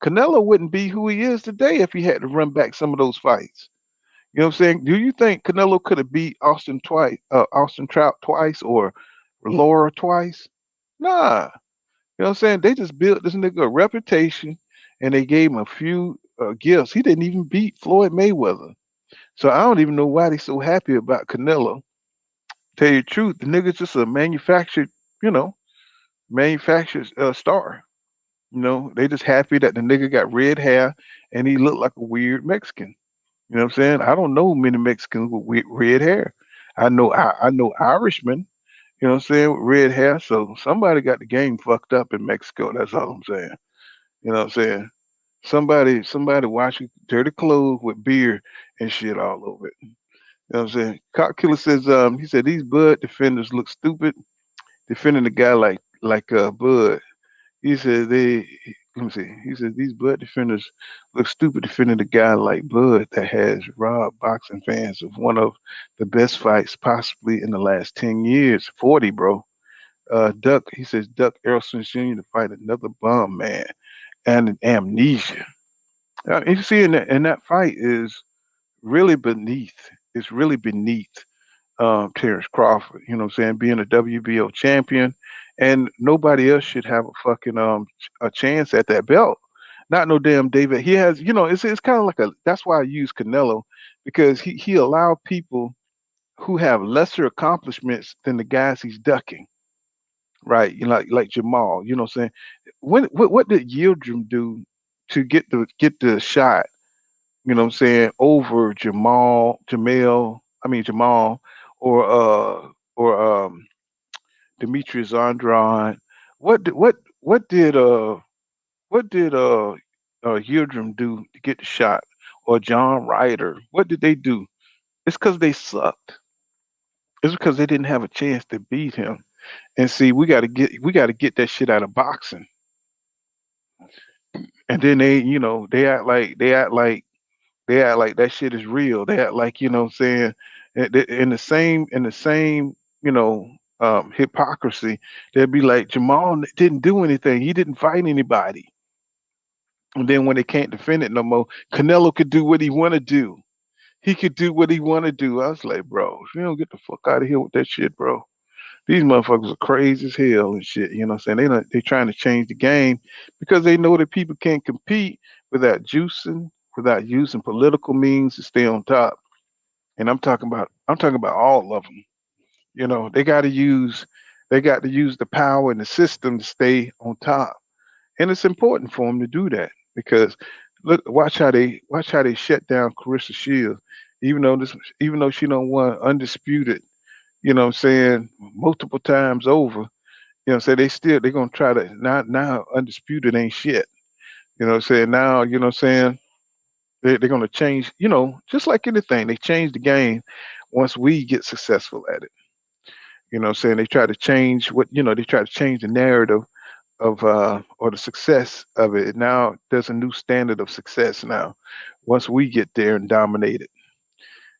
Canelo wouldn't be who he is today if he had to run back some of those fights. You know what I'm saying? Do you think Canelo could have beat Austin Trout twice, or Laura twice? Nah. You know what I'm saying? They just built this nigga a reputation, and they gave him a few gifts. He didn't even beat Floyd Mayweather. So I don't even know why they so happy about Canelo. Tell you the truth, the nigga's just a you know, manufactured star. They just happy that the nigga got red hair and he looked like a weird Mexican. You know what I'm saying? I don't know many Mexicans with red hair. I know Irishmen, you know what I'm saying, with red hair. So somebody got the game fucked up in Mexico. That's all I'm saying. You know what I'm saying? Somebody washing dirty clothes with beer and shit all over it. You know what I'm saying? Cop Killer says, he said these Bud defenders look stupid defending a guy like Bud. He said let me see. He said these Bud defenders look stupid defending a guy like Bud that has robbed boxing fans of one of the best fights possibly in the last 10 years. 40, bro. He says Duck Errolson Jr. to fight another bomb man and an amnesia. You see in that fight is really beneath. It's really beneath Terrence Crawford, you know what I'm saying, being a WBO champion, and nobody else should have a fucking a chance at that belt. Not no damn David. He has, it's kind of like that's why I use Canelo, because he allowed people who have lesser accomplishments than the guys he's ducking, right? Like Jamal, you know what I'm saying? What did Yildirim do to get the shot, you know what I'm saying, over Jamal, or Demetrius Andrade. What did what did Yildirim do to get the shot? Or John Ryder? What did they do? It's because they sucked. It's because they didn't have a chance to beat him. And see, we gotta get that shit out of boxing. And then they act like that shit is real. They act like, you know what I'm saying, in the same, hypocrisy. They'd be like, Jamal didn't do anything. He didn't fight anybody. And then when they can't defend it no more, Canelo could do what he want to do. He could do what he want to do. I was like, bro, if you don't get the fuck out of here with that shit, bro. These motherfuckers are crazy as hell and shit. You know what I'm saying? They trying to change the game because they know that people can't compete without using political means to stay on top. And I'm talking about all of them. They got to use the power and the system to stay on top. And it's important for them to do that because watch how they shut down Carissa Shields, even though she don't want undisputed, you know what I'm saying, multiple times over. You know, so they're gonna try to now undisputed ain't shit. You know what I'm saying? Now, you know what I'm saying, they're gonna change, you know, just like anything, they change the game once we get successful at it. You know what I'm saying? They try to change they try to change the narrative of or the success of it. Now there's a new standard of success now. Once we get there and dominate it.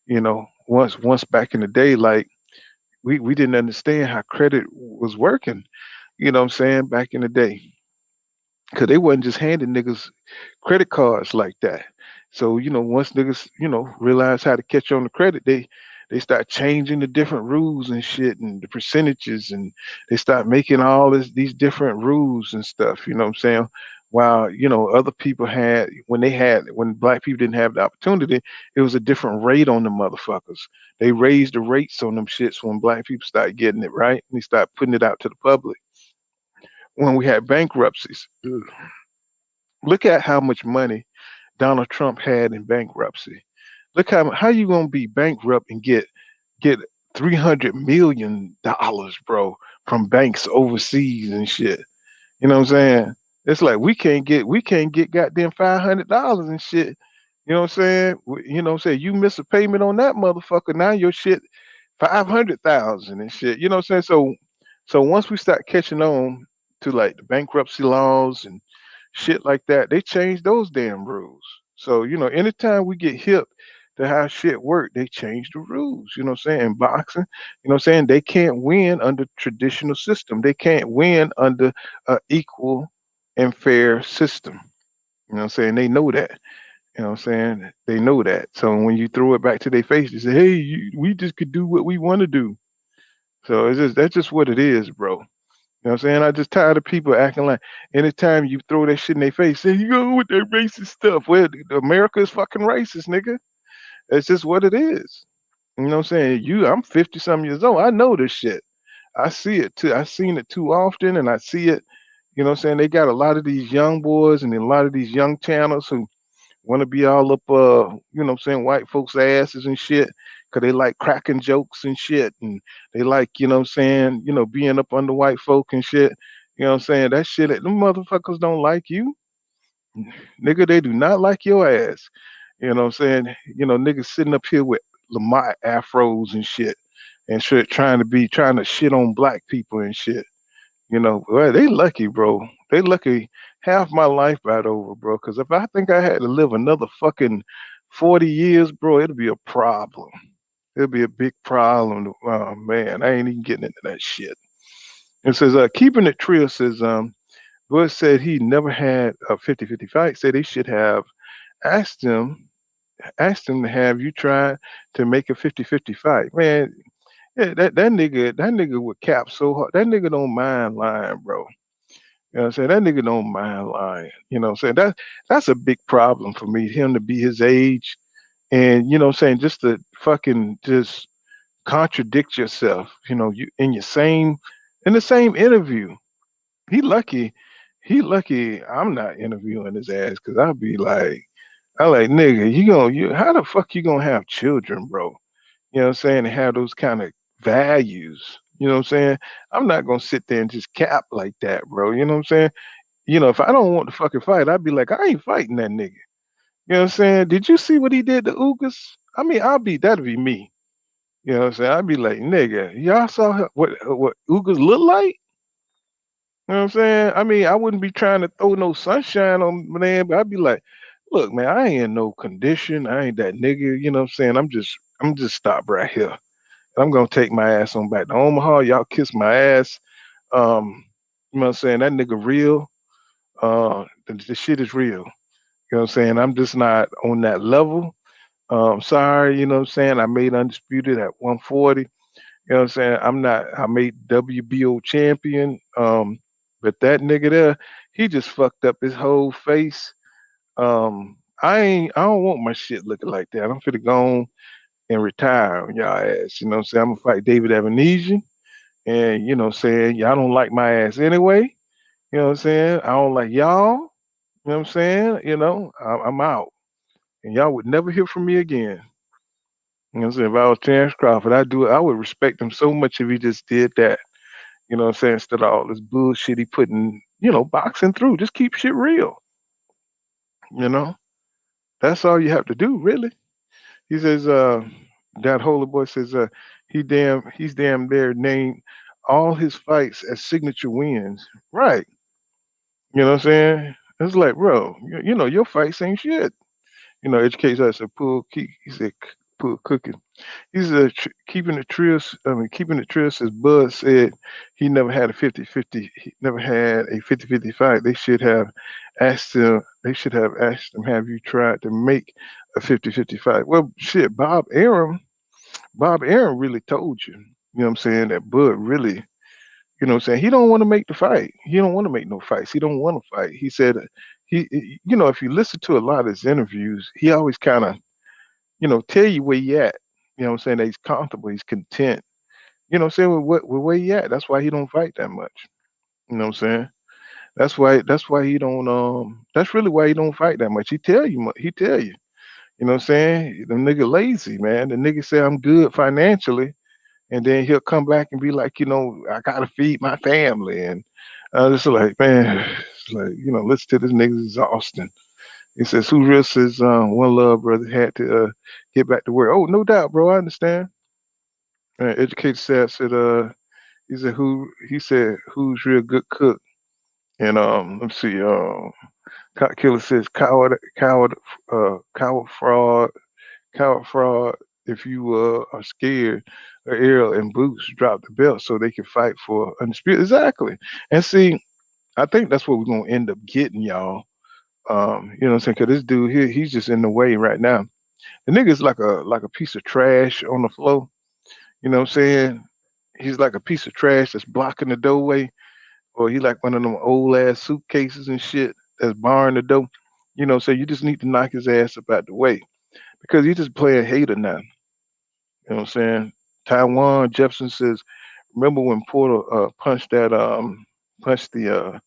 You know, once back in the day, like we didn't understand how credit was working, you know what I'm saying, back in the day. Cause they wasn't just handing niggas credit cards like that. So, you know, once niggas, you know, realize how to catch on the credit, they start changing the different rules and shit and the percentages, and they start making all these different rules and stuff, you know what I'm saying? While, you know, other people when black people didn't have the opportunity, it was a different rate on the motherfuckers. They raised the rates on them shits when black people started getting it right, and they start putting it out to the public. When we had bankruptcies, look at how much money Donald Trump had in bankruptcy. Look how you gonna be bankrupt and get $300 million, bro, from banks overseas and shit. You know what I'm saying? It's like we can't get goddamn $500 and shit. You know what I'm saying? You know what I'm saying? You miss a payment on that motherfucker, now your shit 500,000 and shit. You know what I'm saying? So once we start catching on to like the bankruptcy laws and shit like that, they changed those damn rules. So, you know, anytime we get hip to how shit work, they change the rules. You know what I'm saying? In boxing, you know what I'm saying? They can't win under traditional system. They can't win under a equal and fair system. You know what I'm saying? They know that. You know what I'm saying? They know that. So when you throw it back to their face, they say, "Hey, we just could do what we want to do." So that's just what it is, bro. You know what I'm saying? I just tired of people acting like anytime you throw that shit in their face, say you go with that racist stuff. Well, America is fucking racist, nigga. It's just what it is. You know what I'm saying? I'm 50 some years old. I know this shit. I see it too. I've seen it too often, and I see it. You know what I'm saying? They got a lot of these young boys and a lot of these young channels who want to be all up, you know what I'm saying, white folks' asses and shit, because they like cracking jokes and shit. And they like, you know what I'm saying, you know, being up under white folk and shit. You know what I'm saying? That shit, them motherfuckers don't like you. Nigga, they do not like your ass. You know what I'm saying? You know, niggas sitting up here with Lamont afros and shit and shit, trying to shit on black people and shit. You know, well, they lucky, bro. They lucky half my life about over, bro. Because if I think I had to live another fucking 40 years, bro, it'll be a problem. It'll be a big problem. Oh, man, I ain't even getting into that shit. It says, keeping it real says, Bush said he never had a 50-50 fight. Said they should have asked him, to have you try to make a 50-50 fight. Man, yeah, that nigga would cap so hard. That nigga don't mind lying, bro. You know what I'm saying? That nigga don't mind lying. You know what I'm saying? That's a big problem for me, him to be his age. And you know what I'm saying, just to fucking just contradict yourself, you know, you in the same interview. He lucky, I'm not interviewing his ass because I like nigga, how the fuck you gonna have children, bro? You know what I'm saying, and have those kind of values. You know what I'm saying? I'm not gonna sit there and just cap like that, bro. You know what I'm saying? You know, if I don't want to fucking fight, I'd be like, I ain't fighting that nigga. You know what I'm saying? Did you see what he did to Ugas? I mean, that'd be me. You know what I'm saying? I'd be like, nigga, y'all saw what Ugas look like? You know what I'm saying? I mean, I wouldn't be trying to throw no sunshine on my man, but I'd be like, look, man, I ain't in no condition. I ain't that nigga. You know what I'm saying? I'm just stopped right here. I'm gonna take my ass on back to Omaha. Y'all kiss my ass. You know what I'm saying? That nigga real. The shit is real. You know what I'm saying? I'm just not on that level. Sorry, you know what I'm saying? I made undisputed at 140. You know what I'm saying? I made WBO champion. But that nigga there, he just fucked up his whole face. I don't want my shit looking like that. I'm finna go on and retire on y'all ass. You know what I'm saying? I'm gonna fight David Evanesian. And you know what I'm saying? Y'all don't like my ass anyway. You know what I'm saying? I don't like y'all. You You know what I'm saying? You know, I'm out. And y'all would never hear from me again. You know what I'm saying? If I was Terrence Crawford, I would respect him so much if he just did that. You know what I'm saying? Instead of all this bullshit he putting, boxing through. Just keep shit real. You know? That's all you have to do, really. He says, that holy boy says, he's damn near named all his fights as signature wins. Right. You know what I'm saying? It's like, bro, your fights ain't shit. Educates us a pull keep. He said pull cooking. He said keeping the trills. Keeping the trills. Says Bud said he never had a 50-50. He never had a 50-50 fight. They should have asked him. They should have asked him, have you tried to make a 50-50 fight? Well, shit, Bob Arum really told you. You know what I'm saying? That Bud really. You know what I'm saying? He don't want to make the fight. He don't want to make no fights. He don't want to fight. He said if you listen to a lot of his interviews, he always kind of, tell you where he at. You know what I'm saying? That he's comfortable, he's content. You know what I'm saying? With where he at. That's why he don't fight that much. You know what I'm saying? That's why he don't that's really why he don't fight that much. He tell you he tell you. You know what I'm saying? The nigga lazy, man. The nigga say I'm good financially, and then he'll come back and be like, I gotta feed my family, and it's like, man, it's like, listen to this nigga's exhausting. He says, "Who real says one love, brother, had to get back to work." Oh, no doubt, bro. I understand. Educated said, he said, who's real good cook? And let's see, Cop Killer says, coward fraud. If you are scared, Errol and Boots drop the belt so they can fight for undisputed. Exactly. And see, I think that's what we're gonna end up getting, y'all. You know what I'm saying? Cause this dude here, he's just in the way right now. The nigga's like a piece of trash on the floor. You know what I'm saying? He's like a piece of trash that's blocking the doorway, or he like one of them old ass suitcases and shit that's barring the door. So you just need to knock his ass up out the way because he's just playing hater now. You know what I'm saying? Taiwan Jefferson says, remember when Porter punched the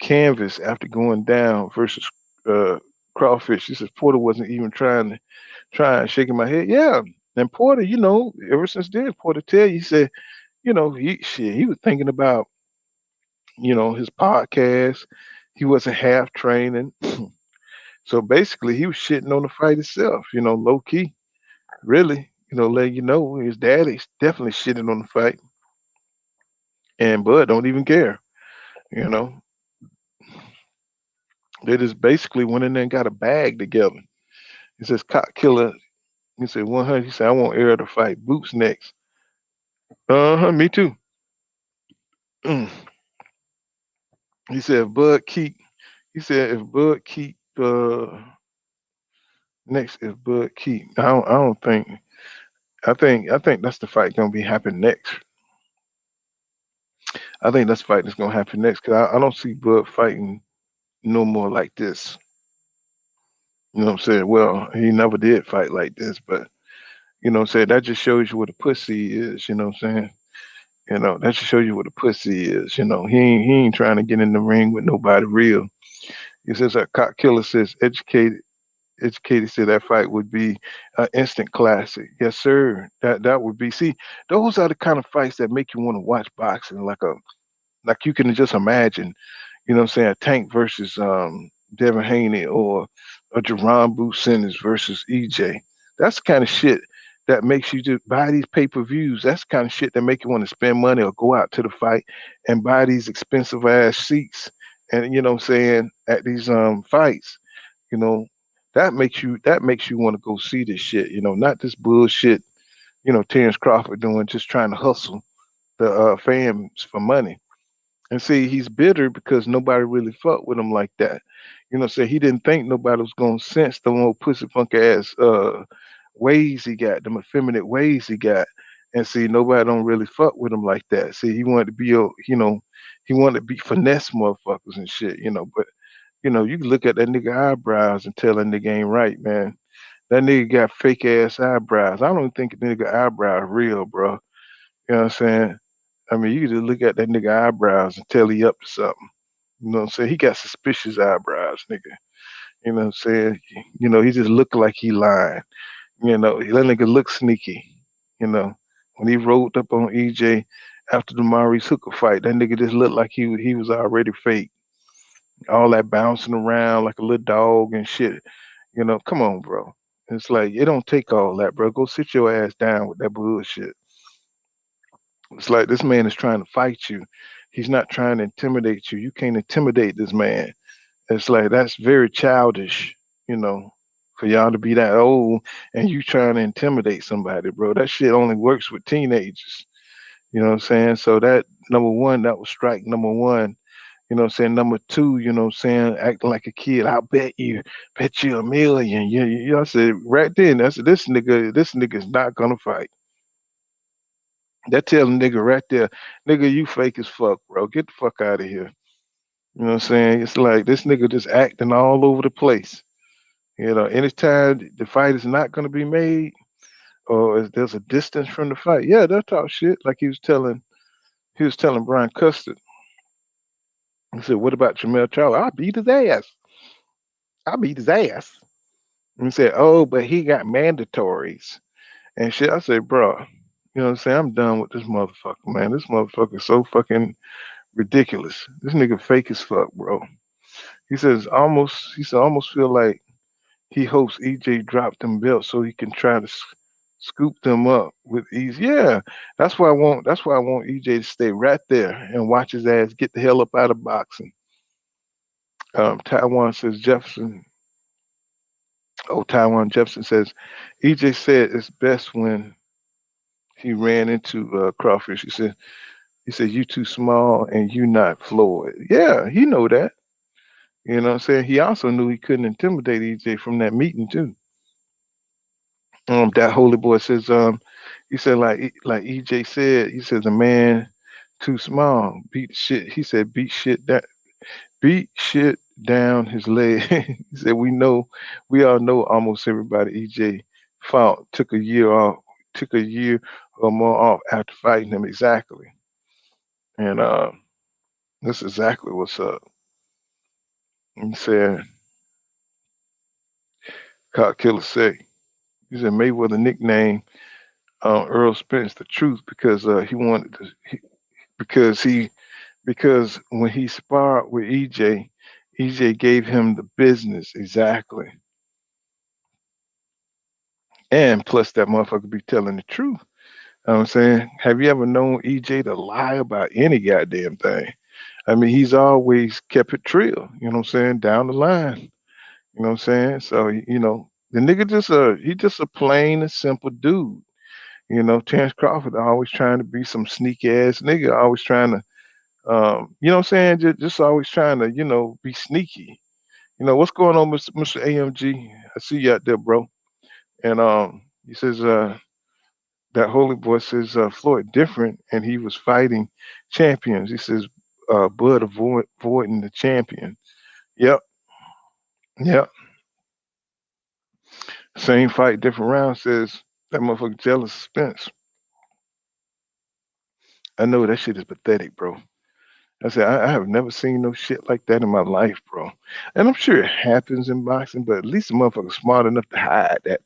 canvas after going down versus Crawfish? He says Porter wasn't even shaking my head. Yeah. And Porter, ever since then, Porter tell you, he said, he was thinking about, his podcast. He wasn't half training. So basically he was shitting on the fight itself, low key. Really, letting you know his daddy's definitely shitting on the fight. And Bud don't even care, you know. They just basically went in there and got a bag together. He says Cock Killer. He said 100. He said I want Errol to fight Boots next. Me too. Mm. He said if Bud keep. He said if Bud keep next. If Bud keep. I don't think. I think that's the fight gonna be happen next. I think that's the fight that's gonna happen next because I don't see Bud fighting no more like this. You know what I'm saying? Well, he never did fight like this, but you know what I'm saying? That just shows you what a pussy is, you know what I'm saying? That just shows you what a pussy is, he ain't trying to get in the ring with nobody real. He says a Cock Killer says educated said that fight would be an instant classic. Yes, sir. That would be, see, those are the kind of fights that make you want to watch boxing like you can just imagine, what I'm saying, a Tank versus Devin Haney or a Jerron Boots Sanders versus EJ. That's the kind of shit that makes you just buy these pay-per-views. That's the kind of shit that make you want to spend money or go out to the fight and buy these expensive ass seats and what I'm saying, at these fights. You know, that makes you want to go see this shit, not this bullshit, Terrence Crawford doing, just trying to hustle the fans for money. And see, he's bitter because nobody really fucked with him like that. Say he didn't think nobody was gonna sense the little pussy punk ass ways he got, them effeminate ways he got. And see, nobody don't really fuck with him like that. See, he wanted to be he wanted to be finesse motherfuckers and shit, but you can look at that nigga eyebrows and tell that nigga ain't right, man. That nigga got fake ass eyebrows. I don't even think the nigga eyebrows real, bro. You know what I'm saying? I mean, you can just look at that nigga eyebrows and tell he up to something. You know what I'm saying? He got suspicious eyebrows, nigga. You know what I'm saying? You know, he just look like he lying. You know, that nigga look sneaky. You know, when he rolled up on EJ after the Maurice Hooker fight, that nigga just looked like he was already fake. All that bouncing around like a little dog and shit. You know, come on, bro. It's like it don't take all that, bro. Go sit your ass down with that bullshit. It's like this man is trying to fight you. He's not trying to intimidate you. You can't intimidate this man. It's like that's very childish, you know, for y'all to be that old and you trying to intimidate somebody, bro. That shit only works with teenagers. You know what I'm saying? So that number one, that was strike number one. You know what I'm saying? Number two, you know what I'm saying, acting like a kid. I'll bet you a million. You know, I said right then, I said this nigga's not gonna fight. That tell the nigga right there, nigga, you fake as fuck, bro. Get the fuck out of here. You know what I'm saying? It's like this nigga just acting all over the place. You know, anytime the fight is not gonna be made or if there's a distance from the fight, yeah, they'll talk shit like he was telling Brian Custard. He said, what about Jamel Charlo? I beat his ass. I beat his ass. And he said, oh, but he got mandatories and shit. I said, bro, you know what I'm saying? I'm done with this motherfucker, man. This motherfucker is so fucking ridiculous. This nigga fake as fuck, bro. He said almost feel like he hopes EJ dropped them belts so he can try to scoop them up with ease. Yeah, that's why I want EJ to stay right there and watch his ass get the hell up out of boxing. Taiwan says Jefferson. Oh, Taiwan Jefferson says EJ said it's best when he ran into Crawford. He said you too small and you not Floyd. Yeah, he know that. You know what I'm saying? He also knew he couldn't intimidate EJ from that meeting too. That holy boy says, he said like EJ said, he says a man too small, beat shit. He said beat shit down his leg. He said we all know almost everybody EJ fought took a year or more off after fighting him exactly. And that's exactly what's up. He said, Cop Killer say. He said Mayweather nickname Earl Spence the truth because he wanted to because he because when he sparred with EJ gave him the business exactly. And plus that motherfucker be telling the truth. You know what I'm saying? Have you ever known EJ to lie about any goddamn thing? I mean, he's always kept it trill, you know what I'm saying, down the line. You know what I'm saying? So, you know, the nigga he just a plain and simple dude. You know, Terrence Crawford always trying to be some sneaky ass nigga, always trying to you know what I'm saying? Just always trying to, you know, be sneaky. You know, what's going on, Mr. AMG? I see you out there, bro. And he says, that holy boy says Floyd different and he was fighting champions. He says Bud avoiding the champion. Yep, yep. Same fight, different round says that motherfucker jealous of Spence. I know that shit is pathetic, bro. I said, I have never seen no shit like that in my life, bro. And I'm sure it happens in boxing, but at least the motherfucker's smart enough to hide that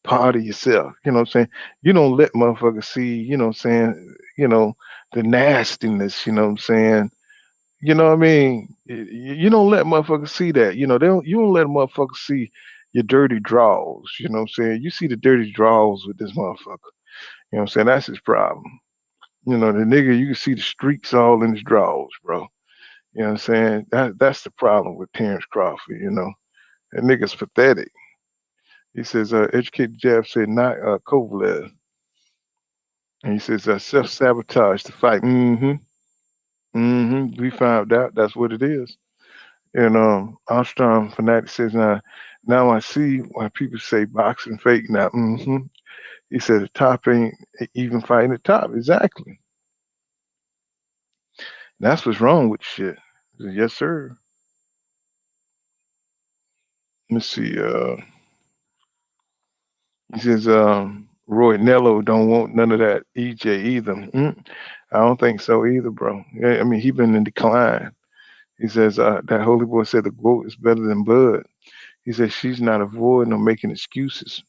part of yourself. You know what I'm saying? You don't let motherfuckers see, you know what I'm saying, the nastiness, you know what I'm saying? You know what I mean? You don't let motherfuckers see that. You know, you don't let motherfuckers see your dirty draws. You know what I'm saying? You see the dirty draws with this motherfucker. You know what I'm saying? That's his problem. You know, the nigga, you can see the streaks all in his drawers, bro. You know what I'm saying? That's the problem with Terrence Crawford, you know. That nigga's pathetic. He says, educated jab said not Kovalev. And he says, self-sabotage the fight. Mm-hmm. Mm-hmm. We found out that's what it is. And Armstrong Fanatic says, now I see why people say boxing fake now. Mm-hmm. He said the top ain't even fighting the top. Exactly. That's what's wrong with shit. Said, yes, sir. Let's see. He says, Roy Nello don't want none of that EJ either. I don't think so either, bro. I mean, he been in decline. He says, that holy boy said the goat is better than Bud. He says she's not avoiding or making excuses.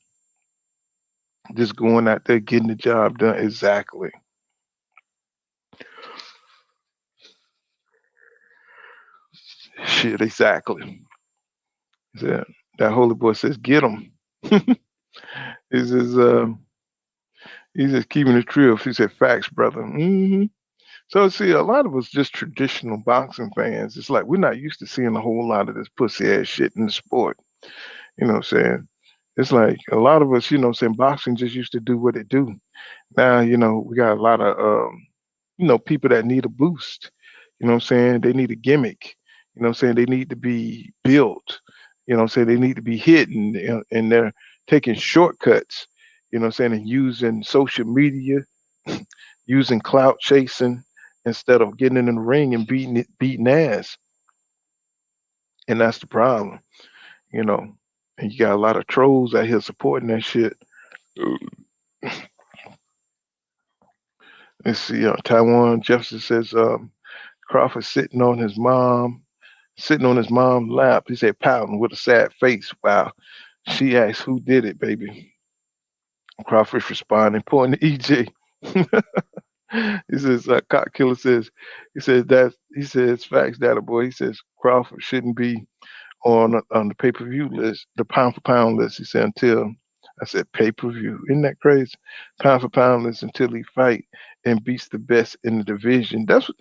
Just going out there getting the job done. Exactly. Shit, exactly. He said, that holy boy says, get him. He says, he's just keeping it real. He said, facts, brother. So see, a lot of us just traditional boxing fans. It's like we're not used to seeing a whole lot of this pussy ass shit in the sport. You know what I'm saying? It's like a lot of us, saying boxing just used to do what it do. Now, we got a lot of people that need a boost. You know what I'm saying? They need a gimmick. You know what I'm saying? They need to be built. You know what I'm saying? They need to be hidden, and they're taking shortcuts, you know what I'm saying, and using social media, using clout chasing instead of getting in the ring and beating ass. And that's the problem, you know. And you got a lot of trolls out here supporting that shit. Let's see, Taiwan Jefferson says Crawford sitting on his mom's lap. He said, pouting with a sad face. Wow. She asked, who did it, baby? Crawford's responding, pointing to EJ. He says, Cock Killer says, he says, facts, data boy. He says, Crawford shouldn't be on the pay-per-view list, the pound for pound list. He said, until I said pay-per-view. Isn't that crazy? Pound for pound list until he fight and beats the best in the division. That's what,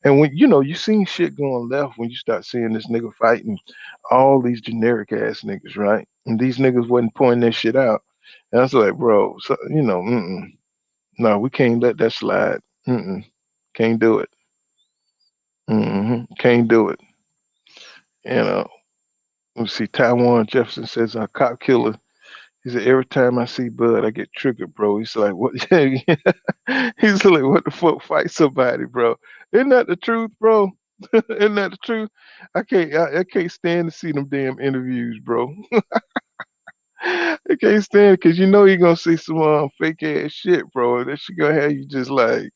and when, you seen shit going left when you start seeing this nigga fighting all these generic ass niggas, right? And these niggas wasn't pointing that shit out. And I was like, bro, so, no, we can't let that slide. Can't do it. Can't do it. You know, let's see. Taiwan Jefferson says, cop killer. He said, every time I see Bud, I get triggered, bro. He's like, what? He's like, what the fuck? Fight somebody, bro. Isn't that the truth, bro? Isn't that the truth? I can't stand to see them damn interviews, bro. I can't stand it because you're gonna see some fake ass shit, bro. That shit gonna have you just like,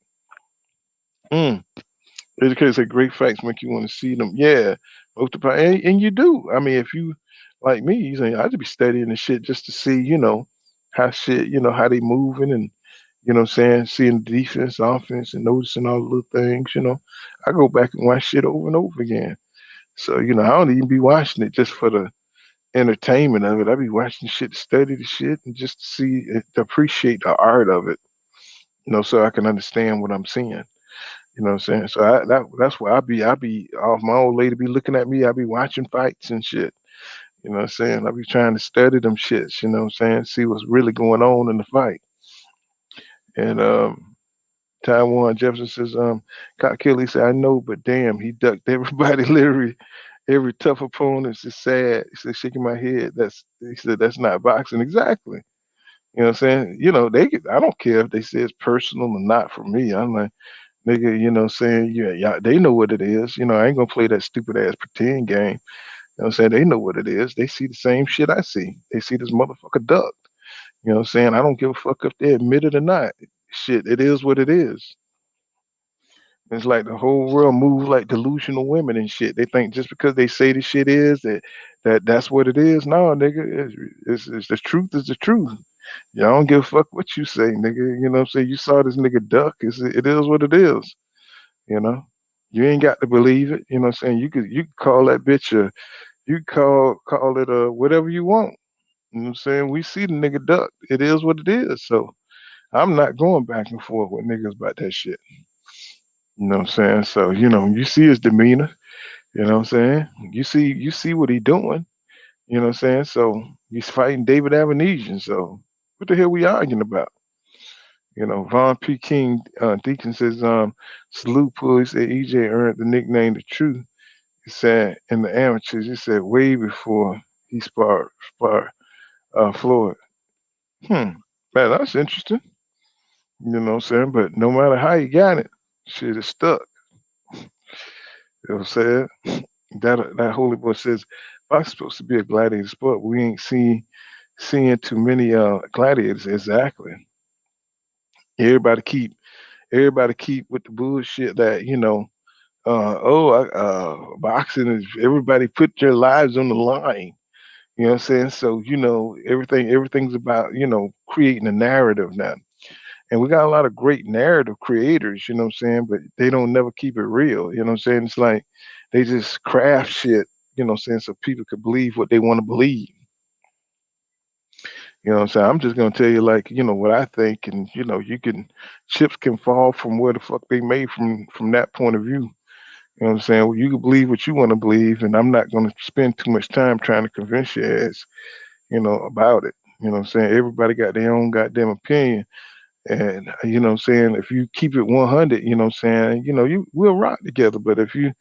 Educators say great facts make you want to see them. Yeah, and you do. I mean, if you like me, you say I'd be studying the shit just to see, how shit, how they moving and what I'm saying, seeing the defense, offense, and noticing all the little things. I go back and watch shit over and over again. So I don't even be watching it just for the entertainment of it. I be watching shit to study the shit and just to see it, to appreciate the art of it. So I can understand what I'm seeing. You know what I'm saying? So that's why I be off my old lady be looking at me. I be watching fights and shit. You know what I'm saying? I be trying to study them shits, you know what I'm saying? See what's really going on in the fight. And Taiwan Jefferson says, Cock Kelly said, I know, but damn, he ducked everybody literally every tough opponent. It's sad. He said, shaking my head. He said that's not boxing. Exactly. You know what I'm saying? I don't care if they say it's personal or not for me. I'm like, nigga, saying, yeah, they know what it is. I ain't gonna play that stupid ass pretend game. You know what I'm saying? They know what it is. They see the same shit I see. They see this motherfucker ducked. You know what I'm saying? I don't give a fuck if they admit it or not. Shit, it is what it is. It's like the whole world moves like delusional women and shit. They think just because they say the shit is that's what it is. No, nigga, it's the truth is the truth. Y'all don't give a fuck what you say, nigga. You know what I'm saying? You saw this nigga duck. It is what it is. You know, you ain't got to believe it. You know what I'm saying? You could call that bitch you call it whatever you want. You know what I'm saying? We see the nigga duck. It is what it is. So I'm not going back and forth with niggas about that shit. You know what I'm saying? So, you see his demeanor, you know what I'm saying? You see what he doing, you know what I'm saying? So he's fighting David Avenesian. So what the hell we arguing about? Von P. King Deacon says, salute Pull. He said EJ earned the nickname the truth. He said in the amateurs, he said way before he sparred Floyd. Man, that's interesting. You know what I'm saying? But no matter how you got it, shit is stuck. You know what I'm saying? That holy boy says boxing's supposed to be a gladiator sport. We ain't seeing too many gladiators. Exactly. Everybody keep with the bullshit that Boxing is everybody put their lives on the line. You know what I'm saying? So, everything's about, creating a narrative now. And we got a lot of great narrative creators, you know what I'm saying? But they don't never keep it real. You know what I'm saying? It's like they just craft shit, you know what I'm saying, so people could believe what they want to believe. You know what I'm saying? I'm just gonna tell you, like, what I think, and chips can fall from where the fuck they made from that point of view. You know what I'm saying? Well, you can believe what you want to believe, and I'm not gonna spend too much time trying to convince your ass, about it. You know what I'm saying? Everybody got their own goddamn opinion. And you know what I'm saying, if you keep it 100, you know what I'm saying, we'll rock together. But if you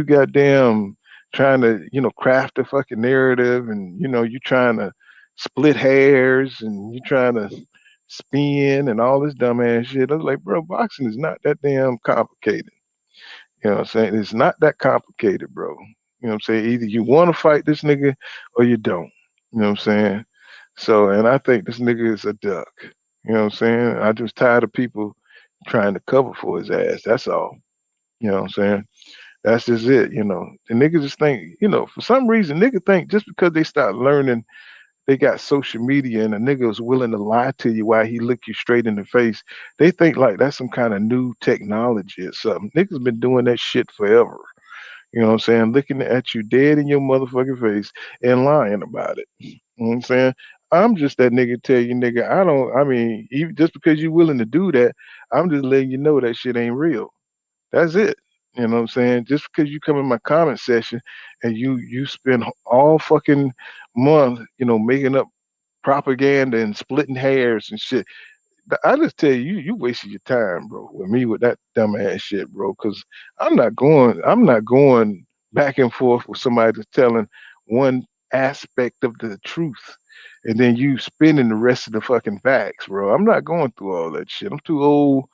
goddamn trying to, craft a fucking narrative, and you trying to split hairs, and you trying to spin and all this dumbass shit, I was like, bro, boxing is not that damn complicated. You know what I'm saying? It's not that complicated, bro. You know what I'm saying? Either you want to fight this nigga or you don't. You know what I'm saying? So, and I think this nigga is a duck. You know what I'm saying? I just tired of people trying to cover for his ass. That's all. You know what I'm saying? That's just it. The niggas just think, for some reason, nigga think just because they start learning, they got social media, and a nigga is willing to lie to you while he look you straight in the face. They think like that's some kind of new technology or something. Niggas been doing that shit forever. You know what I'm saying? Looking at you dead in your motherfucking face and lying about it. You know what I'm saying? I'm just that nigga tell you, nigga, I mean, even just because you willing to do that, I'm just letting you know that shit ain't real. That's it. You know what I'm saying? Just because you come in my comment section and you spend all fucking month, making up propaganda and splitting hairs and shit. I just tell you, you wasted your time, bro, with me with that dumbass shit, bro. Cause I'm not going back and forth with somebody that's telling one aspect of the truth, and then you spinning the rest of the fucking facts, bro. I'm not going through all that shit. I'm too old.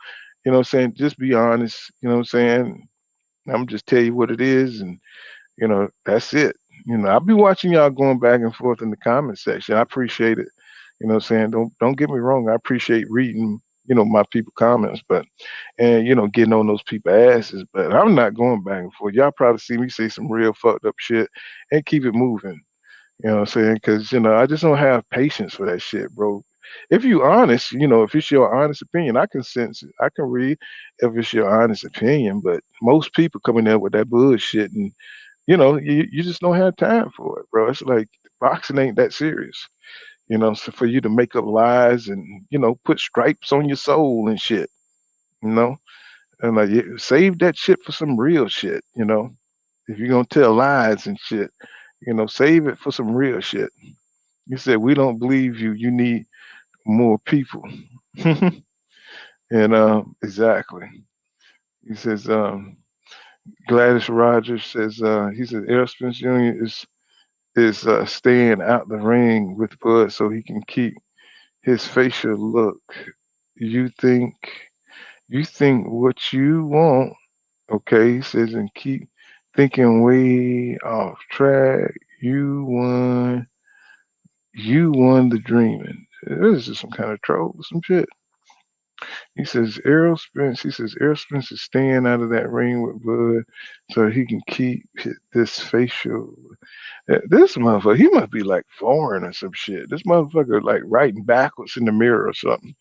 You know what I'm saying? Just be honest. You know what I'm saying? I'm just tell you what it is, and that's it. I'll be watching y'all going back and forth in the comment section. I appreciate it. You know what I'm saying? Don't get me wrong. I appreciate reading, my people comments, but and getting on those people asses. But I'm not going back and forth. Y'all probably see me say some real fucked up shit and keep it moving. You know what I'm saying? Because I just don't have patience for that shit, bro. If you honest, if it's your honest opinion, I can sense it. I can read if it's your honest opinion. But most people coming there with that bullshit, and you just don't have time for it, bro. It's like boxing ain't that serious. So for you to make up lies and put stripes on your soul and shit, you know, and like save that shit for some real shit. If you're gonna tell lies and shit, save it for some real shit. You said we don't believe you. You need more people. And exactly. He says Gladys Rogers says he says Errol Spence Jr. is staying out the ring with Bud so he can keep his facial look. You think what you want, okay? He says, and keep thinking way off track. You won the dreaming. This is some kind of troll, some shit. He says Errol Spence is staying out of that ring with Bud so he can keep this facial. This motherfucker, he must be like foreign or some shit. This motherfucker like writing backwards in the mirror or something.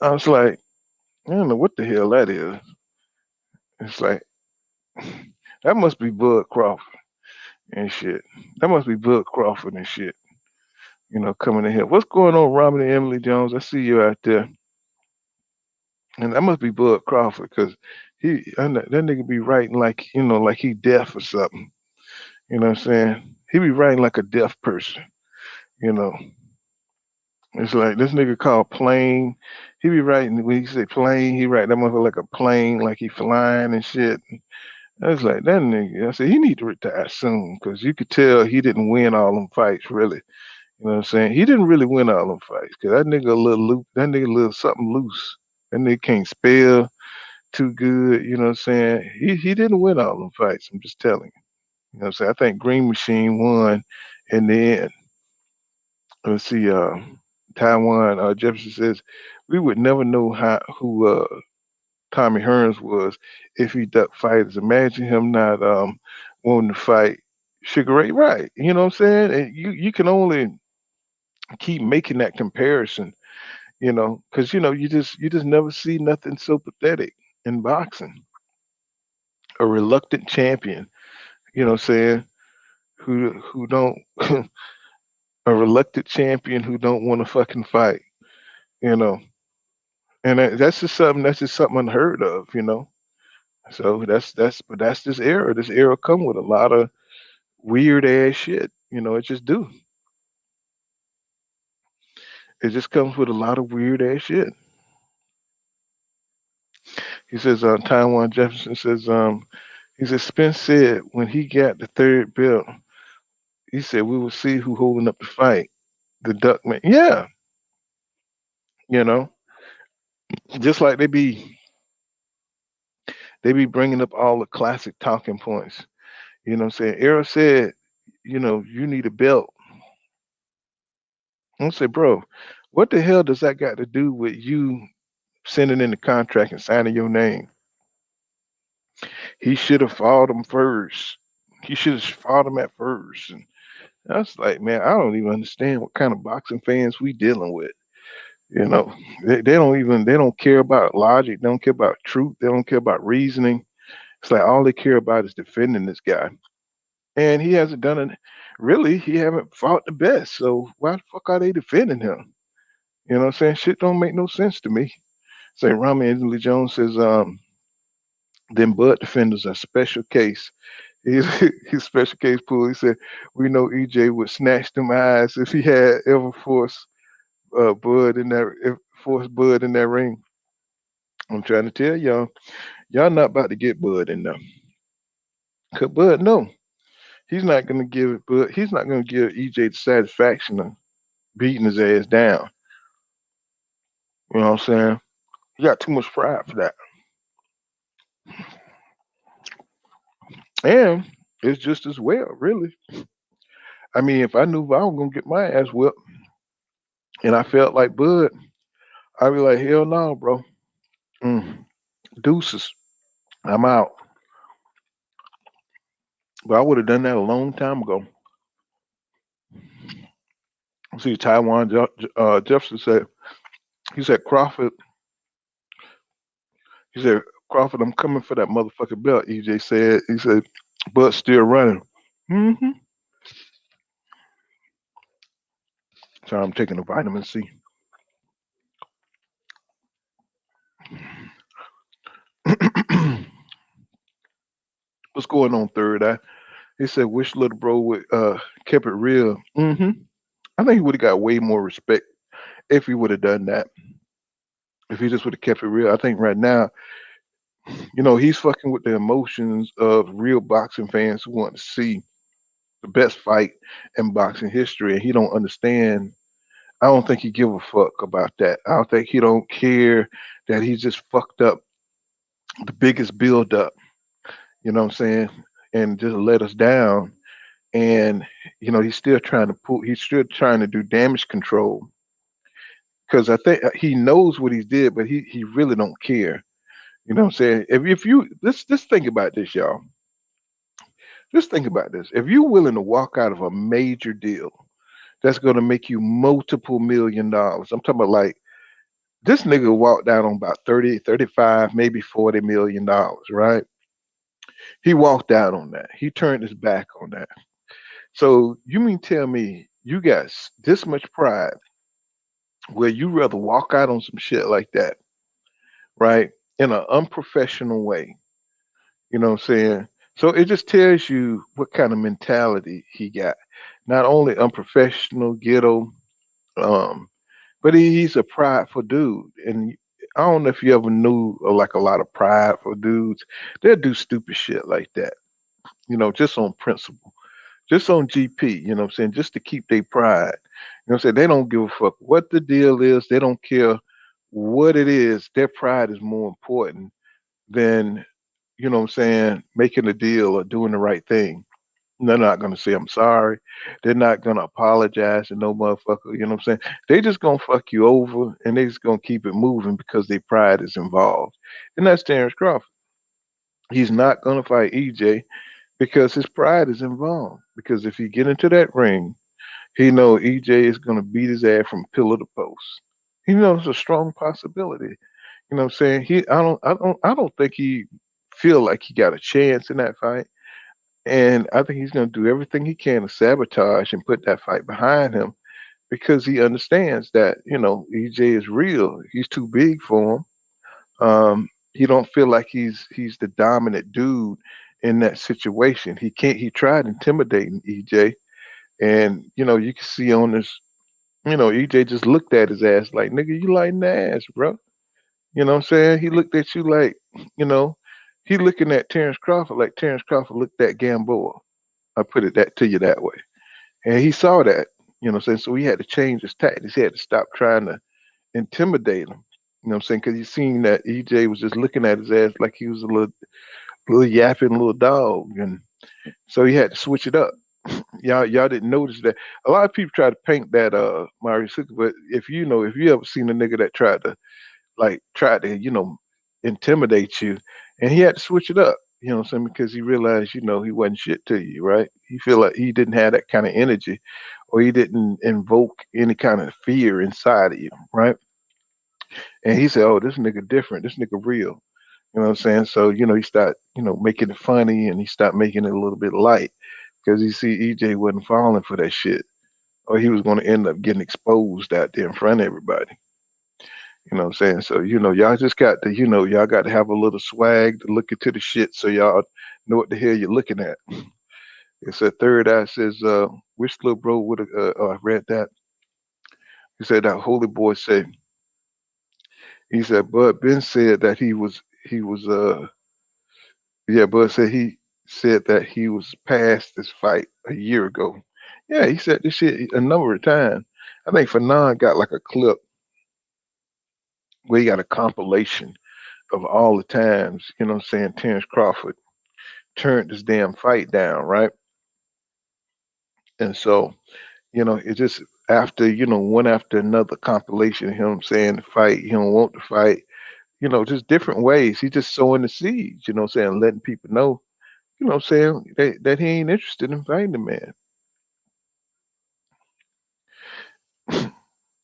I was like, I don't know what the hell that is. It's like that must be Bud Crawford and shit. That must be Bud Crawford and shit. Coming in here. What's going on, Robin and Emily Jones? I see you out there. And that must be Bud Crawford because that nigga be writing like, like he deaf or something. You know what I'm saying? He be writing like a deaf person. It's like this nigga called plane. He be writing when he say plane, he write that motherfucker like a plane, like he flying and shit. I was like, that nigga. I said he need to retire soon because you could tell he didn't win all them fights really. You know what I'm saying? He didn't really win all them fights because that nigga a little loose. That nigga a little something loose. That nigga can't spell too good. You know what I'm saying? He didn't win all them fights. I'm just telling you. You know what I'm saying? I think Green Machine won in the end. Let's see. Taiwan Jefferson says we would never know who Tommy Hearns was if he ducked fighters. Imagine him not wanting to fight Sugar Ray Wright. You know what I'm saying? And you can only keep making that comparison, because you just never see nothing so pathetic in boxing. A reluctant champion, what I'm saying, who don't a reluctant champion who don't want to fucking fight, you know. And that's just something unheard of. So that's this era. This era come with a lot of weird ass shit. It just do. It just comes with a lot of weird ass shit. He says, Taiwan Jefferson says, he says, Spence said when he got the third belt, he said we will see who holding up the fight. The Duckman. Yeah, you know, just like they be bringing up all the classic talking points. You know what I'm saying? Errol said, you need a belt. I say, bro, what the hell does that got to do with you sending in the contract and signing your name? He should have fought him first. He should have fought him at first. And I was like, man, I don't even understand what kind of boxing fans we dealing with. You know, they don't care about logic. They don't care about truth. They don't care about reasoning. It's like all they care about is defending this guy. And he hasn't done it. Really, he haven't fought the best. So why the fuck are they defending him? You know what I'm saying? Shit don't make no sense to me. Say Rami Anthony Jones says, them Bud defenders are special case. He's special case pool. He said, we know EJ would snatch them eyes if he had ever forced Bud in that ring. I'm trying to tell y'all not about to get Bud in there. Cause Bud, no, he's not gonna give Bud. He's not gonna give EJ the satisfaction of beating his ass down. You know what I'm saying? He got too much pride for that. And it's just as well, really. I mean, if I knew I was gonna get my ass whipped and I felt like Bud, I'd be like, hell no, bro. Mm, deuces. I'm out. But I would have done that a long time ago. See, Taiwan Jefferson said, he said, Crawford, he said, Crawford, I'm coming for that motherfucking belt. EJ said, he said, Bud's still running. Mm-hmm. So I'm taking a vitamin C. What's going on, Third Eye? He said, wish little bro would kept it real. Mm-hmm. I think he would have got way more respect if he would have done that. If he just would have kept it real. I think right now, he's fucking with the emotions of real boxing fans who want to see the best fight in boxing history, and he don't understand. I don't think he give a fuck about that. I don't think he don't care that he's just fucked up the biggest build up. You know what I'm saying? And just let us down. And he's still trying to do damage control because I think he knows what he did, but he really don't care. You know what I'm saying? If you let's just think about this, y'all. Just think about this. If you're willing to walk out of a major deal that's going to make you multiple $1 million, I'm talking about like this nigga walked out on about 30, 35, maybe $40 million, right? He walked out on that. He turned his back on that. So you mean tell me you got this much pride where you rather walk out on some shit like that, right? In an unprofessional way. You know what I'm saying? So it just tells you what kind of mentality he got. Not only unprofessional, ghetto, but he's a prideful dude. And I don't know if you ever knew like a lot of prideful dudes. They'll do stupid shit like that, just on principle, just on GP, you know what I'm saying? Just to keep their pride. You know what I'm saying? They don't give a fuck what the deal is. They don't care what it is. Their pride is more important than, making a deal or doing the right thing. They're not gonna say I'm sorry. They're not gonna apologize to no motherfucker. You know what I'm saying? They just gonna fuck you over and they just gonna keep it moving because their pride is involved. And that's Terrence Crawford. He's not gonna fight EJ because his pride is involved. Because if he get into that ring, he know EJ is gonna beat his ass from pillar to post. He knows it's a strong possibility. You know what I'm saying? I don't think he feel like he got a chance in that fight. And I think he's going to do everything he can to sabotage and put that fight behind him because he understands that, EJ is real. He's too big for him. He don't feel like he's the dominant dude in that situation. He can't. He tried intimidating EJ, and you can see on this. EJ just looked at his ass like, nigga, you like ass, bro. You know what I'm saying? He looked at you like, you know, he looking at Terrence Crawford like Terrence Crawford looked at Gamboa. I put it that to you that way. And he saw that, you know what I'm saying? So he had to change his tactics. He had to stop trying to intimidate him. You know what I'm saying? Because he seen that EJ was just looking at his ass like he was a little yapping little dog. And so he had to switch it up. Y'all didn't notice that. A lot of people try to paint that Mario Suka, but if you ever seen a nigga that tried to, intimidate you, and he had to switch it up, you know what I'm saying, because he realized, he wasn't shit to you, right? He feel like he didn't have that kind of energy, or he didn't invoke any kind of fear inside of you, right? And he said, oh, this nigga different, this nigga real. You know what I'm saying? So, he started, making it funny, and he started making it a little bit light because he see EJ wasn't falling for that shit, or he was going to end up getting exposed out there in front of everybody. You know what I'm saying? So, y'all just got to, y'all got to have a little swag to look into the shit so y'all know what the hell you're looking at. It's a third eye says, which little bro would have, I read that. He said that Holy Boy said, he said, Bud Ben said that Bud said he said that he was past this fight a year ago. Yeah, he said this shit a number of times. I think Fanon got like a clip where he got a compilation of all the times, what I'm saying, Terrence Crawford turned this damn fight down, right? And so, it just after, one after another compilation of him saying the fight, he don't want to fight, just different ways. He just sowing the seeds, letting people know, that he ain't interested in fighting the man.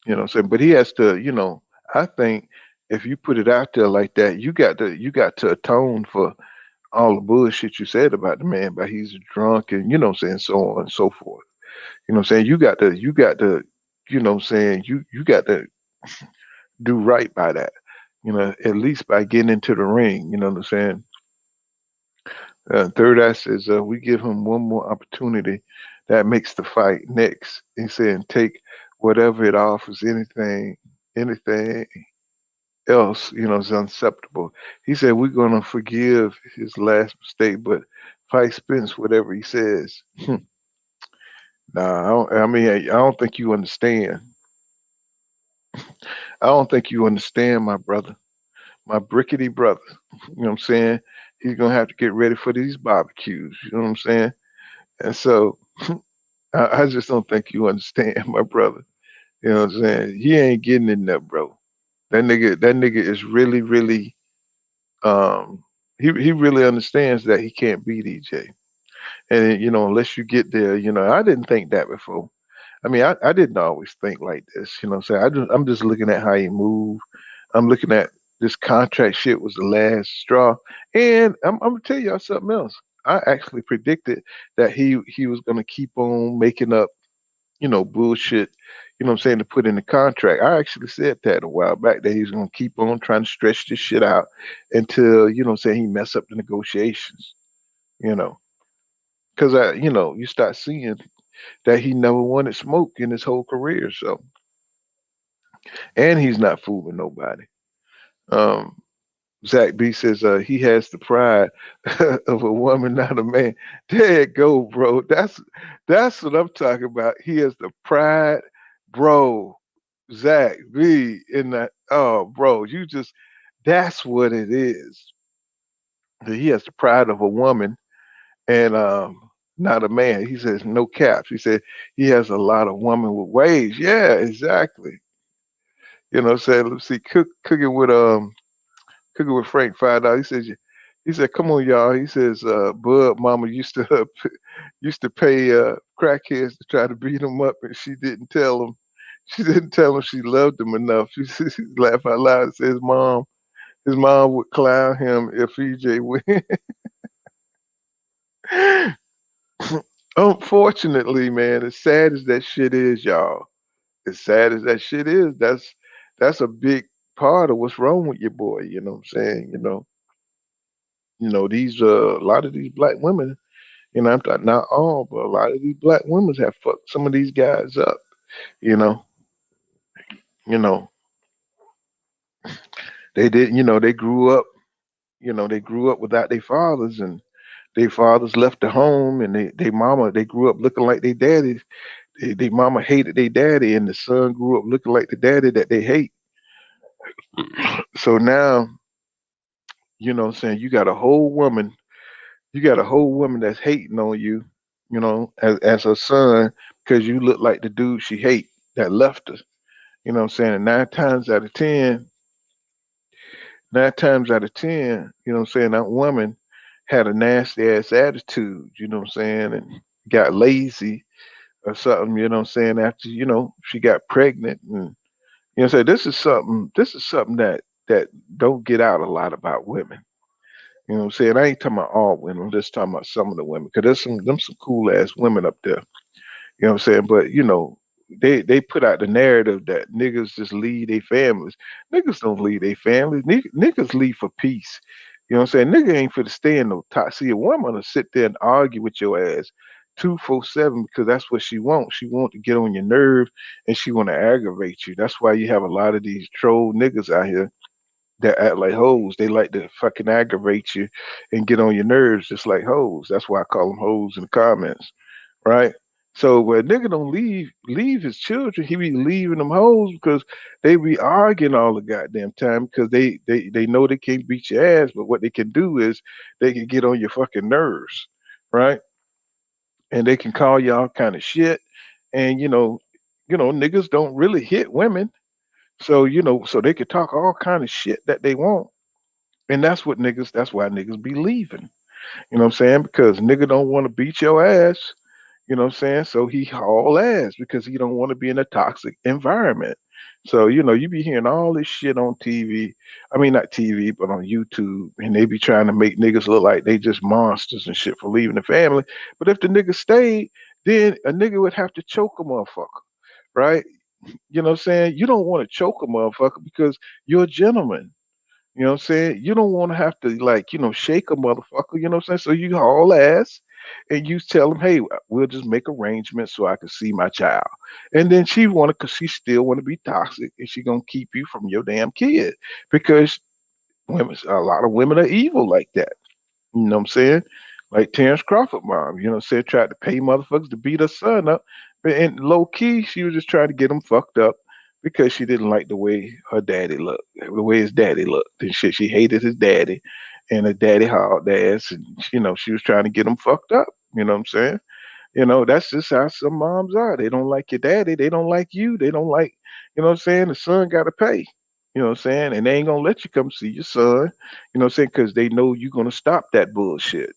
But he has to, I think if you put it out there like that, you got to atone for all the bullshit you said about the man, but he's drunk and so on and so forth. You got to, you got to do right by that, at least by getting into the ring, you know what I'm saying? Third Eye says, we give him one more opportunity that makes the fight next. He said, take whatever it offers, anything else, is unacceptable. He said, we're going to forgive his last mistake, but fight Spence, whatever he says. Nah, I don't think you understand. I don't think you understand, my brother, my brickety brother. You know what I'm saying? He's gonna have to get ready for these barbecues. You know what I'm saying? And so I just don't think you understand, my brother. You know what I'm saying? He ain't getting in there, bro. That nigga is really, really he really understands that he can't beat EJ. And unless you get there, I didn't think that before. I mean, I didn't always think like this, I'm just looking at how he moved. I'm looking at this contract shit was the last straw. And I'm gonna tell y'all something else. I actually predicted that he was gonna keep on making up, bullshit, to put in the contract. I actually said that a while back that he was gonna keep on trying to stretch this shit out until, he mess up the negotiations, you know. Cause you start seeing that he never wanted smoke in his whole career. So, and he's not fooling nobody. Um, Zach B says he has the pride of a woman, not a man. There you go, bro. That's what I'm talking about. He has the pride, bro. Zach B in that. Oh, bro, that's what it is. He has the pride of a woman, and not a man. He says no caps. He said he has a lot of women with waves. Yeah, exactly. You know, say let's see, cooking with Frank $5. He said, come on, y'all. He says, Bud Mama used to used to pay crackheads to try to beat him up, and she didn't tell him. She didn't tell him she loved him enough. She laughed out loud and said his mom would clown him if EJ win. Unfortunately, man, as sad as that shit is, y'all, as sad as that shit is, that's a big part of what's wrong with your boy. You know what I'm saying? These a lot of these black women. I'm not all, but a lot of these black women have fucked some of these guys up. You know, you know, they did. They grew up. They grew up without their fathers, and their fathers left the home, and they grew up looking like their daddy. They mama hated their daddy, and the son grew up looking like the daddy that they hate. So now, what I'm saying, you got a whole woman that's hating on you, as her son, because you look like the dude she hate that left her. You know what I'm saying? And nine times out of ten, that woman had a nasty ass attitude, you know what I'm saying, and got lazy or something, you know what I'm saying, after, she got pregnant. And so this is something that don't get out a lot about women. You know what I'm saying? I ain't talking about all women, I'm just talking about some of the women. Cause there's some cool ass women up there. You know what I'm saying? But they put out the narrative that niggas just leave their families. Niggas don't leave their families. Niggas leave for peace. You know what I'm saying? Nigga ain't for to stay in no top. See, a woman will sit there and argue with your ass 247 because that's what she wants. She want to get on your nerve and she want to aggravate you. That's why you have a lot of these troll niggas out here that act like hoes. They like to fucking aggravate you and get on your nerves just like hoes. That's why I call them hoes in the comments, right? So when a nigga don't leave his children, he be leaving them hoes because they be arguing all the goddamn time because they know they can't beat your ass, but what they can do is they can get on your fucking nerves, right? And they can call you all kind of shit. And niggas don't really hit women. So so they could talk all kind of shit that they want. And that's why niggas be leaving. You know what I'm saying? Because nigga don't want to beat your ass. You know what I'm saying? So he haul ass because he don't want to be in a toxic environment. So, you be hearing all this shit on TV. I mean, not TV, but on YouTube. And they be trying to make niggas look like they just monsters and shit for leaving the family. But if the nigga stayed, then a nigga would have to choke a motherfucker, right? You know what I'm saying? You don't want to choke a motherfucker because you're a gentleman. You know what I'm saying? You don't want to have to shake a motherfucker, you know what I'm saying? So you haul ass and you tell them, hey, we'll just make arrangements so I can see my child. And then she wanna cause she still wanna be toxic and she gonna keep you from your damn kid because a lot of women are evil like that. You know what I'm saying? Like Terrence Crawford mom, said tried to pay motherfuckers to beat her son up. And low key, she was just trying to get him fucked up because she didn't like the way her daddy looked, the way his daddy looked and shit. She hated his daddy and her daddy hauled ass. And, she was trying to get him fucked up. You know what I'm saying? That's just how some moms are. They don't like your daddy. They don't like you. They don't like, you know what I'm saying? The son got to pay. You know what I'm saying? And they ain't gonna let you come see your son. You know what I'm saying? Because they know you're gonna stop that bullshit.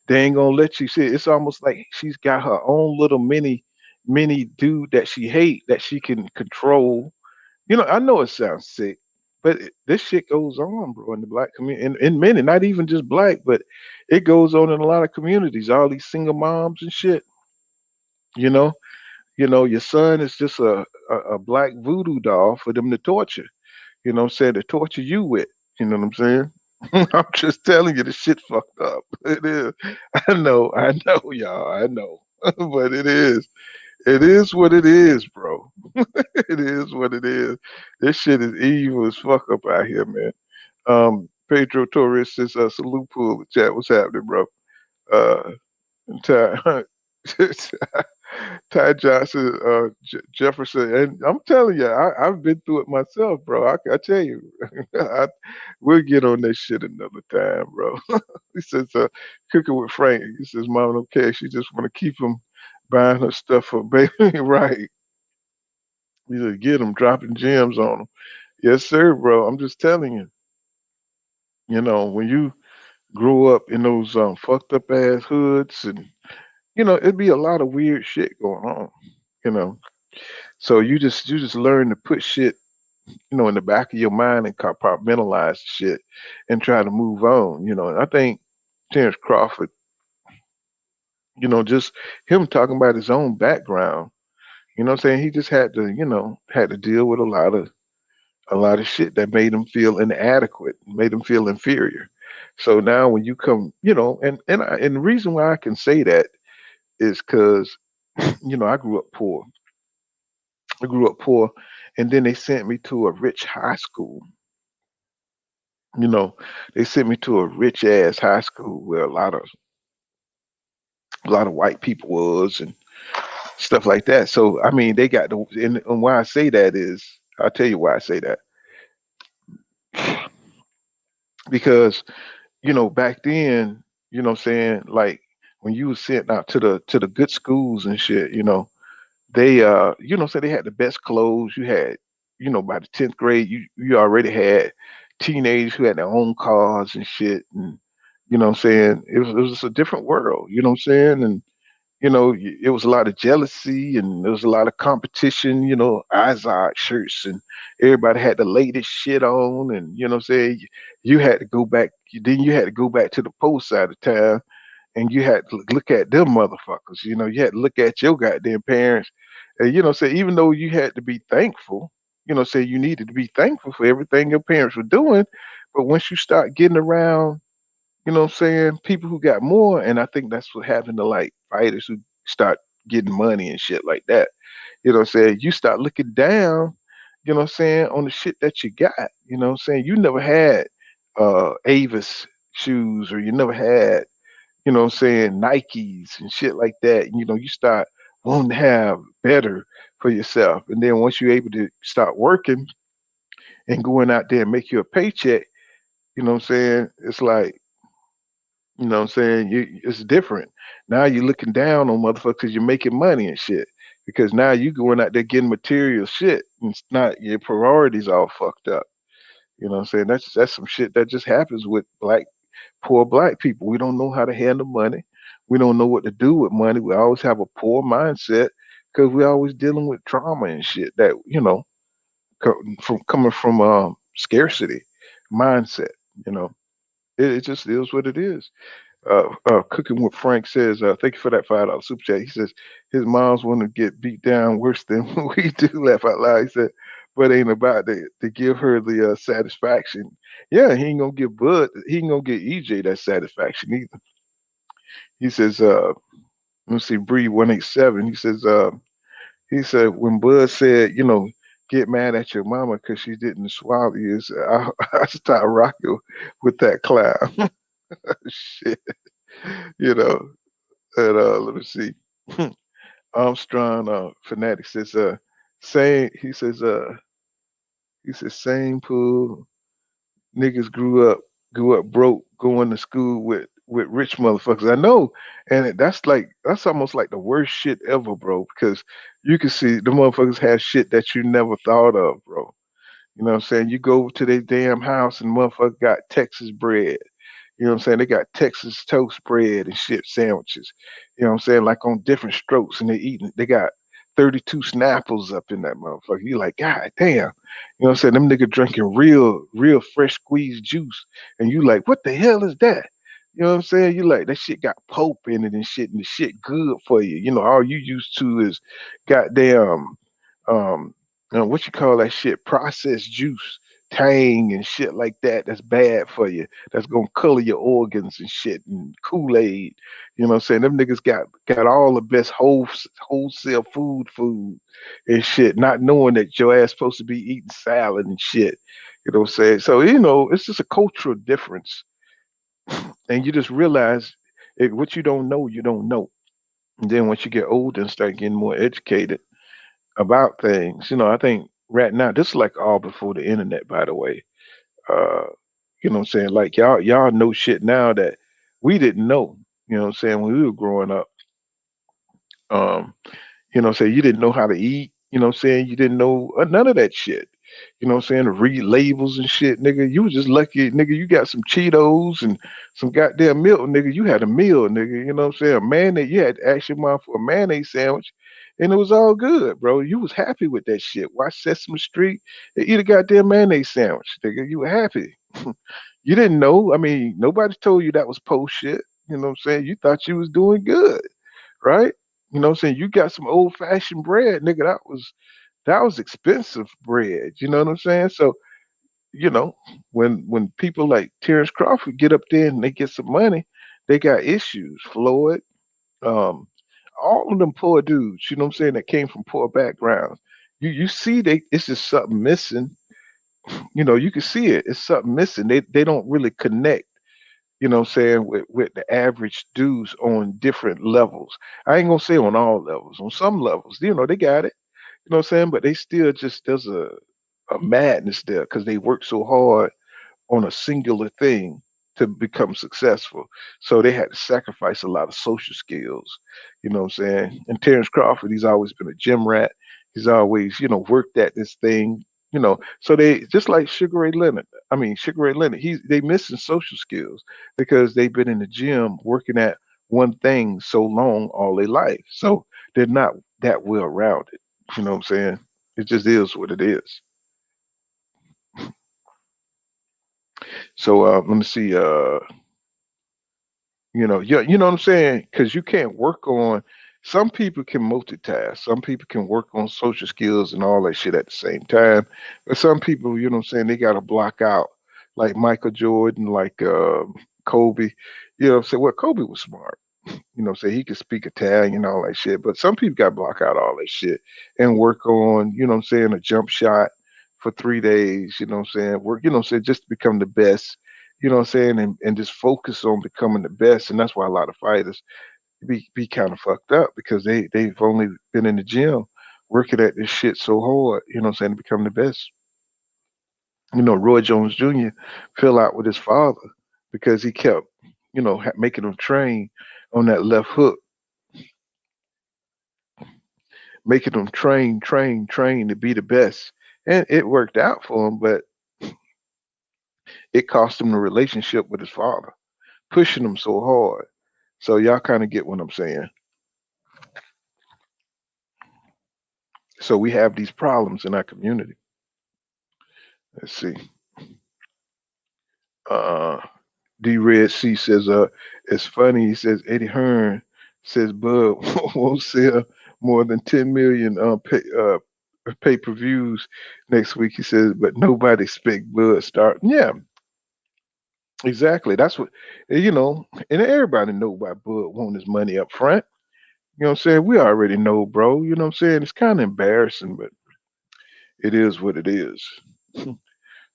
They ain't gonna let you see it. It's almost like she's got her own little mini dude that she hate that she can control. I know it sounds sick, but this shit goes on, bro, in the black community, in many, not even just black, but it goes on in a lot of communities. All these single moms and shit. You know, your son is just a black voodoo doll for them to torture. You know what I'm saying? To torture you with. You know what I'm saying? I'm just telling you, the shit fucked up. It is. I know, y'all. I know. But it is. It is what it is, bro. It is what it is. This shit is evil as fuck up out here, man. Pedro Torres says, salute pool chat. What's happening, bro? Uh, Ty- Ty Johnson, Jefferson, and I'm telling you, I've been through it myself, bro. I tell you, we'll get on that shit another time, bro. He says, cooking with Frank. He says, Mom don't care. She just want to keep him buying her stuff for baby. Right. He said, get him dropping gems on him. Yes, sir, bro. I'm just telling you. When you grew up in those fucked up ass hoods, and it'd be a lot of weird shit going on. You know, so you just learn to put shit, in the back of your mind and compartmentalize shit and try to move on. And I think Terrence Crawford, just him talking about his own background. What I'm saying, he just had to deal with a lot of shit that made him feel inadequate, made him feel inferior. So now when you come, and the reason why I can say that is because I grew up poor. I grew up poor, and then they sent me to a rich high school. You know, they sent me to a rich ass high school where a lot of white people was and stuff like that. So I mean, they got and why I say that is, I'll tell you why I say that, because back then, what I'm saying, like when you was sent out to the good schools and shit, they so they had the best clothes. You had, by the 10th grade, you already had teenagers who had their own cars and shit, and what I'm saying, it was a different world. You know what I'm saying, and it was a lot of jealousy and there was a lot of competition. Izod shirts, and everybody had the latest shit on, and what I'm saying, you had to go back. Then you had to go back to the post side of town, and you had to look at them motherfuckers. You had to look at your goddamn parents. And say, even though you had to be thankful, say you needed to be thankful for everything your parents were doing. But once you start getting around, what I'm saying, people who got more, and I think that's what happened to like fighters who start getting money and shit like that. What I'm saying, you start looking down, what I'm saying, on the shit that you got. What I'm saying, you never had Avis shoes, or you never had, what I'm saying, Nikes and shit like that. You start wanting to have better for yourself. And then once you're able to start working and going out there and make you a paycheck, what I'm saying, it's like, what I'm saying, it's different. Now you're looking down on motherfuckers 'cause you're making money and shit. Because now you going out there getting material shit, and it's not, your priorities all fucked up. What I'm saying? That's some shit that just happens with poor black people. We don't know how to handle money. We don't know what to do with money. We always have a poor mindset because we're always dealing with trauma and shit that, coming from scarcity mindset. You know, it just is what it is. Cooking with Frank says, thank you for that $5 super chat. He says his mom's want to get beat down worse than we do. Laugh out loud. He said, but ain't about to give her the satisfaction. Yeah, he ain't gonna give Bud, he ain't gonna get EJ that satisfaction either. He says, let's see, Bree 187. He said when Bud said, get mad at your mama because she didn't swallow you, I start rocking with that clown. Shit, you know. And let me see. Armstrong fanatic says same he says same pool niggas grew up broke going to school with rich motherfuckers. I know, and that's almost like the worst shit ever, bro, because you can see the motherfuckers have shit that you never thought of, bro. You know what I'm saying? You go to their damn house and motherfucker got Texas bread. You know what I'm saying? They got Texas toast bread and shit sandwiches. You know what I'm saying? Like on different strokes, and they got 32 Snapples up in that motherfucker. You like, God damn. You know what I'm saying? Them nigga drinking real fresh squeezed juice. And you like, what the hell is that? You know what I'm saying? You like, that shit got pulp in it and shit, and the shit good for you. All you used to is goddamn what you call that shit, processed juice, tang and shit like that. That's bad for you. That's gonna color your organs and shit, and Kool-Aid. You know what I'm saying? Them niggas got all the best wholesale food and shit, not knowing that your ass supposed to be eating salad and shit. You know what I'm saying? So it's just a cultural difference, and you just realize what you don't know, you don't know. And then once you get older and start getting more educated about things, I think right now, this is like all before the internet, by the way. Uh, you know what I'm saying? Like y'all know shit now that we didn't know, when we were growing up. Um, you didn't know how to eat, you didn't know none of that shit. To read labels and shit, nigga. You was just lucky, nigga, you got some Cheetos and some goddamn milk, nigga. You had a meal, nigga. You know what I'm saying? A mayonnaise, you had to ask your mom for a mayonnaise sandwich, and it was all good, bro. You was happy with that shit. Watch Sesame Street and eat a goddamn mayonnaise sandwich, nigga. You were happy. You didn't know. I mean, nobody told you that was post shit. You know what I'm saying? You thought you was doing good, right? You know what I'm saying? You got some old fashioned bread, nigga. That was expensive bread. You know what I'm saying? So, you know, when people like Terrence Crawford get up there and they get some money, they got issues. Floyd, um, all of them poor dudes, you know what I'm saying, that came from poor backgrounds. You see it's just something missing. You can see it. It's something missing. They don't really connect, with the average dudes on different levels. I ain't gonna say on all levels. On some levels, they got it. You know what I'm saying? But they still just there's a madness there because they work so hard on a singular thing to become successful. So they had to sacrifice a lot of social skills. You know what I'm saying? And Terrence Crawford, he's always been a gym rat. He's always, worked at this thing. So they just like Sugar Ray Leonard. I mean, Sugar Ray Leonard. They missing social skills because they've been in the gym working at one thing so long all their life. So they're not that well rounded. You know what I'm saying? It just is what it is. So let me see. You know what I'm saying? Because you can't work on. Some people can multitask. Some people can work on social skills and all that shit at the same time. But some people, you know what I'm saying, they got to block out. Like Michael Jordan, like Kobe. You know what I'm saying? Well, Kobe was smart. Say he could speak Italian and all that shit. But some people got to block out all that shit and work on, a jump shot for 3 days, work, just to become the best, and just focus on becoming the best. And that's why a lot of fighters be kind of fucked up because they've only been in the gym working at this shit so hard, to become the best. Roy Jones Jr. fell out with his father because he kept, making him train on that left hook, making him train to be the best. And it worked out for him, but it cost him the relationship with his father, pushing him so hard. So y'all kind of get what I'm saying. So we have these problems in our community. Let's see. D Red C says, it's funny. He says Eddie Hearn says Bud won't sell more than 10 million pay-per-views next week. He says, but nobody expect Bud start. Yeah, exactly. That's what and everybody know why Bud want his money up front. You know what I'm saying? We already know, bro. You know what I'm saying? It's kind of embarrassing, but it is what it is.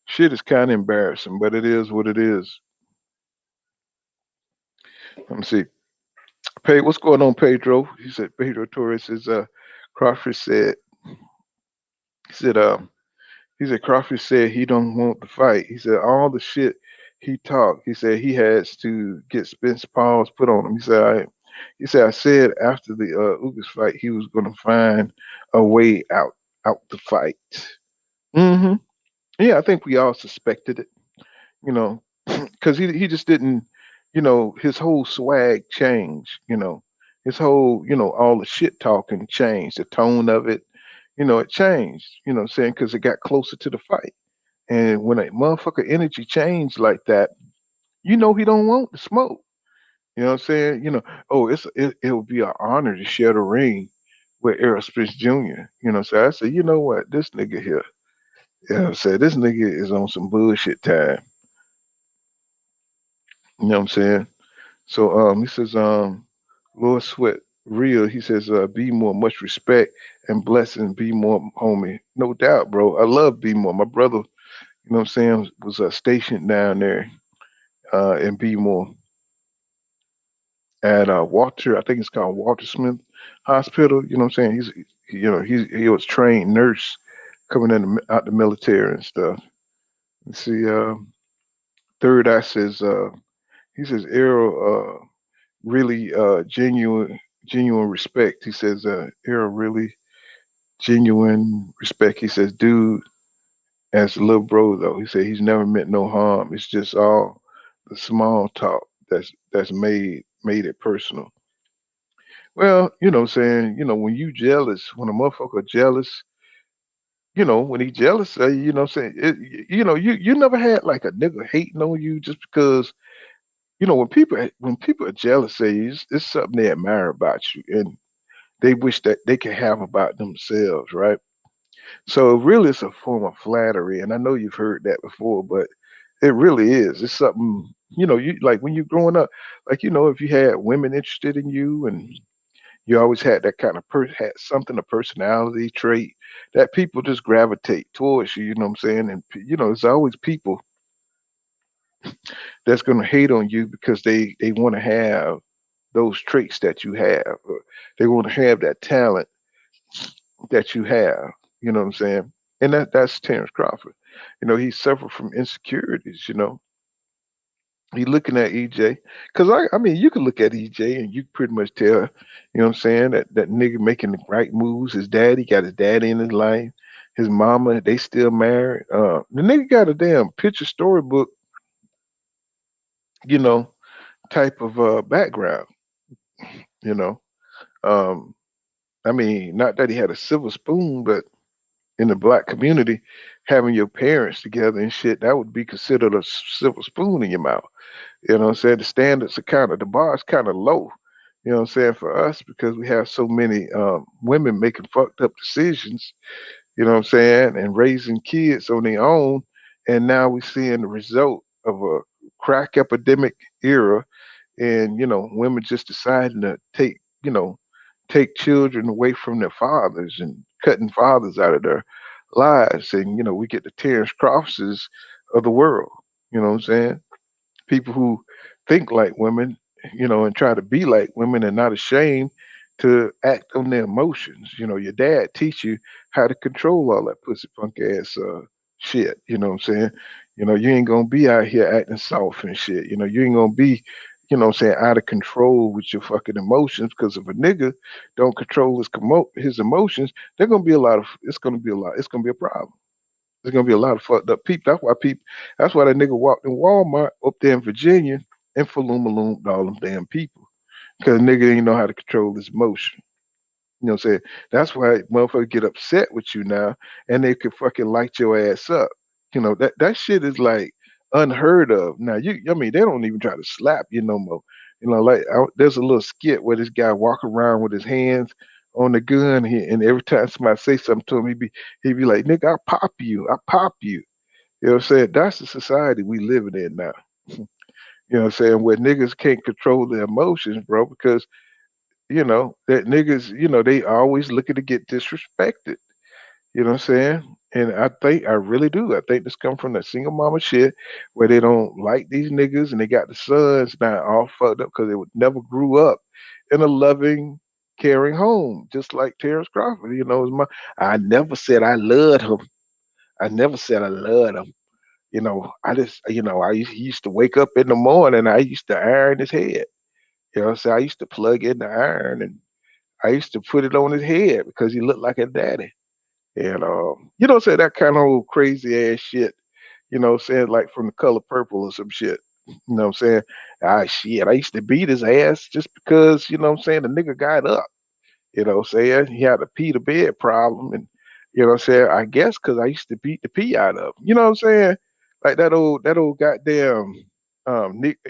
Shit is kind of embarrassing, but it is what it is. Let me see. What's going on, Pedro? He said, Pedro Torres says, Crawford said, he said, he said, Crawford said he don't want to fight. He said, all the shit he talked, he said he has to get Spence pause put on him. I said after the Ugas fight, he was going to find a way out the fight. Hmm. Yeah, I think we all suspected it, you know, because he just didn't, his whole swag changed, his whole, all the shit talking changed, the tone of it, it changed, what I'm saying, because it got closer to the fight. And when a motherfucker energy changed like that, he don't want the smoke. You know what I'm saying? Oh, it would be an honor to share the ring with Errol Spence Jr. So I said, you know what, this nigga here, I said, this nigga is on some bullshit time. You know what I'm saying? So he says, Lord Sweat real. He says, be more, much respect and blessing, be more, homie. No doubt, bro. I love be more. My brother, what I'm saying, was stationed down there in Be More at Walter, I think it's called Walter Smith Hospital. You know what I'm saying? He was trained nurse coming out the military and stuff. Let's see, third eye says he says Errol really genuine respect. He says Errol really genuine respect. He says, dude, as a little bro though, he said he's never meant no harm. It's just all the small talk that's made it personal. Well, you know what I'm saying, when you jealous, when a motherfucker jealous, when he jealous, you know what I'm saying, you never had like a nigga hating on you just because, when people are jealous of you, it's something they admire about you and they wish that they could have about themselves, right? So really it's a form of flattery. And I know you've heard that before, but it really is. It's something, you like when you're growing up, like, if you had women interested in you and you always had that kind of had something, a personality trait that people just gravitate towards you, you know what I'm saying? And it's always people that's gonna hate on you because they want to have those traits that you have. Or they want to have that talent that you have. You know what I'm saying? And that's Terrence Crawford. He suffered from insecurities. He looking at EJ because I mean you can look at EJ and you pretty much tell, what I'm saying, that nigga making the right moves. His daddy got his daddy in his life. His mama, they still married. The nigga got a damn picture storybook, you know, type of background. You know, um, I mean, not that he had a silver spoon, but in the black community, having your parents together and shit, that would be considered a silver spoon in your mouth. You know what I'm saying? The standards are the bar is kind of low, you know what I'm saying, for us because we have so many women making fucked up decisions, you know what I'm saying, and raising kids on their own. And now we're seeing the result of a crack epidemic era and, women just deciding to take children away from their fathers and cutting fathers out of their lives. And, we get the Terrence Crosses of the world, you know what I'm saying? People who think like women, and try to be like women and not ashamed to act on their emotions. Your dad teach you how to control all that pussy punk ass shit. You know what I'm saying? You ain't gonna be out here acting soft and shit. You ain't gonna be, what I'm saying, out of control with your fucking emotions. Because if a nigga don't control his emotions, they're gonna be a lot of. It's gonna be a lot. It's gonna be a problem. There's gonna be a lot of fucked up people. That's why that nigga walked in Walmart up there in Virginia and loomed all them damn people. Because nigga didn't know how to control his emotion. You know what I'm saying? That's why motherfuckers get upset with you now and they could fucking light your ass up. That shit is like unheard of. Now I mean they don't even try to slap you no more. There's a little skit where this guy walk around with his hands on the gun and every time somebody say something to him, he'd be like, nigga, I pop you. You know what I'm saying? That's the society we living in now. You know what I'm saying? Where niggas can't control their emotions, bro, because that niggas, they always looking to get disrespected. You know what I'm saying? And I really do. I think this come from that single mama shit where they don't like these niggas and they got the sons now all fucked up because they would never grew up in a loving, caring home, just like Terrence Crawford. I never said I loved him. I never said I loved him. I just, he used to wake up in the morning. I used to iron his head. You know what I'm saying? I used to plug in the iron and I used to put it on his head because he looked like a daddy. And you know what I'm saying? That kind of old crazy ass shit, saying like from The Color Purple or some shit. You know what I'm saying? Shit, I used to beat his ass just because, what I'm saying, the nigga got up. You know what I'm saying? He had a pee to bed problem and what I'm saying, I guess because I used to beat the pee out of him. You know what I'm saying? Like that old goddamn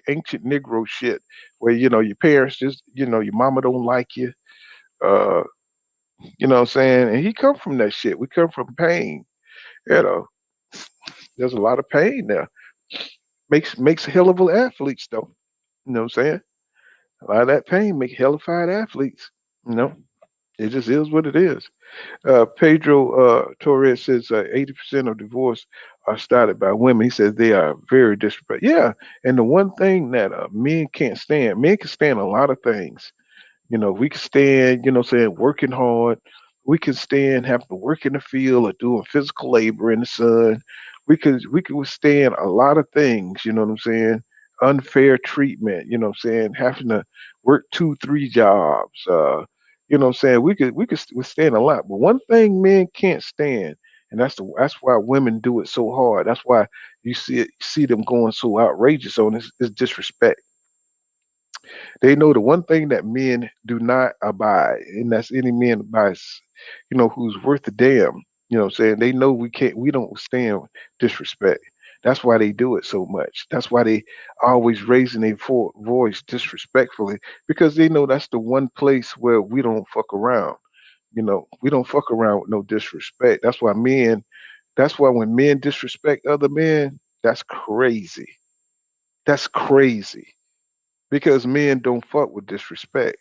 ancient Negro shit where, your parents just, your mama don't like you. Uh, you know what I'm saying? And he come from that shit. We come from pain. You know, there's a lot of pain there. Makes hell of athletes though. You know what I'm saying? A lot of that pain make hellified athletes. You know. It just is what it is. Pedro Torres says 80% of divorce are started by women. He says they are very disrespectful. Yeah, and the one thing that men can't stand, men can stand a lot of things. You know, we can stand, saying working hard. We can stand having to work in the field or doing physical labor in the sun. We could withstand a lot of things, you know what I'm saying? Unfair treatment, you know what I'm saying? Having to work two, three jobs. You know what I'm saying? We could withstand a lot. But one thing men can't stand, and that's why women do it so hard. That's why you see them going so outrageous on this is disrespect. They know the one thing that men do not abide, and that's any man abides, who's worth a damn. You know what I'm saying? They know we don't stand disrespect. That's why they do it so much. That's why they always raising their voice disrespectfully because they know that's the one place where we don't fuck around. We don't fuck around with no disrespect. That's why when men disrespect other men, that's crazy. That's crazy because men don't fuck with disrespect.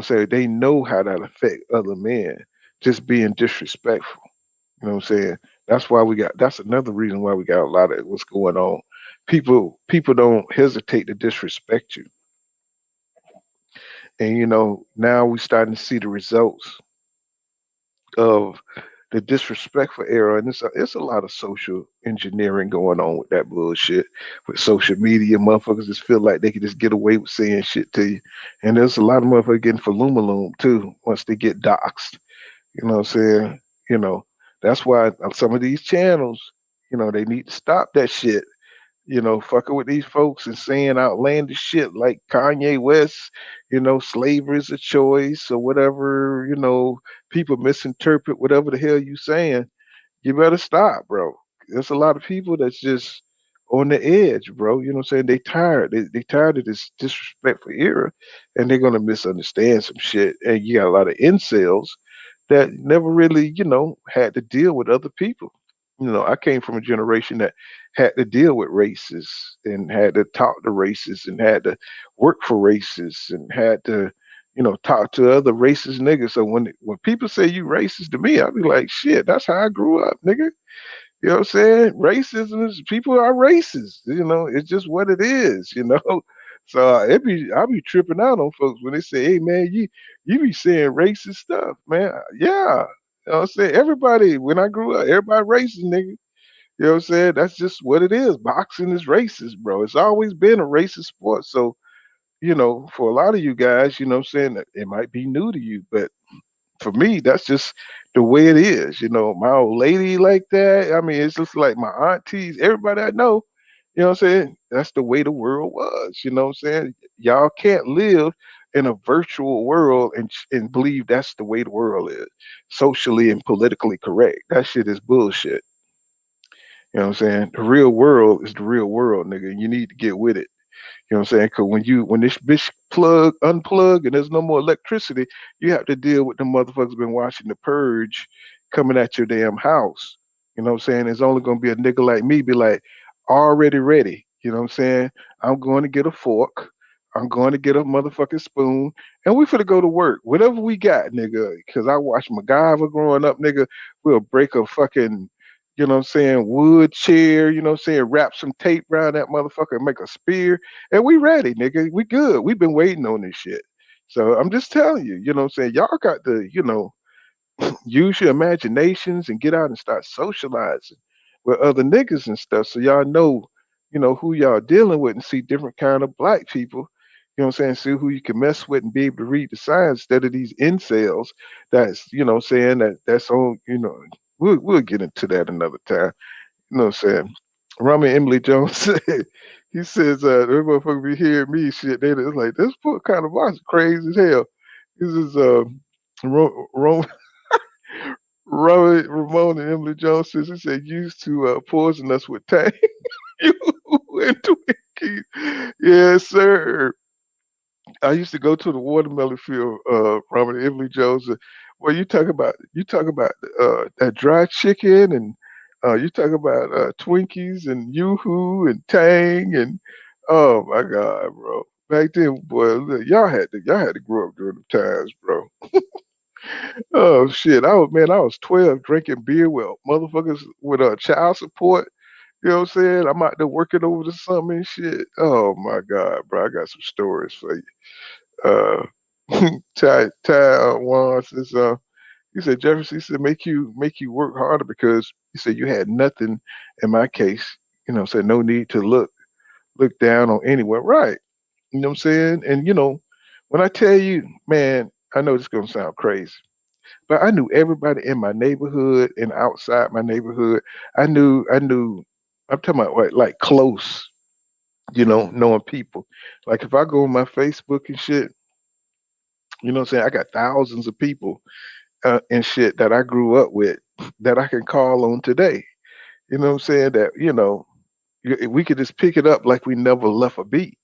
Say they know how that affect other men just being disrespectful. You know what I'm saying? That's another reason why we got a lot of what's going on. People don't hesitate to disrespect you. And now we starting to see the results of the disrespectful era, and it's a lot of social engineering going on with that bullshit. With social media, motherfuckers just feel like they can just get away with saying shit to you, and there's a lot of motherfuckers getting for loom too once they get doxxed. You know what I'm saying? You know that's why some of these channels, they need to stop that shit. Fucking with these folks and saying outlandish shit like Kanye West, slavery is a choice or whatever, people misinterpret whatever the hell you saying. You better stop, bro. There's a lot of people that's just on the edge, bro. You know what I'm saying? They tired. They tired of this disrespectful era and they're gonna misunderstand some shit. And you got a lot of incels that never really, had to deal with other people. I came from a generation that had to deal with racists and had to talk to racists and had to work for racists and had to, talk to other racist niggas. So when people say you racist to me, I be like, shit, that's how I grew up, nigga. You know what I'm saying? Racism is people are racist. It's just what it is. So I be tripping out on folks when they say, "Hey man, you be saying racist stuff, man." Yeah, you know what I'm saying? Everybody when I grew up, everybody racist, nigga. You know what I'm saying? That's just what it is. Boxing is racist, bro. It's always been a racist sport. So, for a lot of you guys, what I'm saying, it might be new to you, but for me, that's just the way it is. My old lady like that. I mean, it's just like my aunties, everybody I know, what I'm saying? That's the way the world was. You know what I'm saying? Y'all can't live in a virtual world and believe that's the way the world is, socially and politically correct. That shit is bullshit. You know what I'm saying? The real world is the real world, nigga. And you need to get with it. You know what I'm saying? Because when this bitch unplug and there's no more electricity, you have to deal with the motherfuckers been watching the purge coming at your damn house. You know what I'm saying? There's only gonna be a nigga like me be like, already ready. You know what I'm saying? I'm going to get a fork. I'm going to get a motherfucking spoon, and we finna go to work. Whatever we got, nigga. Because I watched MacGyver growing up, nigga. We'll break a fucking wood chair, you know what I'm saying, wrap some tape around that motherfucker and make a spear. And we ready, nigga. We good. We've been waiting on this shit. So I'm just telling you, you know what I'm saying? Y'all got to, use your imaginations and get out and start socializing with other niggas and stuff. So y'all know, who y'all dealing with and see different kind of black people. You know what I'm saying? See who you can mess with and be able to read the signs instead of these incels that's, saying that's on, we'll get into that another time. You know what I'm saying? Rami Emily Jones said, he says, that motherfucker be hearing me shit. They just like, this book kind of box crazy as hell. This is Ramon and Emily Jones says, he said, used to poison us with tang. You and Twinkies. Yes, sir. I used to go to the watermelon field, Robert and Emily Jones. Well, you talk about that dry chicken, and you talk about Twinkies and Yoo-Hoo and Tang, and oh my God, bro! Back then, boy, look, y'all had to grow up during the times, bro. Oh shit! I was 12 drinking beer with motherfuckers with child support. You know what I'm saying? I'm out there working over the summer and shit. Oh my god, bro! I got some stories for you. Uh, Ty Juan says, he said, Jefferson, he said, make you work harder because he said you had nothing. In my case, said no need to look down on anyone, right? You know what I'm saying? And when I tell you, man, I know this gonna sound crazy, but I knew everybody in my neighborhood and outside my neighborhood. I knew. I'm talking about like close, knowing people. Like if I go on my Facebook and shit, what I'm saying? I got thousands of people and shit that I grew up with that I can call on today. You know what I'm saying? That, we could just pick it up like we never left a beat.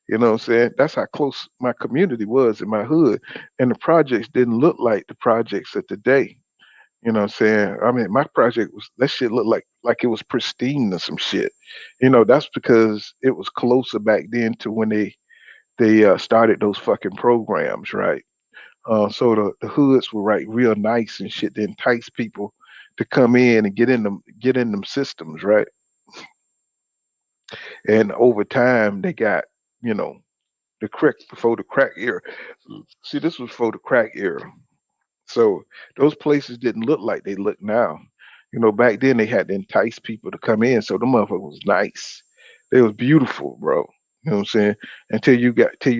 You know what I'm saying? That's how close my community was in my hood. And the projects didn't look like the projects of today. You know what I'm saying? I mean, my project was that shit looked like it was pristine or some shit. That's because it was closer back then to when they started those fucking programs, right? So the hoods were real nice and shit to entice people to come in and get in them systems, right? And over time they got, you know, the crack before the crack era. See, this was before the crack era. So those places didn't look like they look now. Back then they had to entice people to come in. So the motherfucker was nice. They was beautiful, bro. You know what I'm saying? Till you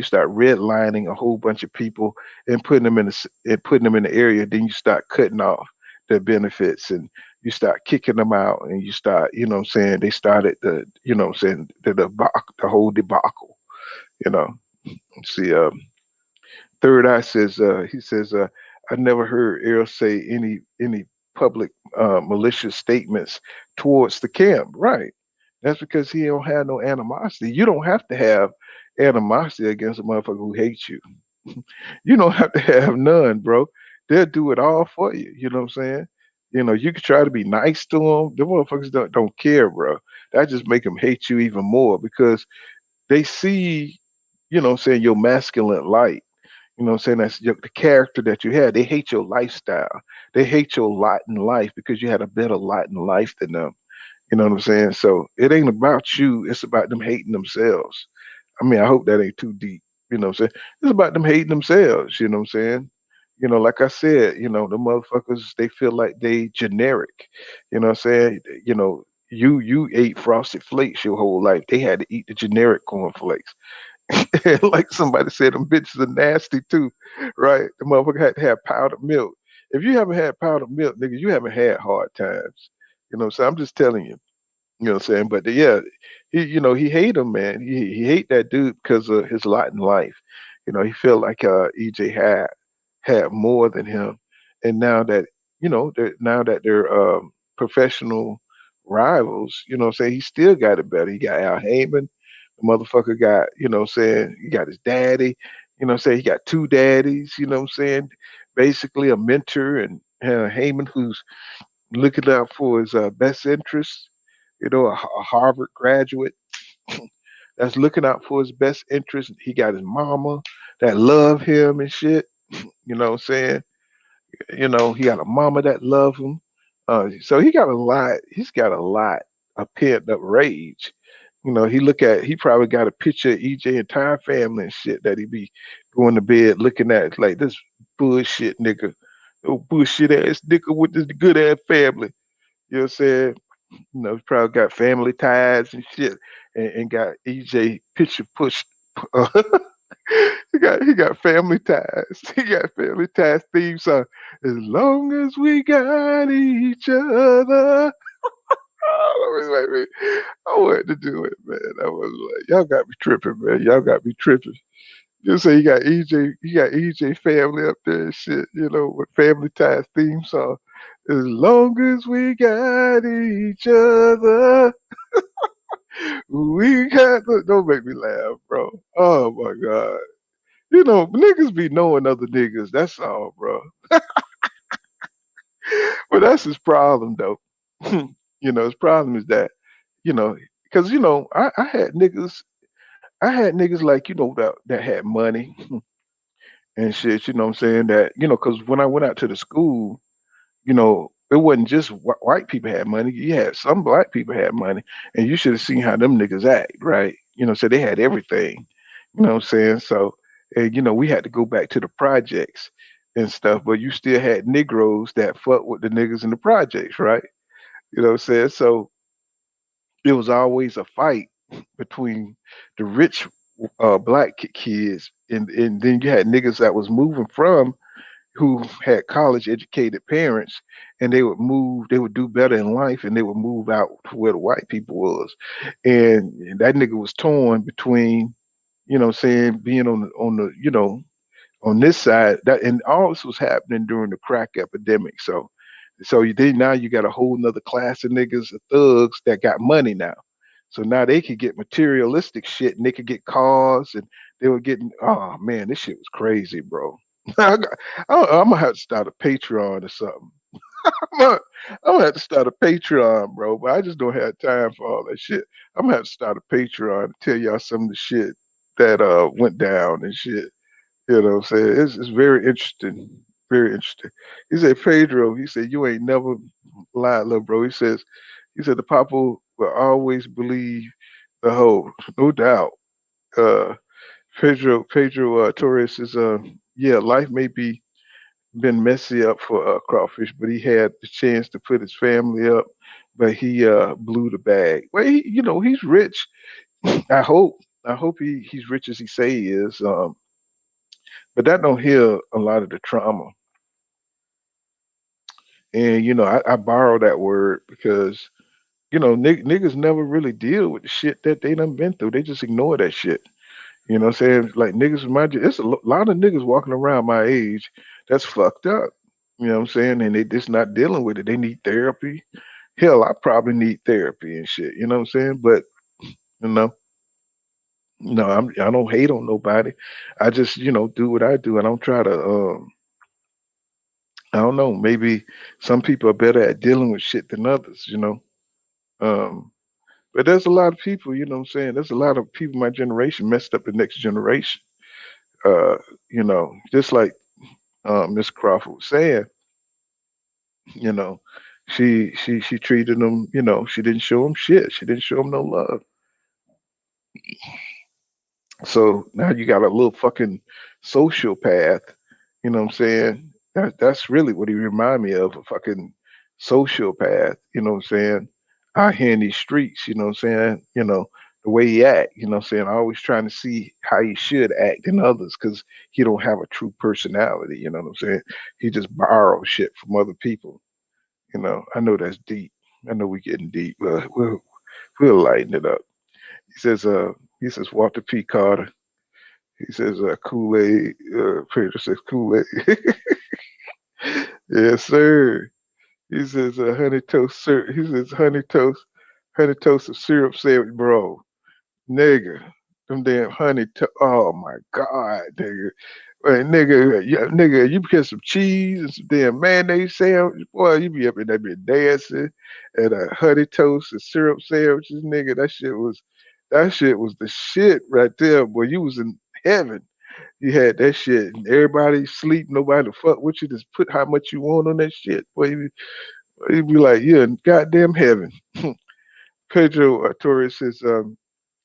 start redlining a whole bunch of people and putting them in the area, then you start cutting off their benefits and you start kicking them out and you start, they started the whole debacle, you know. See, Third Eye says, he says, I never heard Errol say any public malicious statements towards the camp. Right. That's because he don't have no animosity. You don't have to have animosity against a motherfucker who hates you. You don't have to have none, bro. They'll do it all for you. You know what I'm saying? You can try to be nice to them. The motherfuckers don't care, bro. That just make them hate you even more because they see, your masculine light. You know what I'm saying? That's the character that you had. They hate your lifestyle. They hate your lot in life because you had a better lot in life than them. You know what I'm saying? So it ain't about you. It's about them hating themselves. I mean, I hope that ain't too deep. You know what I'm saying? It's about them hating themselves. You know what I'm saying? Like I said, the motherfuckers, they feel like they generic. You know what I'm saying? You ate frosted flakes your whole life. They had to eat the generic cornflakes. Like somebody said, them bitches are nasty too, right? The motherfucker had to have powdered milk. If you haven't had powdered milk, nigga, you haven't had hard times. So I'm just telling you. You know what I'm saying? But yeah, he hate him, man. He hate that dude because of his lot in life. He felt like EJ had more than him, and now that they're professional rivals, what I'm saying, he still got it better. He got Al Heyman. The motherfucker got, what I'm saying, he got his daddy. You know what I'm saying? He got two daddies. You know what I'm saying? Basically a mentor and Heyman who's looking out for his best interests. A Harvard graduate that's looking out for his best interest. He got his mama that love him and shit. You know what I'm saying? He got a mama that love him. So he got a lot. He's got a lot of pent up rage. He probably got a picture of EJ entire family and shit that he be going to bed looking at. It's like this bullshit nigga, oh bullshit ass nigga with this good ass family. You know what I'm saying? He probably got family ties and shit, and got EJ picture pushed. He got family ties. He got family ties theme song. As long as we got each other. I wanted to do it, man. I was like, y'all got me tripping, man. Y'all got me tripping. You say you got EJ family up there and shit, with family ties theme song. As long as we got each other, we got don't make me laugh, bro. Oh my God. Niggas be knowing other niggas. That's all, bro. But that's his problem though. His problem is that, because I had niggas like, that had money and shit. You know what I'm saying? That, because when I went out to the school, it wasn't just white people had money. You had some black people had money, and you should have seen how them niggas act, right? So they had everything. You know what I'm saying? So, and we had to go back to the projects and stuff, but you still had Negroes that fuck with the niggas in the projects, right? You know what I'm saying? So it was always a fight between the rich black kids, and then you had niggas that was moving from who had college educated parents, and they would do better in life, and they would move out to where the white people was. And that nigga was torn between, what I'm saying, being on this side, that, and all this was happening during the crack epidemic. So now you got a whole nother class of niggas, of thugs that got money now. So now they could get materialistic shit, and they could get cars, and they were getting. Oh man, this shit was crazy, bro. I'm gonna have to start a Patreon or something. I'm gonna, I'm gonna have to start a Patreon, bro. But I just don't have time for all that shit. I'm gonna have to start a Patreon to tell y'all some of the shit that went down and shit. You know what I'm saying? It's very interesting. Very interesting. He said, Pedro, he said, you ain't never lied, little bro. He said the papa will always believe the hoe, no doubt. Uh Pedro Torres is yeah, life may be been messy up for Crawfish, but he had the chance to put his family up, but he blew the bag. Well, he's rich. I hope. He's rich as he say he is. But that don't heal a lot of the trauma. And I borrow that word because niggas never really deal with the shit that they done been through. They just ignore that shit. You know what I'm saying? Like niggas, it's a lot of niggas walking around my age that's fucked up. You know what I'm saying? And they just not dealing with it. They need therapy. Hell, I probably need therapy and shit. You know what I'm saying? But you know, no, I don't hate on nobody. I just do what I do. I don't try to. I don't know. Maybe some people are better at dealing with shit than others. Um, but there's a lot of people. You know what I'm saying? There's a lot of people my generation messed up the next generation. Uh, just like Miss Crawford was saying, you know, she treated them, she didn't show them shit. She didn't show them no love. So now you got a little fucking sociopath, you know what I'm saying? That's really what he remind me of, a fucking sociopath, you know what I'm saying? Out here in these streets, you know what I'm saying? The way he act, you know what I'm saying? Always trying to see how he should act in others because he don't have a true personality, you know what I'm saying? He just borrows shit from other people. I know that's deep. I know we're getting deep, but we'll lighten it up. He says, Walter P. Carter. He says, Kool-Aid, Pedro says Kool-Aid. Yes, sir. He says, honey toast syrup. He says, honey toast of syrup sandwich, bro. Nigga, them damn oh my God, nigga. Hey, nigga, you put some cheese and some damn mayonnaise sandwich, boy, you be up in that bit dancing, and a honey toast and syrup sandwiches, nigga. That shit was the shit right there, boy. You was in heaven. You had that shit, and everybody sleep, nobody to fuck with you. Just put how much you want on that shit, boy. You be like, yeah, in goddamn heaven. Pedro Torres says,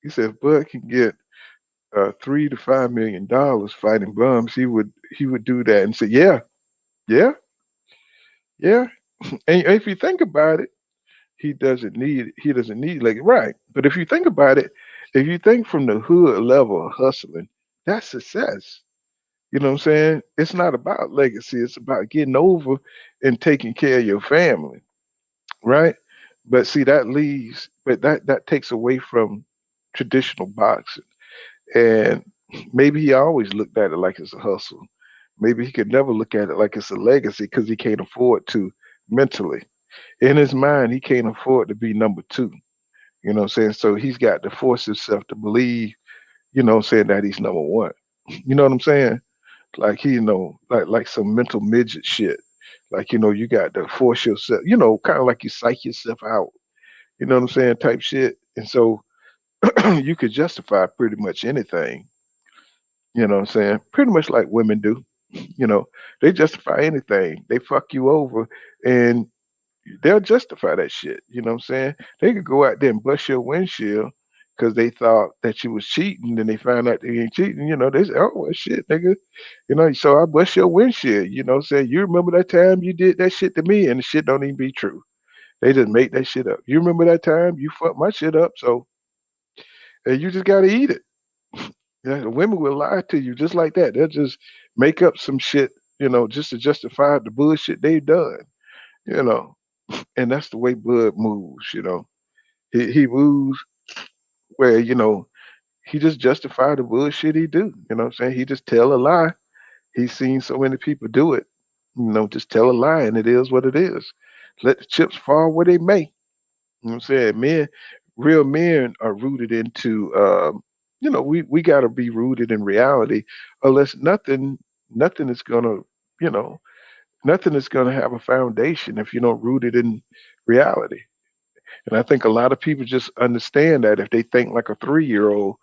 he says, Bud can get $3 to $5 million fighting bums. He would do that and say, yeah, yeah, yeah. And if you think about it, he doesn't need like right. But if you think about it, if you think from the hood level of hustling, that's success. You know what I'm saying? It's not about legacy. It's about getting over and taking care of your family, right? But see, that takes away from traditional boxing. And maybe he always looked at it like it's a hustle. Maybe he could never look at it like it's a legacy because he can't afford to mentally. In his mind, he can't afford to be number two. You know what I'm saying? So he's got to force himself to believe, saying that he's number one. You know what I'm saying? Like like some mental midget shit. Like, you got to force yourself, kind of like you psych yourself out. You know what I'm saying? Type shit. And so you could justify pretty much anything. You know what I'm saying? Pretty much like women do. You know, they justify anything. They fuck you over and they'll justify that shit. You know what I'm saying? They could go out there and bust your windshield because they thought that you was cheating, then they found out they ain't cheating. You know, they say, oh, well, shit, nigga. You know, so I bust your windshield. You know what I'm saying? You remember that time you did that shit to me, and the shit don't even be true. They just make that shit up. You remember that time you fucked my shit up, so and you just got to eat it. Yeah, the women will lie to you just like that. They'll just make up some shit, you know, just to justify the bullshit they've done, you know. And that's the way Bud moves, you know. He moves where, you know, he just justify the bullshit he do. You know what I'm saying? He just tell a lie. He's seen so many people do it. You know, just tell a lie and it is what it is. Let the chips fall where they may. You know what I'm saying? Men, real men are rooted into you know, we gotta be rooted in reality, unless nothing is gonna, you know, nothing is gonna have a foundation if you don't root it in reality. And I think a lot of people just understand that if they think like a 3-year-old,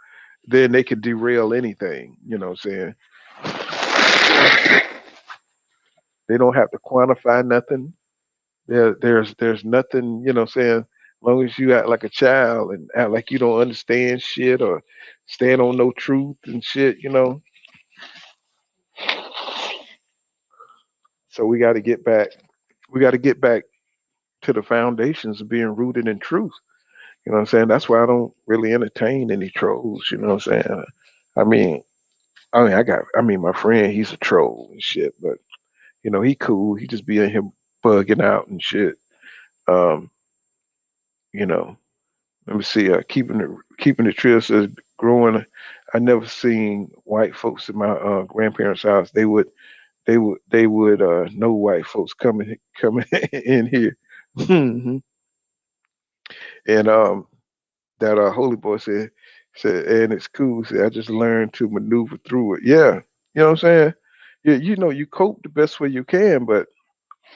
then they can derail anything, you know what I'm saying? They don't have to quantify nothing. There's nothing, you know what I'm saying? As long as you act like a child and act like you don't understand shit or stand on no truth and shit, you know. So we gotta get back to the foundations of being rooted in truth. You know what I'm saying? That's why I don't really entertain any trolls, you know what I'm saying? I mean, I mean my friend, he's a troll and shit, but you know, he cool. He just be in here bugging out and shit. Um, you know, let me see. Keeping the trail says growing. I never seen white folks in my grandparents' house. They would know white folks coming in here. Mhm. And that holy boy said, and it's cool. Said I just learned to maneuver through it. Yeah, you know what I'm saying. Yeah, you know you cope the best way you can, but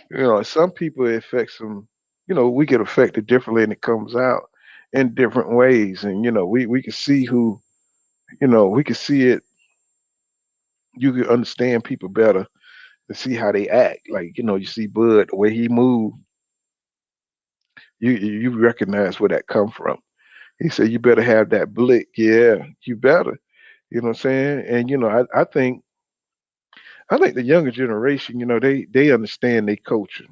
you know some people it affects them. You know we get affected differently, and it comes out in different ways. And you know we can see who. You know we can see it. You can understand people better to see how they act. Like you know you see Bud the way he move. You recognize where that come from. He said you better have that blick. Yeah, you better. You know what I'm saying? And you know, I think the younger generation, you know, they understand their culture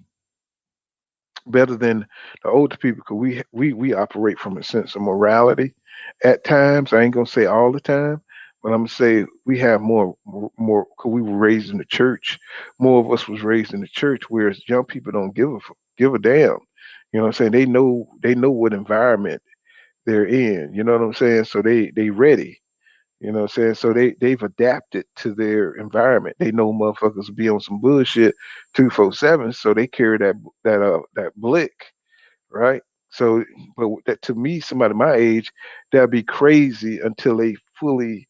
better than the older people because we operate from a sense of morality at times. I ain't gonna say all the time, but I'm gonna say we have more because we were raised in the church. More of us was raised in the church, whereas young people don't give a damn. You know what I'm saying? They know what environment they're in. You know what I'm saying? So they ready. You know what I'm saying? So they've adapted to their environment. They know motherfuckers be on some bullshit 247, so they carry that blick, right? So, but that to me, somebody my age, that'd be crazy until they fully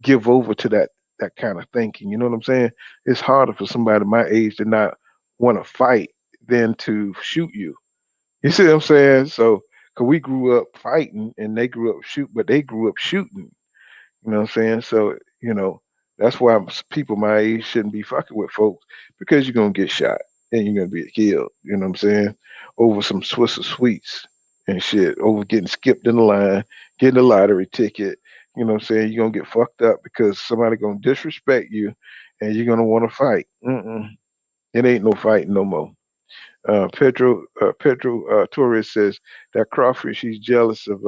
give over to that kind of thinking. You know what I'm saying? It's harder for somebody my age to not want to fight than to shoot you. You see what I'm saying? So, cause we grew up fighting and they grew up but they grew up shooting. You know what I'm saying? So, you know, that's why people my age shouldn't be fucking with folks because you're gonna get shot and you're gonna be killed. You know what I'm saying? Over some Swiss or sweets and shit, over getting skipped in the line, getting a lottery ticket. You know what I'm saying? You're gonna get fucked up because somebody gonna disrespect you and you're gonna want to fight. Mm-mm. It ain't no fighting no more. Pedro Torres says that Crawford, she's jealous of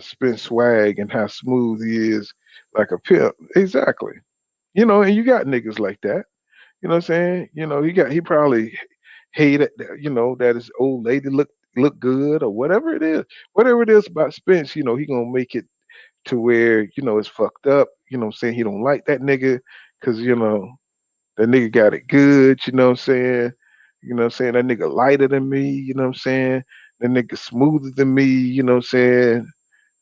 Spence swag and how smooth he is like a pimp. Exactly. You know, and you got niggas like that. You know what I'm saying? You know, he probably hated you know, that his old lady look good or whatever it is. Whatever it is about Spence, you know, he gonna make it to where, you know, it's fucked up. You know what I'm saying? He don't like that nigga because, you know, that nigga got it good, you know what I'm saying? You know what I'm saying? That nigga lighter than me, you know what I'm saying? That nigga smoother than me, you know what I'm saying?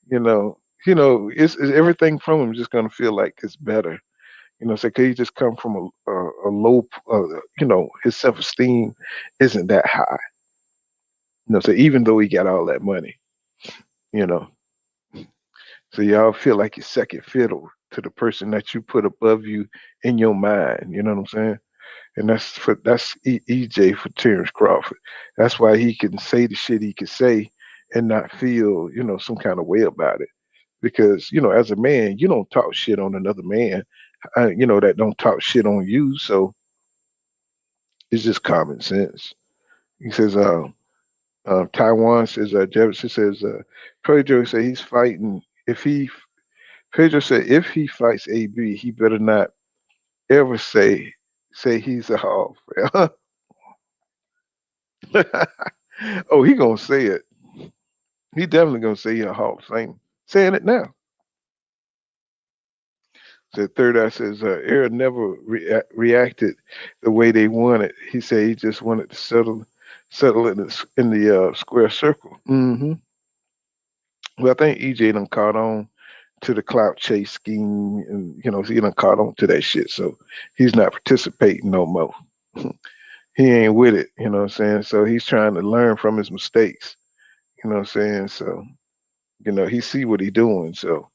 It's everything from him just gonna feel like it's better. You know, so he just come from a low, you know, his self esteem isn't that high. You know, so even though he got all that money, you know, so y'all feel like you're second fiddle to the person that you put above you in your mind. You know what I'm saying? And that's EJ for Terrence Crawford. That's why he can say the shit he can say and not feel, some kind of way about it. Because, as a man, you don't talk shit on another man, that don't talk shit on you. So it's just common sense. He says, Taiwan says, Jefferson says, Pedro said he's fighting. Pedro said if he fights AB, he better not ever say he's a hog. Oh, he gonna say it. He definitely gonna say he's a hog. Saying it now. The third eye says, Aaron never reacted the way they wanted. He said he just wanted to settle in the square circle. Mm-hmm. Well, I think EJ done caught on to the clout chase scheme, and he done caught on to that shit. So he's not participating no more. He ain't with it. You know what I'm saying? So he's trying to learn from his mistakes. You know what I'm saying? So he see what he doing. So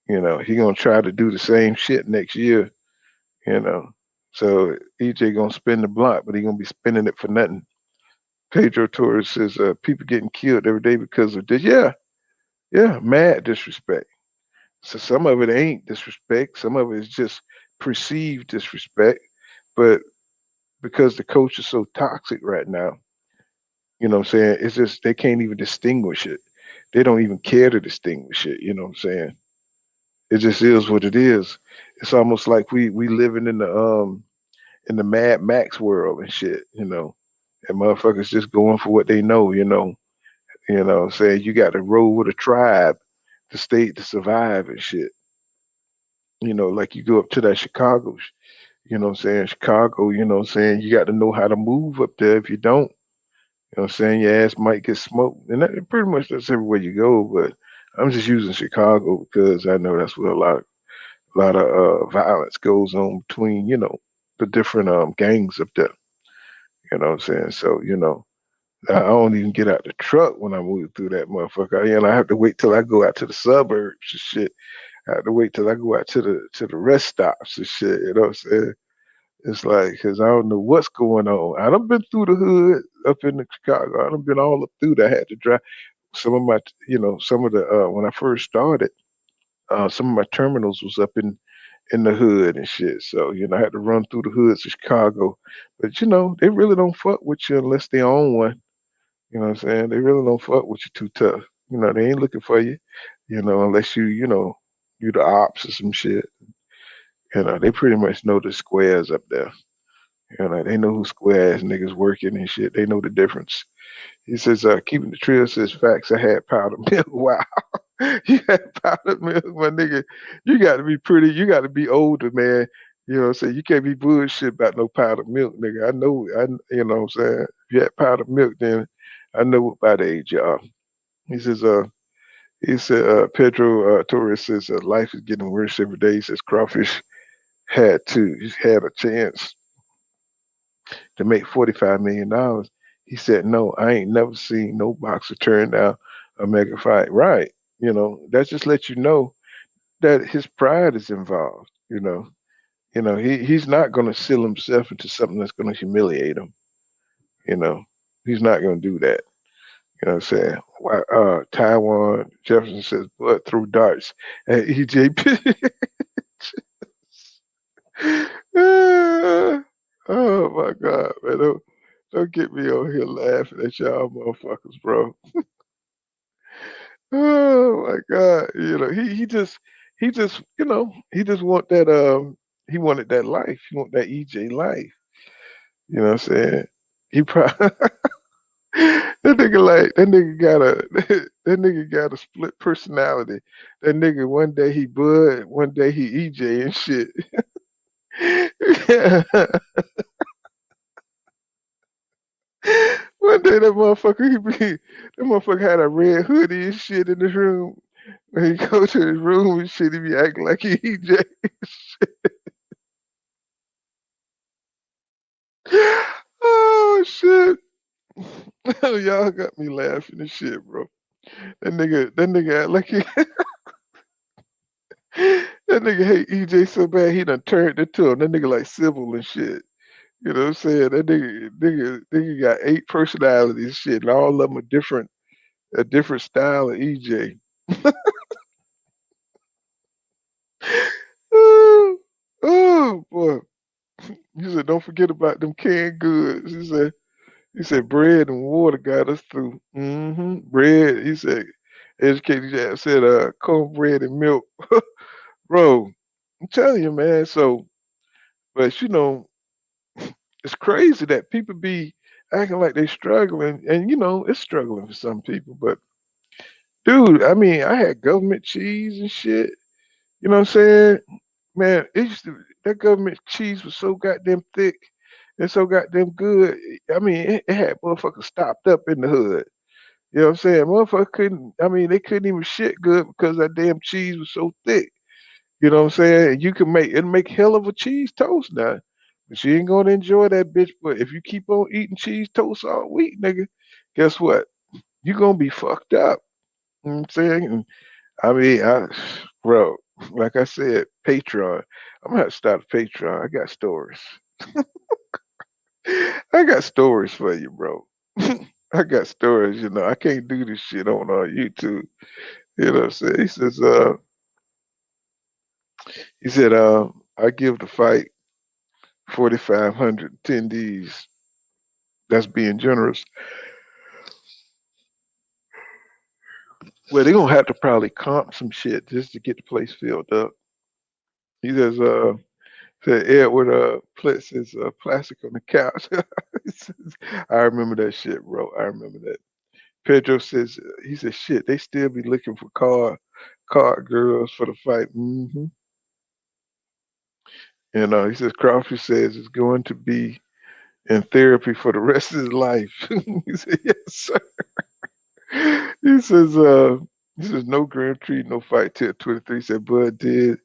he gonna try to do the same shit next year. So EJ gonna spin the block, but he gonna be spinning it for nothing. Pedro Torres says people getting killed every day because of this. Yeah, mad disrespect. So some of it ain't disrespect. Some of it is just perceived disrespect. But because the coach is so toxic right now, what I'm saying? It's just they can't even distinguish it. They don't even care to distinguish it. You know what I'm saying? It just is what it is. It's almost like we living in the Mad Max world and shit. And motherfuckers just going for what they know. Saying you got to roll with a tribe to survive and shit. Like you go up to that Chicago, Chicago, you got to know how to move up there. If you don't, your ass might get smoked. And that pretty much that's everywhere you go. But I'm just using Chicago because I know that's where a lot of violence goes on between, the different gangs up there. You know what I'm saying? So, I don't even get out the truck when I move through that motherfucker. I have to wait till I go out to the suburbs and shit. I have to wait till I go out to the rest stops and shit. You know what I'm saying? It's like, because I don't know what's going on. I done been through the hood up in the Chicago. I done been all up through there. I had to drive some of my, some of the, when I first started, some of my terminals was up in the hood and shit. So, I had to run through the hoods of Chicago. But, they really don't fuck with you unless they own one. You know what I'm saying? They really don't fuck with you too tough. They ain't looking for you, unless you the ops or some shit. They pretty much know the squares up there. They know who square ass niggas working and shit. They know the difference. He says, keeping the trail says facts. I had powder milk. Wow. You had powder milk, my nigga. You got to be older, man. You know what I'm saying? You can't be bullshit about no powdered milk, nigga. I know, you know what I'm saying? If you had powdered milk, then I know what about age you are. He says, Pedro Torres says, life is getting worse every day. He says, Crawfish had a chance to make $45 million. He said, no, I ain't never seen no boxer turn down a mega fight. Right. That just lets you know that his pride is involved. He's not going to seal himself into something that's going to humiliate him. He's not going to do that. You know what I'm saying? Taiwan Jefferson says, blood through darts at EJP. Oh my God, man. Don't get me on here laughing at y'all motherfuckers, bro. Oh my God. He just he just want that he wanted that life. He want that EJ life. You know what I'm saying? He probably that nigga got a split personality. That nigga one day he Bud, one day he EJ and shit. One day that motherfucker had a red hoodie and shit in his room. When he go to his room and shit, he be acting like he EJ. Oh shit. Y'all got me laughing and shit, bro. That nigga act like he that That nigga hate EJ so bad he done turned into him. That nigga like Sybil and shit. You know what I'm saying? That nigga got 8 personalities and shit, and all of them are a different style of EJ. Oh boy. He said, don't forget about them canned goods. He said bread and water got us through. Bread, he said, educated Jab said cornbread and milk. Bro, I'm telling you, man. So, but you know, it's crazy that people be acting like they struggling, and you know, it's struggling for some people. But dude, I mean, I had government cheese and shit. You know what I'm saying? Man, that government cheese was so goddamn thick and so goddamn good. I mean, it had motherfuckers stopped up in the hood. You know what I'm saying? Motherfuckers couldn't. I mean, they couldn't even shit good because that damn cheese was so thick. You know what I'm saying? You can make hell of a cheese toast now. But you ain't gonna enjoy that bitch. But if you keep on eating cheese toast all week, nigga, guess what? You gonna be fucked up. You know what I'm saying? And, I mean, bro, like I said, Patreon. I'm gonna have to start a Patreon. I got stories. I got stories for you, bro. I got stories, you know. I can't do this shit on YouTube. You know what I'm saying? He said, I give the fight 4,500 attendees. That's being generous. Well, they're gonna have to probably comp some shit just to get the place filled up. He said Edward Plitt says plastic on the couch. I remember that shit, bro. I remember that. Pedro says he said shit, they still be looking for card girls for the fight. You know, he says Crawford says it's going to be in therapy for the rest of his life. He said, yes, sir. He says, no Grand Prix, no fight till 23. He said Bud did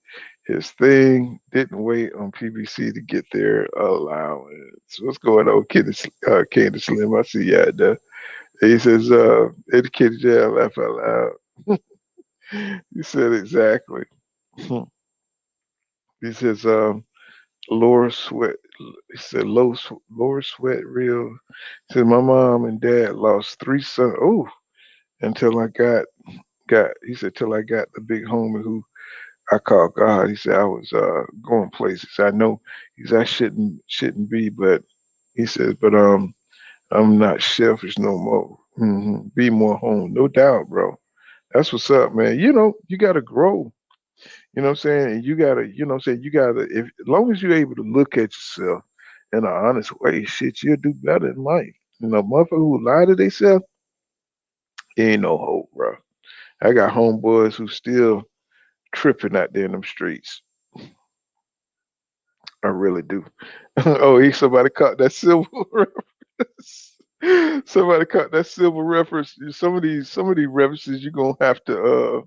his thing, didn't wait on PBC to get their allowance. What's going on, Candy Slim? I see you out there. He says, educated jab, laugh out loud. He said exactly. He says, Laura Sweat. He said, Laura Sweat real. He said, my mom and dad lost 3 sons. Oh, until I got. He said, till I got the big homie who I call God. He said I was going places. I know he said I shouldn't be, but he says, but I'm not selfish no more. Be more home, no doubt, bro. That's what's up, man. You know, you gotta grow. You know what I'm saying? And you gotta, you know what I'm saying, you gotta if as long as you're able to look at yourself in an honest way, shit, you'll do better in life. You know, motherfucker who lie to themselves, ain't no hope, bro. I got homeboys who still tripping out there in them streets. I really do. Oh, somebody caught that silver reference. Somebody caught that silver reference. Some of these references you're gonna have to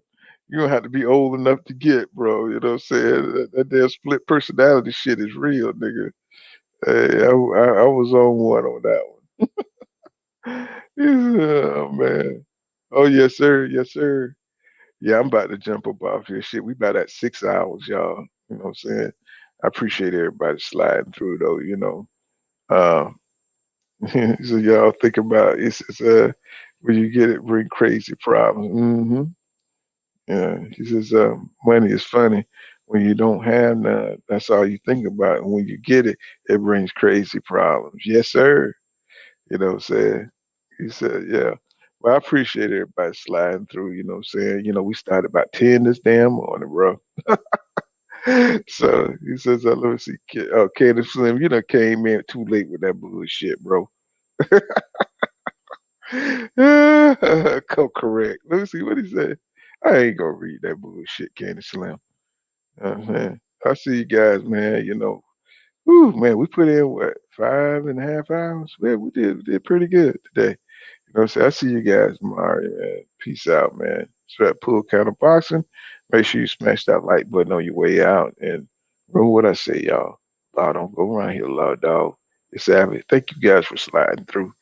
be old enough to get, bro. You know what I'm saying? That damn split personality shit is real, nigga. Hey, I was on one on that one. Oh man. Oh yes, sir. Yes, sir. Yeah, I'm about to jump up off here. Shit, we about at 6 hours, y'all. You know what I'm saying? I appreciate everybody sliding through though, you know. So y'all think about when you get it, bring crazy problems. Yeah. He says, money is funny. When you don't have none, that's all you think about. And when you get it, it brings crazy problems. Yes, sir. You know what I'm saying? He said, yeah. Well, I appreciate everybody sliding through, you know what I'm saying? You know, we started about 10 this damn morning, bro. So he says, let me see. Candace Slim, you done came in too late with that bullshit, bro. Come correct. Let me see what he said. I ain't gonna read that bullshit, Candace Slim. Man. I see you guys, man. You know, whew, man, we put in what 5.5 hours? Man, we did pretty good today. You know what I'm saying? I see you guys tomorrow, man. Peace out, man. Strap pull counter boxing. Make sure you smash that like button on your way out. And remember what I say, y'all. Law don't go around here, law dog. It's savage. Thank you guys for sliding through.